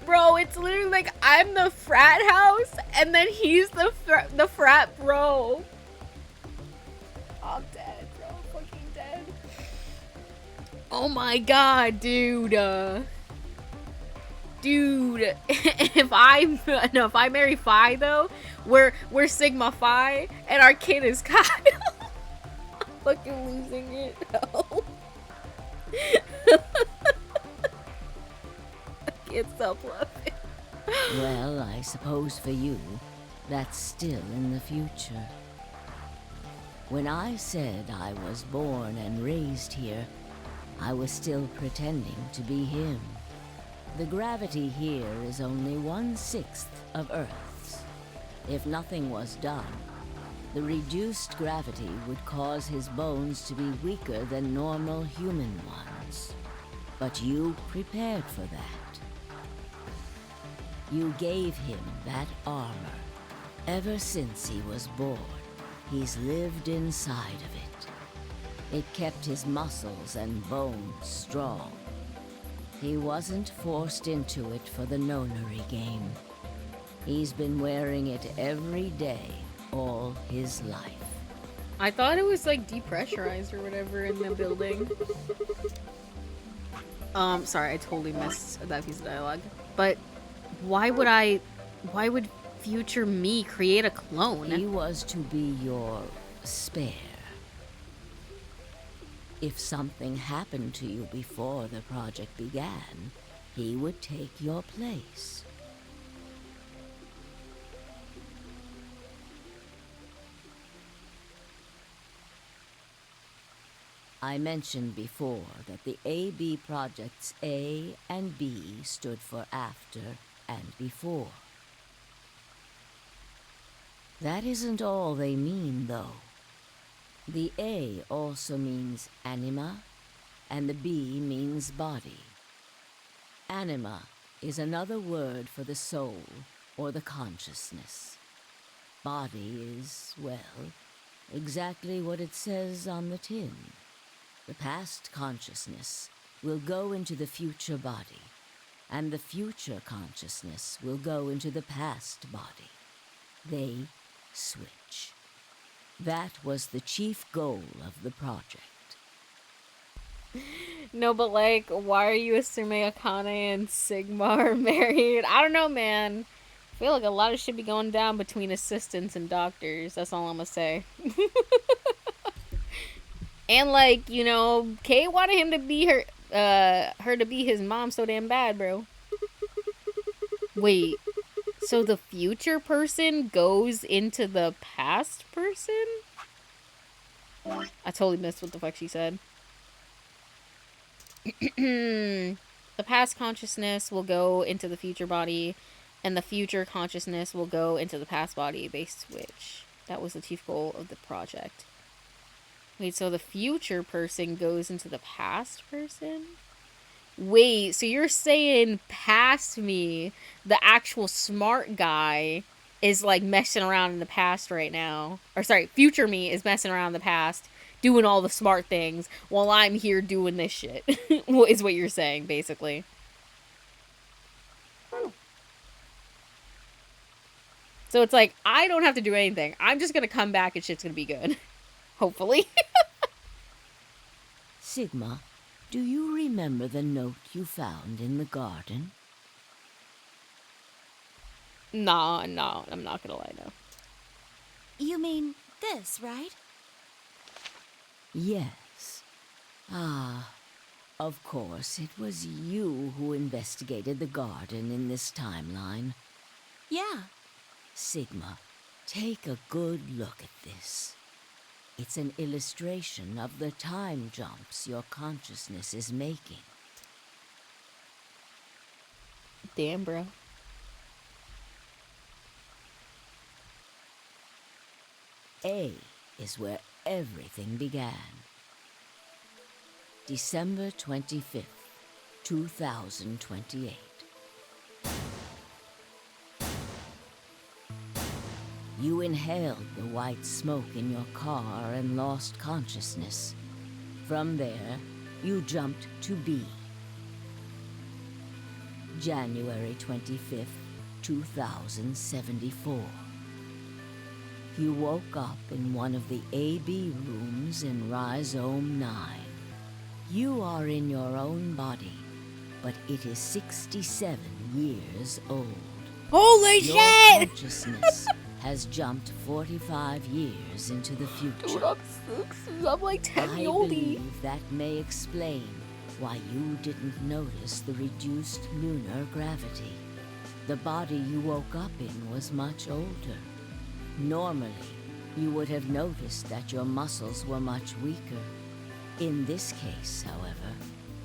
Bro, it's literally like I'm the frat house, and then he's the frat bro. I'm dead, bro. I'm fucking dead. Oh my god, dude. Dude, if I marry Phi though, we're Sigma Phi, and our kid is Kyle. Fucking losing it. No. I can't stop laughing. Well, I suppose for you, that's still in the future. When I said I was born and raised here, I was still pretending to be him. The gravity here is only 1/6 of Earth's. If nothing was done, the reduced gravity would cause his bones to be weaker than normal human ones. But you prepared for that. You gave him that armor. Ever since he was born, he's lived inside of it. It kept his muscles and bones strong. He wasn't forced into it for the nonary game. He's been wearing it every day, all his life. I thought it was like depressurized or whatever in the building. Sorry, I totally missed that piece of dialogue. But why would future me create a clone? He was to be your spare. If something happened to you before the project began, he would take your place. I mentioned before that the AB projects A and B stood for after and before. That isn't all they mean, though. The A also means anima, and the B means body. Anima is another word for the soul or the consciousness. Body is, well, exactly what it says on the tin. The past consciousness will go into the future body, and the future consciousness will go into the past body. They switch. That was the chief goal of the project. No, but like, why are you assuming Akane and Sigma are married? I don't know, man. I feel like a lot of shit be going down between assistants and doctors. That's all I'm gonna say. And like, you know, Kay wanted him to be her to be his mom so damn bad, bro. Wait, so the future person goes into the past person? I totally missed what the fuck she said. The past consciousness will go into the future body, and the future consciousness will go into the past body. They switch. That was the chief goal of the project. Wait, so the future person goes into the past person? Wait, so you're saying past me, the actual smart guy, is like messing around in the past right now. Or sorry, future me is messing around in the past, doing all the smart things, while I'm here doing this shit. Is what you're saying, basically. So it's like, I don't have to do anything. I'm just gonna come back and shit's gonna be good. Hopefully. Sigma, do you remember the note you found in the garden? No, I'm not gonna lie, no. You mean this, right? Yes. Ah, of course, it was you who investigated the garden in this timeline. Yeah. Sigma, take a good look at this. It's an illustration of the time jumps your consciousness is making. Damn, bro. A is where everything began. December 25th, 2028. You inhaled the white smoke in your car and lost consciousness. From there, you jumped to B. January 25th, 2074. You woke up in one of the AB rooms in Rhizome 9. You are in your own body, but it is 67 years old. Holy Your shit! consciousness has jumped 45 years into the future. Dude, I'm like 10 I years old. believe that may explain why you didn't notice the reduced lunar gravity. The body you woke up in was much older. Normally, you would have noticed that your muscles were much weaker. In this case, however,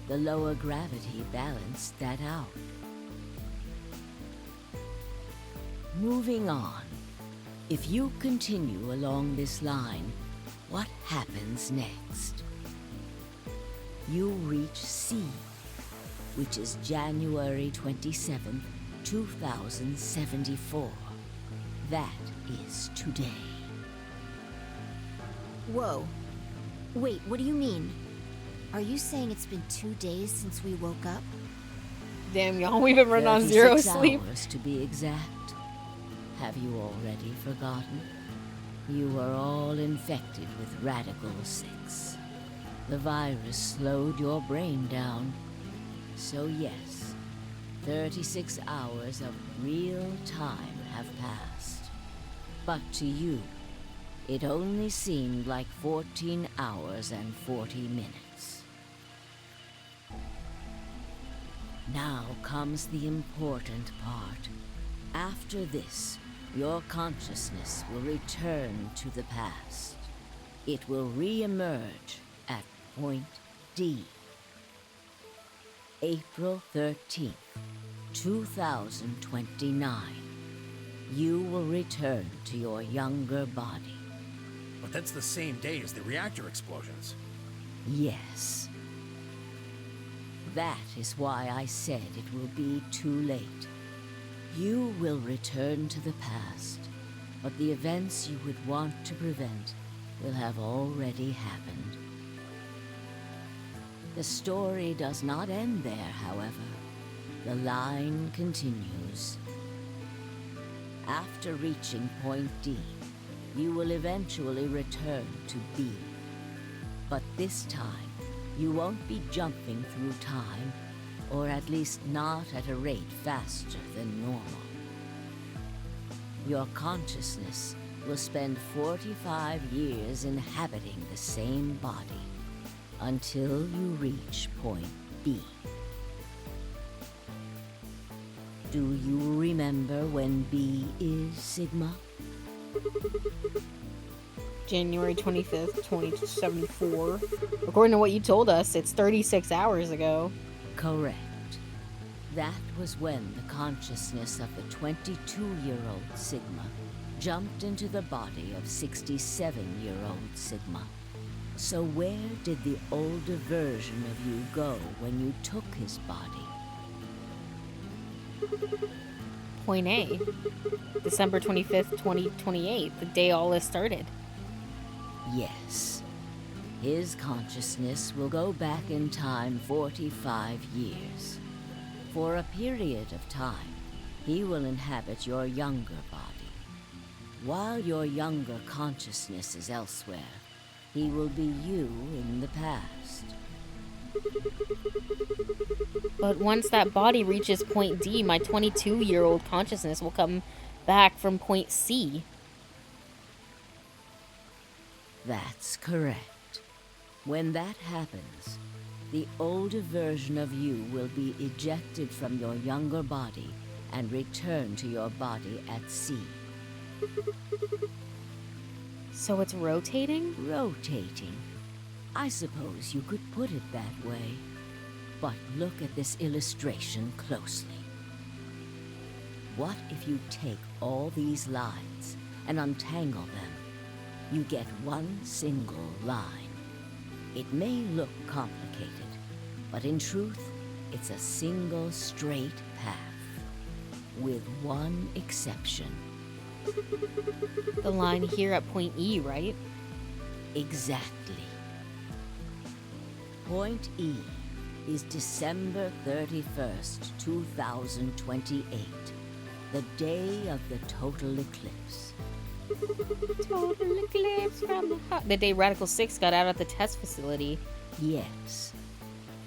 the lower gravity balanced that out. Moving on. If you continue along this line, what happens next? You reach C, which is January 27th, 2074. That is today. Whoa. Wait, what do you mean? Are you saying it's been 2 days since we woke up? Damn, y'all, we've been running on zero 36 sleep. hours to be exact. Have you already forgotten? You were all infected with Radical 6. The virus slowed your brain down. So yes, 36 hours of real time have passed. But to you, it only seemed like 14 hours and 40 minutes. Now comes the important part. After this, your consciousness will return to the past. It will re-emerge at point D. April 13th, 2029. You will return to your younger body. But that's the same day as the reactor explosions. Yes. That is why I said it will be too late. You will return to the past, but the events you would want to prevent will have already happened. The story does not end there, however. The line continues. After reaching point D, you will eventually return to B. But this time, you won't be jumping through time, or at least not at a rate faster than normal. Your consciousness will spend 45 years inhabiting the same body, until you reach point B. Do you remember when B is, Sigma? January 25th, 2074. According to what you told us, it's 36 hours ago. Correct. That was when the consciousness of the 22-year-old Sigma jumped into the body of 67-year-old Sigma. So where did the older version of you go when you took his body? Point A. December 25th, 2028, the day all this started. Yes. His consciousness will go back in time 45 years. For a period of time, he will inhabit your younger body. While your younger consciousness is elsewhere, he will be you in the past. But once that body reaches point D, my 22-year-old consciousness will come back from point C. That's correct. When that happens, the older version of you will be ejected from your younger body and return to your body at C. So it's rotating? Rotating. I suppose you could put it that way. But look at this illustration closely. What if you take all these lines and untangle them? You get one single line. It may look complicated, but in truth, it's a single straight path, with one exception. The line here at point E, right? Exactly. Point E is December 31st, 2028, the day of the total eclipse. Total eclipse from the day Radical 6 got out at the test facility. Yes.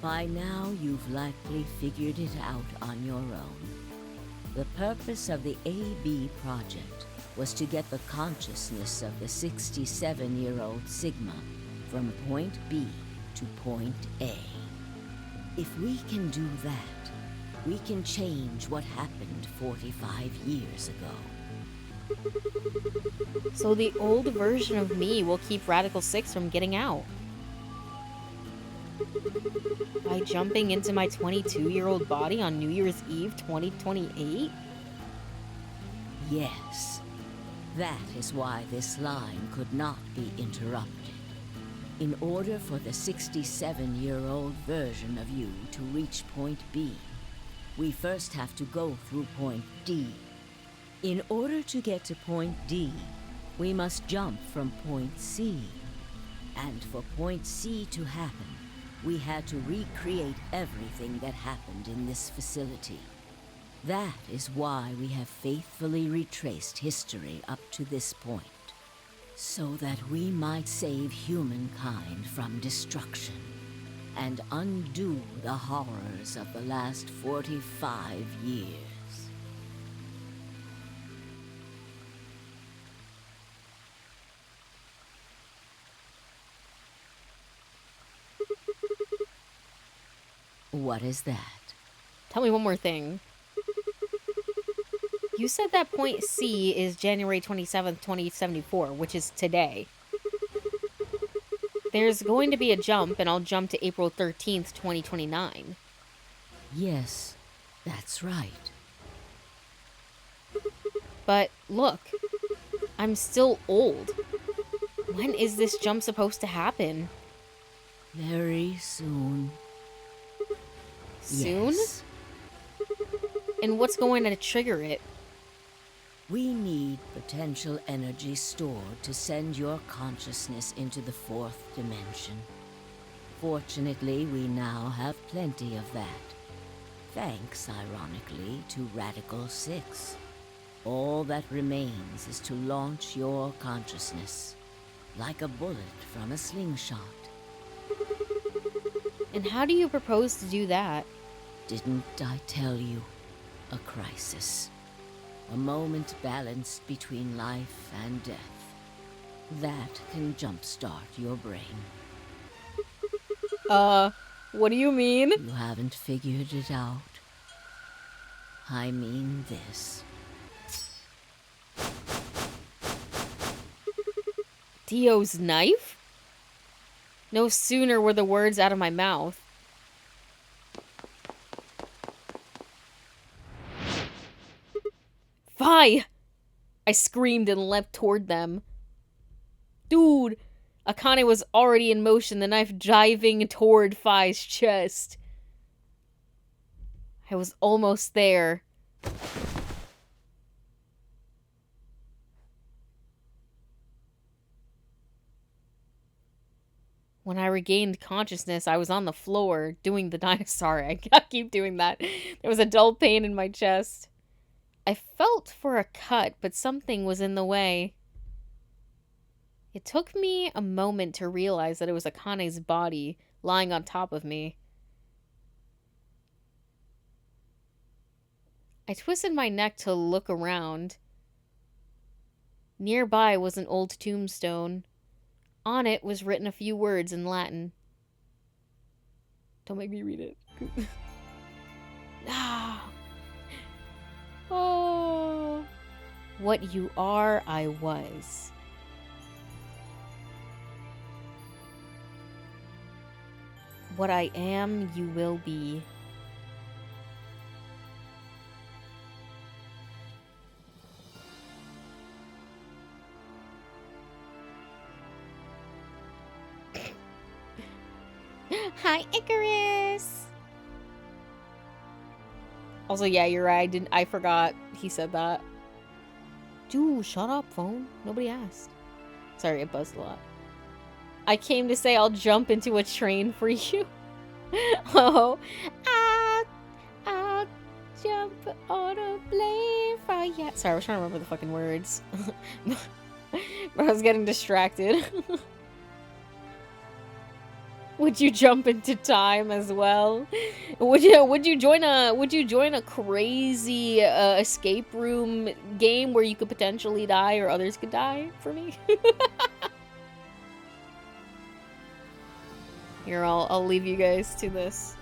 By now, you've likely figured it out on your own. The purpose of the AB project was to get the consciousness of the 67-year-old Sigma from point B to point A. If we can do that, we can change what happened 45 years ago. So the old version of me will keep Radical 6 from getting out. By jumping into my 22-year-old body on New Year's Eve 2028? Yes. That is why this line could not be interrupted. In order for the 67-year-old version of you to reach point B, we first have to go through point D. In order to get to point D, we must jump from point C. And for point C to happen, we had to recreate everything that happened in this facility. That is why we have faithfully retraced history up to this point, so that we might save humankind from destruction and undo the horrors of the last 45 years. What is that? Tell me one more thing. You said that point C is January 27th, 2074, which is today. There's going to be a jump, and I'll jump to April 13th, 2029. Yes, that's right. But look, I'm still old. When is this jump supposed to happen? Very soon. Soon? Yes. And what's going to trigger it? We need potential energy stored to send your consciousness into the fourth dimension. Fortunately, we now have plenty of that. Thanks, ironically, to Radical 6. All that remains is to launch your consciousness, like a bullet from a slingshot. And how do you propose to do that? Didn't I tell you? A crisis. A moment balanced between life and death. That can jumpstart your brain. What do you mean? You haven't figured it out. I mean this. Dio's knife? No sooner were the words out of my mouth. Fi! I screamed and leapt toward them. Dude! Akane was already in motion, the knife driving toward Fi's chest. I was almost there. When I regained consciousness, I was on the floor doing the dinosaur. I keep doing that. There was a dull pain in my chest. I felt for a cut, but something was in the way. It took me a moment to realize that it was Akane's body lying on top of me. I twisted my neck to look around. Nearby was an old tombstone. On it was written a few words in Latin. Don't make me read it. Oh, what you are, I was. What I am, you will be. Hi, Icarus! Also, yeah, you're right. I forgot he said that. Dude, shut up, phone. Nobody asked. Sorry, it buzzed a lot. I came to say I'll jump into a train for you. Oh, I'll jump on a plane for you. Sorry, I was trying to remember the fucking words. But I was getting distracted. Would you jump into time as well? Would you join a crazy escape room game where you could potentially die or others could die for me? Here, I'll leave you guys to this.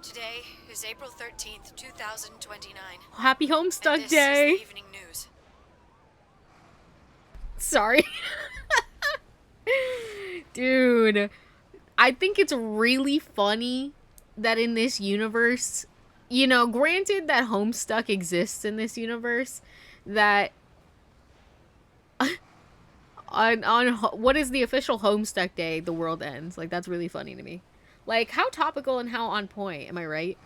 Today is April 13th, 2029. Happy Homestuck and this Day! Is the evening news. Sorry. Dude, I think it's really funny that in this universe, you know, granted that Homestuck exists in this universe, that on what is the official Homestuck Day, the world ends. Like, that's really funny to me. Like, how topical and how on point, am I right?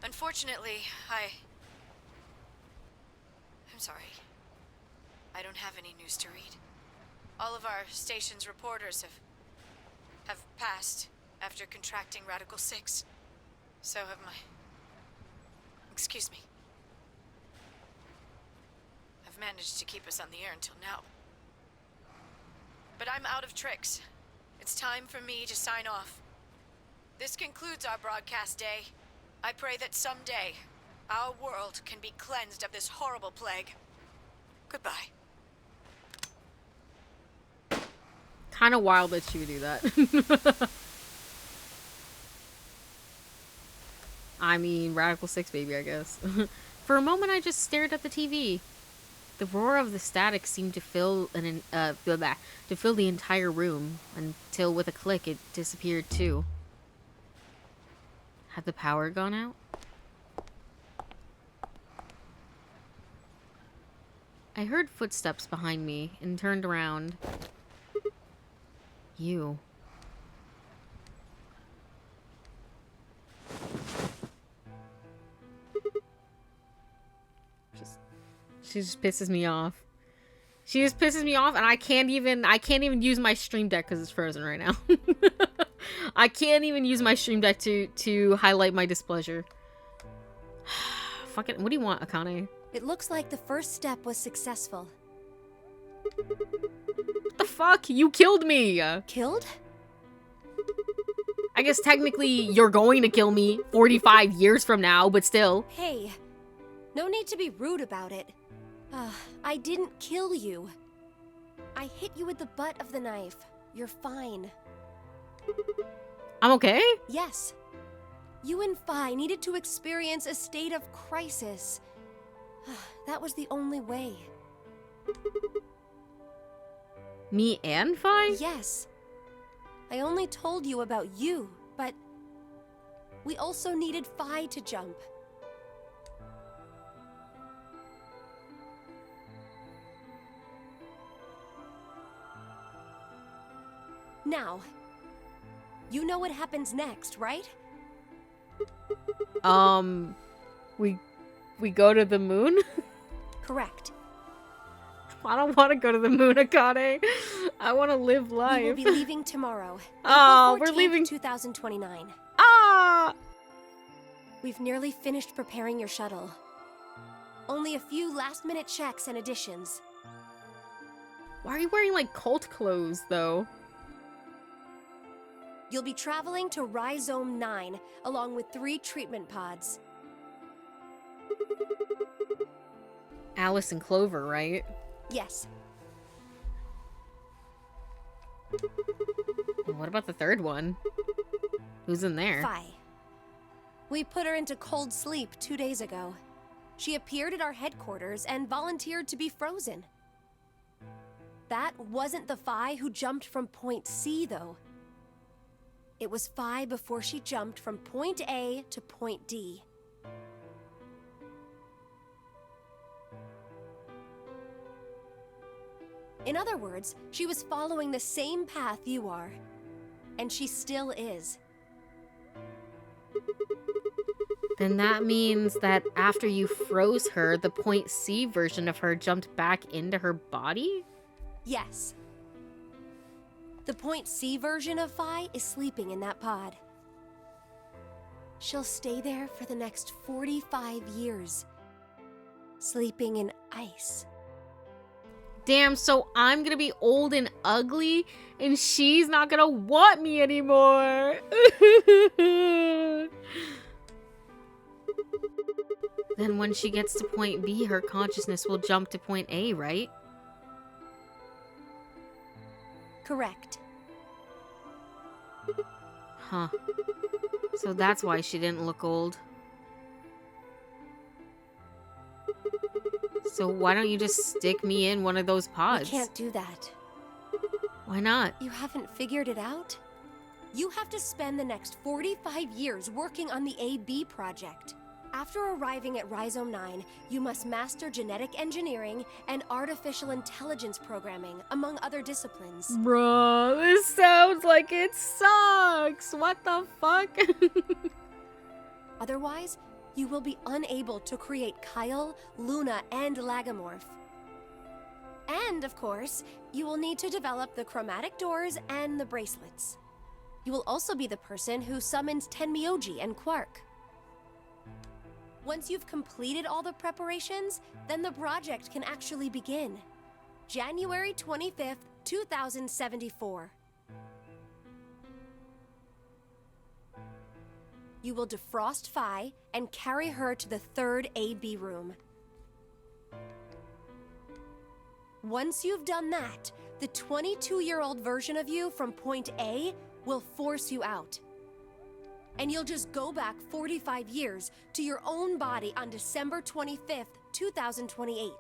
Unfortunately, I'm sorry. I don't have any news to read. All of our station's reporters have passed after contracting Radical 6. So have my... Excuse me. I've managed to keep us on the air until now. But I'm out of tricks. It's time for me to sign off. This concludes our broadcast day. I pray that someday our world can be cleansed of this horrible plague. Goodbye. Kind of wild that she would do that. I mean, Radical 6, baby, I guess. For a moment, I just stared at the TV. The roar of the static seemed to fill the entire room, until with a click, it disappeared too. Had the power gone out? I heard footsteps behind me and turned around. You. She just pisses me off. She just pisses me off, and I can't even use my Stream Deck because it's frozen right now. I can't even use my Stream Deck to highlight my displeasure. Fucking, what do you want, Akane? It looks like the first step was successful. What the fuck? You killed me! Killed? I guess technically you're going to kill me 45 years from now, but still. Hey, no need to be rude about it. I didn't kill you. I hit you with the butt of the knife. You're fine. I'm okay? Yes. You and Fi needed to experience a state of crisis. That was the only way. Me and Fi? Yes. I only told you about you, but we also needed Fi to jump. Now, you know what happens next, right? We go to the moon? Correct. I don't want to go to the moon, Akane. I want to live life. We will be leaving tomorrow. Oh, April 14th, we're leaving 2029. Ah! We've nearly finished preparing your shuttle. Only a few last-minute checks and additions. Why are you wearing like cult clothes though? You'll be traveling to Rhizome 9 along with 3 treatment pods. Alice and Clover, right? Yes. What about the third one? Who's in there? Fi. We put her into cold sleep 2 days ago. She appeared at our headquarters and volunteered to be frozen. That wasn't the Fi who jumped from point C, though. It was Fi before she jumped from point A to point D. In other words, she was following the same path you are. And she still is. Then that means that after you froze her, the point C version of her jumped back into her body? Yes. The point C version of Fi is sleeping in that pod. She'll stay there for the next 45 years. Sleeping in ice. Damn, so I'm gonna be old and ugly, and she's not gonna want me anymore. Then when she gets to point B, her consciousness will jump to point A, right? Correct. Huh. So that's why she didn't look old. So why don't you just stick me in one of those pods? You can't do that. Why not? You haven't figured it out? You have to spend the next 45 years working on the AB project. After arriving at Rhizome 9, you must master genetic engineering and artificial intelligence programming, among other disciplines. Bruh, this sounds like it sucks. What the fuck? Otherwise, you will be unable to create Kyle, Luna, and Lagomorph. And, of course, you will need to develop the chromatic doors and the bracelets. You will also be the person who summons Tenmyoji and Quark. Once you've completed all the preparations, then the project can actually begin. January 25th, 2074. You will defrost Fi and carry her to the 3rd AB room. Once you've done that, the 22-year-old version of you from point A will force you out. And you'll just go back 45 years to your own body on December 25th, 2028.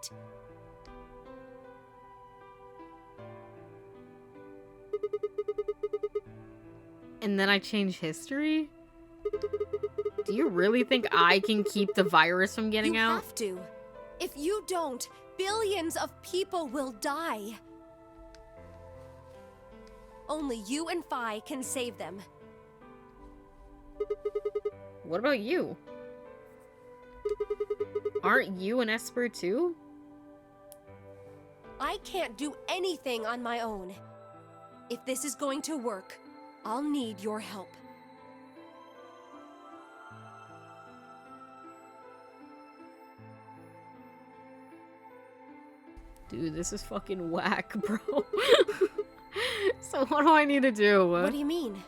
And then I change history? Do you really think I can keep the virus from getting out? You have to. If you don't, billions of people will die. Only you and Fi can save them. What about you? Aren't you an Esper too? I can't do anything on my own. If this is going to work, I'll need your help. Dude, this is fucking whack, bro. So what do I need to do? What do you mean?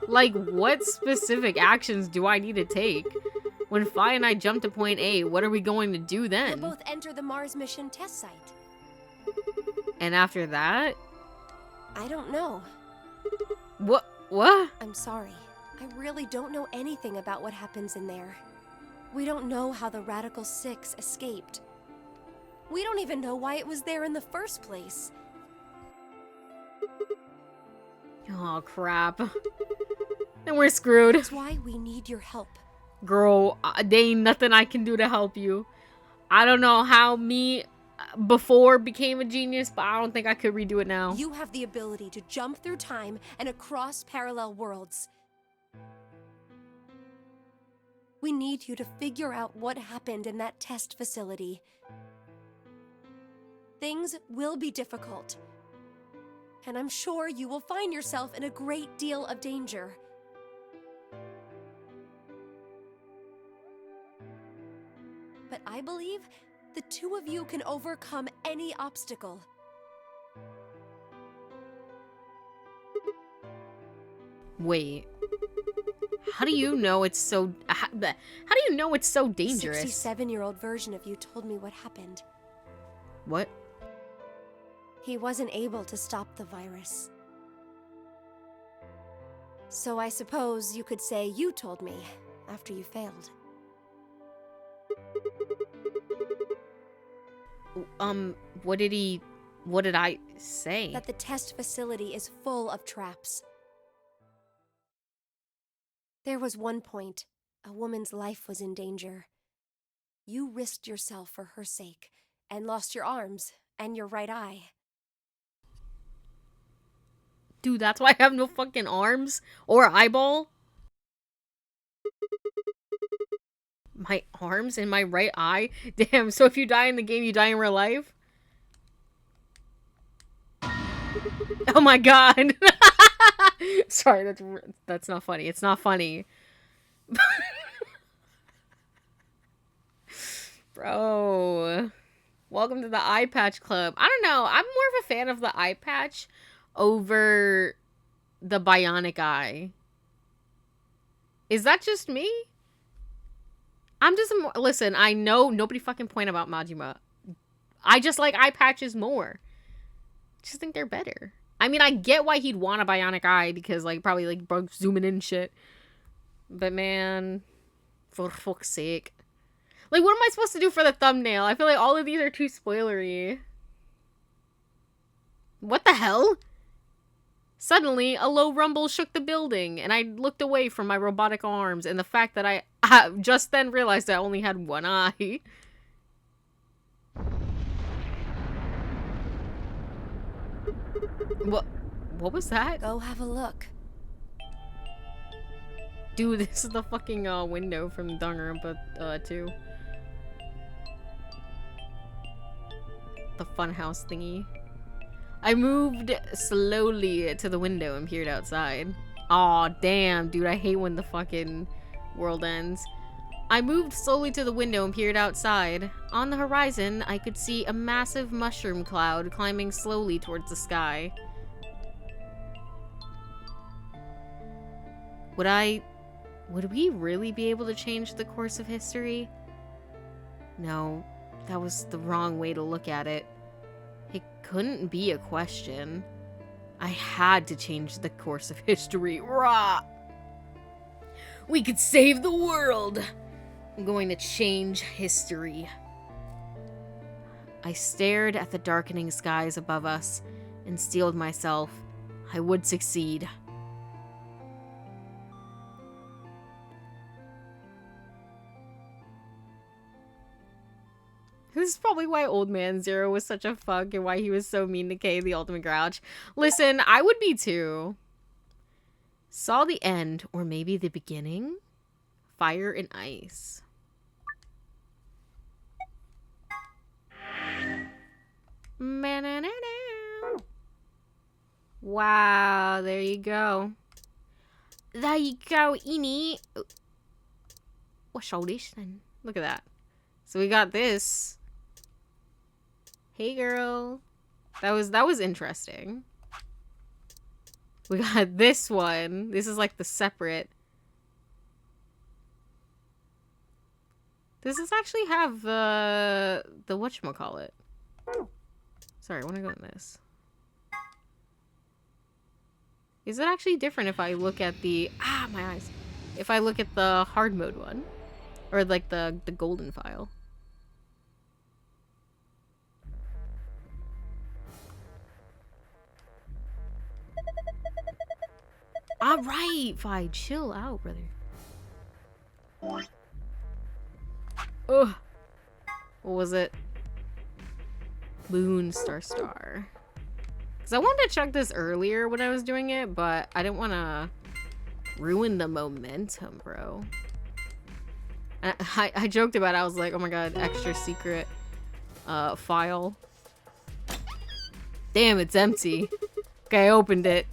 Like, what specific actions do I need to take? When Fi and I jump to point A, what are we going to do then? We'll both enter the Mars mission test site. And after that? I don't know. What? I'm sorry. I really don't know anything about what happens in there. We don't know how the Radical Six escaped. We don't even know why it was there in the first place. Oh, crap. Then we're screwed. That's why we need your help. Girl, there ain't nothing I can do to help you. I don't know how me before became a genius, but I don't think I could redo it now. You have the ability to jump through time and across parallel worlds. We need you to figure out what happened in that test facility. Things will be difficult. And I'm sure you will find yourself in a great deal of danger. But I believe the two of you can overcome any obstacle. Wait. How do you know it's so... How do you know it's so dangerous? The 67-year-old version of you told me what happened. What? He wasn't able to stop the virus. So I suppose you could say you told me after you failed. What did I say? That the test facility is full of traps. There was one point, a woman's life was in danger. You risked yourself for her sake, and lost your arms and your right eye. Dude, that's why I have no fucking arms or eyeball. My arms and my right eye? Damn, so if you die in the game, you die in real life? Oh my god. Sorry, that's not funny. It's not funny. Bro. Welcome to the eye patch club. I don't know. I'm more of a fan of the eye patch over the bionic eye. Is that just me? I'm just listen, I know nobody fucking point about Majima. I just like eye patches more. I just think they're better. I mean, I get why he'd want a bionic eye because like probably like bugs zooming in and shit. But man, for fuck's sake. Like, what am I supposed to do for the thumbnail? I feel like all of these are too spoilery. What the hell? Suddenly, a low rumble shook the building, and I looked away from my robotic arms, and the fact that I just then realized I only had one eye. What was that? Go have a look. Dude, this is the fucking window from Danganronpa 2. The funhouse thingy. I moved slowly to the window and peered outside. Aw, damn, dude, I hate when the fucking world ends. I moved slowly to the window and peered outside. On the horizon, I could see a massive mushroom cloud climbing slowly towards the sky. Would we really be able to change the course of history? No, that was the wrong way to look at it. It couldn't be a question. I had to change the course of history. Rah! We could save the world! I'm going to change history. I stared at the darkening skies above us and steeled myself. I would succeed. This is probably why Old Man Zero was such a fuck and why he was so mean to Kay, the ultimate grouch. Listen, I would be too. Saw the end, or maybe the beginning? Fire and ice. Wow, there you go. There you go, Ini. What's all this then? Look at that. So we got this. Hey girl. That was interesting. We got this one. This is like the separate. Does this actually have the whatchamacallit? Sorry, I want to go in this. Is it actually different if I look at the my eyes. If I look at the hard mode one? Or like the golden file. Alright, fine. Chill out, brother. Ugh. What was it? Moon Star. Because I wanted to check this earlier when I was doing it, but I didn't want to ruin the momentum, bro. I joked about it. I was like, oh my god, extra secret file. Damn, it's empty. Okay, I opened it.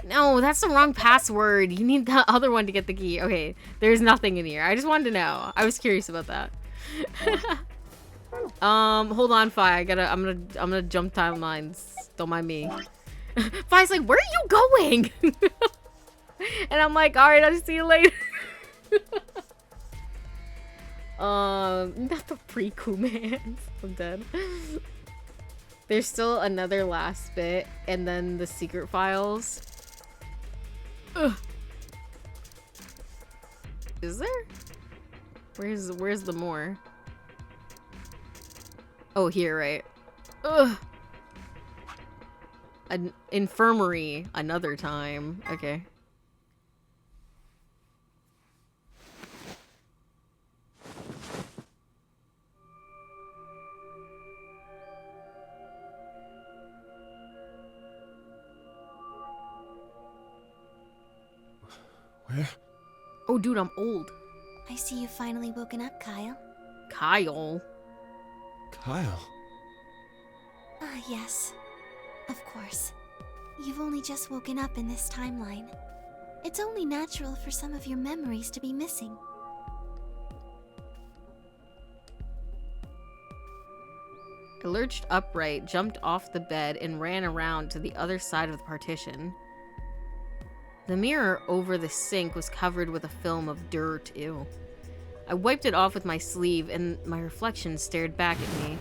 No, that's the wrong password. You need the other one to get the key. Okay, there's nothing in here. I just wanted to know. I was curious about that. Hold on, Fi. I'm gonna jump timelines. Don't mind me. Fi's like, where are you going? And I'm like, all right, I'll see you later. Not the pre-commands. I'm dead. There's still another last bit, and then the secret files. Ugh. Is there? Where's the more? Oh, here, right? Ugh. An infirmary another time. Okay. Where? Oh, dude, I'm old. I see you've finally woken up, Kyle. Kyle? Kyle? Ah, yes. Of course. You've only just woken up in this timeline. It's only natural for some of your memories to be missing. I lurched upright, jumped off the bed, and ran around to the other side of the partition. The mirror over the sink was covered with a film of dirt. Ew. I wiped it off with my sleeve, and my reflection stared back at me.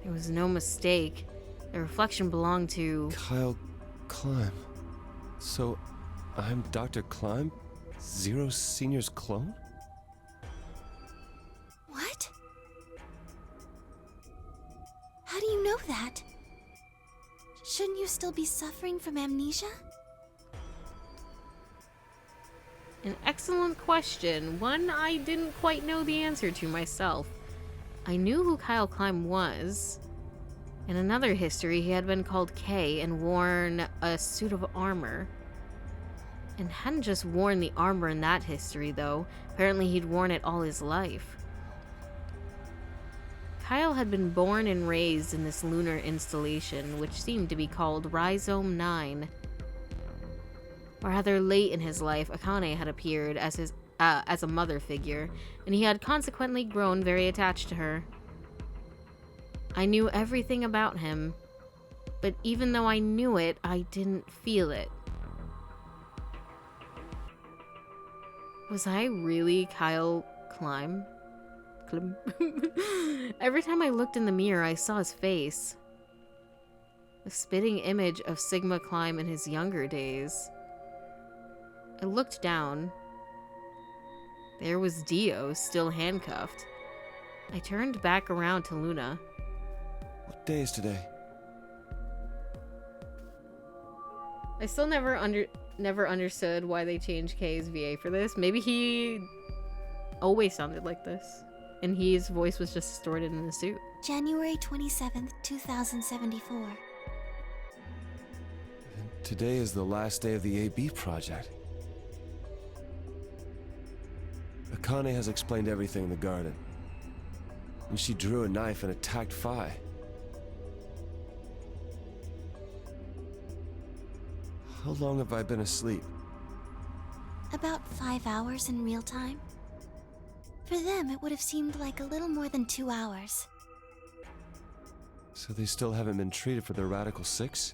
There was no mistake. The reflection belonged to... Kyle Climb. So, I'm Dr. Climb? Zero Senior's clone? What? How do you know that? Shouldn't you still be suffering from amnesia? An excellent question. One I didn't quite know the answer to myself. I knew who Kyle Climb was. In another history, he had been called K and worn a suit of armor. And hadn't just worn the armor in that history, though. Apparently he'd worn it all his life. Kyle had been born and raised in this lunar installation, which seemed to be called Rhizome 9. Rather late in his life, Akane had appeared as a mother figure, and he had consequently grown very attached to her. I knew everything about him, but even though I knew it, I didn't feel it. Was I really Kyle Climb? Every time I looked in the mirror, I saw his face. A spitting image of Sigma Climb in his younger days. I looked down. There was Dio, still handcuffed. I turned back around to Luna. What day is today? I still never understood why they changed K's VA for this. Maybe he always sounded like this, and his voice was just distorted in the suit. January 27th, 2074. Today is the last day of the AB project. Akane has explained everything in the garden. And she drew a knife and attacked Fi. How long have I been asleep? About 5 hours in real time. For them, it would have seemed like a little more than 2 hours. So they still haven't been treated for their Radical 6?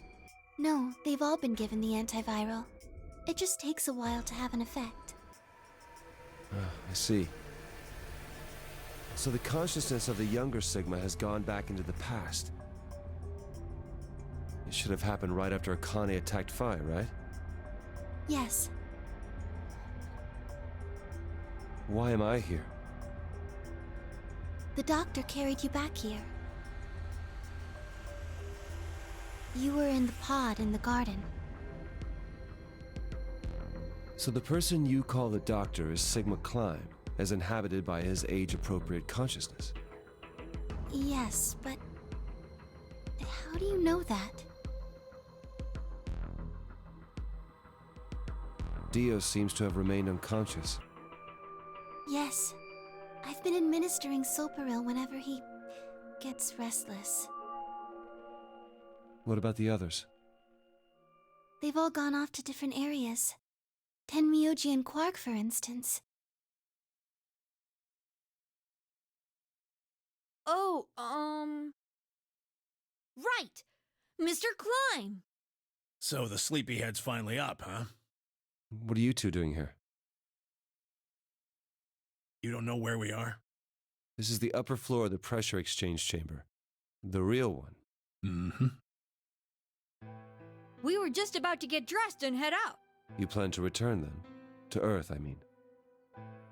No, they've all been given the antiviral. It just takes a while to have an effect. I see. So the consciousness of the younger Sigma has gone back into the past. It should have happened right after Akane attacked Phi, right? Yes. Why am I here? The doctor carried you back here. You were in the pod in the garden. So the person you call the doctor is Sigma Klein, as inhabited by his age-appropriate consciousness. Yes, but how do you know that? Dio seems to have remained unconscious. Yes. I've been administering Soparil whenever he gets restless. What about the others? They've all gone off to different areas. Tenmyoji and Quark, for instance. Oh, right! Mr. Klein! So the sleepyhead's finally up, huh? What are you two doing here? You don't know where we are? This is the upper floor of the pressure exchange chamber. The real one. Mm-hmm. We were just about to get dressed and head out. You plan to return then? To Earth, I mean.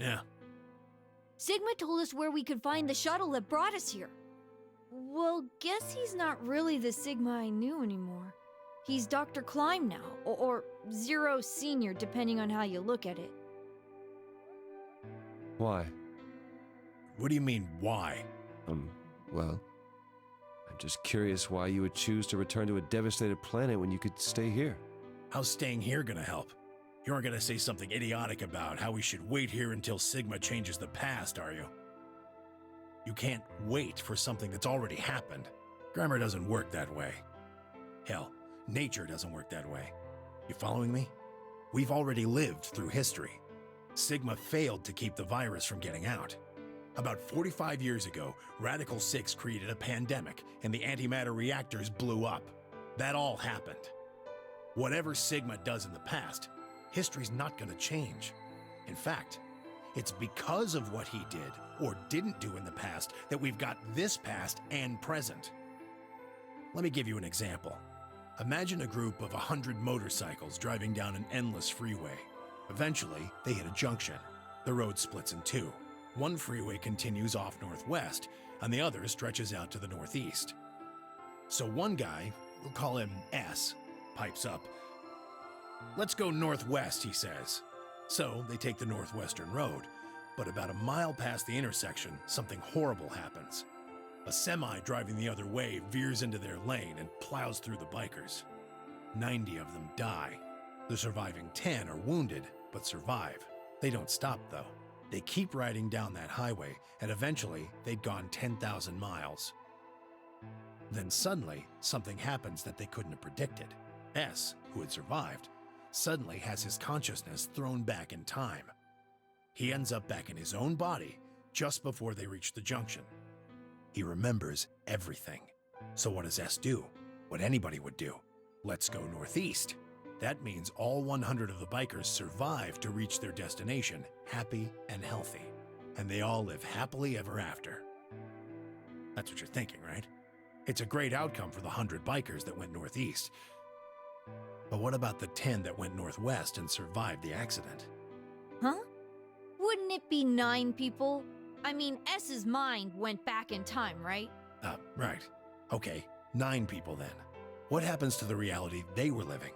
Yeah. Sigma told us where we could find the shuttle that brought us here. Well, guess he's not really the Sigma I knew anymore. He's Dr. Klein now, or Zero Senior, depending on how you look at it. Why? What do you mean, why? Well, I'm just curious why you would choose to return to a devastated planet when you could stay here. How's staying here gonna help? You aren't gonna say something idiotic about how we should wait here until Sigma changes the past, are you? You can't wait for something that's already happened. Grammar doesn't work that way. Hell, nature doesn't work that way. You following me? We've already lived through history. Sigma failed to keep the virus from getting out. About 45 years ago, Radical 6 created a pandemic, and the antimatter reactors blew up. That all happened. Whatever Sigma does in the past, history's not gonna change. In fact, it's because of what he did or didn't do in the past that we've got this past and present. Let me give you an example. Imagine a group of 100 motorcycles driving down an endless freeway. Eventually, they hit a junction. The road splits in two. One freeway continues off northwest, and the other stretches out to the northeast. So one guy, we'll call him S, pipes up. "Let's go northwest," he says. So they take the northwestern road, but about a mile past the intersection, something horrible happens. A semi driving the other way veers into their lane and plows through the bikers. 90 of them die. The surviving 10 are wounded, but survive. They don't stop, though. They keep riding down that highway, and eventually they'd gone 10,000 miles. Then suddenly, something happens that they couldn't have predicted. S, who had survived, suddenly has his consciousness thrown back in time. He ends up back in his own body just before they reach the junction. He remembers everything. So what does S do? What anybody would do. Let's go northeast. That means all 100 of the bikers survive to reach their destination, happy and healthy. And they all live happily ever after. That's what you're thinking, right? It's a great outcome for the 100 bikers that went northeast. But what about the 10 that went northwest and survived the accident? Huh? Wouldn't it be 9 people? I mean, S's mind went back in time, right? Right. Okay, 9 people then. What happens to the reality they were living?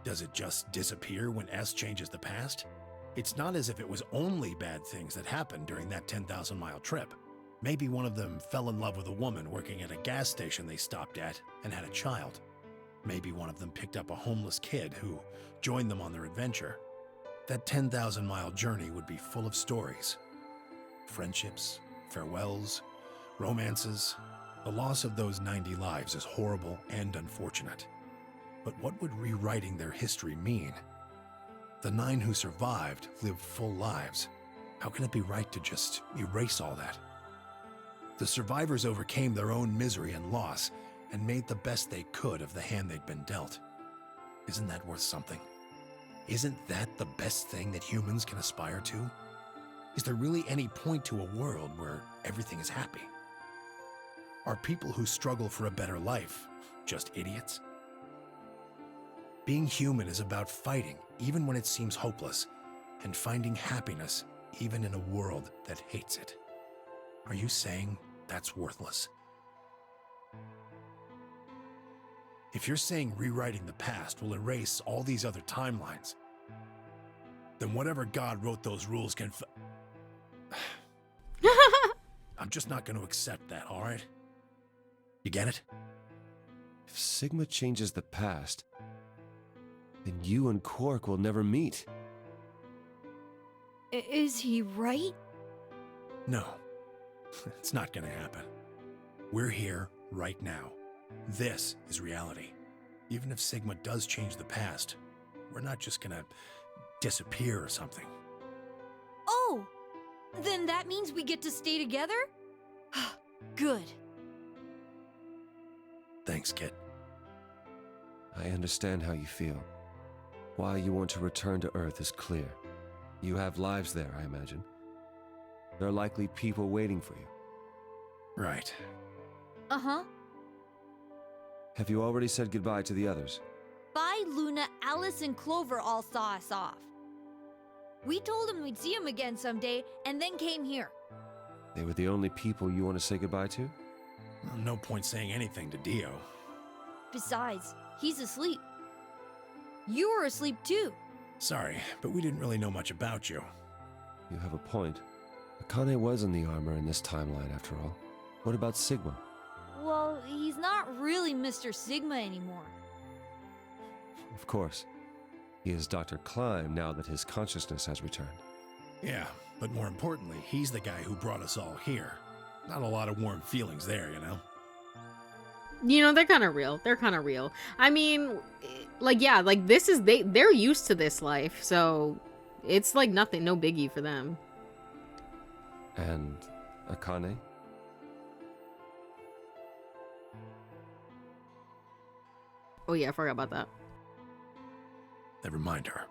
Does it just disappear when S changes the past? It's not as if it was only bad things that happened during that 10,000-mile trip. Maybe one of them fell in love with a woman working at a gas station they stopped at and had a child. Maybe one of them picked up a homeless kid who joined them on their adventure. That 10,000-mile journey would be full of stories. Friendships, farewells, romances. The loss of those 90 lives is horrible and unfortunate. But what would rewriting their history mean? The 9 who survived lived full lives. How can it be right to just erase all that? The survivors overcame their own misery and loss and made the best they could of the hand they'd been dealt. Isn't that worth something? Isn't that the best thing that humans can aspire to? Is there really any point to a world where everything is happy? Are people who struggle for a better life just idiots? Being human is about fighting, even when it seems hopeless, and finding happiness, even in a world that hates it. Are you saying that's worthless? If you're saying rewriting the past will erase all these other timelines, then whatever God wrote those rules can I'm just not going to accept that, all right? You get it? If Sigma changes the past, then you and Quark will never meet. Is he right? No, it's not going to happen. We're here right now. This is reality. Even if Sigma does change the past, we're not just going to disappear or something. Oh! Then that means we get to stay together? Good. Thanks, kid. I understand how you feel. Why you want to return to Earth is clear. You have lives there, I imagine. There are likely people waiting for you. Right. Uh-huh. Have you already said goodbye to the others? Bye, Luna, Alice, and Clover all saw us off. We told them we'd see him again someday, and then came here. They were the only people you want to say goodbye to? Well, no point saying anything to Dio. Besides, he's asleep. You were asleep too. Sorry, but we didn't really know much about you. You have a point. Akane was in the armor in this timeline, after all. What about Sigma? Well, he's not really Mr. Sigma anymore. Of course. He is Dr. Klein now that his consciousness has returned. Yeah, but more importantly, he's the guy who brought us all here. Not a lot of warm feelings there, you know? You know, they're kind of real. They're kind of real. I mean, like, yeah, like, this is, they're used to this life, so it's, like, nothing, no biggie for them. And Akane? Oh, yeah, I forgot about that. Never mind her.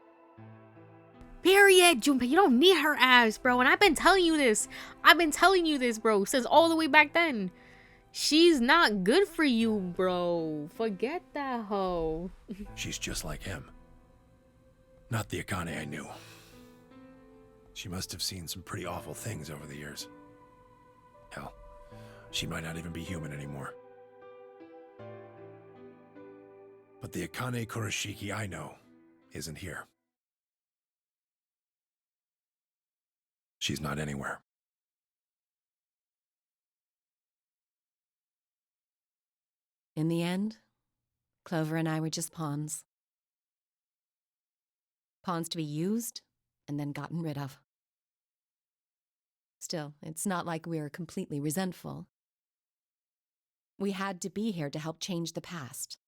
Period, Junpei. You don't need her ass, bro. And I've been telling you this. Bro, since all the way back then. She's not good for you, bro. Forget that hoe. She's just like him. Not the Akane I knew. She must have seen some pretty awful things over the years. Hell, she might not even be human anymore. But the Akane Kurashiki I know isn't here. She's not anywhere. In the end, Clover and I were just pawns. Pawns to be used and then gotten rid of. Still, it's not like we're completely resentful. We had to be here to help change the past.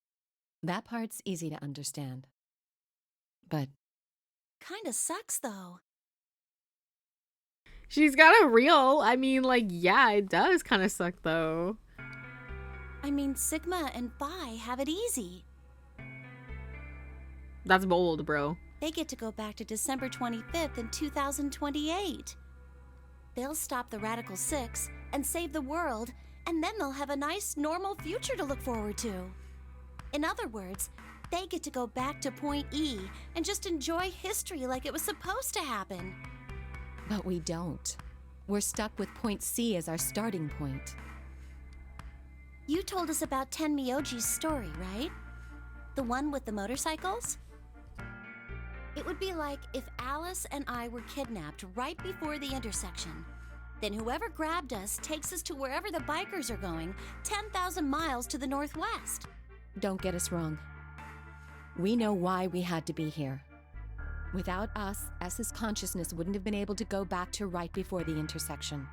That part's easy to understand. But Kinda sucks, though. She's got a real, I mean, like, yeah, it does kind of suck, though. I mean, Sigma and Phi have it easy. That's bold, bro. They get to go back to December 25th in 2028. They'll stop the Radical Six and save the world, and then they'll have a nice, normal future to look forward to. In other words, they get to go back to Point E and just enjoy history like it was supposed to happen. But we don't. We're stuck with Point C as our starting point. You told us about Tenmyoji's story, right? The one with the motorcycles? It would be like if Alice and I were kidnapped right before the intersection. Then whoever grabbed us takes us to wherever the bikers are going, 10,000 miles to the northwest. Don't get us wrong. We know why we had to be here. Without us, S's consciousness wouldn't have been able to go back to right before the intersection.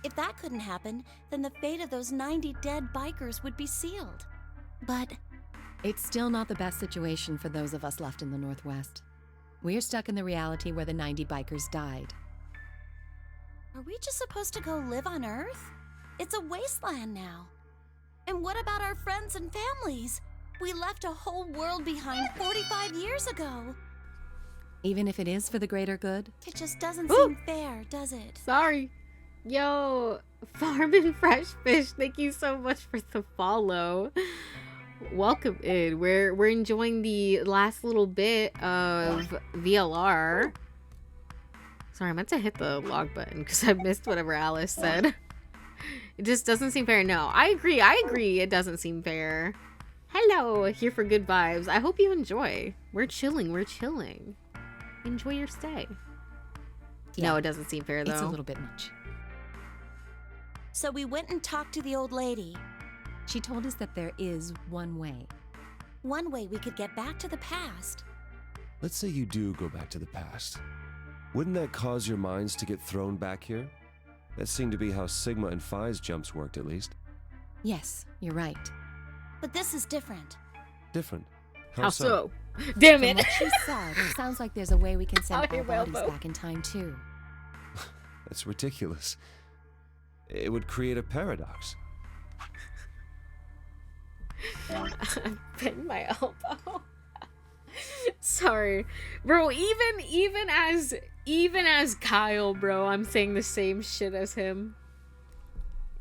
If that couldn't happen, then the fate of those 90 dead bikers would be sealed. But it's still not the best situation for those of us left in the Northwest. We're stuck in the reality where the 90 bikers died. Are we just supposed to go live on Earth? It's a wasteland now. And what about our friends and families? We left a whole world behind 45 years ago. Even if it is for the greater good? It just doesn't seem fair, does it? Sorry. Yo, Farm and Fresh Fish, thank you so much for the follow. Welcome in. We're enjoying the last little bit of VLR. Sorry, I meant to hit the log button because I missed whatever Alice said. It just doesn't seem fair. No, I agree. It doesn't seem fair. Hello, here for good vibes. I hope you enjoy. We're chilling. Enjoy your stay. Yeah, no, it doesn't seem fair though. It's a little bit much. So we went and talked to the old lady. She told us that there is one way. One way we could get back to the past. Let's say you do go back to the past. Wouldn't that cause your minds to get thrown back here? That seemed to be how Sigma and Phi's jumps worked, at least. Yes, you're right. But this is different. Different? How so? Damn it! From what she said, it sounds like there's a way we can send Sorry, our bodies Wilbo. back in time, too. That's ridiculous. It would create a paradox. I bit my elbow. Sorry, bro. Even as Kyle, bro, I'm saying the same shit as him.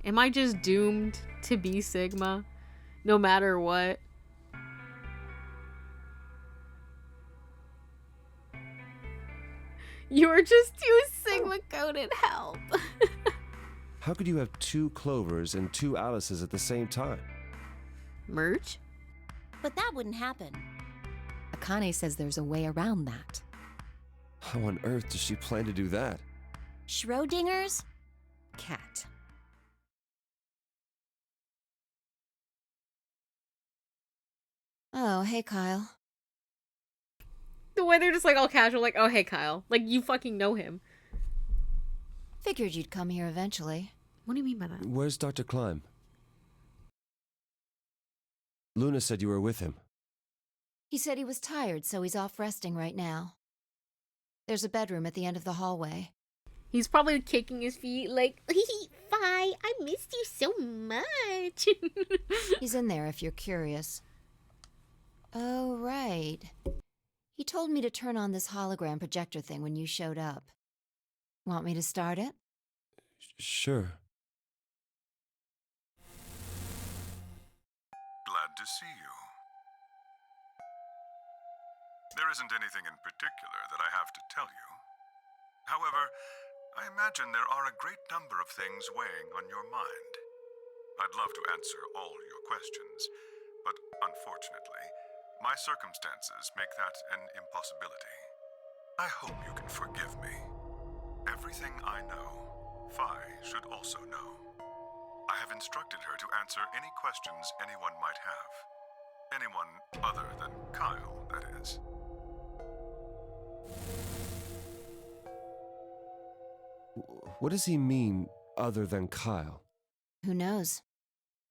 Am I just doomed to be Sigma, no matter what? You're just too Sigma coded. Help. How could you have two Clovers and two Alices at the same time? Merge? But that wouldn't happen. Akane says there's a way around that. How on earth does she plan to do that? Schrodinger's cat. Oh, hey, Kyle. The way they're just like all casual, like, oh, hey, Kyle. Like, you fucking know him. Figured you'd come here eventually. What do you mean by that? Where's Dr. Klein? Luna said you were with him. He said he was tired, so he's off resting right now. There's a bedroom at the end of the hallway. He's probably kicking his feet like, Fi, I missed you so much. He's in there if you're curious. Oh, right. He told me to turn on this hologram projector thing when you showed up. Want me to start it? Sure. Glad to see you. There isn't anything in particular that I have to tell you. However, I imagine there are a great number of things weighing on your mind. I'd love to answer all your questions, but unfortunately, my circumstances make that an impossibility. I hope you can forgive me. Everything I know, Phi should also know. I have instructed her to answer any questions anyone might have. Anyone other than Kyle, that is. What does he mean, other than Kyle? Who knows?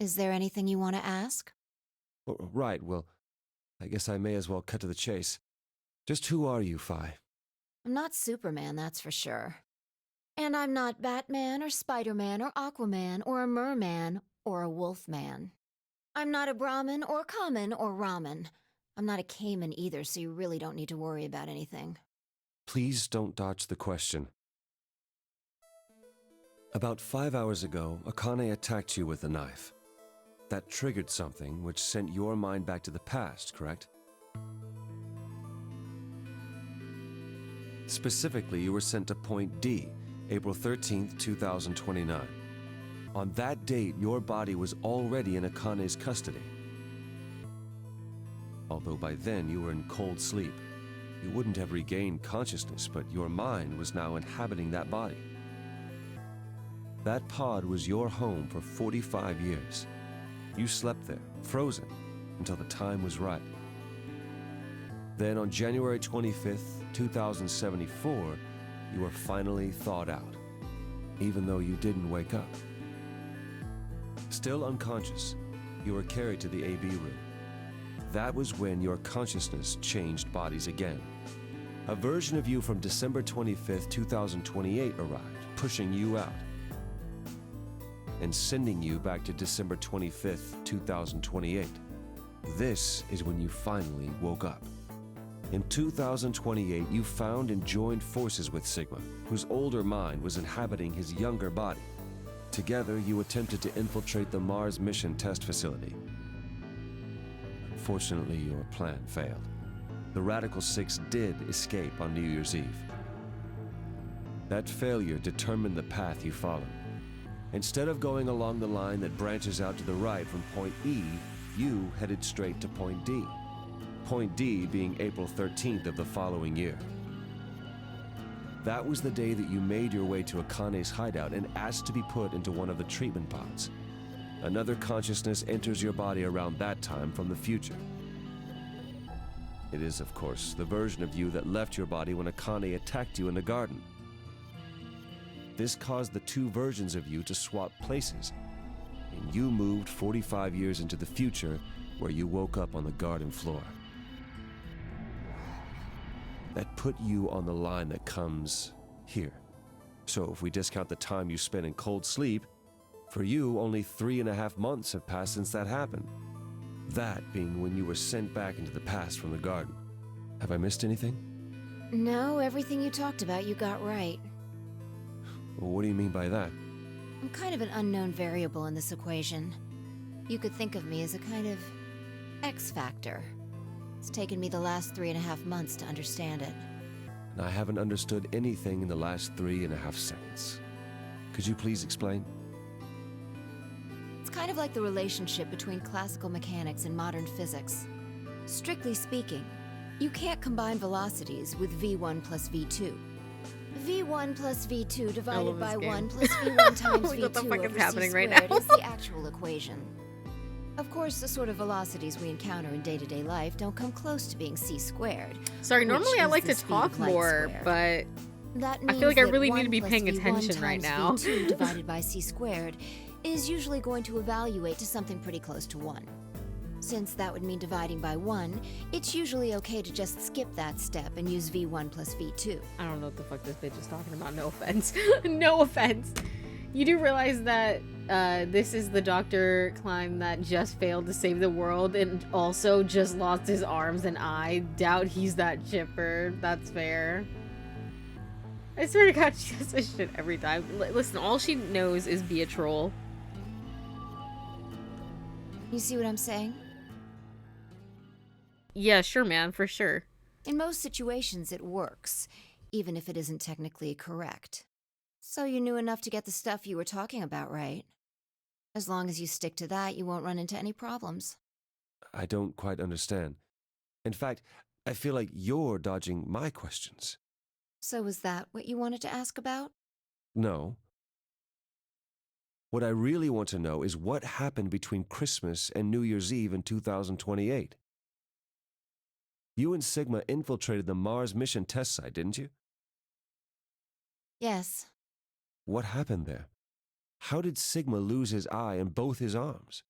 Is there anything you want to ask? Right, well, I guess I may as well cut to the chase. Just who are you, Phi? I'm not Superman, that's for sure. And I'm not Batman or Spider-Man or Aquaman or a Merman or a Wolfman. I'm not a Brahmin or Common or Ramen. I'm not a Cayman either, so you really don't need to worry about anything. Please don't dodge the question. About 5 hours ago, Akane attacked you with a knife. That triggered something which sent your mind back to the past, correct? Specifically, you were sent to Point D, April 13th, 2029. On that date, your body was already in Akane's custody. Although by then you were in cold sleep. You wouldn't have regained consciousness, but your mind was now inhabiting that body. That pod was your home for 45 years. You slept there, frozen, until the time was right. Then on January 25th, 2074, you were finally thawed out, even though you didn't wake up. Still unconscious, you were carried to the AB room. That was when your consciousness changed bodies again. A version of you from December 25th, 2028 arrived, pushing you out, and sending you back to December 25th, 2028. This is when you finally woke up. In 2028, you found and joined forces with Sigma, whose older mind was inhabiting his younger body. Together, you attempted to infiltrate the Mars mission test facility. Fortunately, your plan failed. The Radical Six did escape on New Year's Eve. That failure determined the path you followed. Instead of going along the line that branches out to the right from point E, you headed straight to point D. Point D being April 13th of the following year. That was the day that you made your way to Akane's hideout and asked to be put into one of the treatment pods. Another consciousness enters your body around that time from the future. It is, of course, the version of you that left your body when Akane attacked you in the garden. This caused the two versions of you to swap places, and you moved 45 years into the future where you woke up on the garden floor. That put you on the line that comes here. So if we discount the time you spent in cold sleep, for you only 3.5 months have passed since that happened. That being when you were sent back into the past from the garden. Have I missed anything? No, everything you talked about you got right. Well, what do you mean by that? I'm kind of an unknown variable in this equation. You could think of me as a kind of X factor. It's taken me the last 3.5 months to understand it. And I haven't understood anything in the last 3.5 seconds. Could you please explain? It's kind of like the relationship between classical mechanics and modern physics. Strictly speaking, you can't combine velocities with v1 plus v2. v1 plus v2 divided by 1 plus v1 times v2 what the fuck over is happening c right squared now? is the actual equation. Of course, the sort of velocities we encounter in day-to-day life don't come close to being c squared. Sorry, which normally I is like the to speed talk of light more, squared. but That I feel like means I really that need to be 1 paying plus attention v1 right times now. v2 divided by c squared is usually going to evaluate to something pretty close to 1. Since that would mean dividing by 1, it's usually okay to just skip that step and use v1 plus v2. I don't know what the fuck this bitch is talking about. No offense. No offense. You do realize that this is the Dr. Klein that just failed to save the world and also just lost his arms, and I doubt he's that chipper. That's fair. I swear to God, she does this shit every time. Listen, all she knows is be a troll. You see what I'm saying? Yeah, sure, man, for sure. In most situations, it works, even if it isn't technically correct. So you knew enough to get the stuff you were talking about right. As long as you stick to that, you won't run into any problems. I don't quite understand. In fact, I feel like you're dodging my questions. So was that what you wanted to ask about? No. What I really want to know is what happened between Christmas and New Year's Eve in 2028. You and Sigma infiltrated the Mars mission test site, didn't you? Yes. What happened there? How did Sigma lose his eye and both his arms?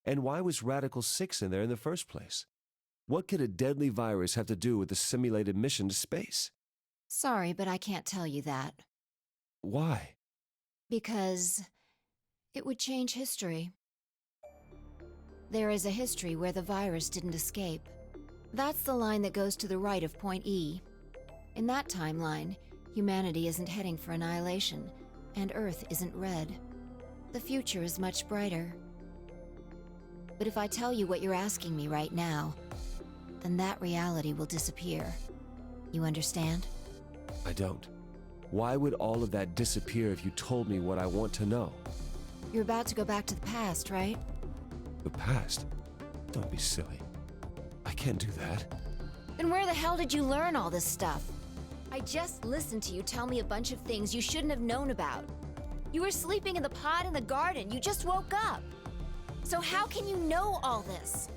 And why was Radical 6 in there in the first place? What could a deadly virus have to do with the simulated mission to space? Sorry, but I can't tell you that. Why? Because it would change history. There is a history where the virus didn't escape. That's the line that goes to the right of point E. In that timeline, humanity isn't heading for annihilation, and Earth isn't red. The future is much brighter. But if I tell you what you're asking me right now, then that reality will disappear. You understand? I don't. Why would all of that disappear if you told me what I want to know? You're about to go back to the past, right? The past? Don't be silly. I can't do that. Then where the hell did you learn all this stuff? I just listened to you tell me a bunch of things you shouldn't have known about. You were sleeping in the pod in the garden. You just woke up. So how can you know all this?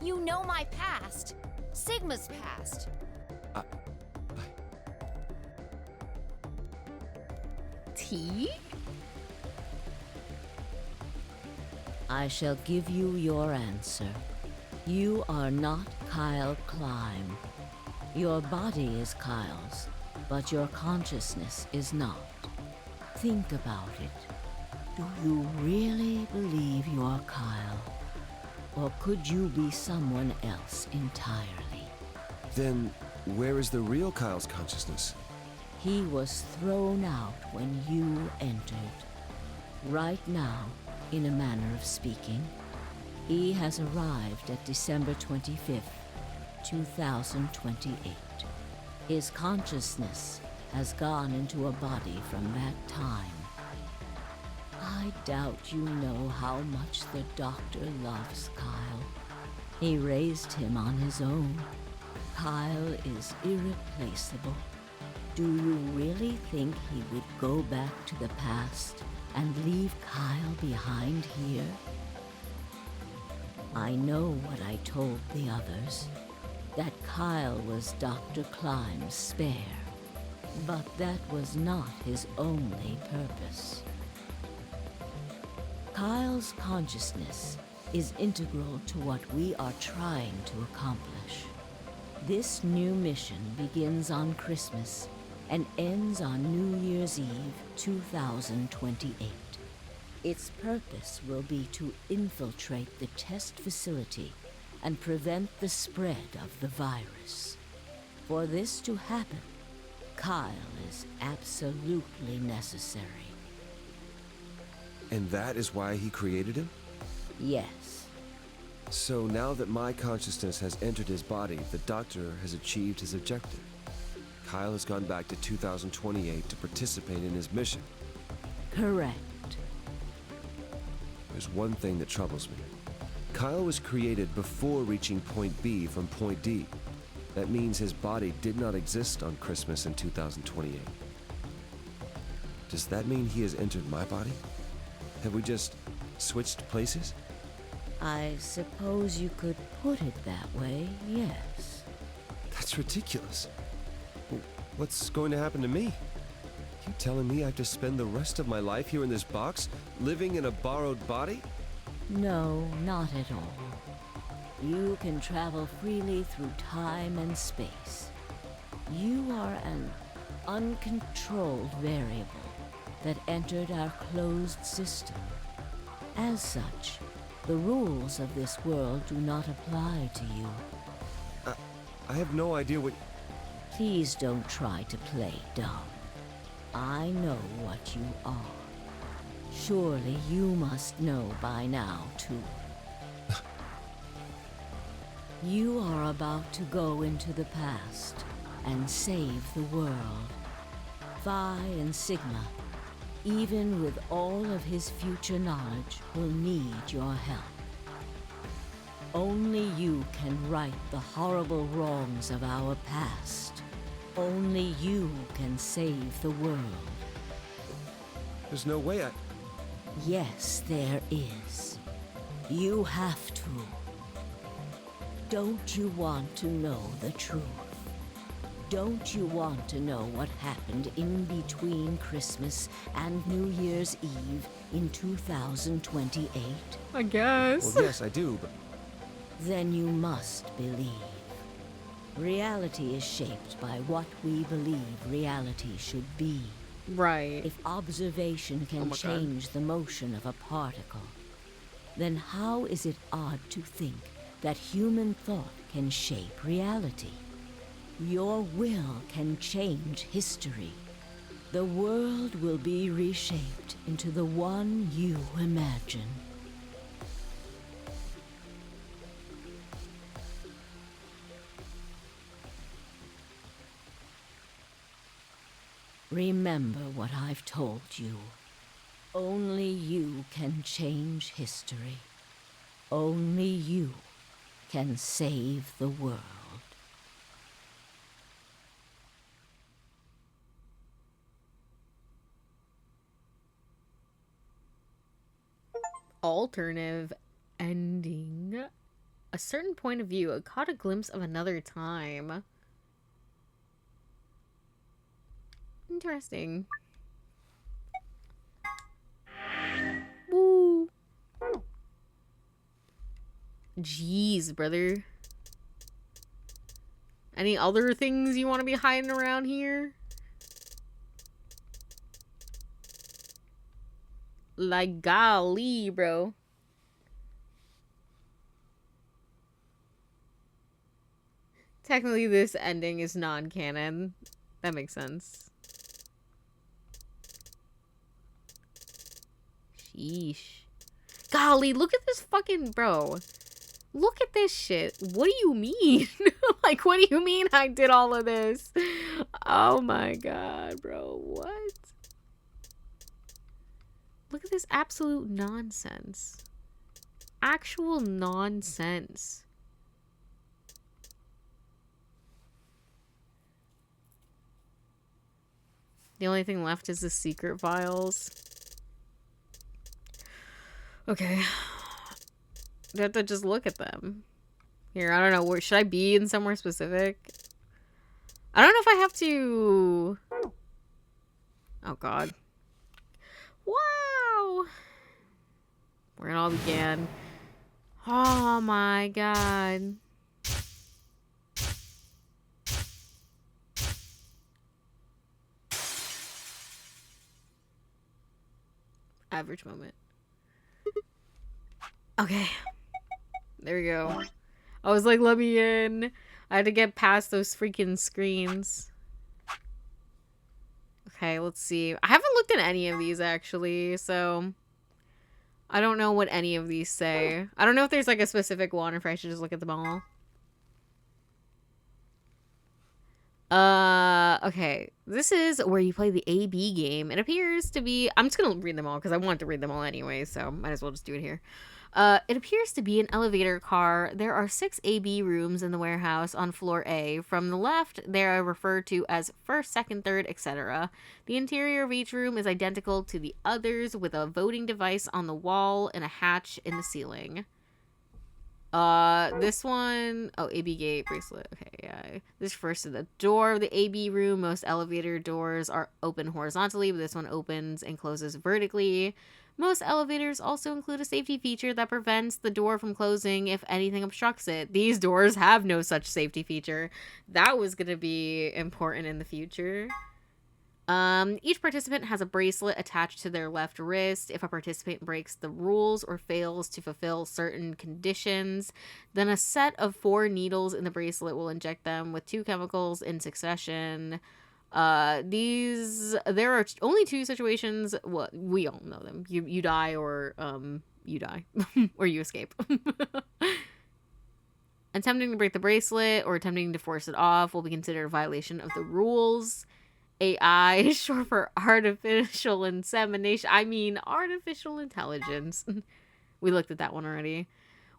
You know my past. Sigma's past. Tea? I shall give you your answer. You are not Kyle Klein. Your body is Kyle's, but your consciousness is not. Think about it. Do you really believe you are Kyle? Or could you be someone else entirely? Then, where is the real Kyle's consciousness? He was thrown out when you entered. Right now, in a manner of speaking, He has arrived at December 25th, 2028. His consciousness has gone into a body from that time. I doubt you know how much the doctor loves Kyle. He raised him on his own. Kyle is irreplaceable. Do you really think he would go back to the past and leave Kyle behind here? I know what I told the others, that Kyle was Dr. Climb's spare, but that was not his only purpose. Kyle's consciousness is integral to what we are trying to accomplish. This new mission begins on Christmas and ends on New Year's Eve 2028. Its purpose will be to infiltrate the test facility and prevent the spread of the virus. For this to happen, Kyle is absolutely necessary. And that is why he created him? Yes. So now that my consciousness has entered his body, the doctor has achieved his objective. Kyle has gone back to 2028 to participate in his mission. Correct. There's one thing that troubles me. Kyle was created before reaching point B from point D. That means his body did not exist on Christmas in 2028. Does that mean he has entered my body? Have we just switched places? I suppose you could put it that way, yes. That's ridiculous. What's going to happen to me? You telling me I have to spend the rest of my life here in this box, living in a borrowed body? No, not at all. You can travel freely through time and space. You are an uncontrolled variable that entered our closed system. As such, the rules of this world do not apply to you. I have no idea what... Please don't try to play dumb. I know what you are. Surely you must know by now, too. You are about to go into the past and save the world. Phi and Sigma, even with all of his future knowledge, will need your help. Only you can right the horrible wrongs of our past. Only you can save the world. There's no way I... Yes, there is. You have to. Don't you want to know the truth? Don't you want to know what happened in between Christmas and New Year's Eve in 2028? I guess. Well, yes, I do, but... Then you must believe. Reality is shaped by what we believe reality should be. Right. If observation can change the motion of a particle, then how is it odd to think that human thought can shape reality? Your will can change history. The world will be reshaped into the one you imagine. Remember what I've told you. Only you can change history. Only you can save the world. Alternative ending. A certain point of view. I caught a glimpse of another time. Interesting. Woo. Jeez, brother. Any other things you want to be hiding around here? Like, golly, bro. Technically, this ending is non-canon. That makes sense. Sheesh. God, golly, look at this fucking bro. Look at this shit. What do you mean? Like, what do you mean I did all of this? Oh my god, bro. What? Look at this absolute nonsense. Actual nonsense. The only thing left is the secret files. Okay. I have to just look at them. Here, I don't know. Where should I be in somewhere specific? I don't know if I have to... Oh, God. Wow! Where it all began. Oh, my God. Average moment. Okay. There we go. I was like, let me in. I had to get past those freaking screens. Okay, let's see. I haven't looked at any of these, actually, so... I don't know what any of these say. I don't know if there's, like, a specific one, or if I should just look at them all. Okay. This is where you play the AB game. It appears to be... I'm just gonna read them all, because I want to read them all anyway, so might as well just do it here. It appears to be an elevator car. There are 6 AB rooms in the warehouse on floor A. From the left, they are referred to as first, second, third, etc. The interior of each room is identical to the others, with a voting device on the wall and a hatch in the ceiling. This one... Oh, AB gate bracelet. Okay, yeah. This refers to the door of the AB room. Most elevator doors are open horizontally, but this one opens and closes vertically. Most elevators also include a safety feature that prevents the door from closing if anything obstructs it. These doors have no such safety feature. That was going to be important in the future. Each participant has a bracelet attached to their left wrist. If a participant breaks the rules or fails to fulfill certain conditions, then a set of 4 needles in the bracelet will inject them with 2 chemicals in succession. There are only 2 situations. Well, we all know them. You die or, you die. Or you escape. Attempting to break the bracelet or attempting to force it off will be considered a violation of the rules. AI, short for artificial insemination. I mean, artificial intelligence. We looked at that one already.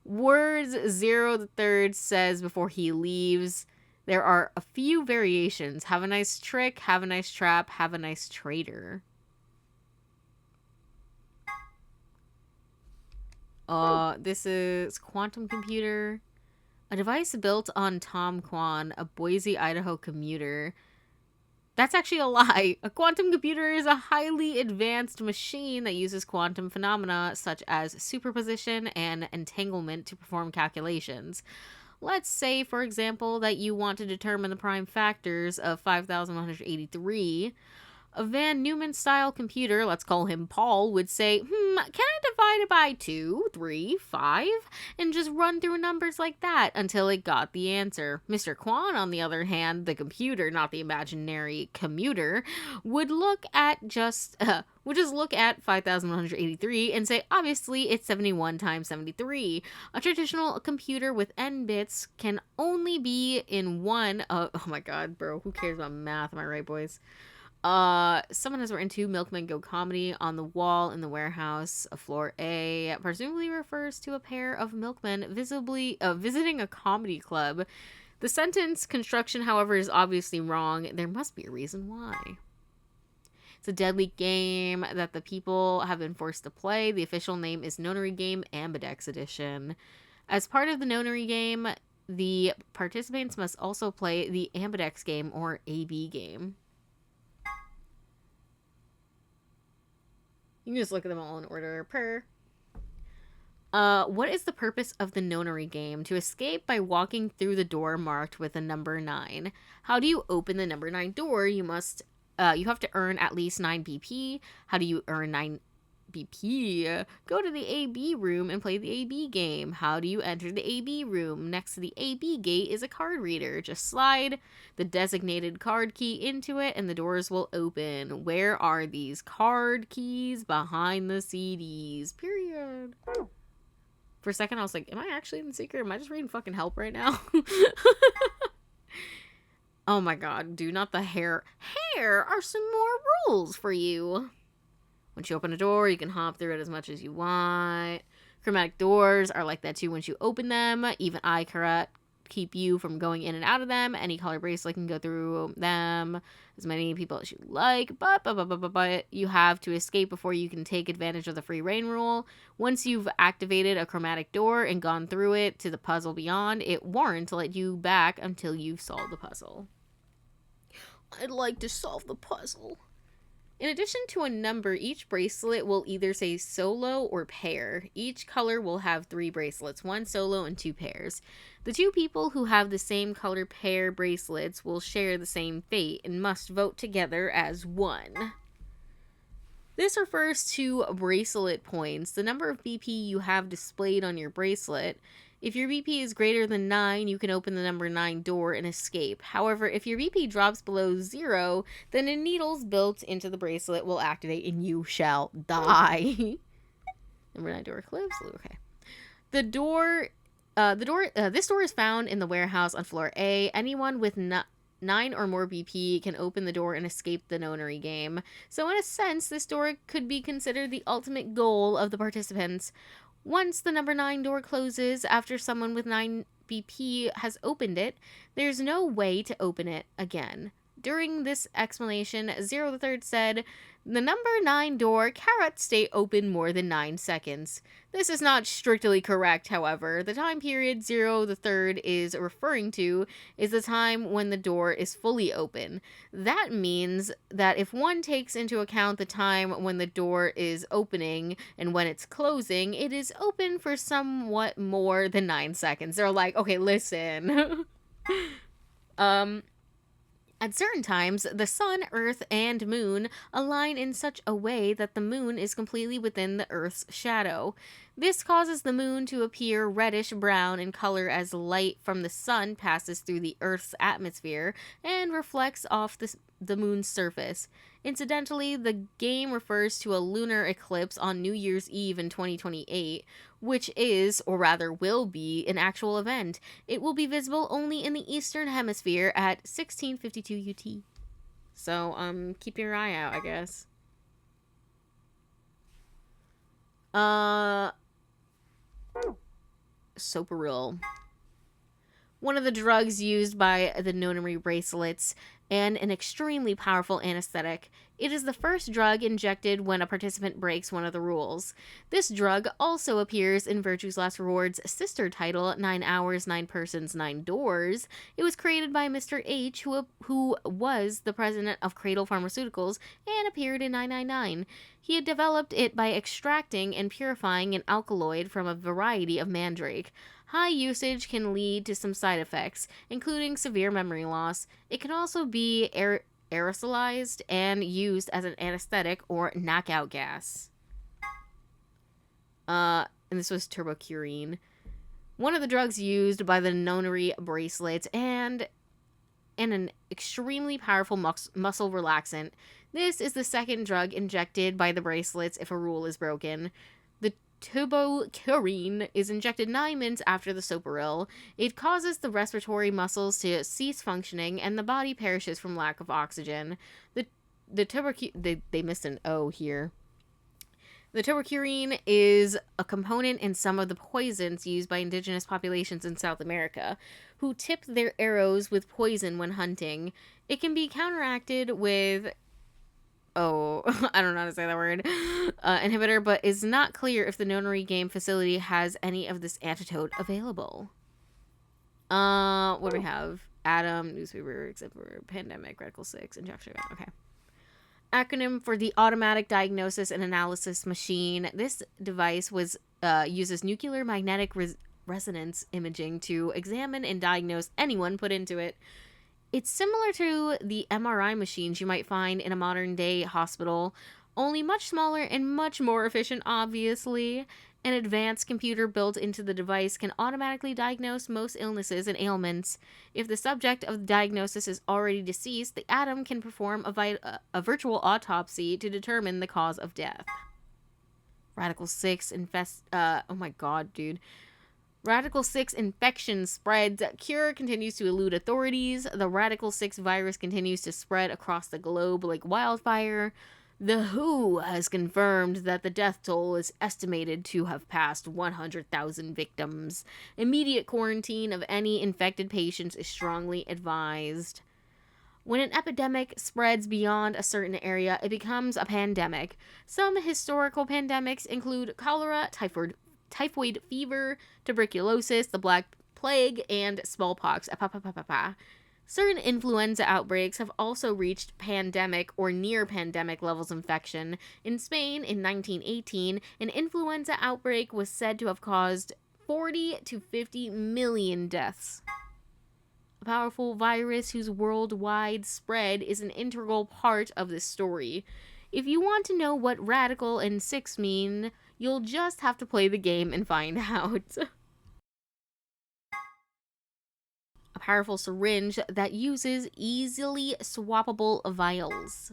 Words 0 the third says before he leaves... There are a few variations. Have a nice trick, have a nice trap, have a nice traitor. This is quantum computer. A device built on Tom Quan, a Boise, Idaho commuter. That's actually a lie. A quantum computer is a highly advanced machine that uses quantum phenomena such as superposition and entanglement to perform calculations. Let's say, for example, that you want to determine the prime factors of 5,183. A Van Neumann-style computer, let's call him Paul, would say, can I divide it by 2, 3, 5, and just run through numbers like that until it got the answer. Mr. Quan, on the other hand, the computer, not the imaginary commuter, would just look at 5,183 and say, obviously, it's 71 times 73. A traditional computer with n bits can only be in one of... Oh my god, bro, who cares about math? Am I right, boys? Someone has written 2 Milkmen Go Comedy on the wall in the warehouse of floor A. Presumably refers to a pair of milkmen visibly visiting a comedy club. The sentence construction, however, is obviously wrong. There must be a reason why. It's a deadly game that the people have been forced to play. The official name is Nonary Game Ambidex Edition. As part of the Nonary game, the participants must also play the Ambidex game or AB game. You can just look at them all in order. What is the purpose of the Nonary game? To escape by walking through the door marked with a number 9. How do you open the number 9 door? You have to earn at least 9 BP. How do you earn 9 BP? Go to the AB room and play the AB game. How do you enter the AB room? Next to the AB gate is a card reader. Just slide the designated card key into it and the doors will open. Where are these card keys? Behind the CDs. Period. For a second, I was like, am I actually in the secret? Am I just reading fucking help right now? Oh my god, dude, not the hair. Here are some more rules for you. Once you open a door, you can hop through it as much as you want. Chromatic doors are like that too once you open them. Even eye correct keep you from going in and out of them. Any color bracelet can go through them. As many people as you like. But you have to escape before you can take advantage of the free reign rule. Once you've activated a chromatic door and gone through it to the puzzle beyond, it won't let you back until you've solved the puzzle. I'd like to solve the puzzle. In addition to a number, each bracelet will either say solo or pair. Each color will have 3 bracelets, 1 solo and 2 pairs. The 2 people who have the same color pair bracelets will share the same fate and must vote together as one. This refers to bracelet points, the number of BP you have displayed on your bracelet. If your BP is greater than 9, you can open the number 9 door and escape. However, if your BP drops below 0, then the needles built into the bracelet will activate and you shall die. Number 9 door closed. Okay. This door is found in the warehouse on floor A. Anyone with 9 or more BP can open the door and escape the nonary game. So in a sense, this door could be considered the ultimate goal of the participants. Once the number 9 door closes after someone with 9 BP has opened it, there's no way to open it again. During this explanation, Zero the Third said, "The number 9 door cannot stay open more than 9 seconds. This is not strictly correct, however. The time period Zero the Third is referring to is the time when the door is fully open. That means that if one takes into account the time when the door is opening and when it's closing, it is open for somewhat more than 9 seconds." They're like, okay, listen. At certain times, the sun, earth, and moon align in such a way that the moon is completely within the earth's shadow. This causes the moon to appear reddish-brown in color as light from the sun passes through the earth's atmosphere and reflects off the moon's surface. Incidentally, the game refers to a lunar eclipse on New Year's Eve in 2028, which is, or rather will be, an actual event. It will be visible only in the Eastern Hemisphere at 1652 UT. So, keep your eye out, I guess. Soparil. One of the drugs used by the nonary bracelets, and an extremely powerful anesthetic. It is the first drug injected when a participant breaks one of the rules. This drug also appears in Virtue's Last Reward's sister title, 9 Hours, 9 Persons, 9 Doors. It was created by Mr. H, who was the president of Cradle Pharmaceuticals and appeared in 999. He had developed it by extracting and purifying an alkaloid from a variety of mandrake. High usage can lead to some side effects, including severe memory loss. It can also be aerosolized and used as an anesthetic or knockout gas. And this was turbocurine. One of the drugs used by the nonary bracelets and an extremely powerful muscle relaxant. This is the second drug injected by the bracelets if a rule is broken. The turbocurine is injected 9 minutes after the Soparil. It causes the respiratory muscles to cease functioning, and the body perishes from lack of oxygen. They missed an O here. The turbocurine is a component in some of the poisons used by indigenous populations in South America, who tip their arrows with poison when hunting. It can be counteracted with I don't know how to say that word, inhibitor, but is not clear if the nonary game facility has any of this antidote available. What do we have? Atom, newspaper, except for pandemic, Radical 6, injection. Okay. Acronym for the Automatic Diagnosis and Analysis Machine. This device uses nuclear magnetic resonance imaging to examine and diagnose anyone put into it. It's similar to the MRI machines you might find in a modern-day hospital, only much smaller and much more efficient, obviously. An advanced computer built into the device can automatically diagnose most illnesses and ailments. If the subject of the diagnosis is already deceased, the Atom can perform a virtual autopsy to determine the cause of death. Radical 6 oh my god, dude. Radical 6 infection spreads. Cure continues to elude authorities. The Radical 6 virus continues to spread across the globe like wildfire. The WHO has confirmed that the death toll is estimated to have passed 100,000 victims. Immediate quarantine of any infected patients is strongly advised. When an epidemic spreads beyond a certain area, it becomes a pandemic. Some historical pandemics include cholera, typhoid fever, tuberculosis, the Black Plague, and smallpox. Certain influenza outbreaks have also reached pandemic or near pandemic levels of infection. In Spain, in 1918, an influenza outbreak was said to have caused 40 to 50 million deaths. A powerful virus whose worldwide spread is an integral part of this story. If you want to know what Radical and 6 mean, you'll just have to play the game and find out. A powerful syringe that uses easily swappable vials.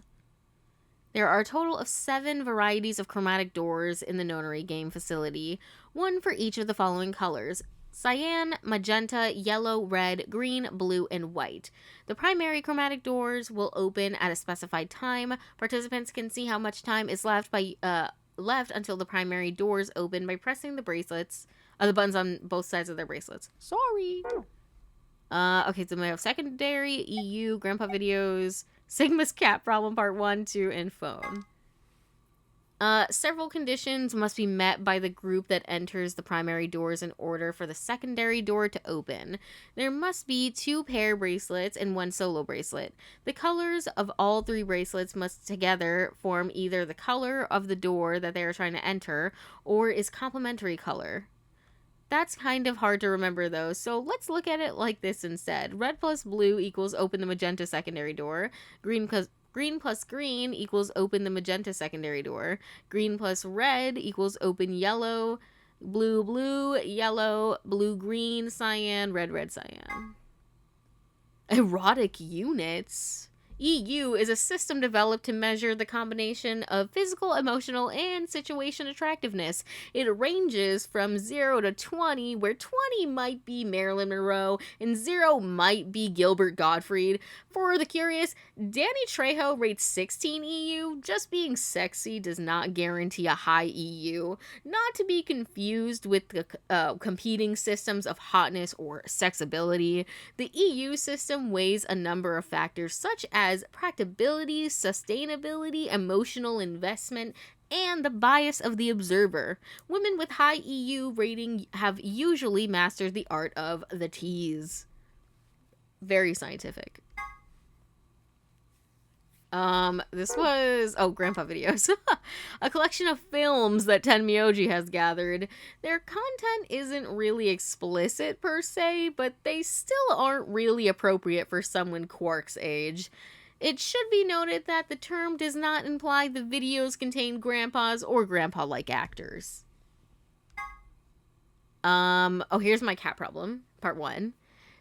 There are a total of 7 varieties of chromatic doors in the Nonary game facility, one for each of the following colors: cyan, magenta, yellow, red, green, blue, and white. The primary chromatic doors will open at a specified time. Participants can see how much time is left until the primary doors open by pressing the buttons on both sides of their bracelets. Sorry. Okay, so we have secondary, EU, Grandpa Videos, Sigma's Cat Problem Part 1, 2, and Phone. Several conditions must be met by the group that enters the primary doors in order for the secondary door to open. There must be 2 pair bracelets and 1 solo bracelet. The colors of all 3 bracelets must together form either the color of the door that they are trying to enter or is complementary color. That's kind of hard to remember though, so let's look at it like this instead. Red plus blue equals open the magenta secondary door. Green plus green equals open the magenta secondary door. Green plus red equals open yellow. Blue, blue, yellow, blue, green, cyan, red, red, cyan. Erotic units. EU is a system developed to measure the combination of physical, emotional, and situation attractiveness. It ranges from 0 to 20, where 20 might be Marilyn Monroe and 0 might be Gilbert Gottfried. For the curious, Danny Trejo rates 16 EU. Just being sexy does not guarantee a high EU. Not to be confused with the competing systems of hotness or sexability. The EU system weighs a number of factors such as practicability, sustainability, emotional investment, and the bias of the observer. Women with high EU rating have usually mastered the art of the tease. Very scientific. This was, Grandpa Videos. A collection of films that Tenmyoji has gathered. Their content isn't really explicit per se, but they still aren't really appropriate for someone Quark's age. It should be noted that the term does not imply the videos contain grandpas or grandpa-like actors. Here's my cat problem. Part 1.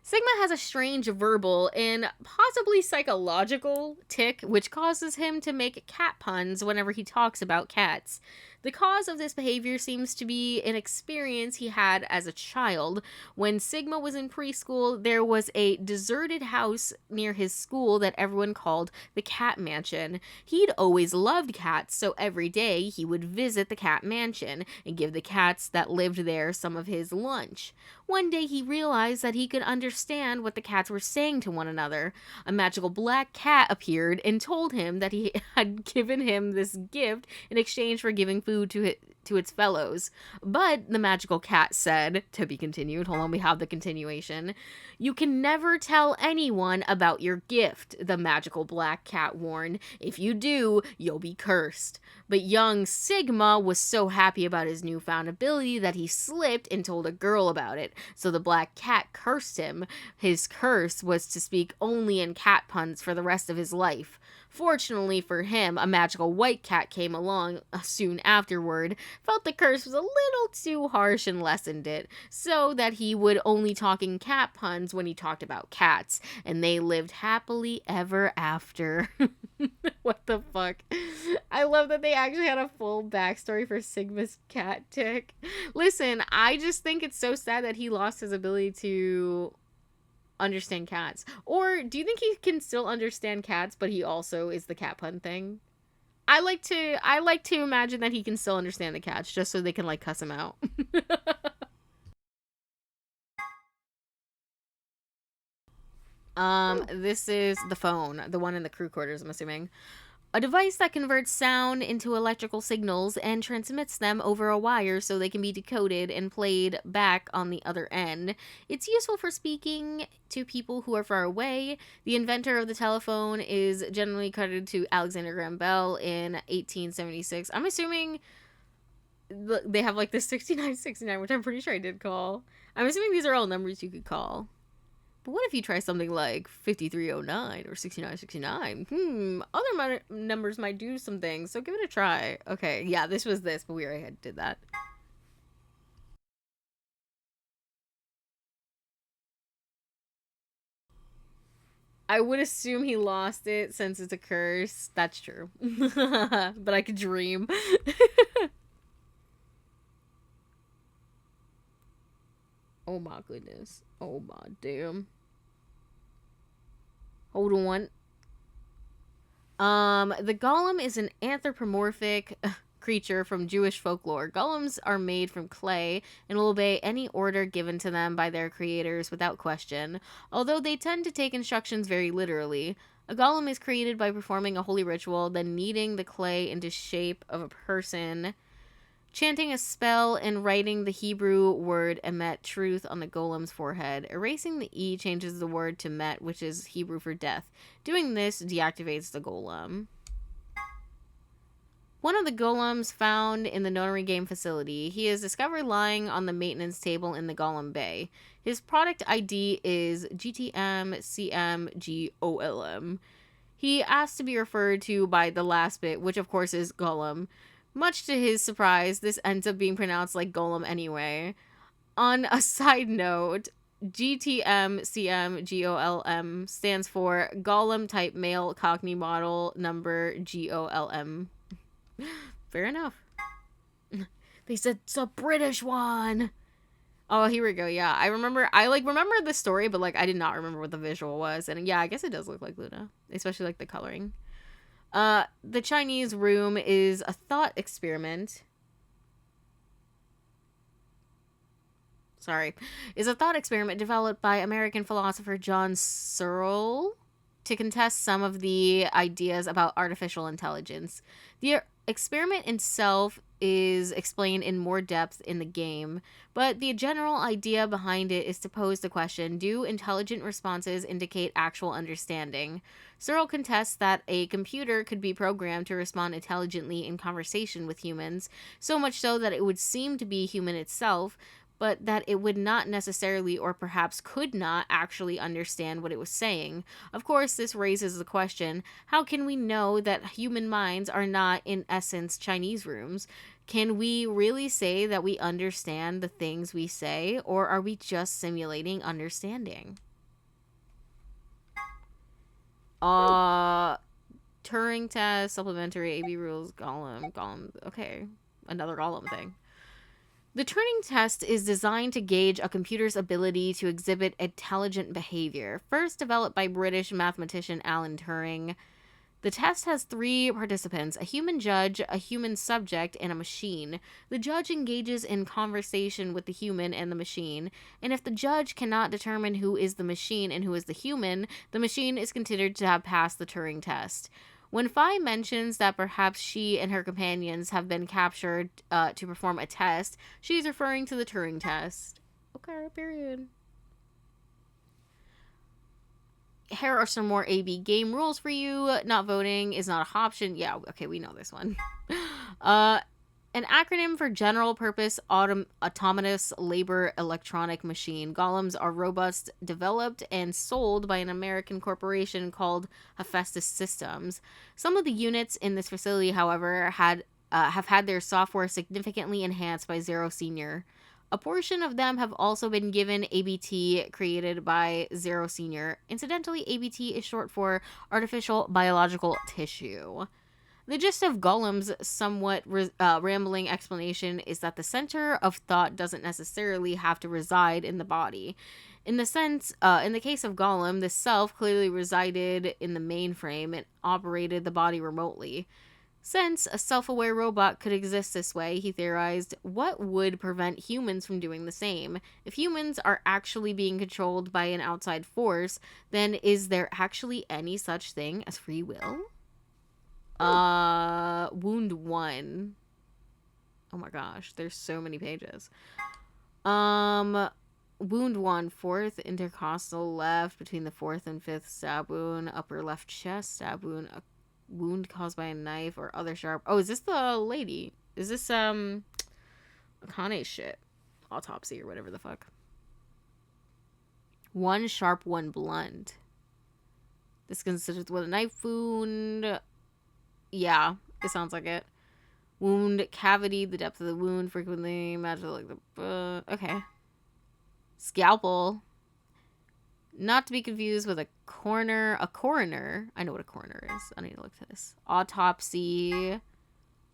Sigma has a strange verbal and possibly psychological tic which causes him to make cat puns whenever he talks about cats. The cause of this behavior seems to be an experience he had as a child. When Sigma was in preschool, there was a deserted house near his school that everyone called the Cat Mansion. He'd always loved cats, so every day he would visit the Cat Mansion and give the cats that lived there some of his lunch. One day he realized that he could understand what the cats were saying to one another. A magical black cat appeared and told him that he had given him this gift in exchange for giving food to its fellows. But the magical cat said, to be continued, hold on, we have the continuation, "You can never tell anyone about your gift," the magical black cat warned. "If you do, you'll be cursed." But young Sigma was so happy about his newfound ability that he slipped and told a girl about it. So the black cat cursed him. His curse was to speak only in cat puns for the rest of his life. Fortunately for him, a magical white cat came along soon afterward, felt the curse was a little too harsh and lessened it, so that he would only talk in cat puns when he talked about cats, and they lived happily ever after. What the fuck? I love that they actually had a full backstory for Sigma's cat tick. Listen, I just think it's so sad that he lost his ability to understand cats. Or do you think he can still understand cats, but he also is the cat pun thing? I like to imagine that he can still understand the cats, just so they can like cuss him out. This is the phone, the one in the crew quarters, I'm assuming. A device that converts sound into electrical signals and transmits them over a wire so they can be decoded and played back on the other end. It's useful for speaking to people who are far away. The inventor of the telephone is generally credited to Alexander Graham Bell in 1876. I'm assuming they have like the 6969, which I'm pretty sure I did call. I'm assuming these are all numbers you could call. But what if you try something like 5309 or 6969? Other numbers might do some things, so give it a try. Okay, yeah, this was this, but we already did that. I would assume he lost it since it's a curse. That's true. But I could dream. Oh my goodness. Oh my damn. Hold on. The golem is an anthropomorphic creature from Jewish folklore. Golems are made from clay and will obey any order given to them by their creators without question, although they tend to take instructions very literally. A golem is created by performing a holy ritual, then kneading the clay into shape of a person, chanting a spell, and writing the Hebrew word emet, truth, on the golem's forehead. Erasing the E changes the word to met, which is Hebrew for death. Doing this deactivates the golem. One of the golems found in the Notary Game facility. He is discovered lying on the maintenance table in the Golem Bay. His product ID is GTM-CM-GOLM. He asked to be referred to by the last bit, which of course is Golem. Much to his surprise, this ends up being pronounced like Golem anyway. On a side note, GTM-CM-GOLM stands for Golem Type Male Cockney Model Number GOLM. Fair enough. They said it's a British one. Oh, here we go. Yeah, I remember the story, but like I did not remember what the visual was. And yeah, I guess it does look like Luna, especially like the coloring. The Chinese room is a thought experiment. Is a thought experiment developed by American philosopher John Searle to contest some of the ideas about artificial intelligence. The experiment itself is explained in more depth in the game, but the general idea behind it is to pose the question, do intelligent responses indicate actual understanding? Searle contests that a computer could be programmed to respond intelligently in conversation with humans, so much so that it would seem to be human itself, but that it would not necessarily, or perhaps could not, actually understand what it was saying. Of course, this raises the question, how can we know that human minds are not, in essence, Chinese rooms? Can we really say that we understand the things we say, or are we just simulating understanding? Turing test, supplementary AB rules, golem, okay. Another golem thing. The Turing test is designed to gauge a computer's ability to exhibit intelligent behavior. First developed by British mathematician Alan Turing, the test has 3 participants, a human judge, a human subject, and a machine. The judge engages in conversation with the human and the machine, and if the judge cannot determine who is the machine and who is the machine is considered to have passed the Turing test. When Fi mentions that perhaps she and her companions have been captured to perform a test, she's referring to the Turing test. Okay, period. Here are some more AB game rules for you. Not voting is not an option. Yeah, okay, we know this one. An acronym for General Purpose Autonomous Labor Electronic Machine. Golems are robust, developed, and sold by an American corporation called Hephaestus Systems. Some of the units in this facility, however, have had their software significantly enhanced by Zero Senior. A portion of them have also been given ABT created by Zero Senior. Incidentally, ABT is short for Artificial Biological Tissue. The gist of Golem's somewhat rambling explanation is that the center of thought doesn't necessarily have to reside in the body. In the case of Golem, the self clearly resided in the mainframe and operated the body remotely. Since a self-aware robot could exist this way, he theorized, what would prevent humans from doing the same? If humans are actually being controlled by an outside force, then is there actually any such thing as free will? Wound 1. Oh my gosh, there's so many pages. Wound 1, 4th intercostal left between the 4th and 5th stab wound, upper left chest stab wound, a wound caused by a knife or other sharp. Oh, is this the lady? Is this Akane shit? Autopsy or whatever the fuck. 1 sharp, 1 blunt. This considered with a knife wound. Yeah, it sounds like it. Wound cavity, the depth of the wound frequently matches like the okay. Scalpel. Not to be confused with a coroner. I know what a coroner is. I need to look at this. Autopsy.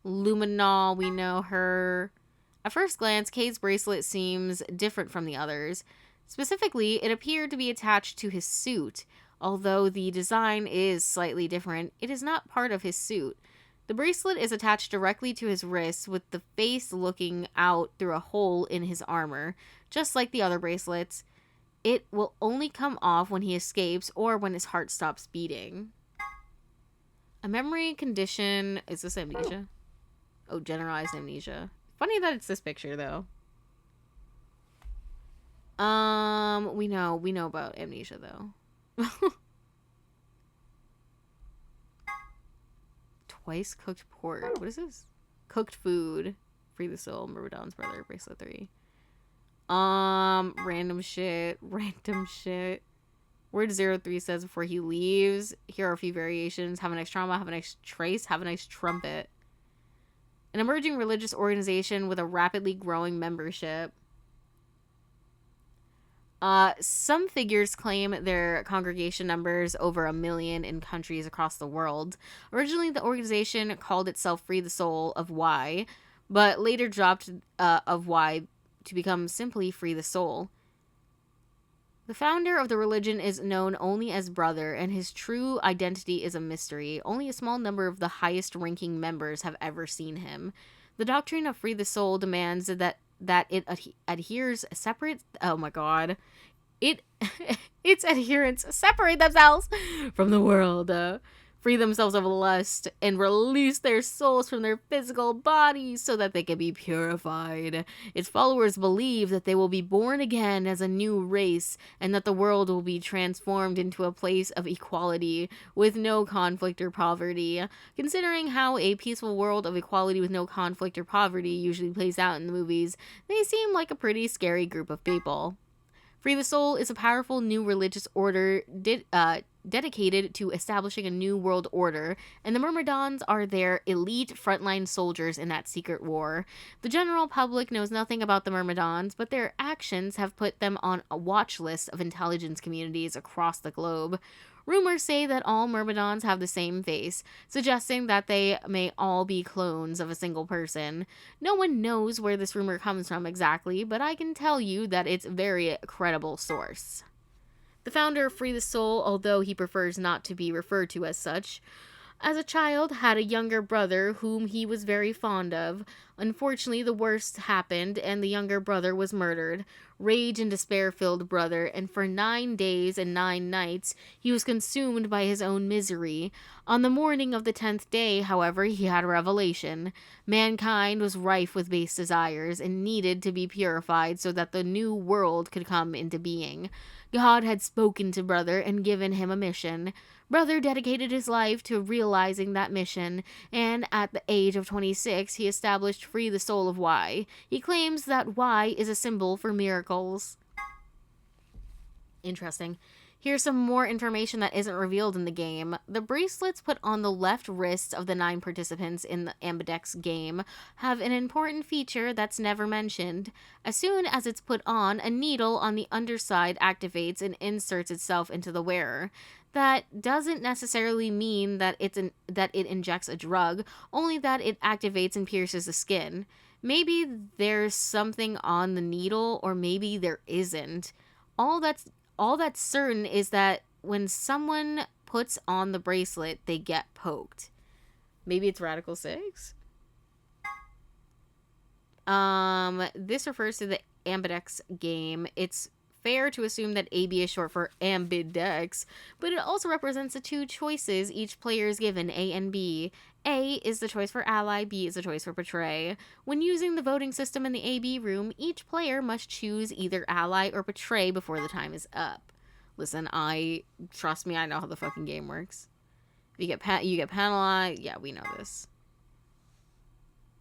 Luminol, we know her. At first glance, Kate's bracelet seems different from the others. Specifically, it appeared to be attached to his suit. Although the design is slightly different, it is not part of his suit. The bracelet is attached directly to his wrist, with the face looking out through a hole in his armor. Just like the other bracelets, it will only come off when he escapes or when his heart stops beating. A memory condition. Is this amnesia? Oh, generalized amnesia. Funny that it's this picture, though. We know about amnesia, though. Twice cooked pork. What is this? Cooked food. Free the soul. Myrmidon's brother. Bracelet 3. Random shit. Word 03 says before he leaves, here are a few variations. Have a nice trauma. Have a nice trace. Have a nice trumpet. An emerging religious organization with a rapidly growing membership. Some figures claim their congregation numbers over 1 million in countries across the world. Originally, the organization called itself Free the Soul of Y, but later dropped of Y to become simply Free the Soul. The founder of the religion is known only as Brother, and his true identity is a mystery. Only a small number of the highest-ranking members have ever seen him. The doctrine of Free the Soul demands that it adheres separate. Oh my god, its adherents separate themselves from the world, free themselves of lust, and release their souls from their physical bodies so that they can be purified. Its followers believe that they will be born again as a new race, and that the world will be transformed into a place of equality with no conflict or poverty. Considering how a peaceful world of equality with no conflict or poverty usually plays out in the movies, they seem like a pretty scary group of people. Free the Soul is a powerful new religious order dedicated to establishing a new world order, and the Myrmidons are their elite frontline soldiers in that secret war. The general public knows nothing about the Myrmidons, but their actions have put them on a watch list of intelligence communities across the globe. Rumors say that all Myrmidons have the same face, suggesting that they may all be clones of a single person. No one knows where this rumor comes from exactly, but I can tell you that it's a very credible source. The founder of Free the Soul, although he prefers not to be referred to as such, as a child had a younger brother whom he was very fond of. Unfortunately, the worst happened, and the younger brother was murdered. Rage and despair filled brother, and for 9 days and 9 nights he was consumed by his own misery. On the morning of the 10th day, however, he had a revelation. Mankind was rife with base desires and needed to be purified so that the new world could come into being. God had spoken to brother and given him a mission. Brother dedicated his life to realizing that mission, and at the age of 26, he established Free the Soul of Y. He claims that Y is a symbol for miracles. Interesting. Here's some more information that isn't revealed in the game. The bracelets put on the left wrists of the 9 participants in the Ambidex game have an important feature that's never mentioned. As soon as it's put on, a needle on the underside activates and inserts itself into the wearer. That doesn't necessarily mean that that it injects a drug, only that it activates and pierces the skin. Maybe there's something on the needle, or maybe there isn't. All that's certain is that when someone puts on the bracelet, they get poked. Maybe it's Radical 6? This refers to the Ambidex game. It's fair to assume that AB is short for Ambidex, but it also represents the 2 choices each player is given, A and B. A is the choice for ally, B is the choice for betray. When using the voting system in the AB room, each player must choose either ally or betray before the time is up. Listen, trust me, I know how the fucking game works. If you get penalized. Yeah, we know this.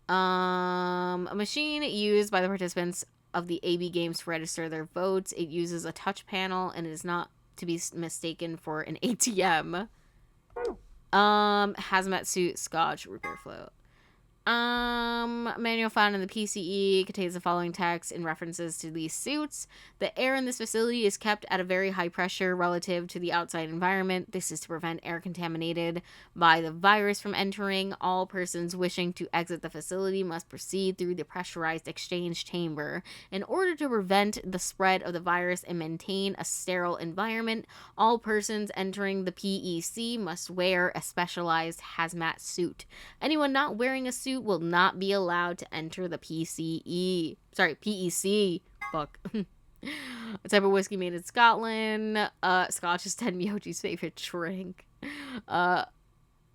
A machine used by the participants of the AB games to register their votes. It uses a touch panel and is not to be mistaken for an ATM. Hazmat suit, scotch, root beer float. Manual found in the PCE contains the following text in references to these suits. The air in this facility is kept at a very high pressure relative to the outside environment. This is to prevent air contaminated by the virus from entering. All persons wishing to exit the facility must proceed through the pressurized exchange chamber. In order to prevent the spread of the virus and maintain a sterile environment, all persons entering the PEC must wear a specialized hazmat suit. Anyone not wearing a suit will not be allowed to enter the PCE. Sorry, PEC. Fuck. A type of whiskey made in Scotland. Scotch is Ted Miyoji's favorite drink. A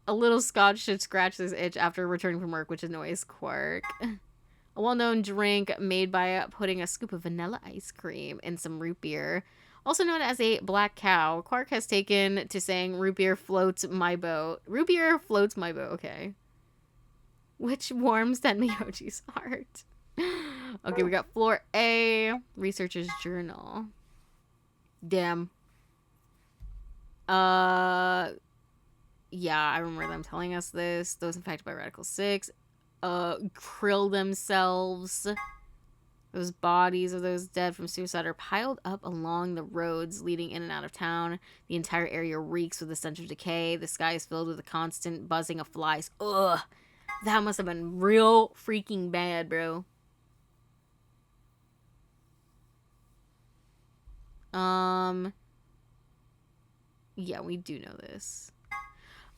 little scotch should scratch this itch after returning from work, which annoys Quark. A well-known drink made by putting a scoop of vanilla ice cream in some root beer. Also known as a black cow, Quark has taken to saying root beer floats my boat. Root beer floats my boat, okay. Which warms Tenmyoji's heart. Okay, we got floor A, researcher's journal. Damn. Yeah, I remember them telling us this. Those infected by Radical 6 krill themselves. Those bodies of those dead from suicide are piled up along the roads leading in and out of town. The entire area reeks with the stench of decay. The sky is filled with a constant buzzing of flies. Ugh. That must have been real freaking bad, bro. Yeah, we do know this.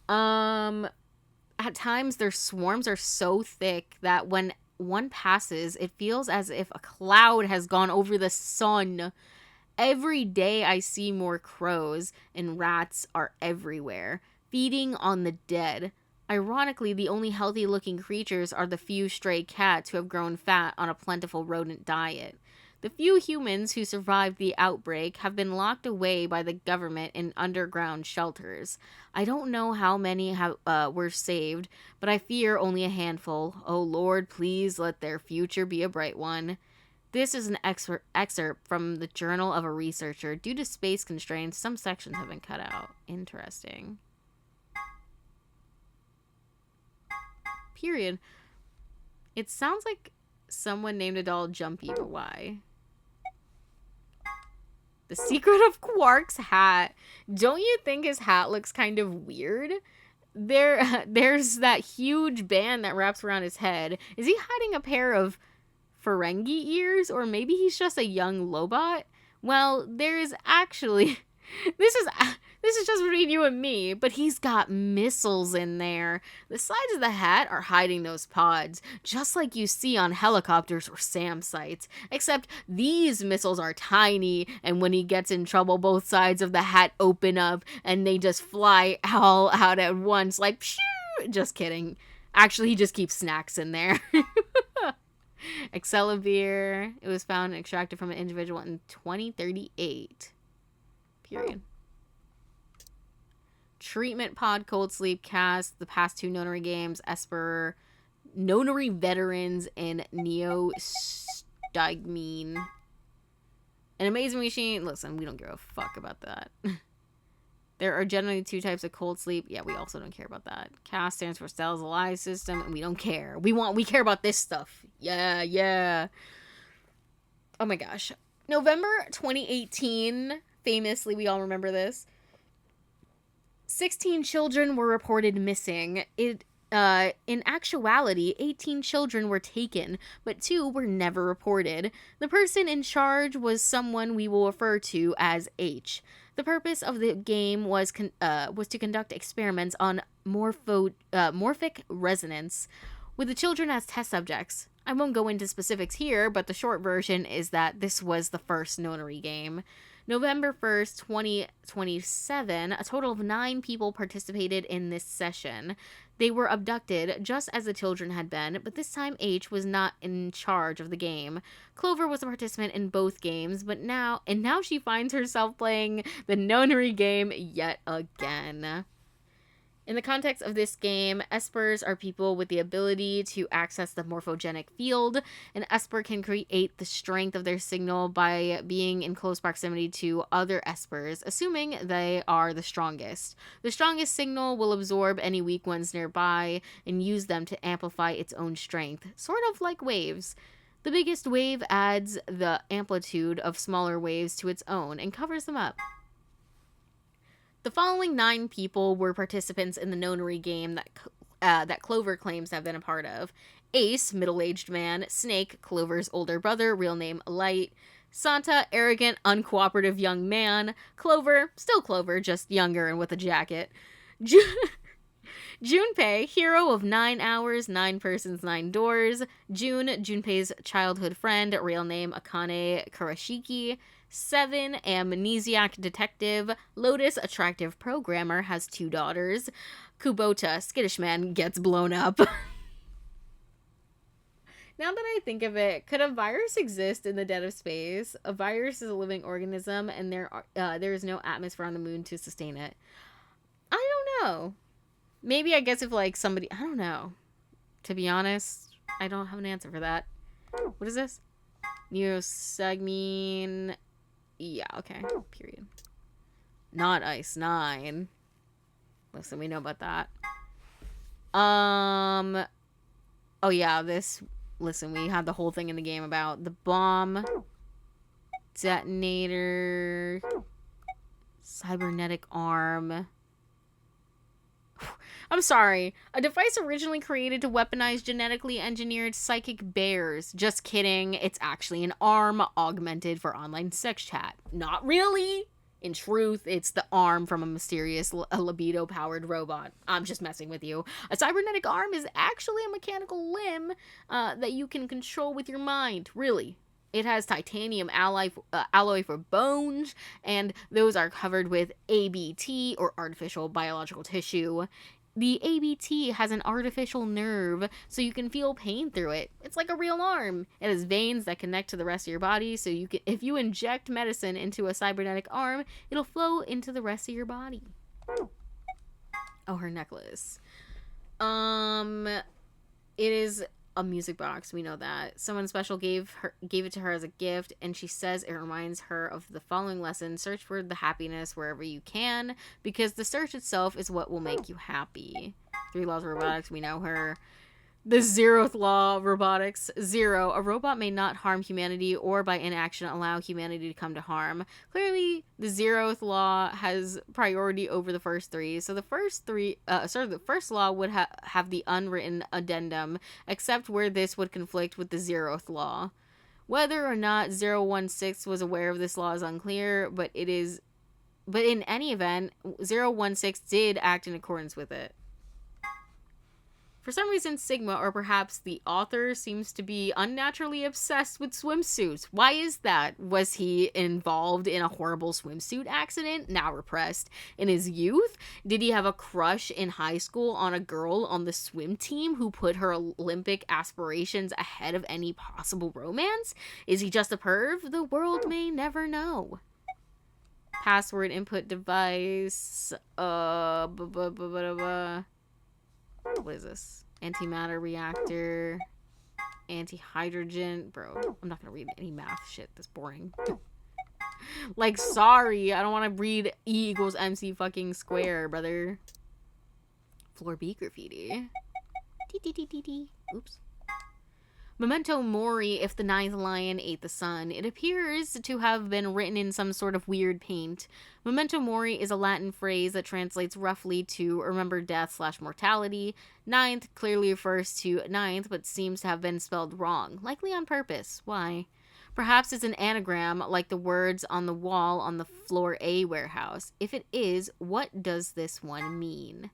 At times their swarms are so thick that when one passes, it feels as if a cloud has gone over the sun. Every day I see more crows, and rats are everywhere, feeding on the dead. Ironically, the only healthy-looking creatures are the few stray cats who have grown fat on a plentiful rodent diet. The few humans who survived the outbreak have been locked away by the government in underground shelters. I don't know how many were saved, but I fear only a handful. Oh Lord, please let their future be a bright one. This is an excerpt from the journal of a researcher. Due to space constraints, some sections have been cut out. Interesting. Period. It sounds like someone named a doll Jumpy, but why? The secret of Quark's hat. Don't you think his hat looks kind of weird? There's that huge band that wraps around his head. Is he hiding a pair of Ferengi ears? Or maybe he's just a young Lobot? Well, there's actually... This is just between you and me, but he's got missiles in there. The sides of the hat are hiding those pods, just like you see on helicopters or SAM sites. Except these missiles are tiny, and when he gets in trouble, both sides of the hat open up, and they just fly all out at once, like, pshoo! Just kidding. Actually, he just keeps snacks in there. Excalibur. It was found and extracted from an individual in 2038. Period. Treatment Pod, Cold Sleep, Cast, the past 2 Nonary games, Esper, Nonary Veterans, and Neostigmine. An Amazing Machine. Listen, we don't give a fuck about that. There are generally 2 types of cold sleep. Yeah, we also don't care about that. CAS stands for Cells Alive System, and we don't care. We care about this stuff. Yeah. Oh my gosh. November 2018, famously, we all remember this. 16 children were reported missing. In actuality, 18 children were taken, but 2 were never reported. The person in charge was someone we will refer to as H. The purpose of the game was to conduct experiments on morphic resonance with the children as test subjects. I won't go into specifics here, but the short version is that this was the first Nonary game. November 1st, 2027, a total of 9 people participated in this session. They were abducted, just as the children had been, but this time H was not in charge of the game. Clover was a participant in both games, but now she finds herself playing the Nonary game yet again. In the context of this game, Espers are people with the ability to access the morphogenic field. An Esper can create the strength of their signal by being in close proximity to other Espers, assuming they are the strongest. The strongest signal will absorb any weak ones nearby and use them to amplify its own strength, sort of like waves. The biggest wave adds the amplitude of smaller waves to its own and covers them up. The following 9 people were participants in the Nonary game that Clover claims to have been a part of. Ace, middle-aged man. Snake, Clover's older brother, real name Light. Santa, arrogant, uncooperative young man. Clover, still Clover, just younger and with a jacket. Junpei, hero of 9 hours, 9 persons, 9 doors. Junpei's childhood friend, real name Akane Kurashiki. 7, amnesiac detective. Lotus, attractive programmer, has 2 daughters. Kubota, skittish man, gets blown up. Now that I think of it, could a virus exist in the dead of space? A virus is a living organism, and there is no atmosphere on the moon to sustain it. I don't know. Maybe I guess if like somebody, I don't know. To be honest, I don't have an answer for that. What is this? Neostigmine. Yeah, okay. Period. Not Ice 9. Listen, we know about that. Oh yeah, listen, we had the whole thing in the game about the bomb, detonator, cybernetic arm. I'm sorry. A device originally created to weaponize genetically engineered psychic bears. Just kidding. It's actually an arm augmented for online sex chat. Not really. In truth, it's the arm from a mysterious libido-powered robot. I'm just messing with you. A cybernetic arm is actually a mechanical limb that you can control with your mind. Really. It has titanium alloy for bones, and those are covered with ABT, or artificial biological tissue. The ABT has an artificial nerve, so you can feel pain through it. It's like a real arm. It has veins that connect to the rest of your body, so you can, if you inject medicine into a cybernetic arm, it'll flow into the rest of your body. Oh, her necklace. It is a music box, we know that. Someone special gave it to her as a gift, and she says it reminds her of the following lesson: search for the happiness wherever you can, because the search itself is what will make you happy. 3 laws of robotics, we know her. The 0th law of robotics. 0. A robot may not harm humanity or by inaction allow humanity to come to harm. Clearly, the 0th law has priority over the first 3. So the first law would have the unwritten addendum, except where this would conflict with the 0th law. Whether or not 016 was aware of this law is unclear, but in any event, 016 did act in accordance with it. For some reason, Sigma, or perhaps the author, seems to be unnaturally obsessed with swimsuits. Why is that? Was he involved in a horrible swimsuit accident, now repressed, in his youth? Did he have a crush in high school on a girl on the swim team who put her Olympic aspirations ahead of any possible romance? Is he just a perv? The world may never know. Password input device. What is this? Antimatter reactor. Anti-hydrogen. Bro, I'm not gonna read any math shit. That's boring. Like, sorry. I don't want to read E equals MC fucking square, brother. Floor B graffiti. Oops. Memento mori, if the ninth lion ate the sun. It appears to have been written in some sort of weird paint. Memento mori is a Latin phrase that translates roughly to remember death / mortality. Ninth clearly refers to ninth, but seems to have been spelled wrong, likely on purpose. Why? Perhaps it's an anagram like the words on the wall on the floor A warehouse. If it is, what does this one mean?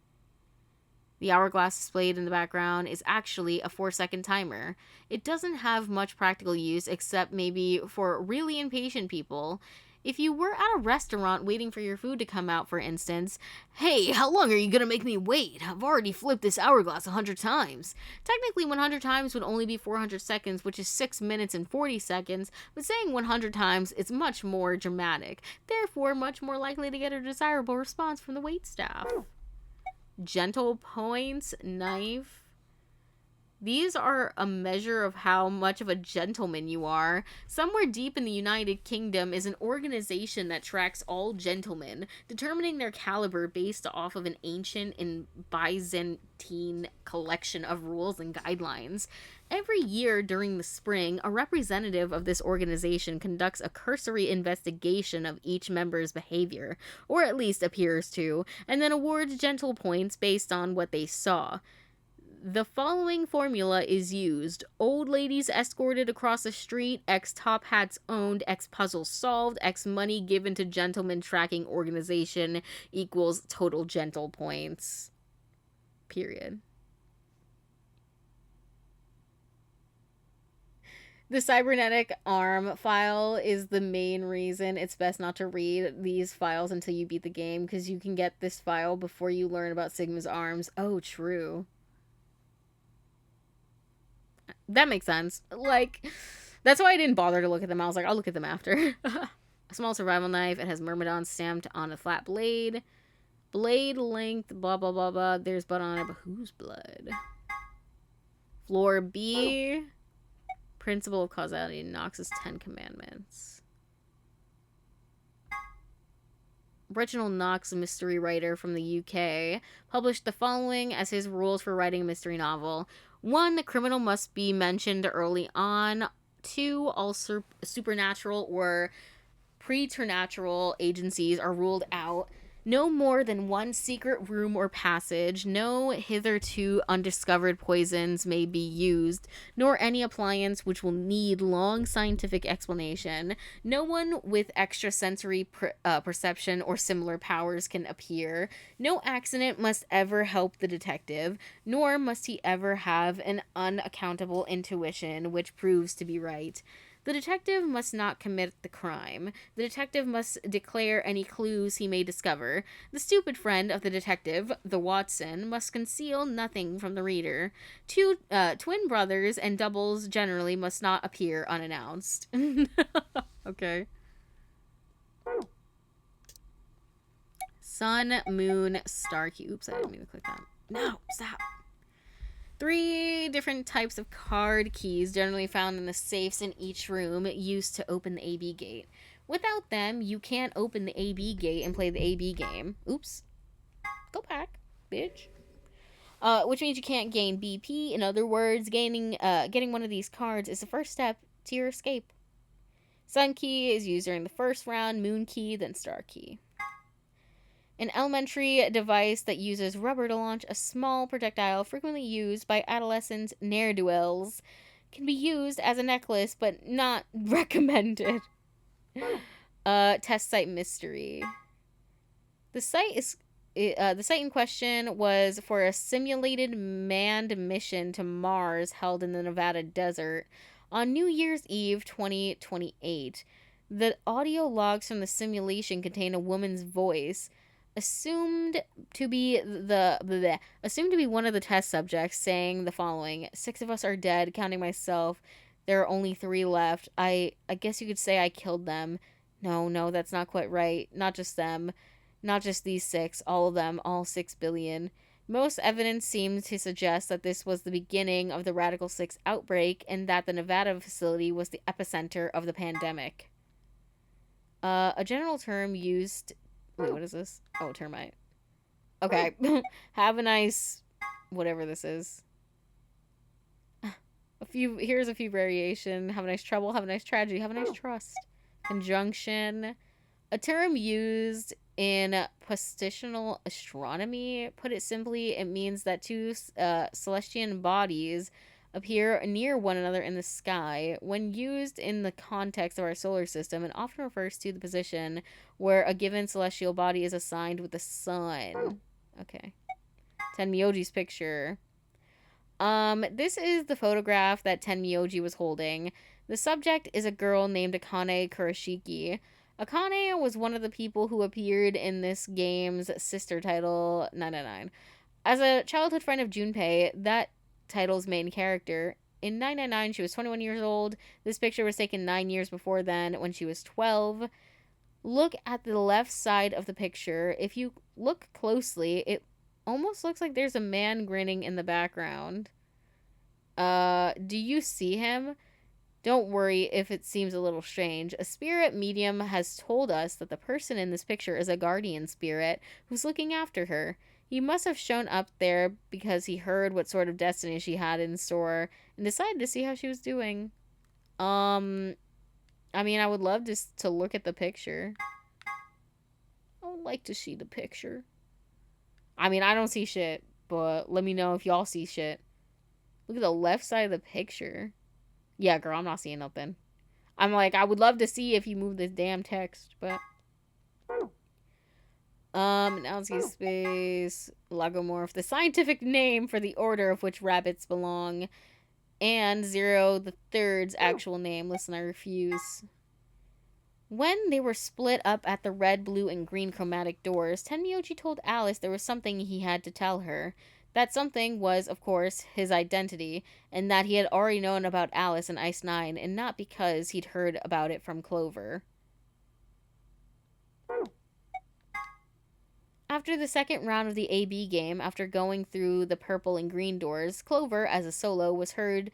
The hourglass displayed in the background is actually a 4-second timer. It doesn't have much practical use except maybe for really impatient people. If you were at a restaurant waiting for your food to come out, for instance, hey, how long are you gonna make me wait? I've already flipped this hourglass 100 times. Technically, 100 times would only be 400 seconds, which is 6 minutes and 40 seconds, but saying 100 times is much more dramatic, therefore much more likely to get a desirable response from the waitstaff. Gentle points, knife. These are a measure of how much of a gentleman you are. Somewhere deep in the United Kingdom is an organization that tracks all gentlemen, determining their caliber based off of an ancient and Byzantine collection of rules and guidelines. Every year during the spring, a representative of this organization conducts a cursory investigation of each member's behavior, or at least appears to, and then awards gentle points based on what they saw. The following formula is used. Old ladies escorted across the street, X top hats owned, X puzzles solved, X money given to gentleman tracking organization equals total gentle points. Period. The cybernetic arm file is the main reason it's best not to read these files until you beat the game, because you can get this file before you learn about Sigma's arms. Oh, true. That makes sense. Like, that's why I didn't bother to look at them. I was like, I'll look at them after. A small survival knife. It has Myrmidon stamped on a flat blade. Blade length, blah, blah, blah, blah. There's blood on it, but whose blood? Floor B. Principle of causality, Knox's 10 Commandments. Reginald Knox, a mystery writer from the UK, published the following as his rules for writing a mystery novel. 1. The criminal must be mentioned early on. 2. All supernatural or preternatural agencies are ruled out. No more than one secret room or passage. No hitherto undiscovered poisons may be used, nor any appliance which will need long scientific explanation. No one with extrasensory perception or similar powers can appear. No accident must ever help the detective, nor must he ever have an unaccountable intuition which proves to be right. The detective must not commit the crime. The detective must declare any clues he may discover. The stupid friend of the detective, the Watson, must conceal nothing from the reader. Twin brothers and doubles generally must not appear unannounced. Okay. Sun, moon, star key. Oops, I didn't mean to click that. No, stop. 3 different types of card keys generally found in the safes in each room used to open the AB gate. Without them, you can't open the AB gate and play the AB game. Oops. Go back, bitch. Which means you can't gain BP. In other words, getting one of these cards is the first step to your escape. Sun key is used during the first round, moon key, then star key. An elementary device that uses rubber to launch a small projectile frequently used by adolescent ne'er-do-wells can be used as a necklace, but not recommended. Test site mystery. The site in question was for a simulated manned mission to Mars held in the Nevada desert on New Year's Eve 2028. The audio logs from the simulation contain a woman's voice, assumed to be one of the test subjects, saying the following: 6 of us are dead, counting myself. There are only 3 left. I guess you could say I killed them. No, that's not quite right. Not just them. Not just these 6. All of them. All 6 billion. Most evidence seemed to suggest that this was the beginning of the Radical 6 outbreak and that the Nevada facility was the epicenter of the pandemic. A general term used... Wait, what is this? Oh, termite. Okay. Have a nice... whatever this is. Here's a few variation. Have a nice trouble. Have a nice tragedy. Have a nice trust. Conjunction. A term used in positional astronomy. Put it simply, it means that two celestial bodies appear near one another in the sky. When used in the context of our solar system, it often refers to the position where a given celestial body is assigned with the sun. Okay. Tenmyoji's picture. This is the photograph that Tenmyoji was holding. The subject is a girl named Akane Kurashiki. Akane was one of the people who appeared in this game's sister title, 999. As a childhood friend of Junpei, that title's main character, in 999 she was 21 years old. This picture was taken 9 years before then, when she was 12. Look at the left side of the picture. If you look closely, it almost looks like there's a man grinning in the background. Do you see him? Don't worry if it seems a little strange. A spirit medium has told us that the person in this picture is a guardian spirit who's looking after her. He must have shown up there because he heard what sort of destiny she had in store and decided to see how she was doing. I mean, I would love to look at the picture. I would like to see the picture. I mean, I don't see shit, but let me know if y'all see shit. Look at the left side of the picture. Yeah, girl, I'm not seeing nothing. I'm like, I would love to see if you move this damn text, but... Announce space, Lagomorph, the scientific name for the order of which rabbits belong, and 0, the third's actual name. Listen, I refuse. When they were split up at the red, blue, and green chromatic doors, Tenmyoji told Alice there was something he had to tell her. That something was, of course, his identity, and that he had already known about Alice and Ice 9, and not because he'd heard about it from Clover. After the second round of the AB game, after going through the purple and green doors, Clover, as a solo, was heard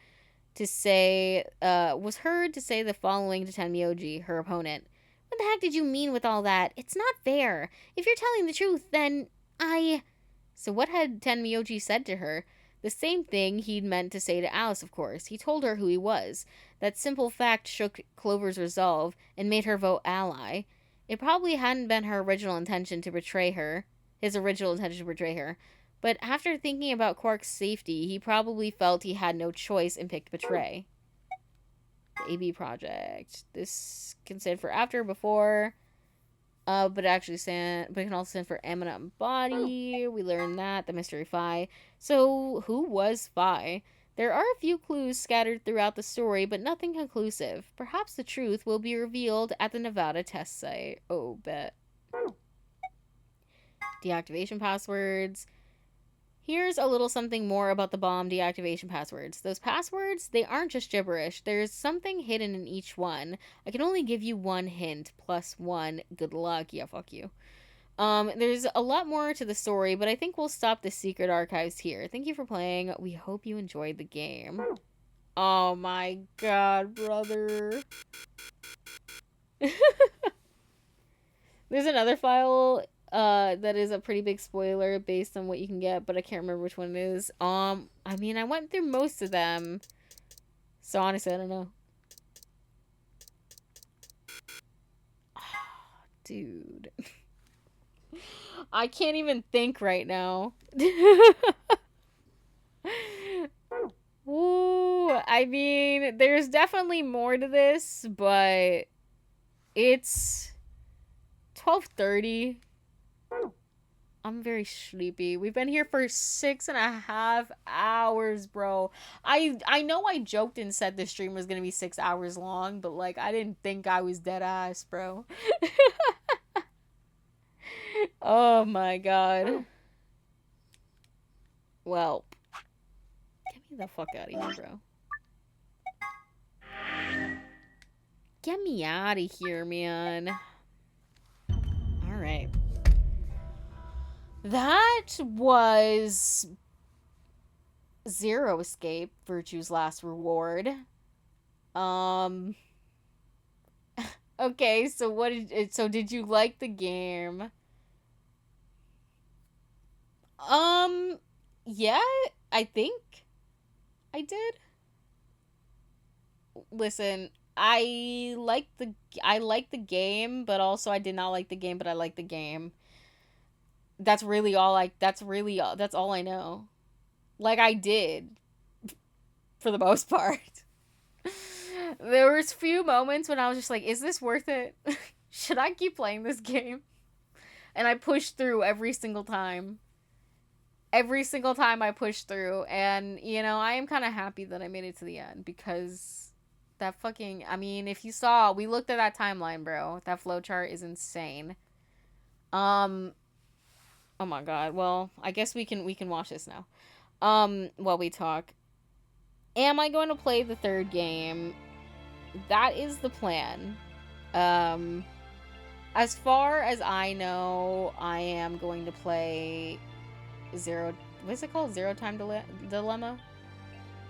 to say the following to Tenmyoji, her opponent. What the heck did you mean with all that? It's not fair. If you're telling the truth, then So what had Tenmyoji said to her? The same thing he'd meant to say to Alice, of course. He told her who he was. That simple fact shook Clover's resolve and made her vote ally. It probably hadn't been her original intention to betray her. But after thinking about Quark's safety, he probably felt he had no choice and picked betray. The AB project. This can stand for after, before, but it can also stand for eminent body. We learned that, the mystery Phi. So, who was Phi? There are a few clues scattered throughout the story, but nothing conclusive. Perhaps the truth will be revealed at the Nevada test site. Oh, bet. Deactivation passwords. Here's a little something more about the bomb deactivation passwords. Those passwords, they aren't just gibberish. There's something hidden in each one. I can only give you one hint. +1. Good luck. Yeah, fuck you. There's a lot more to the story, but I think we'll stop the secret archives here. Thank you for playing. We hope you enjoyed the game. Oh my god, brother. There's another file that is a pretty big spoiler based on what you can get, but I can't remember which one it is. I mean, I went through most of them, so honestly, I don't know. Oh, dude. I can't even think right now. Ooh, I mean, there's definitely more to this, but it's 12:30. I'm very sleepy. We've been here for 6.5 hours, bro. I know I joked and said the stream was gonna be 6 hours long, but like I didn't think I was dead ass, bro. Oh my god. Well, get me the fuck out of here, bro. Get me out of here, man. Alright. That was Zero Escape, Virtue's Last Reward. Okay, so did you like the game? Yeah, I think I did. Listen, I like the game, but also I did not like the game, but I like the game. That's all I know. Like, I did, for the most part. There was few moments when I was just like, is this worth it? Should I keep playing this game? And I pushed through every single time. Every single time I pushed through. And, you know, I am kind of happy that I made it to the end. Because that fucking... I mean, if you saw... We looked at that timeline, bro. That flowchart is insane. Oh my god. Well, I guess we can watch this now. While we talk. Am I going to play the third game? That is the plan. As far as I know, I am going to play what's it called? Zero Time Dilemma?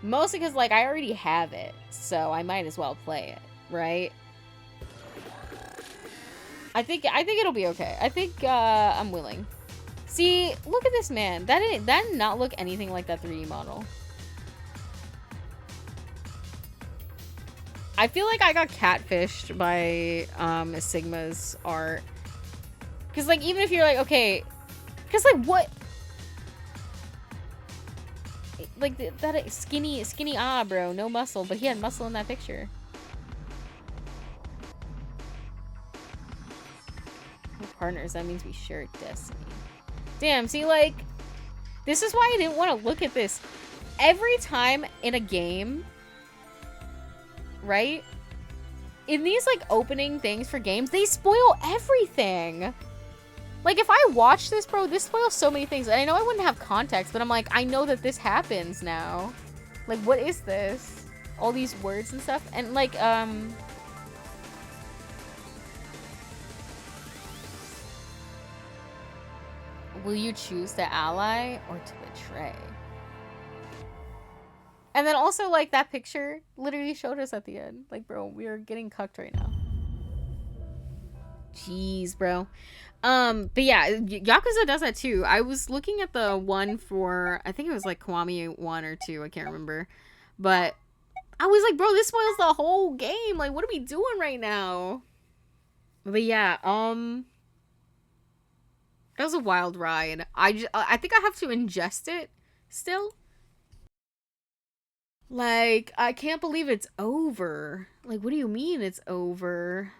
Mostly because, like, I already have it, so I might as well play it, right? I think it'll be okay. I think, I'm willing. See, look at this man. That did not look anything like that 3D model. I feel like I got catfished by Sigma's art. Cause like even if you're like, okay, cause like what, like that skinny bro, no muscle, but he had muscle in that picture. We're partners, that means we share destiny. Damn, see, like, this is why I didn't want to look at this. Every time in a game, right? In these, like, opening things for games, they spoil everything. Like, if I watch this, bro, this spoils so many things. And I know I wouldn't have context, but I'm like, I know that this happens now. Like, what is this? All these words and stuff. And, like, will you choose to ally or to betray? And then also, like, that picture literally showed us at the end. Like, bro, we are getting cucked right now. Jeez, bro. But yeah, Yakuza does that too. I was looking at the one for, I think it was like Kiwami 1 or 2, I can't remember. But I was like, bro, this spoils the whole game. Like, what are we doing right now? But yeah, that was a wild ride. I think I have to ingest it still. Like, I can't believe it's over. Like, what do you mean it's over?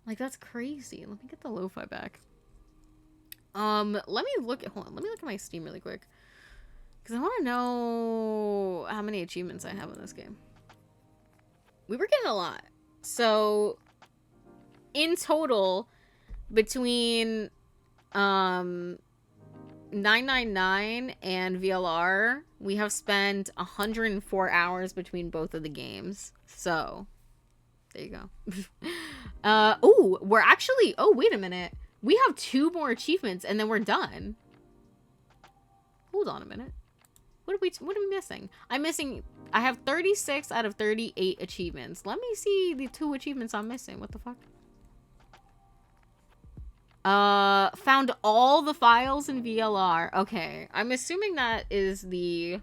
Like, that's crazy. Let me get the lo-fi back. Let me look at my Steam really quick. Because I want to know how many achievements I have in this game. We were getting a lot. So, in total, between, 999 and VLR, we have spent 104 hours between both of the games. So, there you go. Oh, we're actually, oh, wait a minute. We have 2 more achievements and then we're done. Hold on a minute. What are we missing? I have 36 out of 38 achievements. Let me see the 2 achievements I'm missing. What the fuck? Found all the files in VLR. Okay, I'm assuming that is the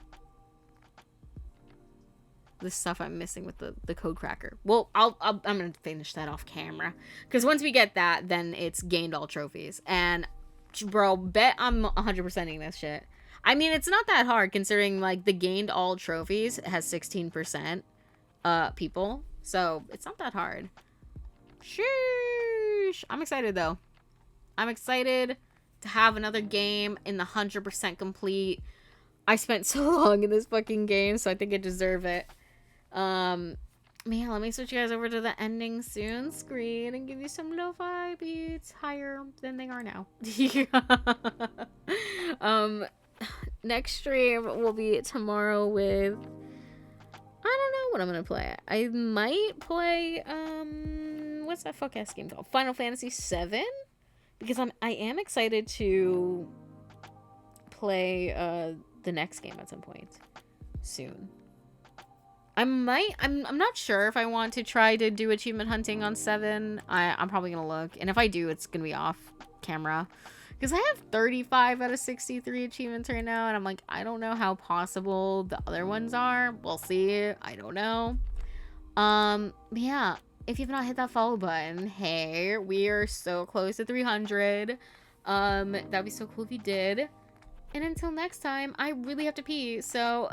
stuff I'm missing with the code cracker. Well, I'm gonna finish that off camera, because once we get that, then it's gained all trophies. And bro, bet I'm 100%ing this shit. I mean, it's not that hard considering like the gained all trophies has 16% people, so it's not that hard. Sheesh. I'm excited though. I'm excited to have another game in the 100% complete. I spent so long in this fucking game, so I think I deserve it. Man, let me switch you guys over to the ending soon screen and give you some lo-fi beats higher than they are now. Next stream will be tomorrow with, I don't know what I'm gonna play. I might play what's that fuck ass game called? Final Fantasy VII, because I am excited to play the next game at some point soon. I'm not sure if I want to try to do achievement hunting on 7. I'm probably gonna look, and if I do, it's gonna be off camera, because I have 35 out of 63 achievements right now, and I'm like, I don't know how possible the other ones are. We'll see. I don't know. But yeah, if you've not hit that follow button, hey, we are so close to 300. That'd be so cool if you did. And until next time, I really have to pee, so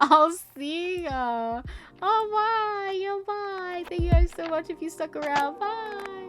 I'll see ya. Oh, bye. Yeah, bye. Thank you guys so much if you stuck around. Bye.